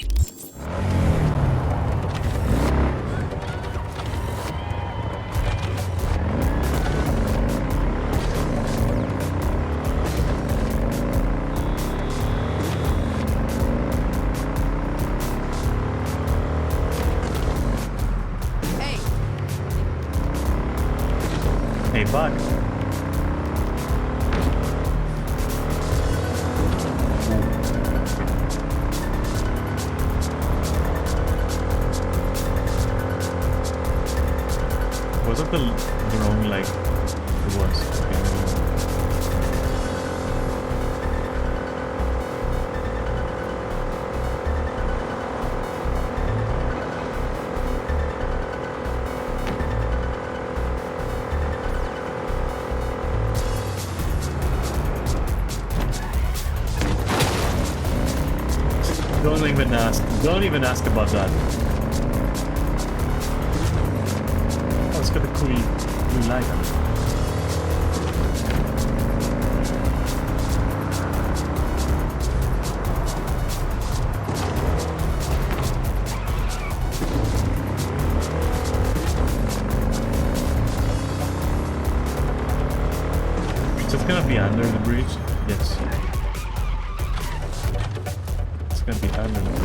Hey, bug. Was that the wrong leg? It was. Okay. Don't even ask about that. Oh, it's got a cool new light on it. So it's gonna be under the bridge? Yes. It's gonna be under the bridge.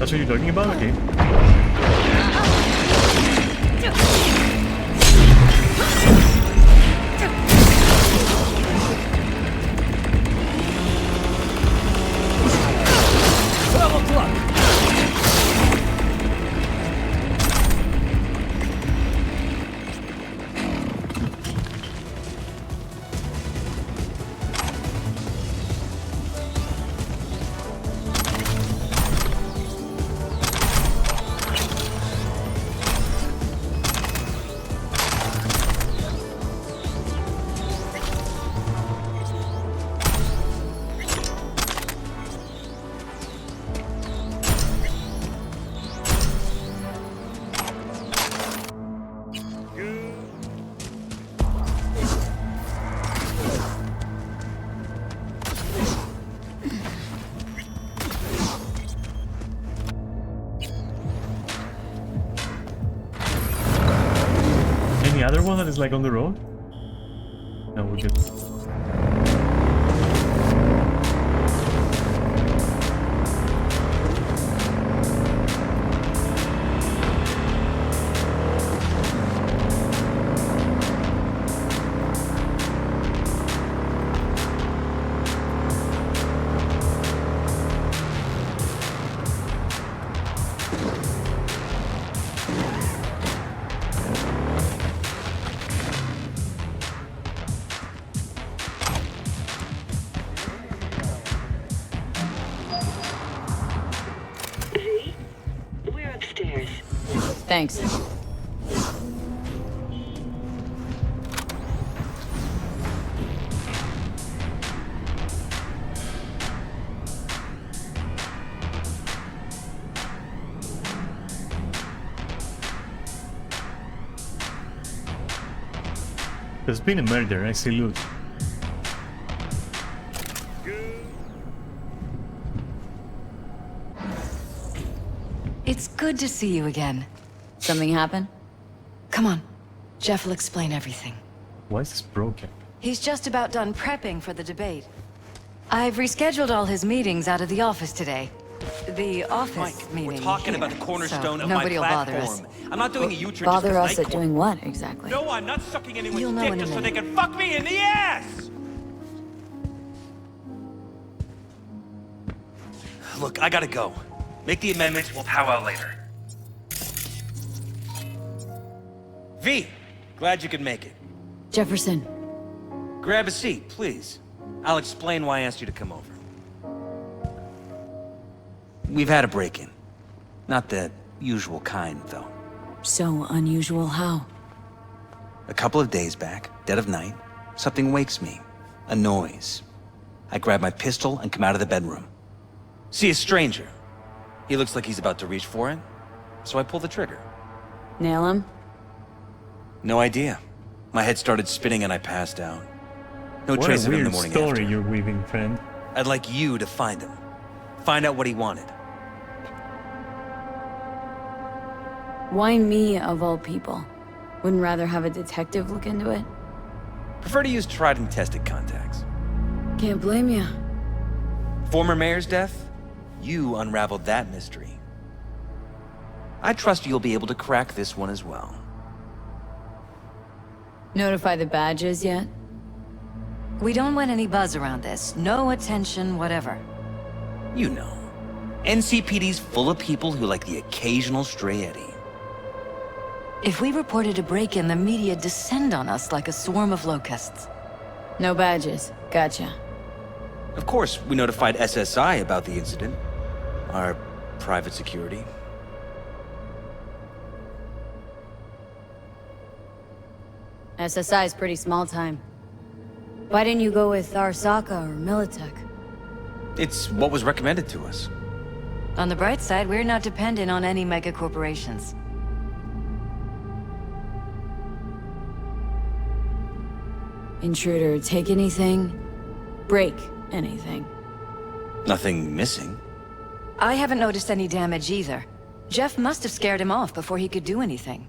That's what you're talking about? Okay. Any other one that is like on the road? No, we're good. Thanks. There's been a murder, I see loot. It's good to see you again. Something happen? Come on. Jeff will explain everything. Why is this broken? He's just about done prepping for the debate. I've rescheduled all his meetings out of the office today. The office meeting. We're talking here, about the cornerstone so of my nobody will bother us. platform. I'm not doing a U-turn. Bother us at doing what, exactly? No, I'm not sucking anyone's You'll know dick in a just so they minute. can fuck me in the ass! Look, I gotta go. Make the amendments, we'll powwow later. V, glad you could make it. Jefferson. Grab a seat, please. I'll explain why I asked you to come over. We've had a break-in. Not the usual kind, though. So unusual how? A couple of days back, dead of night, something wakes me. A noise. I grab my pistol and come out of the bedroom. See a stranger. He looks like he's about to reach for it, so I pull the trigger. Nail him? No idea. My head started spinning and I passed out. No What trace a of him weird the morning story after. you're weaving, friend. I'd like you to find him. Find out what he wanted. Why me, of all people? Wouldn't rather have a detective look into it? Prefer to use tried and tested contacts. Can't blame ya. Former mayor's death? You unraveled that mystery. I trust you'll be able to crack this one as well. Notify the badges yet? We don't want any buzz around this. No attention, whatever. You know. NCPD's full of people who like the occasional stray eddy. If we reported a break-in, the media descend on us like a swarm of locusts. No badges. Gotcha. Of course, we notified SSI about the incident. Our private security. SSI's pretty small time. Why didn't you go with Arasaka or Militech? It's what was recommended to us. On the bright side, we're not dependent on any mega corporations. Intruder, take anything? Break anything? Nothing missing. I haven't noticed any damage either. Jeff must have scared him off before he could do anything.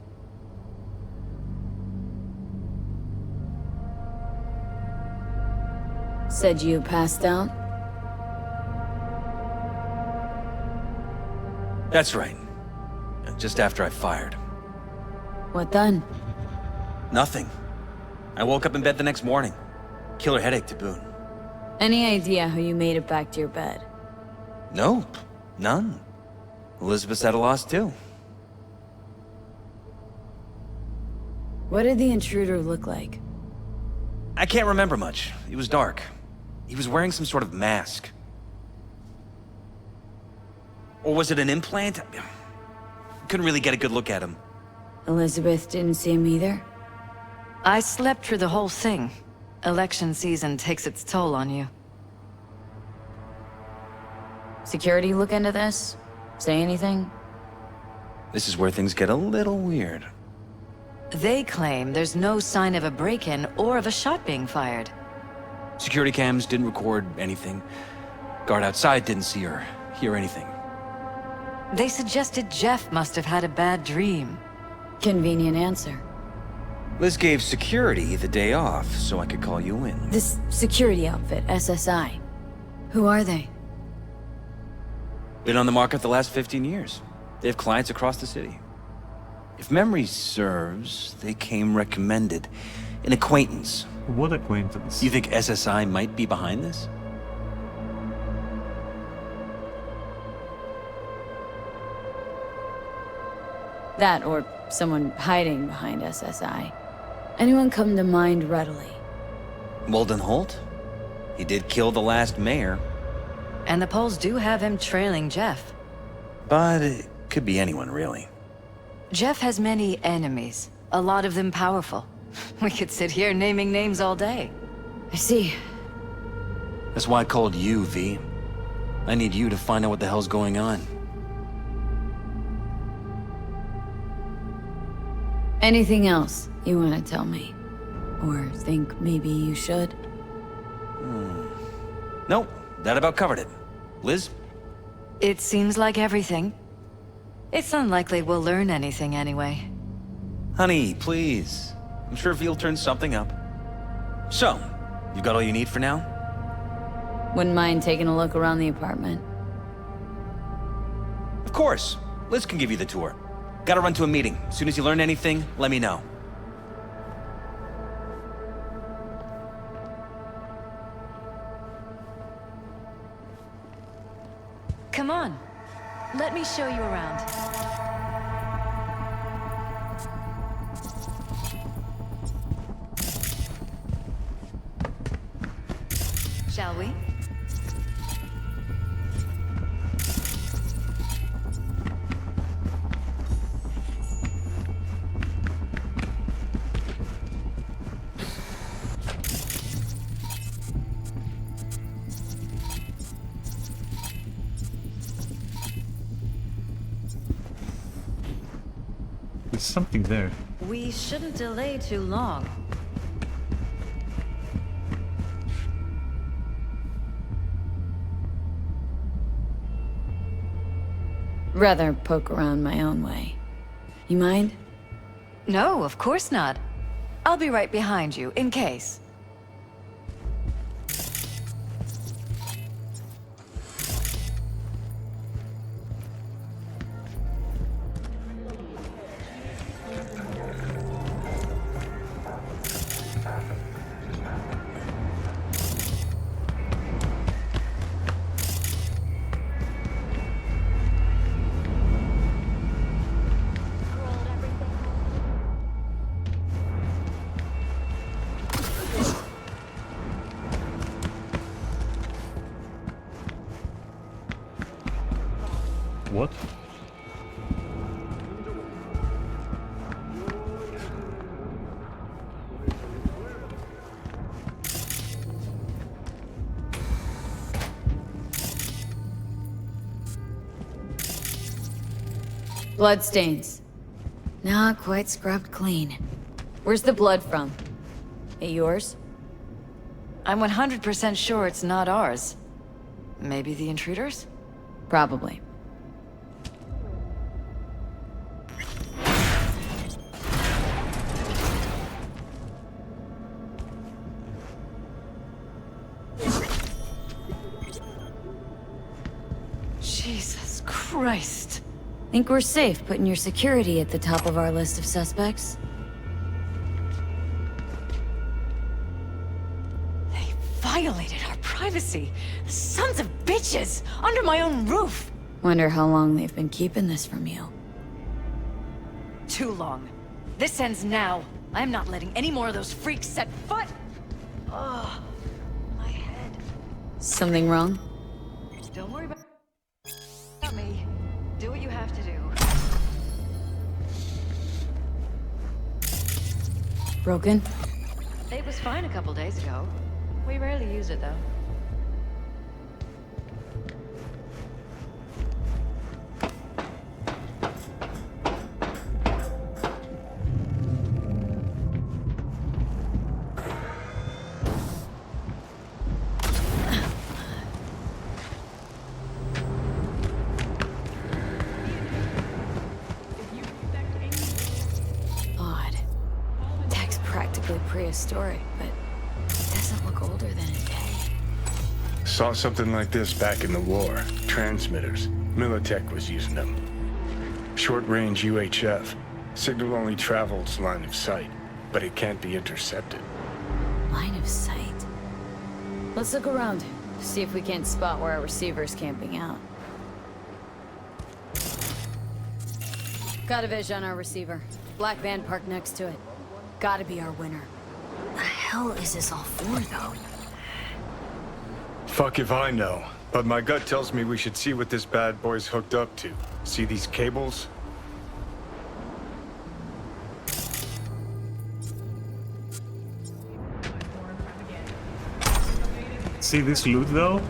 Said you passed out? That's right. Just after I fired. What then? Nothing. I woke up in bed the next morning. Killer headache to boot. Any idea how you made it back to your bed? Nope. None. Elizabeth's at a loss too. What did the intruder look like? I can't remember much. It was dark. He was wearing some sort of mask. Or was it an implant? Couldn't really get a good look at him. Elizabeth didn't see him either? I slept through the whole thing. Election season takes its toll on you. Security look into this? Say anything? This is where things get a little weird. They claim there's no sign of a break-in or of a shot being fired. Security cams didn't record anything. Guard outside didn't see or hear anything. They suggested Jeff must have had a bad dream. Convenient answer. Liz gave security the day off so I could call you in. This security outfit, SSI. Who are they? Been on the market the last 15 years. They have clients across the city. If memory serves, they came recommended. An acquaintance. What acquaintance? You think SSI might be behind this? That, or someone hiding behind SSI. Anyone come to mind readily? Walden Holt? He did kill the last mayor. And the polls do have him trailing Jeff. But it could be anyone, really. Jeff has many enemies, a lot of them powerful. We could sit here naming names all day. I see. That's why I called you, V. I need you to find out what the hell's going on. Anything else you want to tell me? Or think maybe you should? Nope, that about covered it. Liz? It seems like everything. It's unlikely we'll learn anything anyway. Honey, please. I'm sure V'll turn something up. So, you got all you need for now? Wouldn't mind taking a look around the apartment. Of course. Liz can give you the tour. Gotta run to a meeting. As soon as you learn anything, let me know. Come on. Let me show you around. Shall we? There's something there. We shouldn't delay too long. Rather poke around my own way. You mind? No, of course not. I'll be right behind you, in case. What? Bloodstains. Not quite scrubbed clean. Where's the blood from? It yours? I'm 100% sure it's not ours. Maybe the intruders? Probably. Jesus Christ. Think we're safe putting your security at the top of our list of suspects? They violated our privacy. Sons of bitches! Under my own roof! Wonder how long they've been keeping this from you. Too long. This ends now. I'm not letting any more of those freaks set foot! Oh, my head. Something wrong? Don't worry about me. Do what you have to do. Broken? It was fine a couple days ago. We rarely use it, though. Odd. Tech's practically prehistoric, but it doesn't look older than a day. Saw something like this back in the war. Transmitters. Militech was using them. Short-range UHF. Signal only travels line of sight, but it can't be intercepted. Line of sight. Let's look around. See if we can't spot where our receiver's camping out. Got a vision on our receiver. Black van parked next to it. Gotta be our winner. The hell is this all for, though? Fuck if I know, but my gut tells me we should see what this bad boy's hooked up to. See these cables? See this loot though?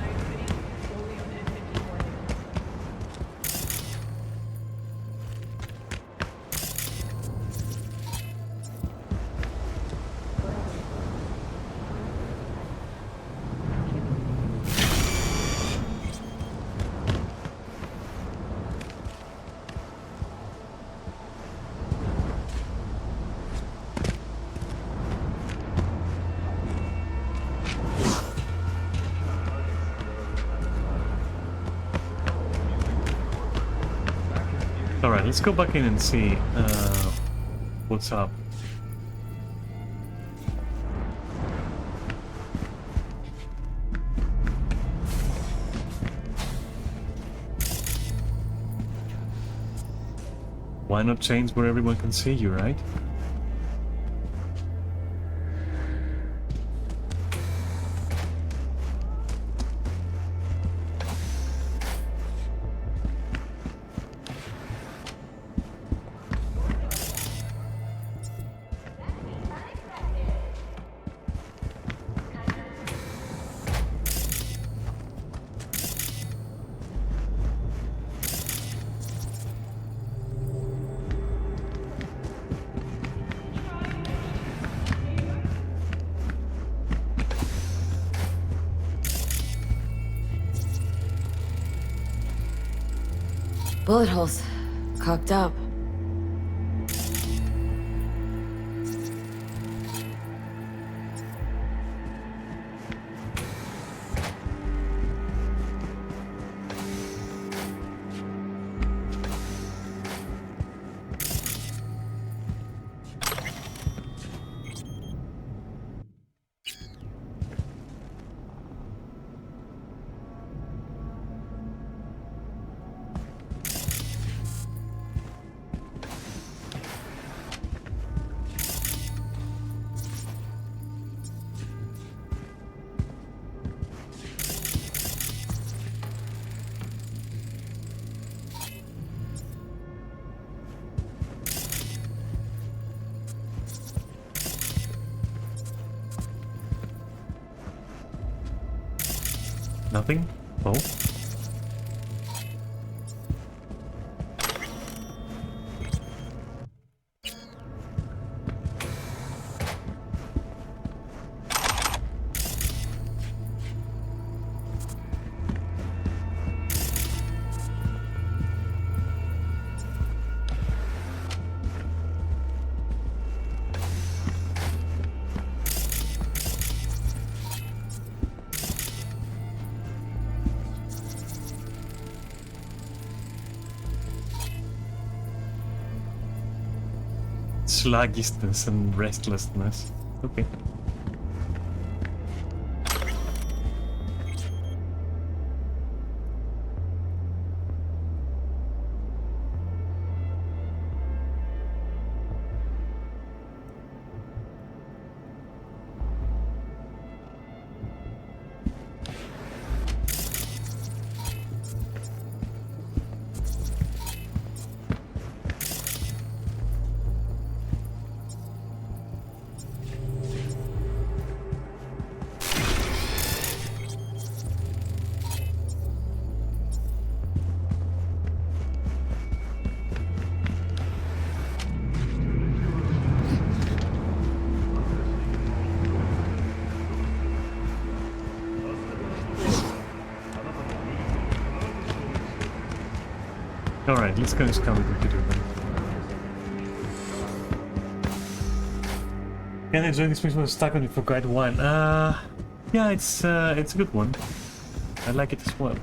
Alright, let's go back in and see what's up. Why not change where everyone can see you, right? Bullet holes. Cocked up. Nothing? Oh. sluggishness and restlessness. Okay. Alright, let's go and scan the computer then. Can I join this mission was stuck on it for quite a while? Yeah, it's a good one. I like it as well.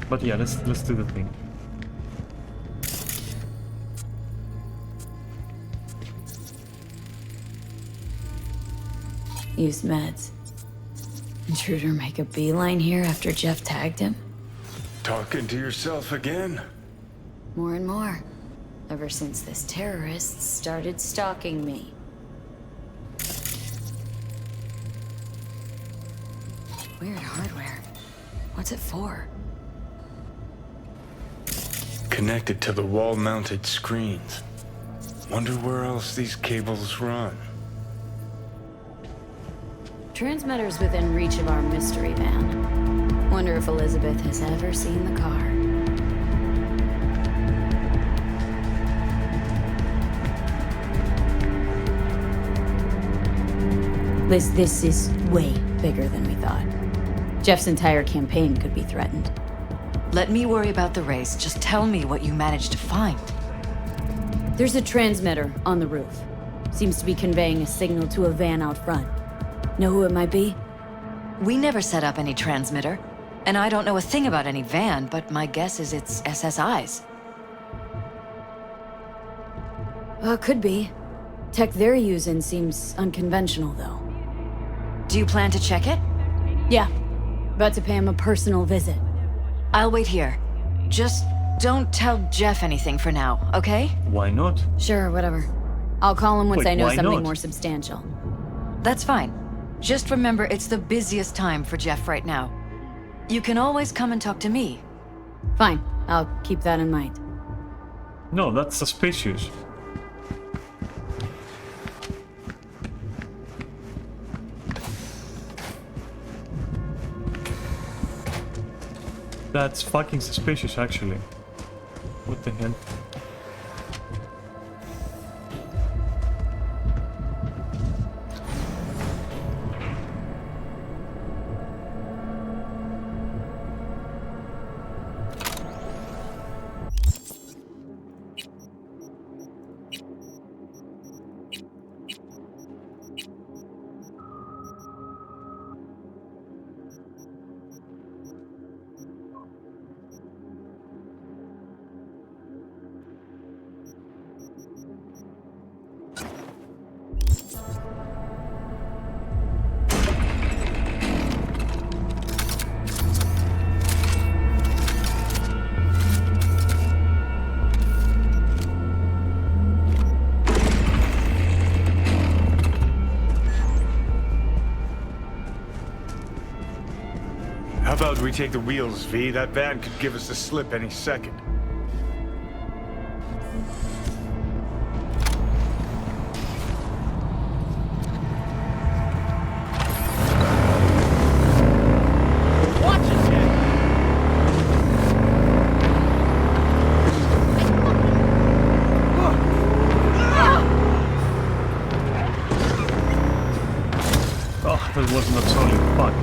But yeah, let's do the thing. Use meds. Intruder make a beeline here after Jeff tagged him? Talking to yourself again? More and more. Ever since this terrorist started stalking me. Weird hardware. What's it for? Connected to the wall-mounted screens. Wonder where else these cables run. Transmitter's within reach of our mystery van. Wonder if Elizabeth has ever seen the car. This is way bigger than we thought. Jeff's entire campaign could be threatened. Let me worry about the race. Just tell me what you managed to find. There's a transmitter on the roof. Seems to be conveying a signal to a van out front. Know who it might be? We never set up any transmitter. And I don't know a thing about any van, but my guess is it's SSI's. Could be. Tech they're using seems unconventional, though. Do you plan to check it? Yeah. About to pay him a personal visit. I'll wait here. Just don't tell Jeff anything for now, okay? Why not? Sure, whatever. I'll call him once Wait, I know why something not? more substantial. That's fine. Just remember, it's the busiest time for Jeff right now. You can always come and talk to me. Fine. I'll keep that in mind. No, that's suspicious. That's fucking suspicious, actually. What the hell? How about we take the wheels, V? That van could give us the slip any second. Oh, that was not solid. Fuck.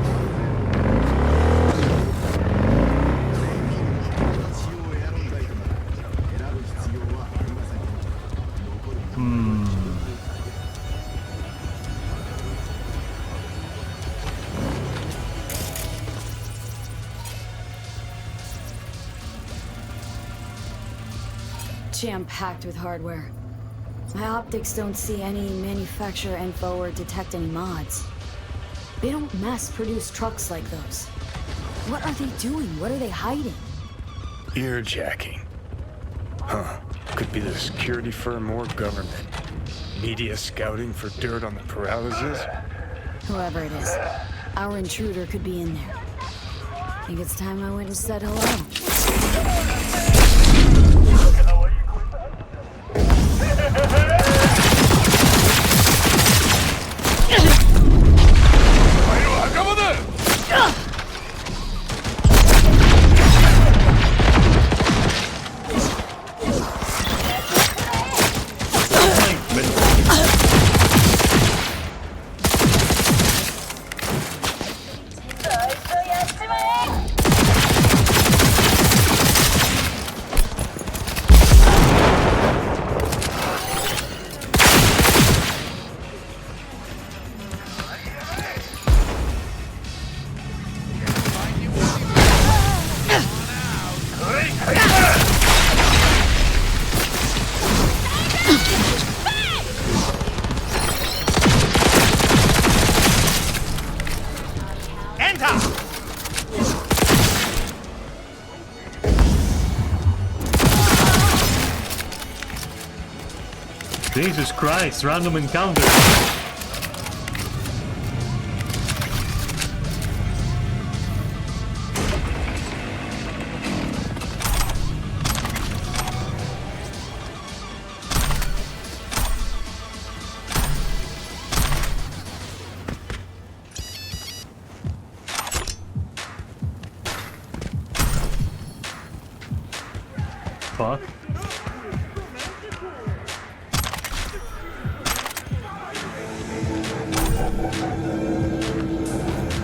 jam-packed with hardware. My optics don't see any manufacturer info or detect any mods. They don't mass-produce trucks like those. What are they doing? What are they hiding? Earjacking. Huh. Could be the security firm or government. Media scouting for dirt on the paralysis? Whoever it is, our intruder could be in there. Think it's time I went and said hello. Jesus Christ, random encounter. Fuck.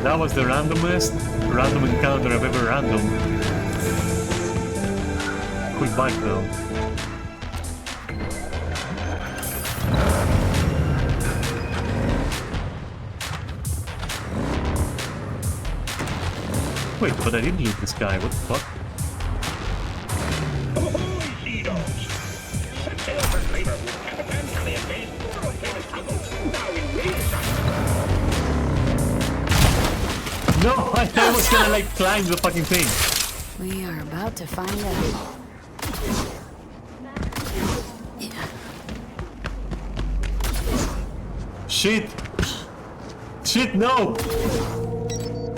That was the randomest random encounter I've ever random. Quick bike though. Wait, but I didn't loot this guy, what the fuck? No, I thought I was gonna like climb the fucking thing. We are about to find out. Shit! Shit, no!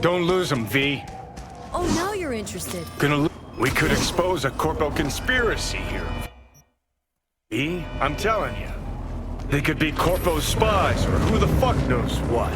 Don't lose him, V. Oh, now you're interested. We could expose a corpo conspiracy here. V, I'm telling you. They could be corpo spies or who the fuck knows what.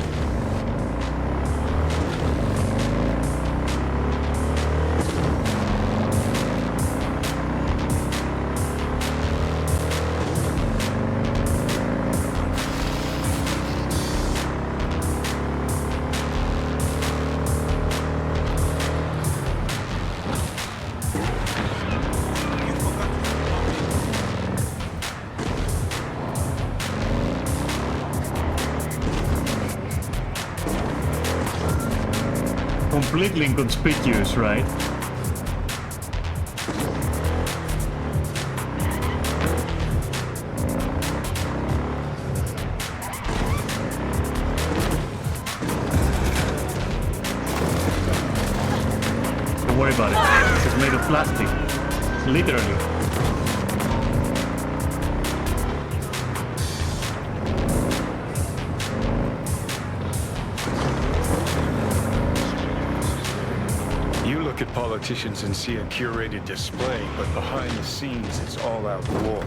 Completely inconspicuous, right? Don't worry about it. It's made of plastic. Literally. Look at politicians and see a curated display, but behind the scenes it's all-out war.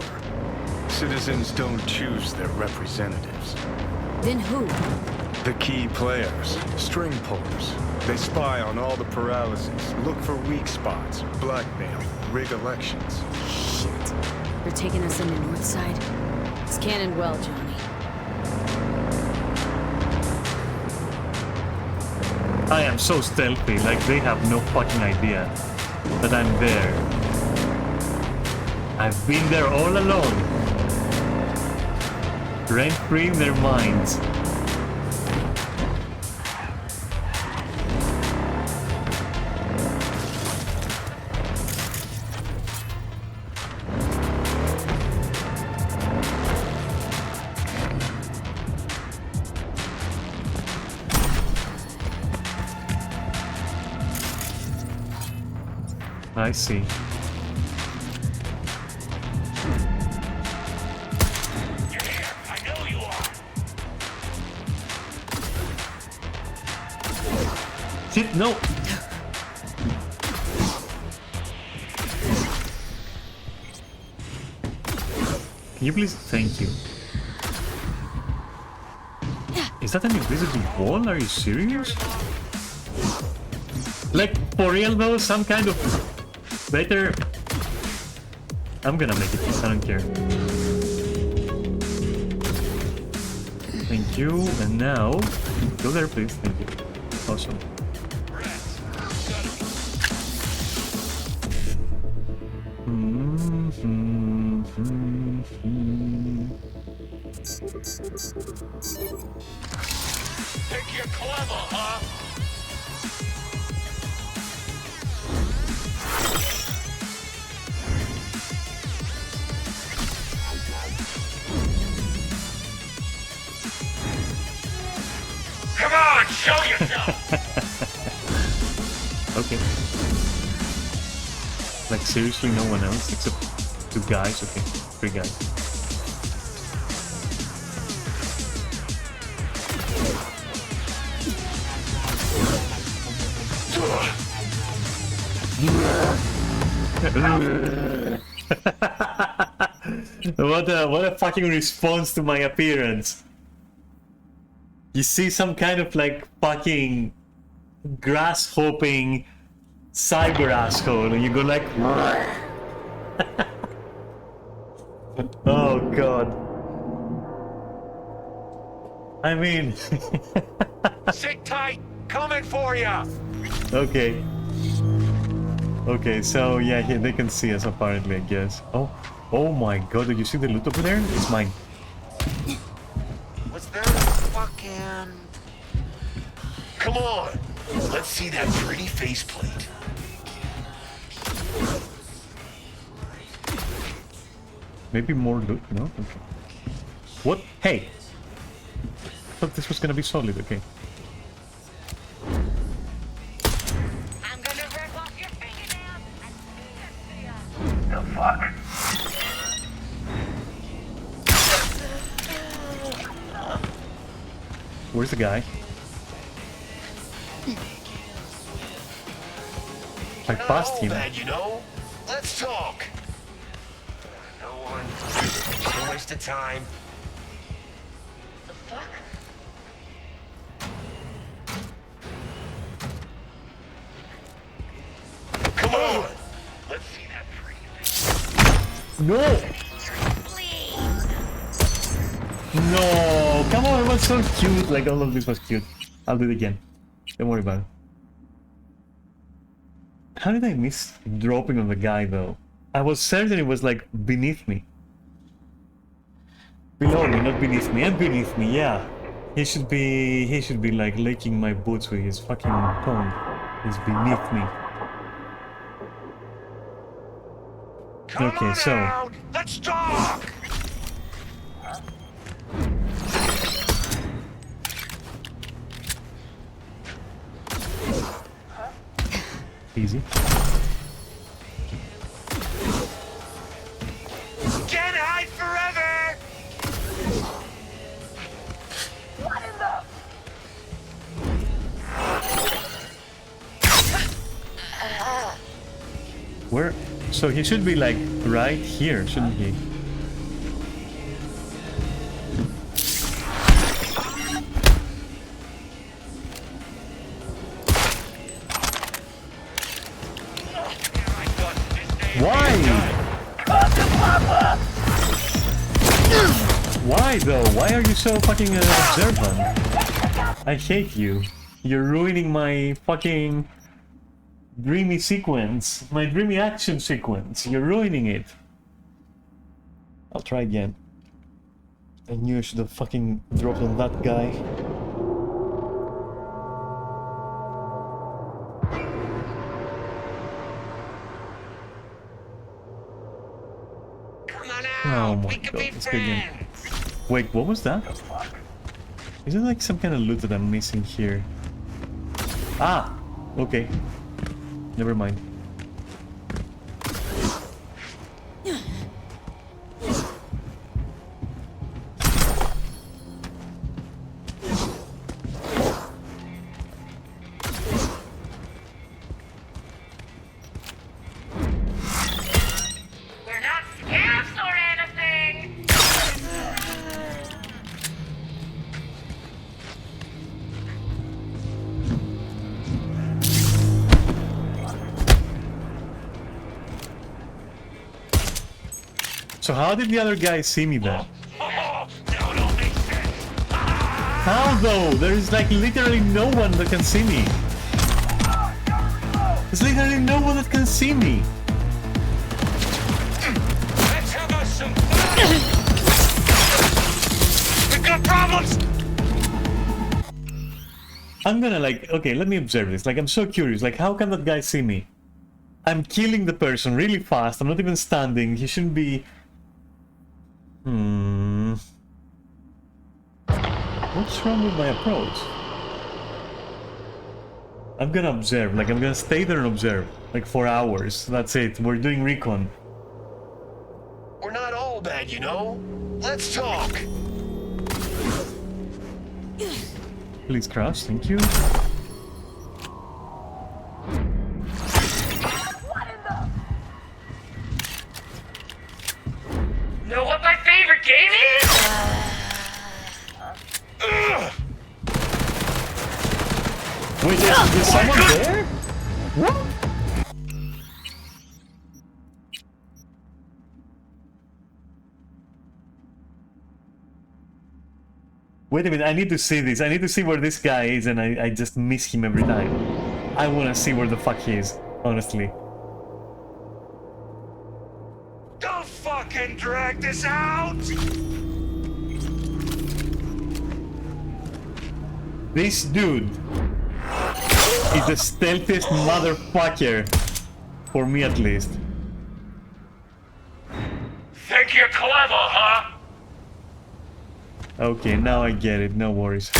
Citizens don't choose their representatives. Then who? The key players, string pullers. They spy on all the paralyses, look for weak spots, blackmail, rig elections. Shit. They're taking us into Northside? It's cannon well, Johnny. I am so stealthy, like they have no fucking idea that I'm there. I've been there all along. Rent-free in their minds. I see. Shit, no! Can you please? Thank you. Is that an invisible wall? Are you serious? Like, for real though, some kind of better... I'm gonna make it, I don't care. Thank you, and now... Go there please, thank you. Awesome. Think you're clever, huh? Come on, show yourself! Okay. Like seriously, no one else except 2 guys? Okay, 3 guys. What a fucking response to my appearance. You see some kind of like fucking grass hopping cyber asshole and you go like oh god. I mean Sit tight! Coming for ya! Okay. Okay, so yeah, here they can see us apparently, I guess. Oh my god, did you see the loot over there? It's mine. Was there a fucking... Come on! Let's see that pretty faceplate. Maybe more loot? No? Okay. What? Hey! I thought this was gonna be solid, okay. The fuck? Where's the guy? I passed him. Bad, you know? Let's talk. No one. Just a waste of time. The fuck? Come on. Let's see that pretty. No! No! Come on, it was so cute. Like all of this was cute. I'll do it again. Don't worry about it. How did I miss dropping on the guy though? I was certain it was like beneath me. Below me, not beneath me. And beneath me, yeah. He should be like licking my boots with his fucking tongue. He's beneath me. Okay, so let's talk. easy. Can't hide forever. What in the? Where? So he should be like right here, shouldn't he? Why? Why though? Why are you so fucking observant? I hate you. You're ruining my fucking dreamy sequence. My dreamy action sequence. You're ruining it. I'll try again. I knew I should have fucking dropped on that guy. Oh my god, let's go again. Wait, what was that? Is it like some kind of loot that I'm missing here? Ah! Okay. Never mind. So how did the other guy see me then? How though? There is like literally no one that can see me. There's literally no one that can see me. Let's have us some fun! We've got problems! I'm gonna like, okay, let me observe this. Like, I'm so curious. Like, how can that guy see me? I'm killing the person really fast. I'm not even standing. He shouldn't be... What's wrong with my approach? I'm gonna observe. Like, I'm gonna stay there and observe. Like, for hours. That's it. We're doing recon. We're not all bad, you know? Let's talk! Please crash, thank you. Know what my favorite game is? Wait, is someone there? What? Wait a minute, I need to see this. I need to see where this guy is, and I just miss him every time. I wanna see where the fuck he is, honestly. Don't fucking drag this out! This dude is the stealthiest motherfucker, for me at least. Think you're clever, huh? Okay, now I get it, no worries.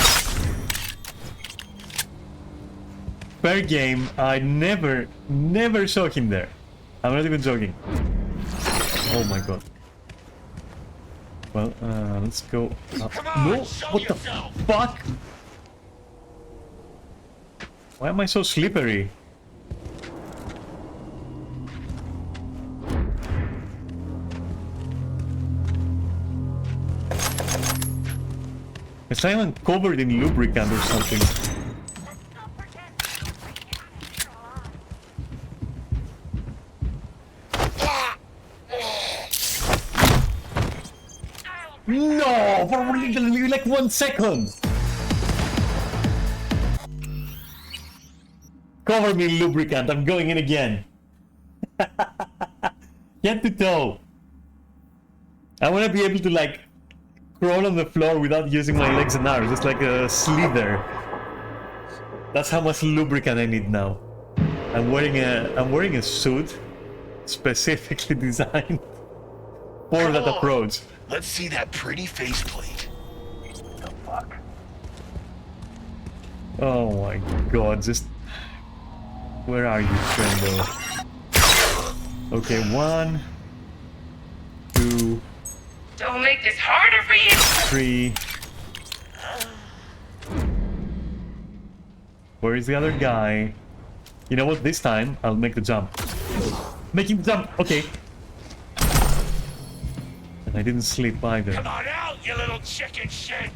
Per game, I never saw him there. I'm not even joking. Oh my god. Well, let's go up. No! What the fuck? Why am I so slippery? It's like I'm covered in lubricant or something. No! For literally like 1 second! Cover me in lubricant, I'm going in again. Head to toe. I want to be able to like crawl on the floor without using my legs and arms, just like a slither. That's how much lubricant I need now. I'm wearing a suit specifically designed for that approach. Let's see that pretty faceplate. What the fuck? Oh my god, just... Where are you, friendo? Okay, 1, 2... Don't make this harder for you! 3... Where is the other guy? You know what, this time, I'll make the jump. Making the jump! Okay. And I didn't sleep either. Come on out, you little chicken shit!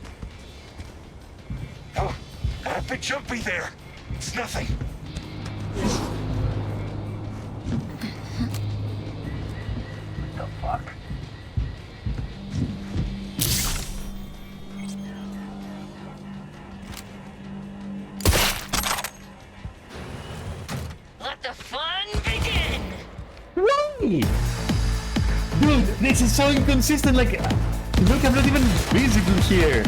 Oh, got a bit jumpy there. It's nothing. What the fuck? Let the fun begin! Why? Dude, this is so inconsistent, like... Look, I'm not even visible here.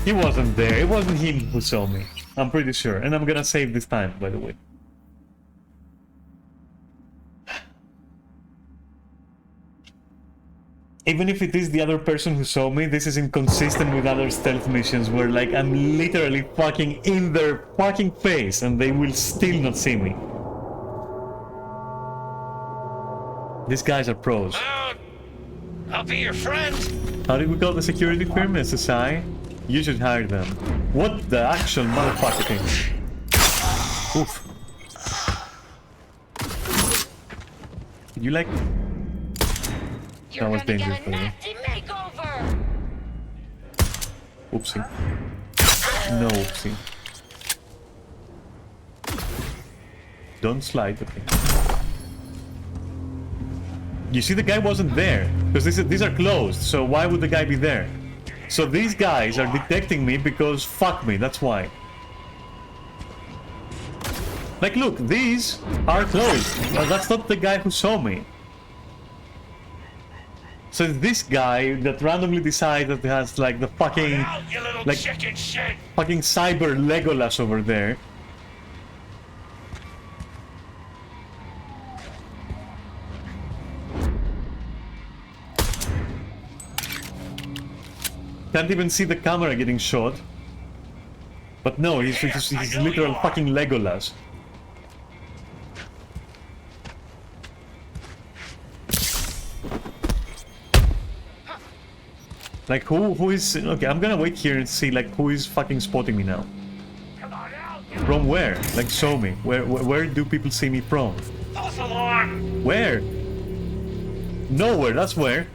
He wasn't there, it wasn't him who saw me. I'm pretty sure, and I'm gonna save this time, by the way. Even if it is the other person who saw me, this is inconsistent with other stealth missions where, like, I'm literally fucking in their fucking face and they will still not see me. These guys are pros. I'll be your friend. How did we call the security firm? SSI? You should hire them. What the actual motherfucker thing? Oof. Did you like... That was dangerous, by the way. Oopsie. No oopsie. Don't slide, okay. You see, the guy wasn't there, because these are closed, so why would the guy be there? So these guys are detecting me because fuck me, that's why. Like, look, these are closed. Well, that's not the guy who saw me. So this guy that randomly decides that he has like the fucking like fucking cyber Legolas over there. Can't even see the camera getting shot. But no, he's literal fucking Legolas. Like, who is... Okay, I'm gonna wait here and see, like, who is fucking spotting me now. From where? Like, show me. Where do people see me from? Where? Nowhere, that's where.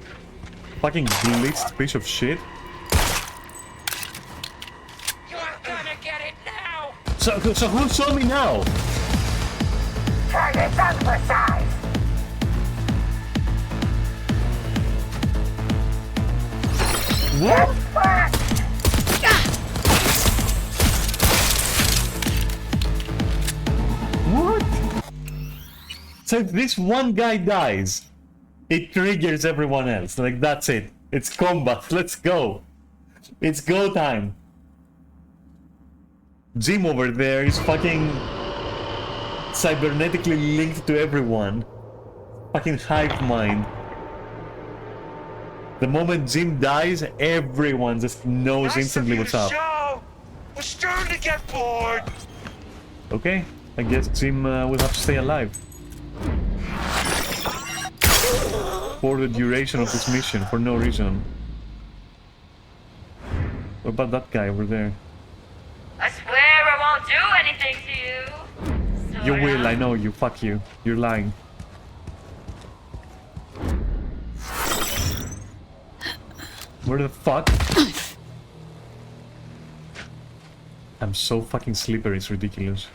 Fucking blitzed piece of shit. You're gonna get it now! So who saw me now? Target's unprecise! What? What? So if this one guy dies, it triggers everyone else. Like, that's it. It's combat. Let's go. It's go time. Jim over there is fucking cybernetically linked to everyone. Fucking hive mind. The moment Jim dies, everyone just knows instantly what's up. We're starting to get bored. Okay, I guess Jim will have to stay alive. For the duration of this mission, for no reason. What about that guy over there? I swear I won't do anything to you. You will, I know you, fuck you. You're lying. Where the fuck? I'm so fucking slippery, it's ridiculous.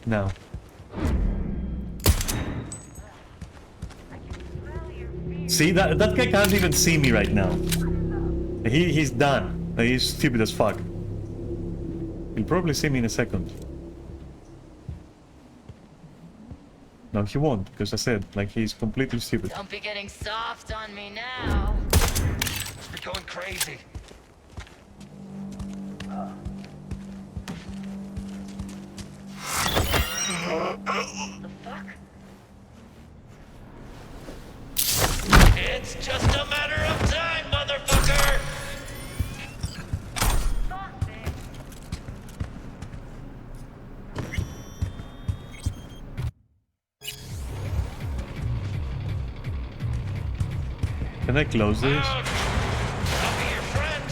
Now. See, that guy can't even see me right now. He's done. He's stupid as fuck. He'll probably see me in a second. No, he won't, because I said, like, he's completely stupid. Don't be getting soft on me now. We're going crazy. The fuck? It's just a matter of time, motherfucker! Can I close this? I'll be your friend.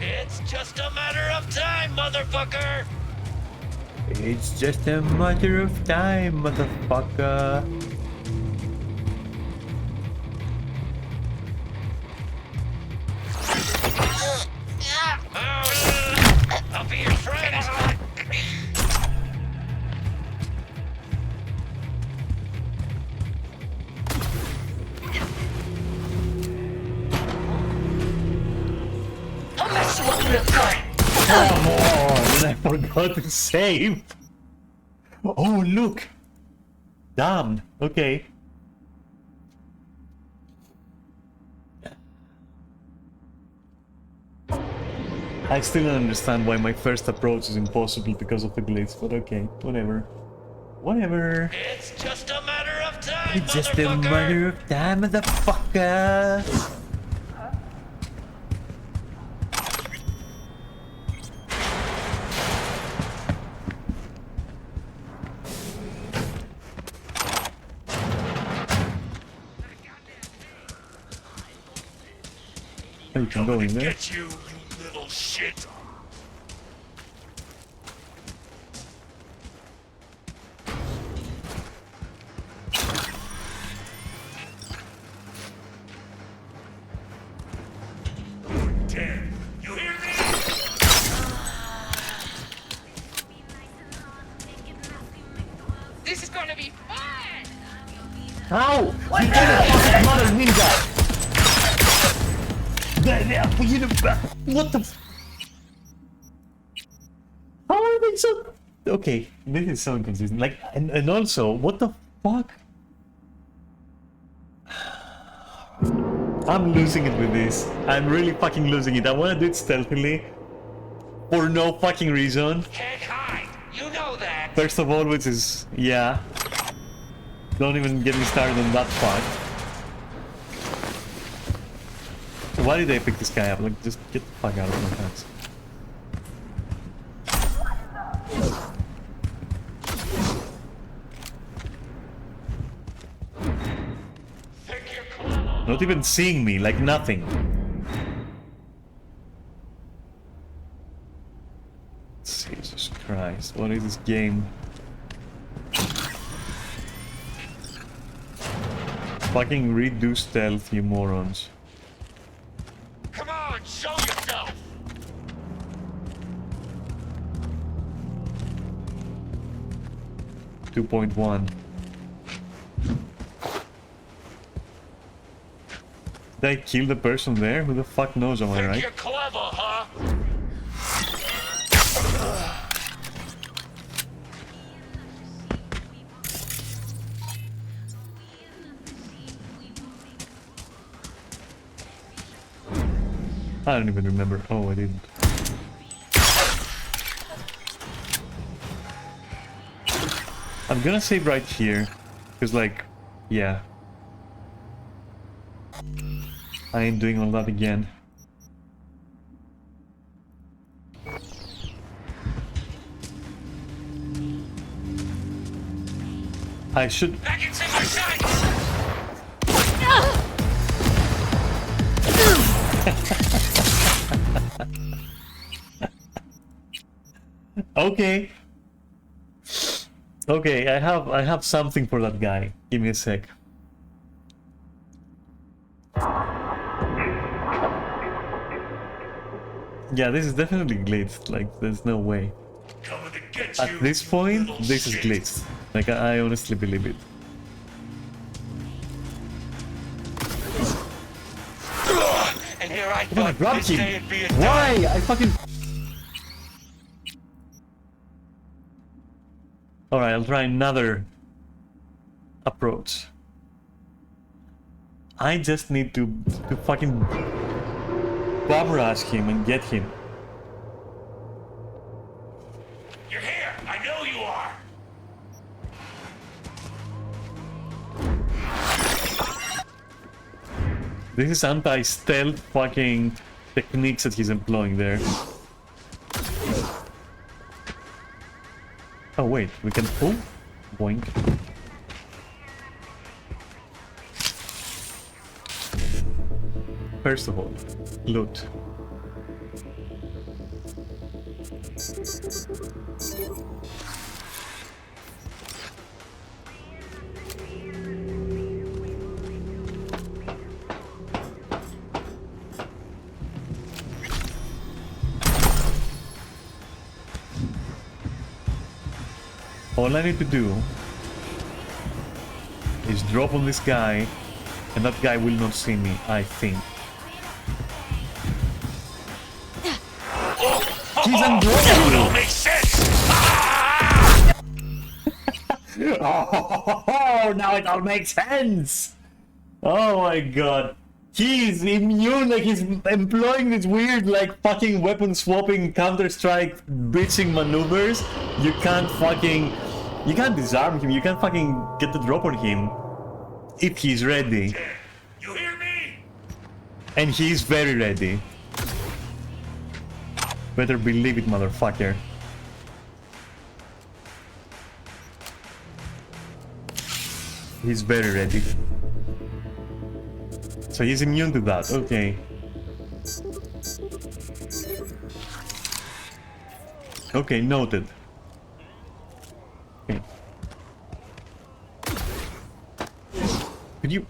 It's just a matter of time, motherfucker! It's just a matter of time, motherfucker. I'll be your friend. I'll mess you up real good. Come on, I forgot to save. Oh, look. Damn. Okay. I still don't understand why my first approach is impossible because of the glitch, but okay, whatever. Whatever. It's just a matter of time, It's just a matter of time, motherfucker. Oh, you can go in there. Get you, you little shit. How? You did a fucking mother ninja! What the f- How are they so... Okay, this is so inconsistent. Like, and also, what the fuck? I'm losing it with this. I'm really fucking losing it. I wanna do it stealthily. For no fucking reason. Can't hide. You know that. First of all, which is... yeah. Don't even get me started on that part. Why did I pick this guy up? Like, just get the fuck out of my hands. Not even seeing me, like nothing. Jesus Christ, what is this game? Fucking redo stealth, you morons. Come on, show yourself. 2.1. Did I kill the person there? Who the fuck knows, am I right? You're clever, huh? I don't even remember. Oh, I didn't. I'm gonna save right here. Because, like, yeah. I ain't doing all that again. I should... I can see my sights. Okay. Okay, I have something for that guy. Give me a sec. Yeah, this is definitely glitched. Like, there's no way. At this point, this is glitched. Like, I honestly believe it. And here I Come on, thought grab this day him! would be a Why? day. I fucking... Alright, I'll try another approach. I just need to fucking bomb rush him and get him. You're here. I know you are. This is anti-stealth fucking techniques that he's employing there. Oh wait, we can pull? Boink. First of all, loot. All I need to do is drop on this guy, and that guy will not see me, I think. He's undroppable! It makes sense. Oh, now it all makes sense! Oh my god. He's immune, like he's employing this weird, like, fucking weapon swapping Counter-Strike breaching maneuvers. You can't fucking... You can't disarm him, you can't fucking get the drop on him. If he's ready. You hear me? And he's very ready. Better believe it, motherfucker. He's very ready. So he's immune to that, okay. Okay, noted. Okay. Could you,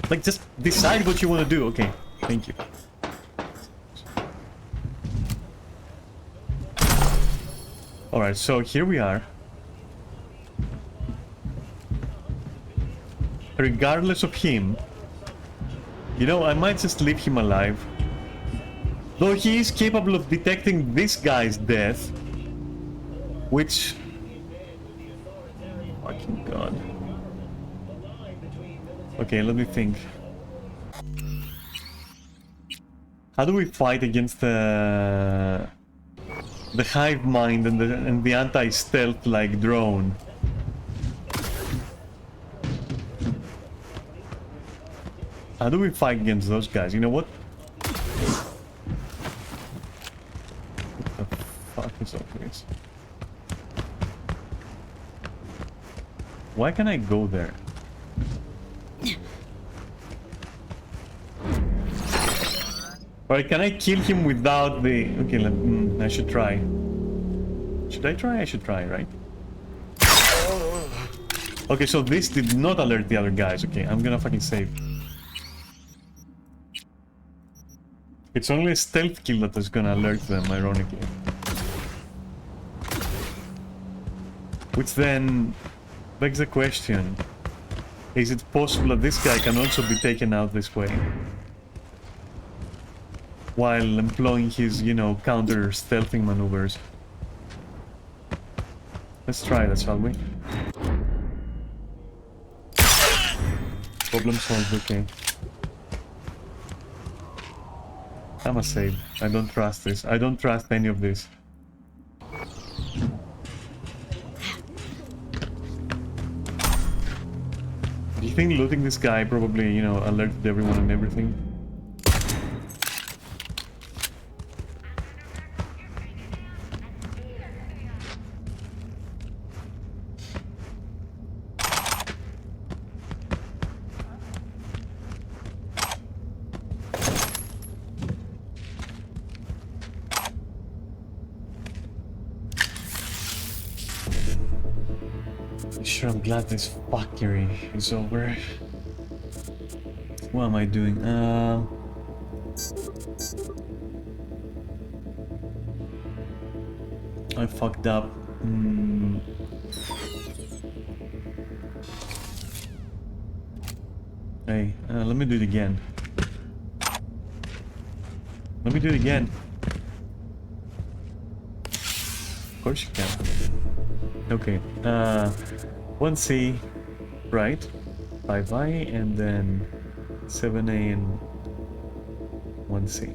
like, just decide what you want to do? Okay, thank you. Alright, so here we are. regardless of him, you know, I might just leave him alive. Though he is capable of detecting this guy's death, which... Fucking god. Okay, let me think. How do we fight against the hive mind and the anti-stealth like drone? How do we fight against those guys? You know what? What the fuck is all this? Why can't I go there? Alright, can I kill him without the... Okay, I should try. Should I try? I should try, right? Okay, so this did not alert the other guys. Okay, I'm gonna fucking save. It's only a stealth kill that is gonna alert them, ironically. Which then begs the question, is it possible that this guy can also be taken out this way? While employing his, you know, counter-stealthing maneuvers. Let's try that, shall we? Problem solved, okay. I must save. I don't trust this. I don't trust any of this. Do you think looting this guy probably, you know, alerted everyone and everything? Sure, I'm glad this fuckery is over. What am I doing? I fucked up. Hey, let me do it again. Let me do it again. Of course you can. Okay, 1C, right, 5I, and then 7A and 1C.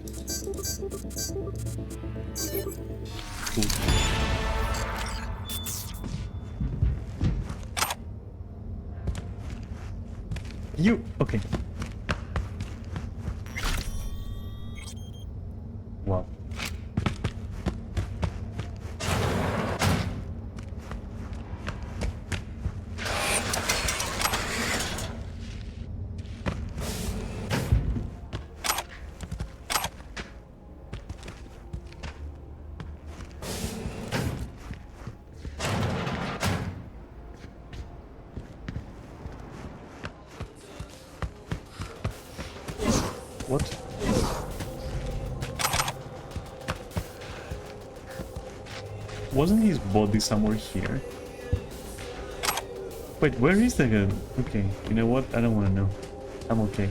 Cool. Okay. Wow. What? Wasn't his body somewhere here? Wait, where is the gun? Okay, you know what? I don't want to know. I'm okay.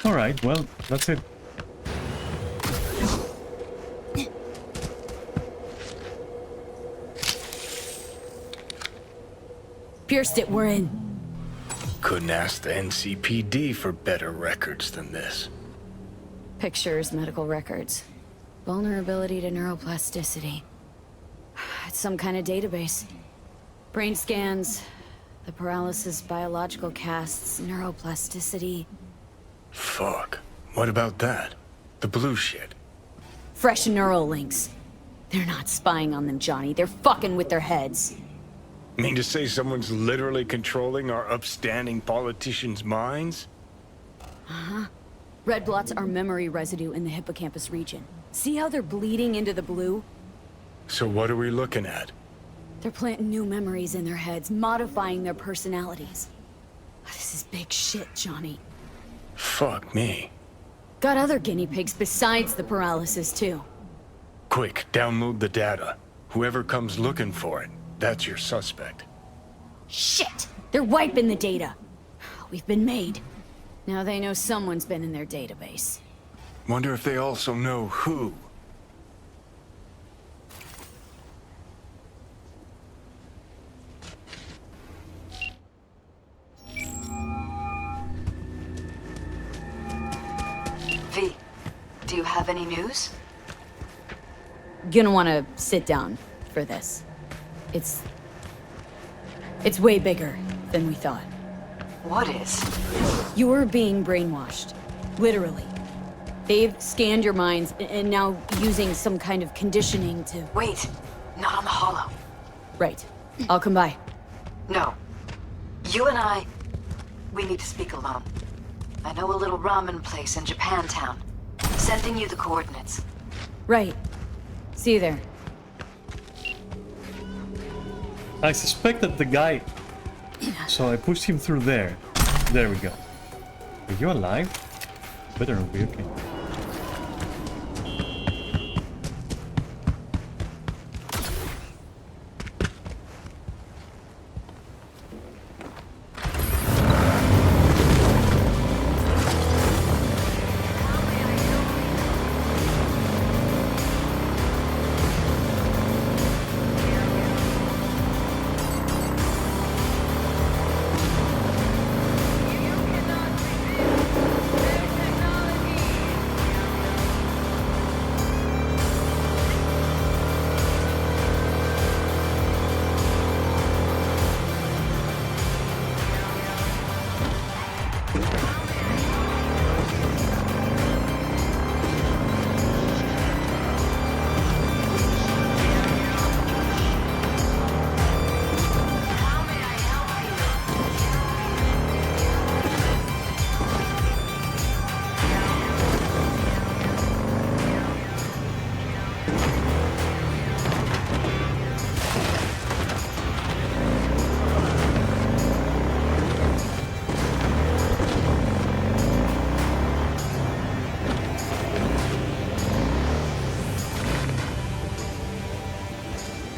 Alright, well, that's it. Pierced it, we're in. Couldn't ask the NCPD for better records than this. Pictures, medical records. Vulnerability to neuroplasticity. It's some kind of database. Brain scans, the paralysis biological casts, neuroplasticity. Fuck. What about that? The blue shit. Fresh neural links. They're not spying on them, Johnny. They're fucking with their heads. Mean to say someone's literally controlling our upstanding politicians' minds? Uh-huh. Red blots are memory residue in the hippocampus region. See how they're bleeding into the blue? So what are we looking at? They're planting new memories in their heads, modifying their personalities. This is big shit, Johnny. Fuck me. Got other guinea pigs besides the paralysis, too. Quick, download the data. Whoever comes looking for it, that's your suspect. Shit! They're wiping the data. We've been made. Now they know someone's been in their database. Wonder if they also know who. V, do you have any news? Gonna wanna sit down for this. It's way bigger than we thought. What is? You're being brainwashed. Literally. They've scanned your minds and now using some kind of conditioning to... Wait, not on the holo. Right. I'll come by. No. You and I, we need to speak alone. I know a little ramen place in Japantown. Sending you the coordinates. Right. See you there. I suspected the guy, so I pushed him through there. There we go. Are you alive? Better not be okay.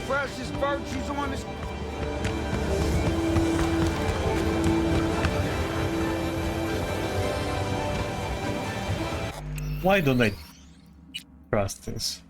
Freshest virtues on this. Why don't I trust this?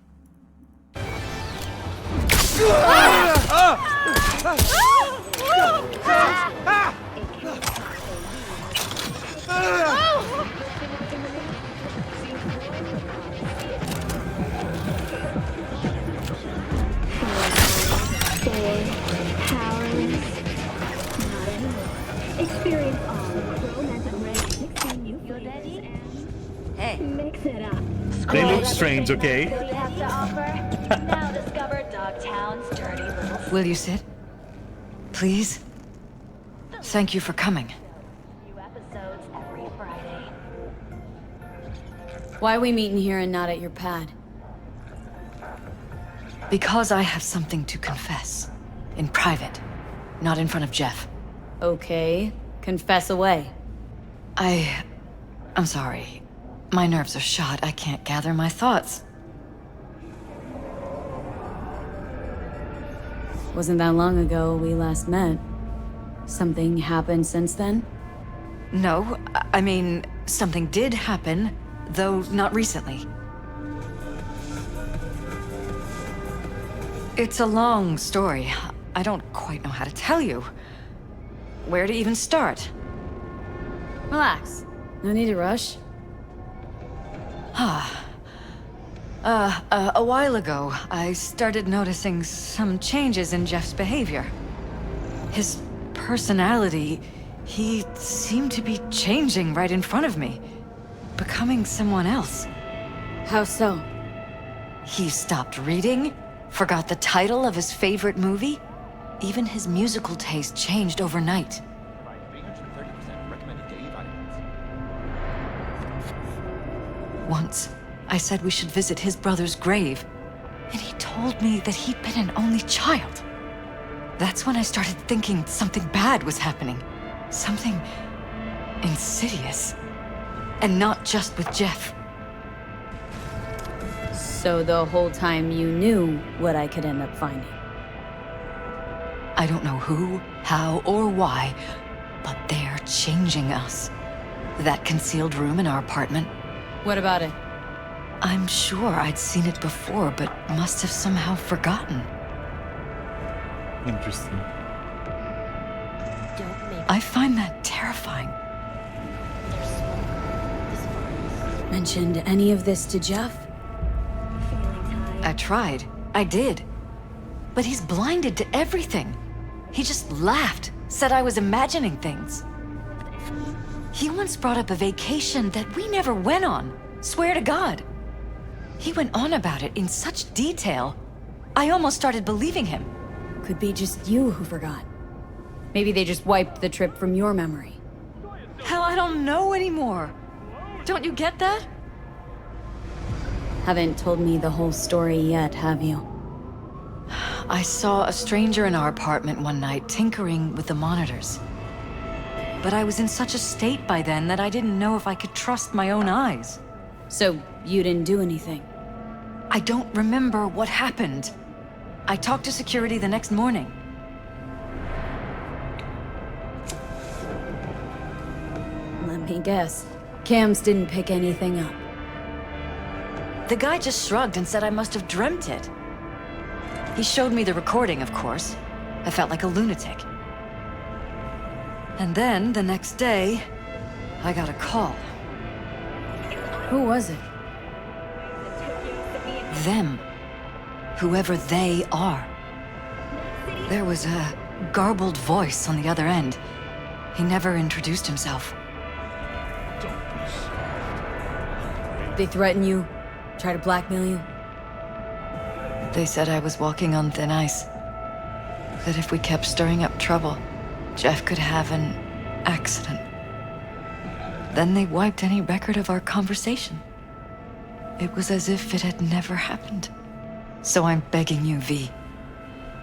Experience all romance and rank 16 new flavors. Hey. Mix it up. They look strange, okay? What do you have to offer? Now discover Dogtown's dirty little. Will you sit? Please? Thank you for coming. New episodes every Friday. Why are we meeting here and not at your pad? Because I have something to confess. In private. Not in front of Jeff. Okay. Confess away. I'm sorry. My nerves are shot. I can't gather my thoughts. Wasn't that long ago we last met. Something happened since then? No, I mean, something did happen, though not recently. It's a long story. I don't quite know how to tell you. where to even start. Relax. No need to rush. A while ago, I started noticing some changes in Jeff's behavior. His personality, he seemed to be changing right in front of me. Becoming someone else. How so? He stopped reading, forgot the title of his favorite movie. Even his musical taste changed overnight. Once, I said we should visit his brother's grave, and he told me that he'd been an only child. That's when I started thinking something bad was happening. Something insidious. And not just with Jeff. So the whole time you knew what I could end up finding? I don't know who, how, or why, but they're changing us. That concealed room in our apartment. What about it? I'm sure I'd seen it before, but must have somehow forgotten. Interesting. I find that terrifying. Mentioned any of this to Jeff? I tried. I did. But he's blinded to everything. He just laughed, said I was imagining things. He once brought up a vacation that we never went on. Swear to God. He went on about it in such detail. I almost started believing him. Could be just you who forgot. Maybe they just wiped the trip from your memory. Hell, I don't know anymore. Don't you get that? Haven't told me the whole story yet, have you? I saw a stranger in our apartment one night tinkering with the monitors. But I was in such a state by then that I didn't know if I could trust my own eyes. So you didn't do anything? I don't remember what happened. I talked to security the next morning. Let me guess. Cams didn't pick anything up. The guy just shrugged and said I must have dreamt it. He showed me the recording, of course. I felt like a lunatic. And then, the next day, I got a call. Who was it? Them. Whoever they are. There was a garbled voice on the other end. He never introduced himself. They threaten you? Try to blackmail you? They said I was walking on thin ice. That if we kept stirring up trouble, Jeff could have an accident. Then they wiped any record of our conversation. It was as if it had never happened. So I'm begging you, V.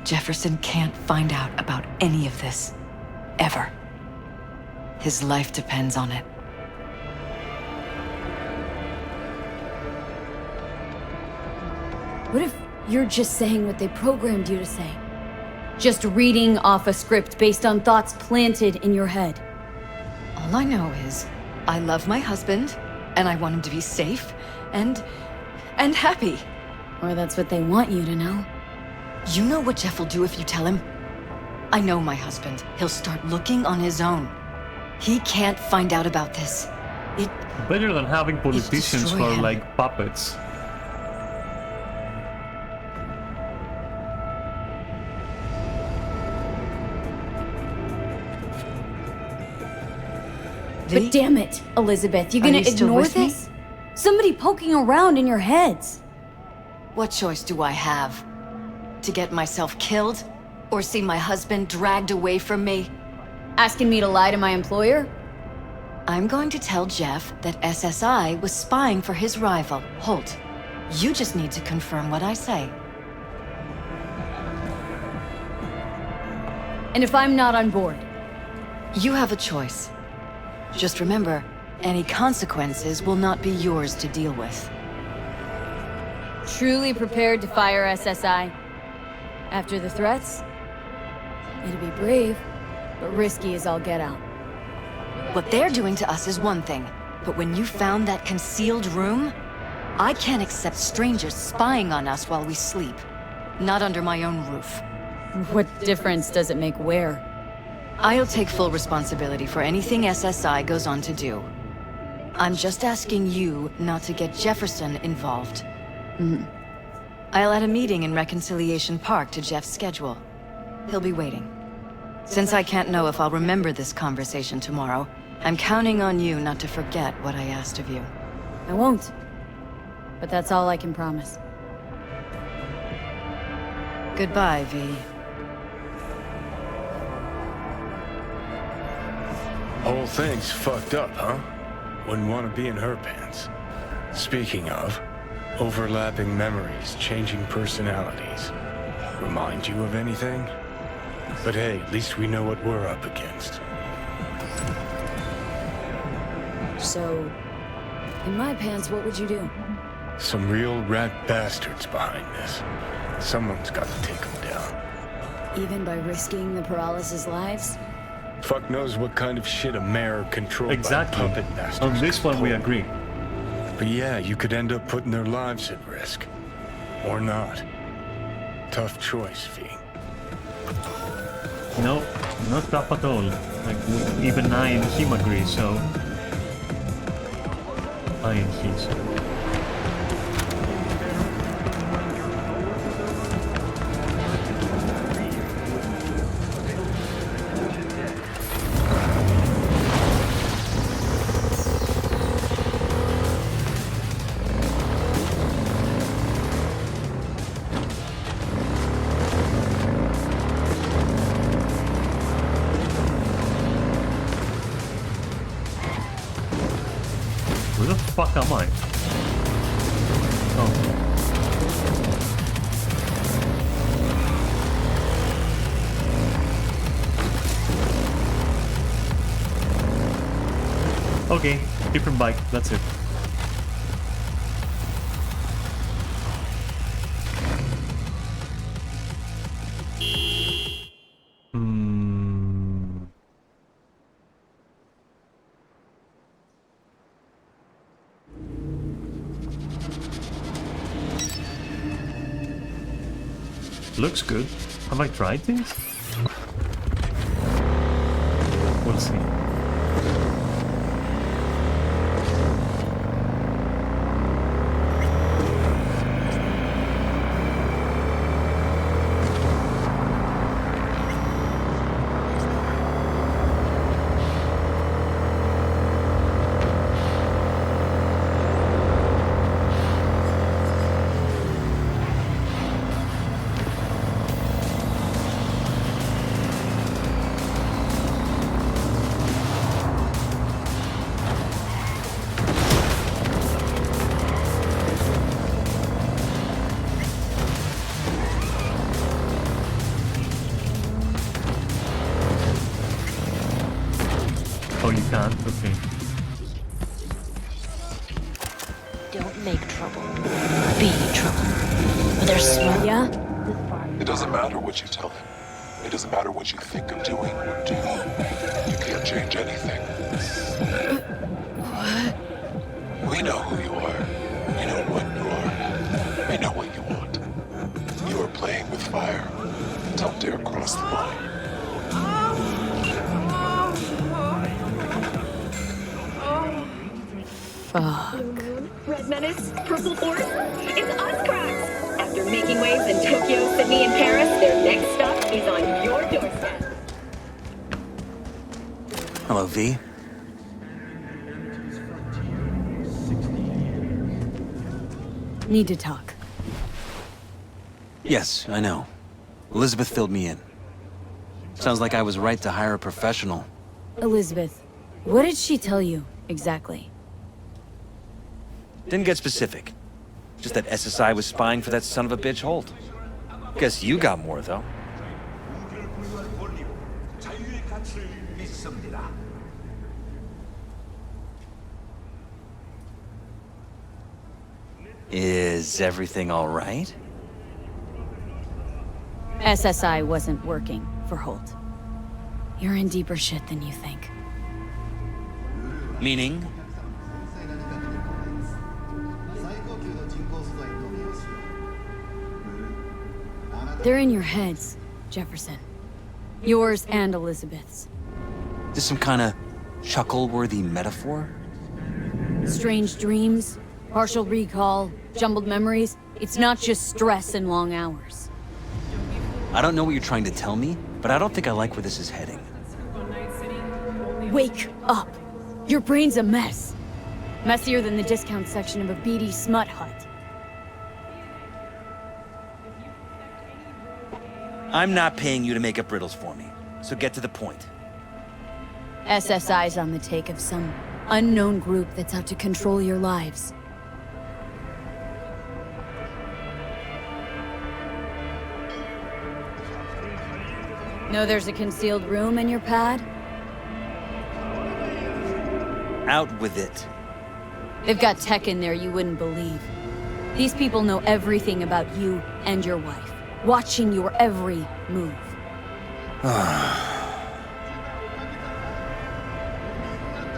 Jefferson can't find out about any of this. Ever. His life depends on it. What if you're just saying what they programmed you to say? Just reading off a script based on thoughts planted in your head? All I know is, I love my husband, and I want him to be safe, and happy. Or that's what they want you to know. You know what Jeff will do if you tell him? I know my husband. He'll start looking on his own. He can't find out about this. Better than having politicians who are him. like puppets. But damn it, Elizabeth, you gonna you still ignore with me? this? Somebody poking around in your heads. What choice do I have? To get myself killed? Or see my husband dragged away from me? Asking me to lie to my employer? I'm going to tell Jeff that SSI was spying for his rival, Holt. You just need to confirm what I say. And if I'm not on board? You have a choice. Just remember, any consequences will not be yours to deal with. Truly prepared to fire SSI? After the threats? It'd be brave, but risky as all get out. What they're doing to us is one thing, but when you found that concealed room, I can't accept strangers spying on us while we sleep. Not under my own roof. What difference does it make where? I'll take full responsibility for anything SSI goes on to do. I'm just asking you not to get Jefferson involved. I'll add a meeting in Reconciliation Park to Jeff's schedule. He'll be waiting. Since I can't know if I'll remember this conversation tomorrow, I'm counting on you not to forget what I asked of you. I won't. But that's all I can promise. Goodbye, V. Whole thing's fucked up, huh? Wouldn't want to be in her pants. Speaking of, overlapping memories, changing personalities. Remind you of anything? But hey, at least we know what we're up against. So, in my pants, what would you do? Some real rat bastards behind this. Someone's got to take them down. Even by risking the Paralysis' lives? Fuck knows what kind of shit a mayor controlled Exactly. by puppet masters. On this one we agree. But yeah, you could end up putting their lives at risk. Or not. Tough choice, V. No, not tough at all. Like, even I and him agree, so... I and he, so... Where the fuck am I? Oh. Okay, different bike, that's it. Looks good. Have I tried this? We'll see. Oh, you can't? Okay. Don't make trouble. Be trouble. There's smoke. Yeah? It doesn't matter what you tell him. It doesn't matter what you think of doing or do. You can't change anything. What? We know who you are. You know what you are. We know what you want. You are playing with fire. Don't dare cross the line. Fuck. Red Menace, Purple Force, it's us, cracks! After making waves in Tokyo, Sydney, and Paris, their next stop is on your doorstep. Hello, V. Need to talk. Yes, I know. Elizabeth filled me in. Sounds like I was right to hire a professional. Elizabeth, what did she tell you, exactly? Didn't get specific. Just that SSI was spying for that son of a bitch Holt. Guess you got more, though. Is everything all right? SSI wasn't working for Holt. You're in deeper shit than you think. Meaning? They're in your heads, Jefferson. Yours and Elizabeth's. This some kind of chuckle-worthy metaphor? Strange dreams, partial recall, jumbled memories. It's not just stress and long hours. I don't know what you're trying to tell me, but I don't think I like where this is heading. Wake up! Your brain's a mess. Messier than the discount section of a beady smut hut. I'm not paying you to make up riddles for me, so get to the point. SSI's on the take of some unknown group that's out to control your lives. Know there's a concealed room in your pad? Out with it. They've got tech in there you wouldn't believe. These people know everything about you and your wife, watching your every move.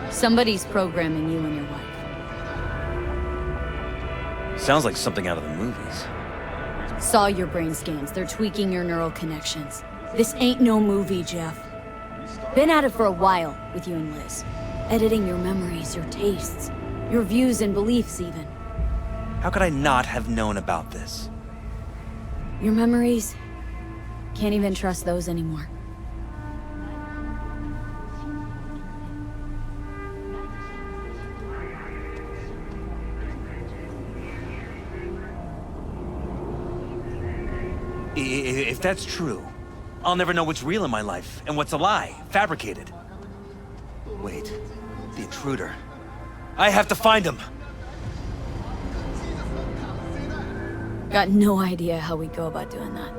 Somebody's programming you and your wife. Sounds like something out of the movies. Saw your brain scans. They're tweaking your neural connections. This ain't no movie, Jeff. Been at it for a while with you and Liz. Editing your memories, your tastes, your views and beliefs even. How could I not have known about this? Your memories? Can't even trust those anymore. If that's true, I'll never know what's real in my life and what's a lie, fabricated. Wait, the intruder. I have to find him! Got no idea how we go about doing that.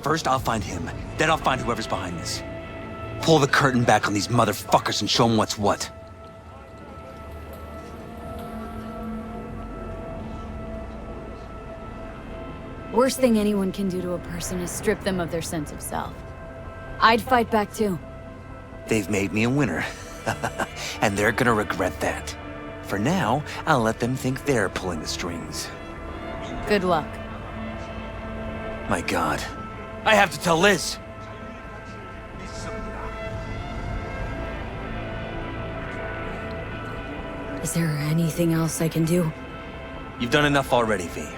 First, I'll find him. Then I'll find whoever's behind this. Pull the curtain back on these motherfuckers and show them what's what. Worst thing anyone can do to a person is strip them of their sense of self. I'd fight back too. They've made me a winner. And they're gonna regret that. For now, I'll let them think they're pulling the strings. Good luck. My God. I have to tell Liz! Is there anything else I can do? You've done enough already, V.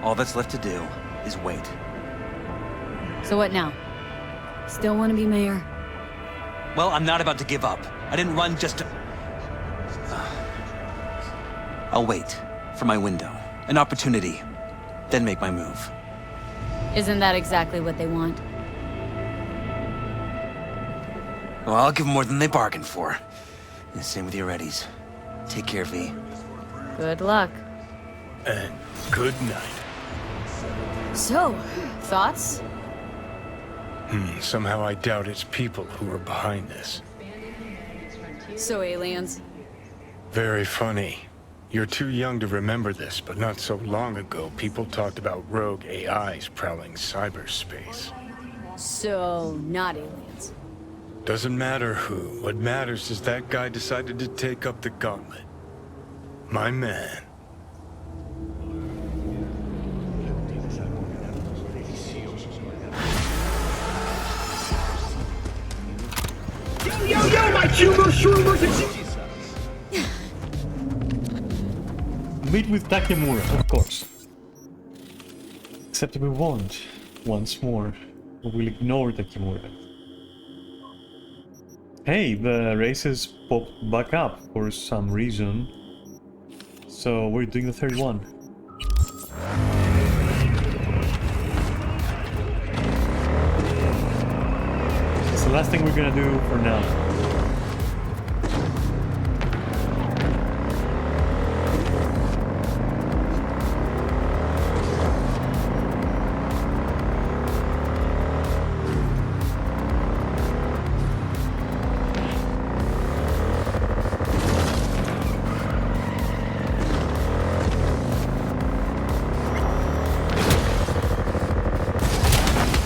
All that's left to do is wait. So what now? Still want to be mayor? Well, I'm not about to give up. I didn't run just to... I'll wait for my window, an opportunity, then make my move. Isn't that exactly what they want? Well, I'll give them more than they bargained for. And same with your Eddies. Take care, V. Good luck. And good night. So, thoughts? Somehow I doubt it's people who are behind this. So aliens? Very funny. You're too young to remember this, but not so long ago, people talked about rogue AIs prowling cyberspace. So, not aliens. Doesn't matter who. What matters is that guy decided to take up the gauntlet. My man. Yo, my humor shroomers and Meet with Takemura, of course. Except we won't. Once more, we will ignore Takemura. Hey, the races popped back up for some reason. So we're doing the 31. It's the last thing we're gonna do for now.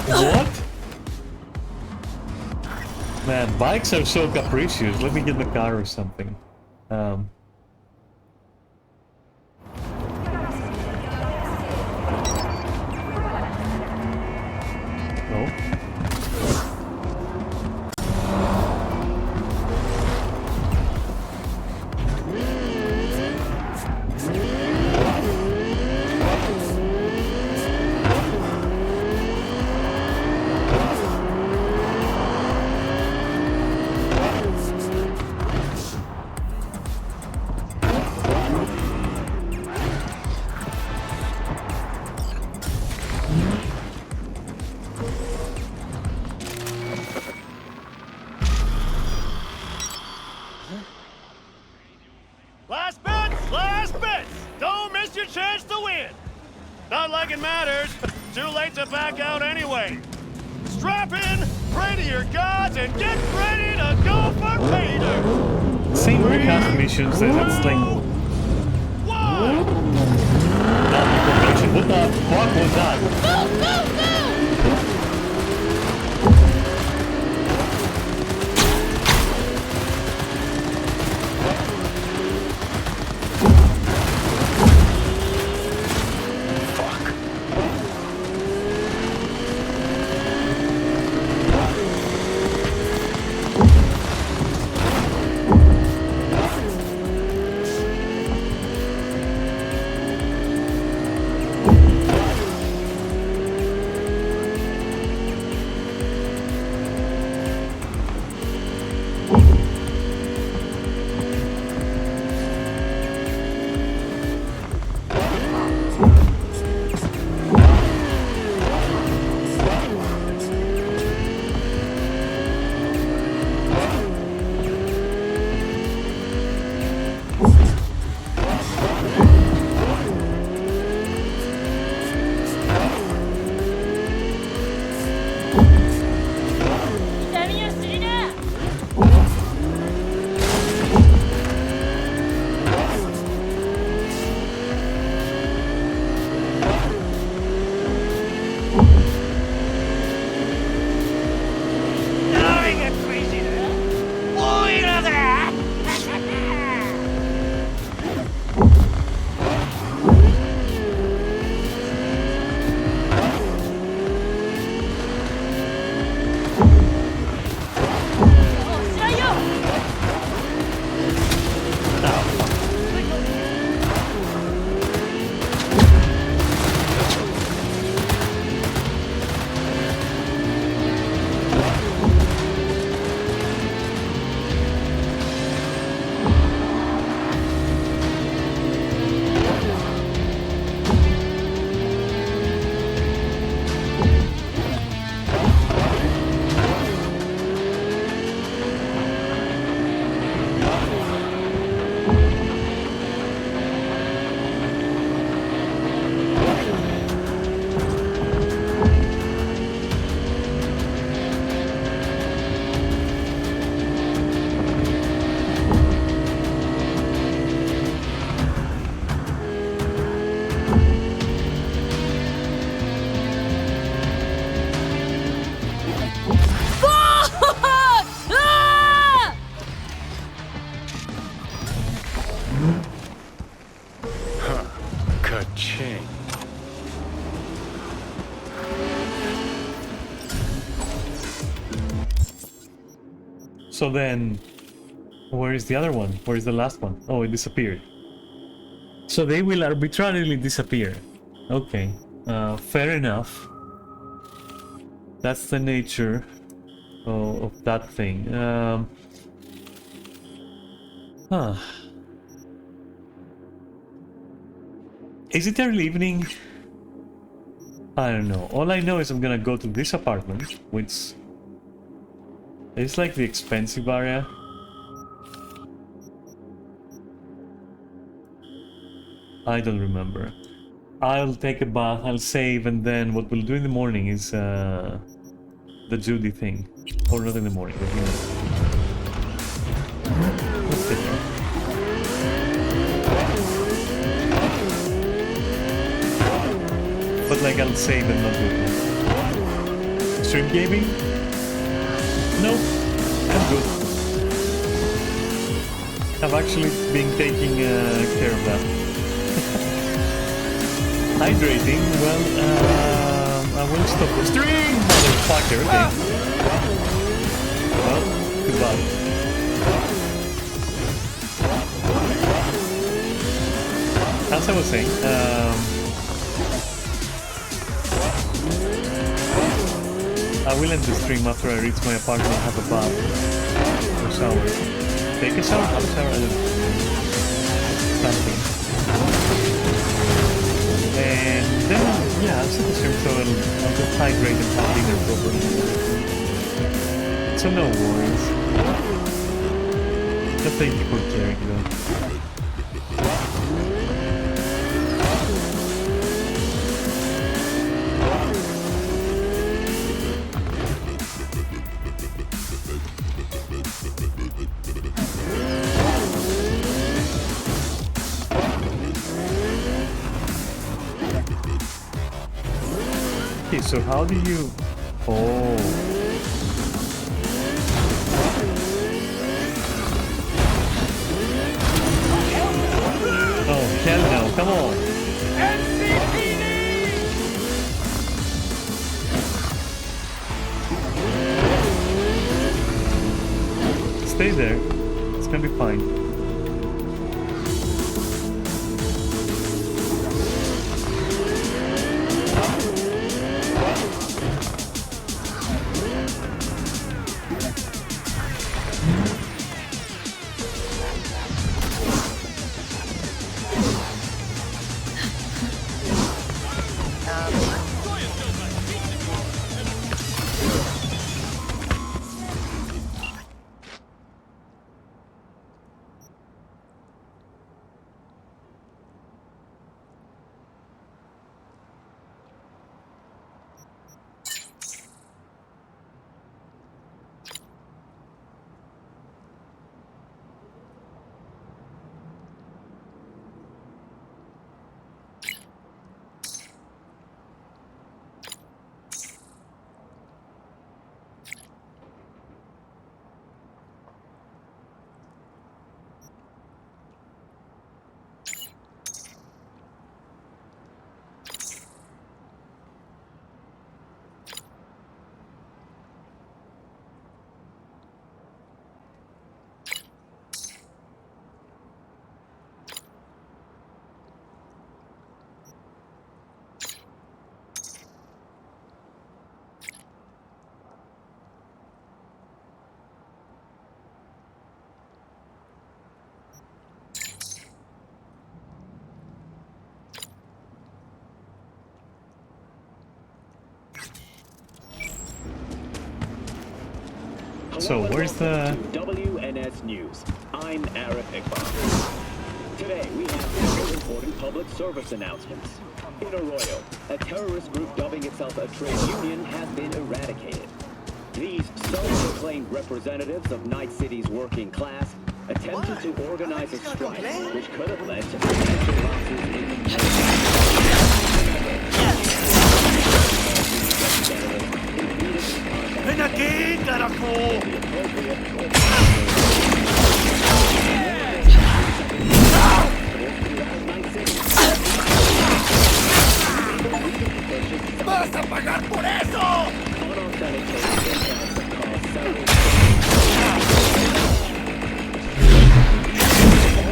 What? Man, bikes are so capricious. Let me get in the car or something. Oh. Last bits! Last bits! Don't miss your chance to win! Not like it matters. Too late to back out anyway. Strap in, pray to your gods, and get ready to go for paydirt! Same recast missions, that's like... What the fuck was that? So then, where is the other one? Where is the last one? Oh, it disappeared. So they will arbitrarily disappear. Okay, fair enough. That's the nature of that thing. Is it early evening? I don't know. All I know is I'm gonna go to this apartment, which is like the expensive area. I don't remember. I'll take a bath, I'll save, and then what we'll do in the morning is the Judy thing. Or not in the morning, but let's sit there. But like I'll save and not do it. Stream gaming? No, I'm good. I've actually been taking care of that. Hydrating, well, I We'll stop the stream, motherfucker. Okay. Well, goodbye. As I was saying, I will end the stream after I reach my apartment and have a bath or shower. Take a shower, have a shower, I don't know. Something. And then, yeah, I'll set the stream so I'll just hydrate and have dinner properly. So no worries. But thank you for caring though. Okay, so how do you... Oh... Oh, hell no, come on! Stay there, it's gonna be fine. So, where's the... WNS News. I'm Arif Iqbal. Today, we have several important public service announcements. In Arroyo, a terrorist group dubbing itself a trade union has been eradicated. These self-proclaimed representatives of Night City's working class attempted to organize a strike, which could have led to financial losses in the ¡Ven aquí, carajo! ¡Vas a pagar por eso!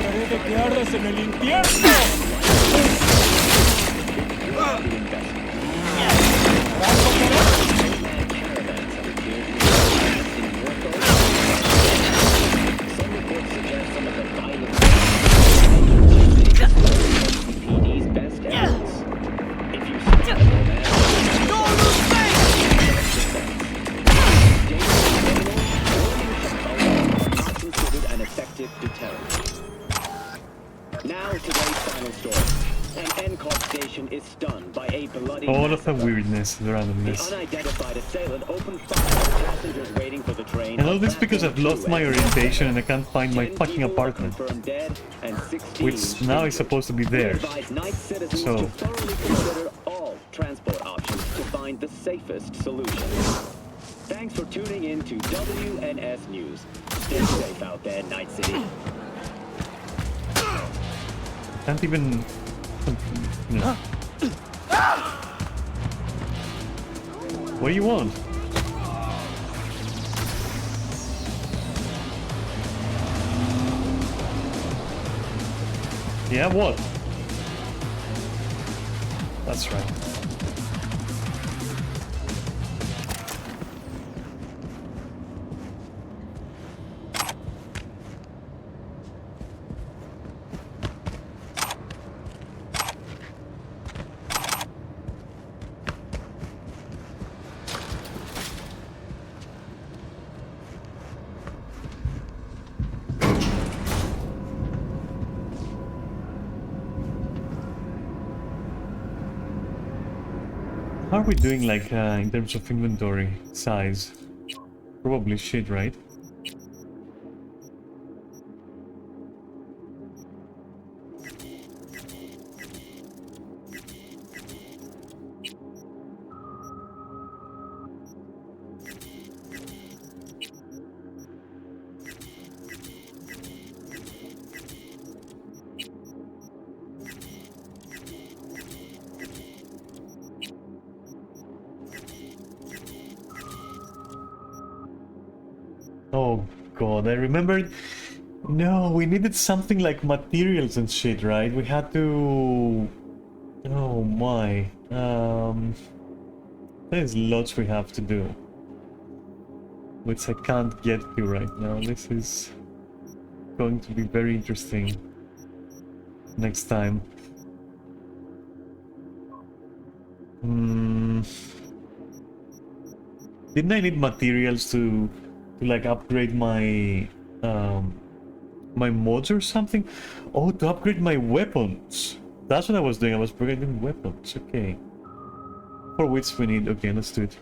¡Parece que ardes en el infierno! All of the weirdness, the randomness. And all this because I've lost my orientation and I can't find my fucking apartment. Which now is supposed to be there. So... all transport options to find the safest solution. Thanks for tuning in to WNS News. Stay safe out there, Night City. Can't even... You know. What do you want? Yeah, what? That's right. How are we doing, like, in terms of inventory size? Probably shit, right? Oh god, I remembered. No, we needed something like materials and shit, right? We had to... Oh my. There's lots we have to do. Which I can't get to right now. This is going to be very interesting next time. Didn't I need materials to like upgrade my my mods or something? Oh, to upgrade my weapons. That's what I was doing. I was upgrading weapons. Okay. For which we need. Okay, let's do it.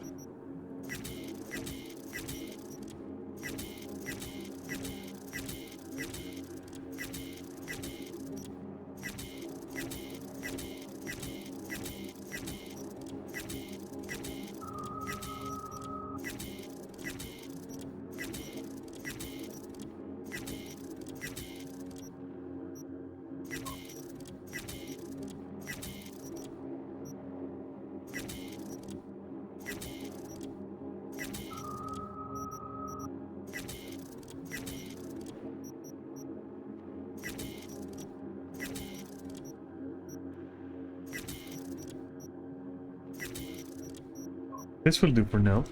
This will do for now.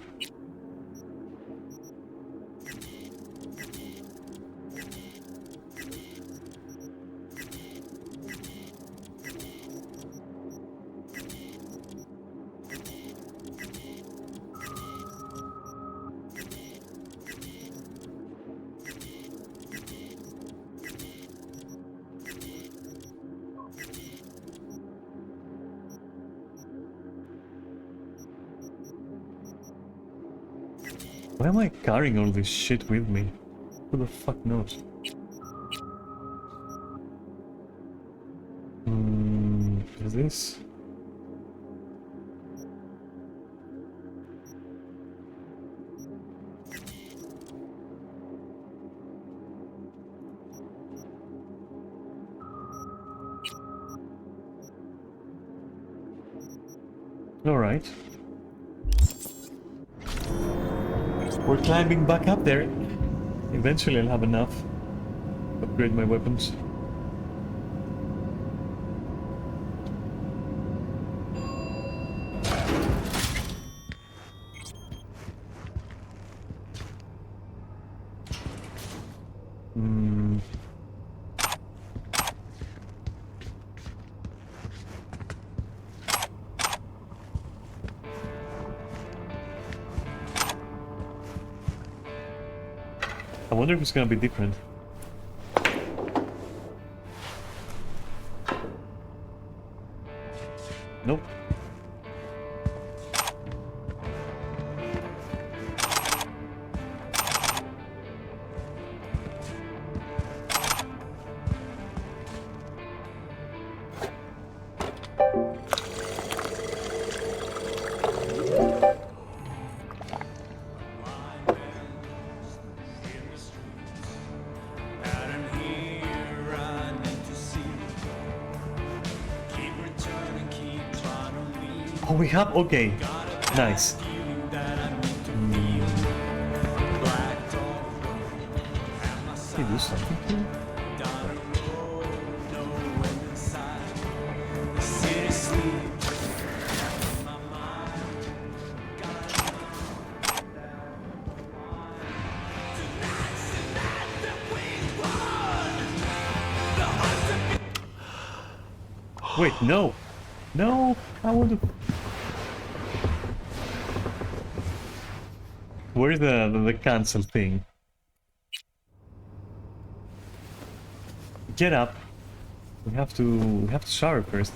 Why am I carrying all this shit with me? Who the fuck knows? Is this? All right. We're climbing back up there. Eventually I'll have enough to upgrade my weapons. I wonder if it's gonna be different. Nope. Oh, we have... Okay. Nice. actually do something here? Wait, no! No! I want to... Where's the cancel thing? Get up. We have to shower first.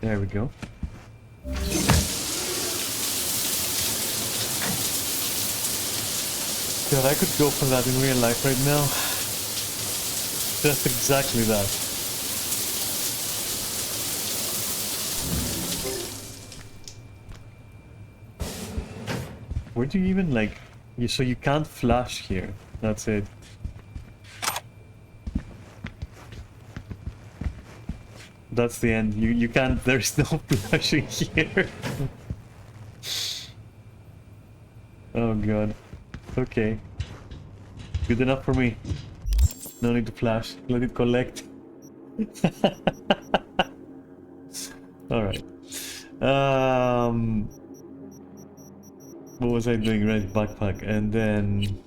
There we go. God, I could go for that in real life right now. Just exactly that. Where do you even like... So you can't flash here. That's it. That's the end. You can't... There's no flashing here. Oh god. Okay. Good enough for me. No need to flash. Let it collect. Alright. What was I doing? Right, backpack. And then...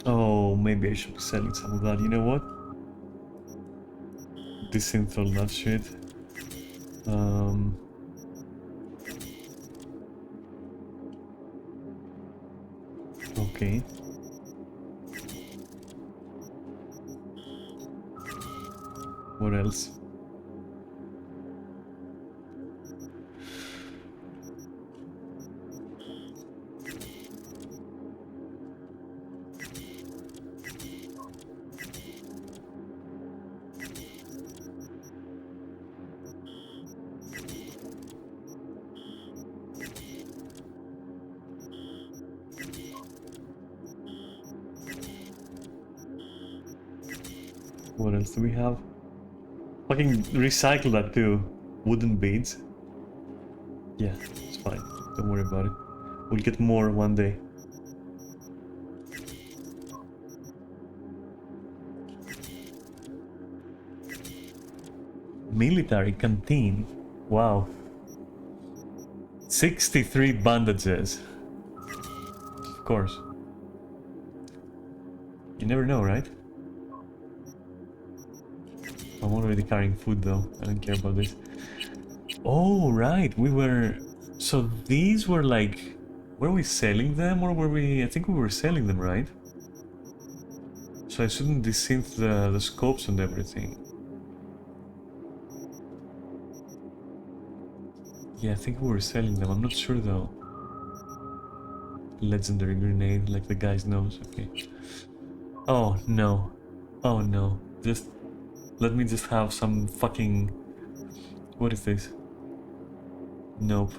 Oh, maybe I should be selling some of that. You know what? Disinstall that shit. Okay. What else? What else do we have? Fucking recycle that too. Wooden beads. Yeah, it's fine. Don't worry about it. We'll get more one day. Military canteen. Wow. 63 bandages. Of course. You never know, right? I'm already carrying food though. I don't care about this. Oh, right. We were... So these were like... Were we selling them or were we... I think we were selling them, right? So I shouldn't desynth the scopes and everything. Yeah, I think we were selling them. I'm not sure though. Legendary grenade, like the guy's nose. Okay. Oh, no. Oh, no. Just... Let me just have some fucking... What is this? Nope.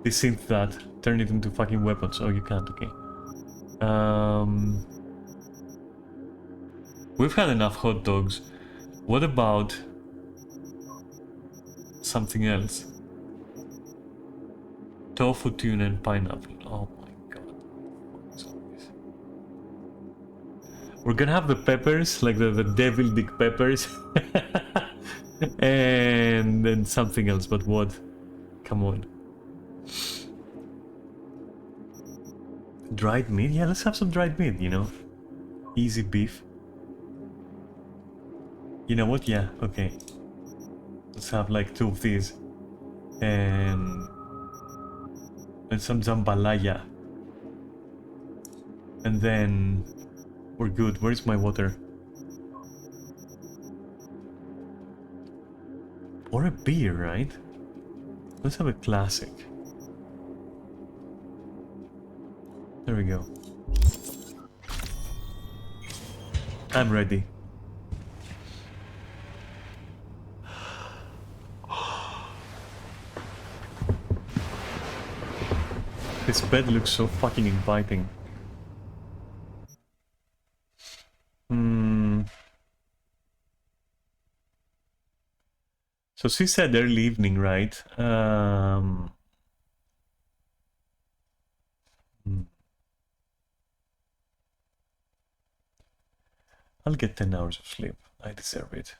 Desynth that. Turn it into fucking weapons. Oh, you can't. Okay. We've had enough hot dogs. What about... something else? Tofu, tuna, and pineapple. Oh my god. We're gonna have the peppers, like the devil dick peppers. And then something else, but what? Come on. Dried meat? Yeah, let's have some dried meat, you know? Easy beef. You know what? Yeah, okay. Let's have like 2 of these. And some jambalaya. And then we're good. Where's my water? Or a beer, right? Let's have a classic. There we go. I'm ready. This bed looks so fucking inviting. So she said early evening, right? I'll get 10 hours of sleep. I deserve it.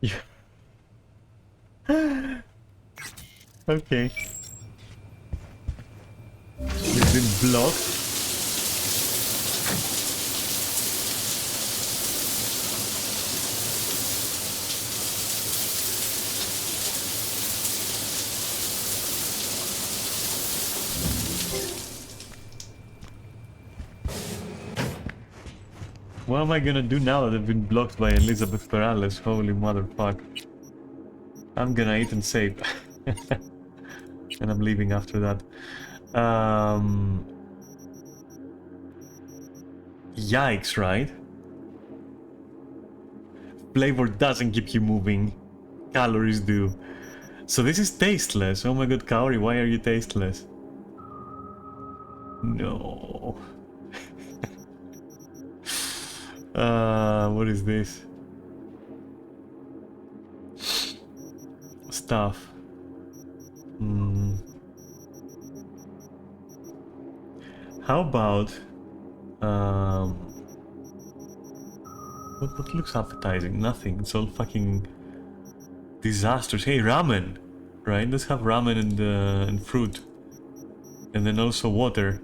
Yeah. Okay. You've been blocked. What am I gonna do now that I've been blocked by Elizabeth Perales? Holy motherfuck. I'm gonna eat and save. And I'm leaving after that. Yikes, right? Flavor doesn't keep you moving. Calories do. So this is tasteless. Oh my god, Kaori, why are you tasteless? No. What is this? Stuff. How about what looks appetizing? Nothing. It's all fucking disasters. Hey, ramen, right? Let's have ramen and fruit, and then also water.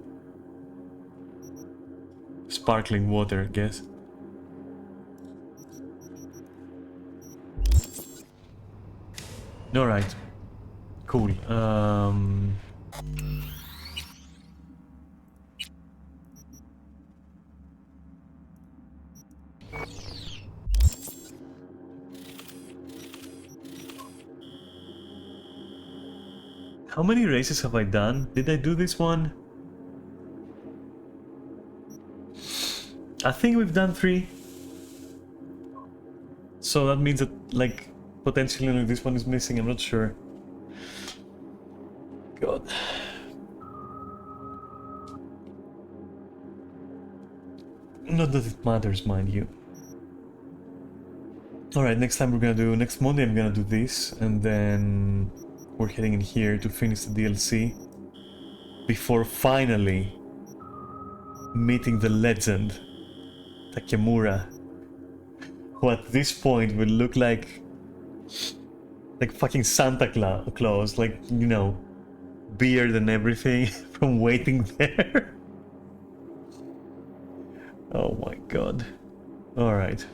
Sparkling water, I guess. All right. Cool. How many races have I done? Did I do this one? I think we've done 3. So that means that, like, potentially only this one is missing, I'm not sure. God. Not that it matters, mind you. Alright, next Monday I'm gonna do this, and then we're heading in here to finish the DLC before finally meeting the legend, Takemura, who at this point will look like fucking Santa Claus, like, you know, beard and everything from waiting there. Oh my god. Alright.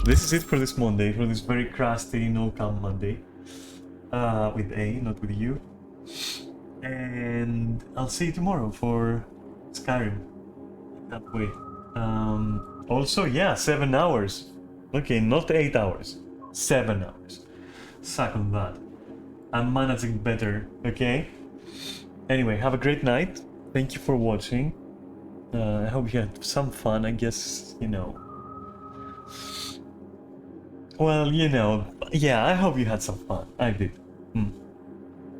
This is it for this Monday, for this very crusty no-cam Monday. With A, not with you. And I'll see you tomorrow for Skyrim. Can't wait. Also, yeah, 7 hours. Okay, not 8 hours. 7 hours. Suck on that. I'm managing better, okay? Anyway, have a great night. Thank you for watching. I hope you had some fun, I guess, you know. Well, you know, yeah, I hope you had some fun. I did.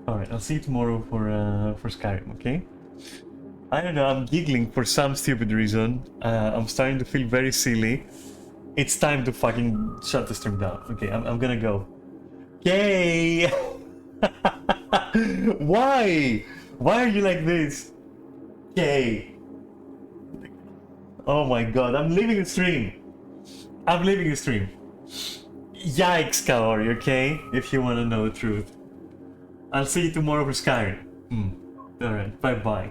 Alright, I'll see you tomorrow for Skyrim, okay? I don't know, I'm giggling for some stupid reason. I'm starting to feel very silly. It's time to fucking shut the stream down. Okay, I'm gonna go. Yay! Why? Why are you like this? Yay! Oh my god, I'm leaving the stream. I'm leaving the stream. Yikes, Kaori, okay? If you want to know the truth. I'll see you tomorrow for Skyrim. Alright, bye-bye.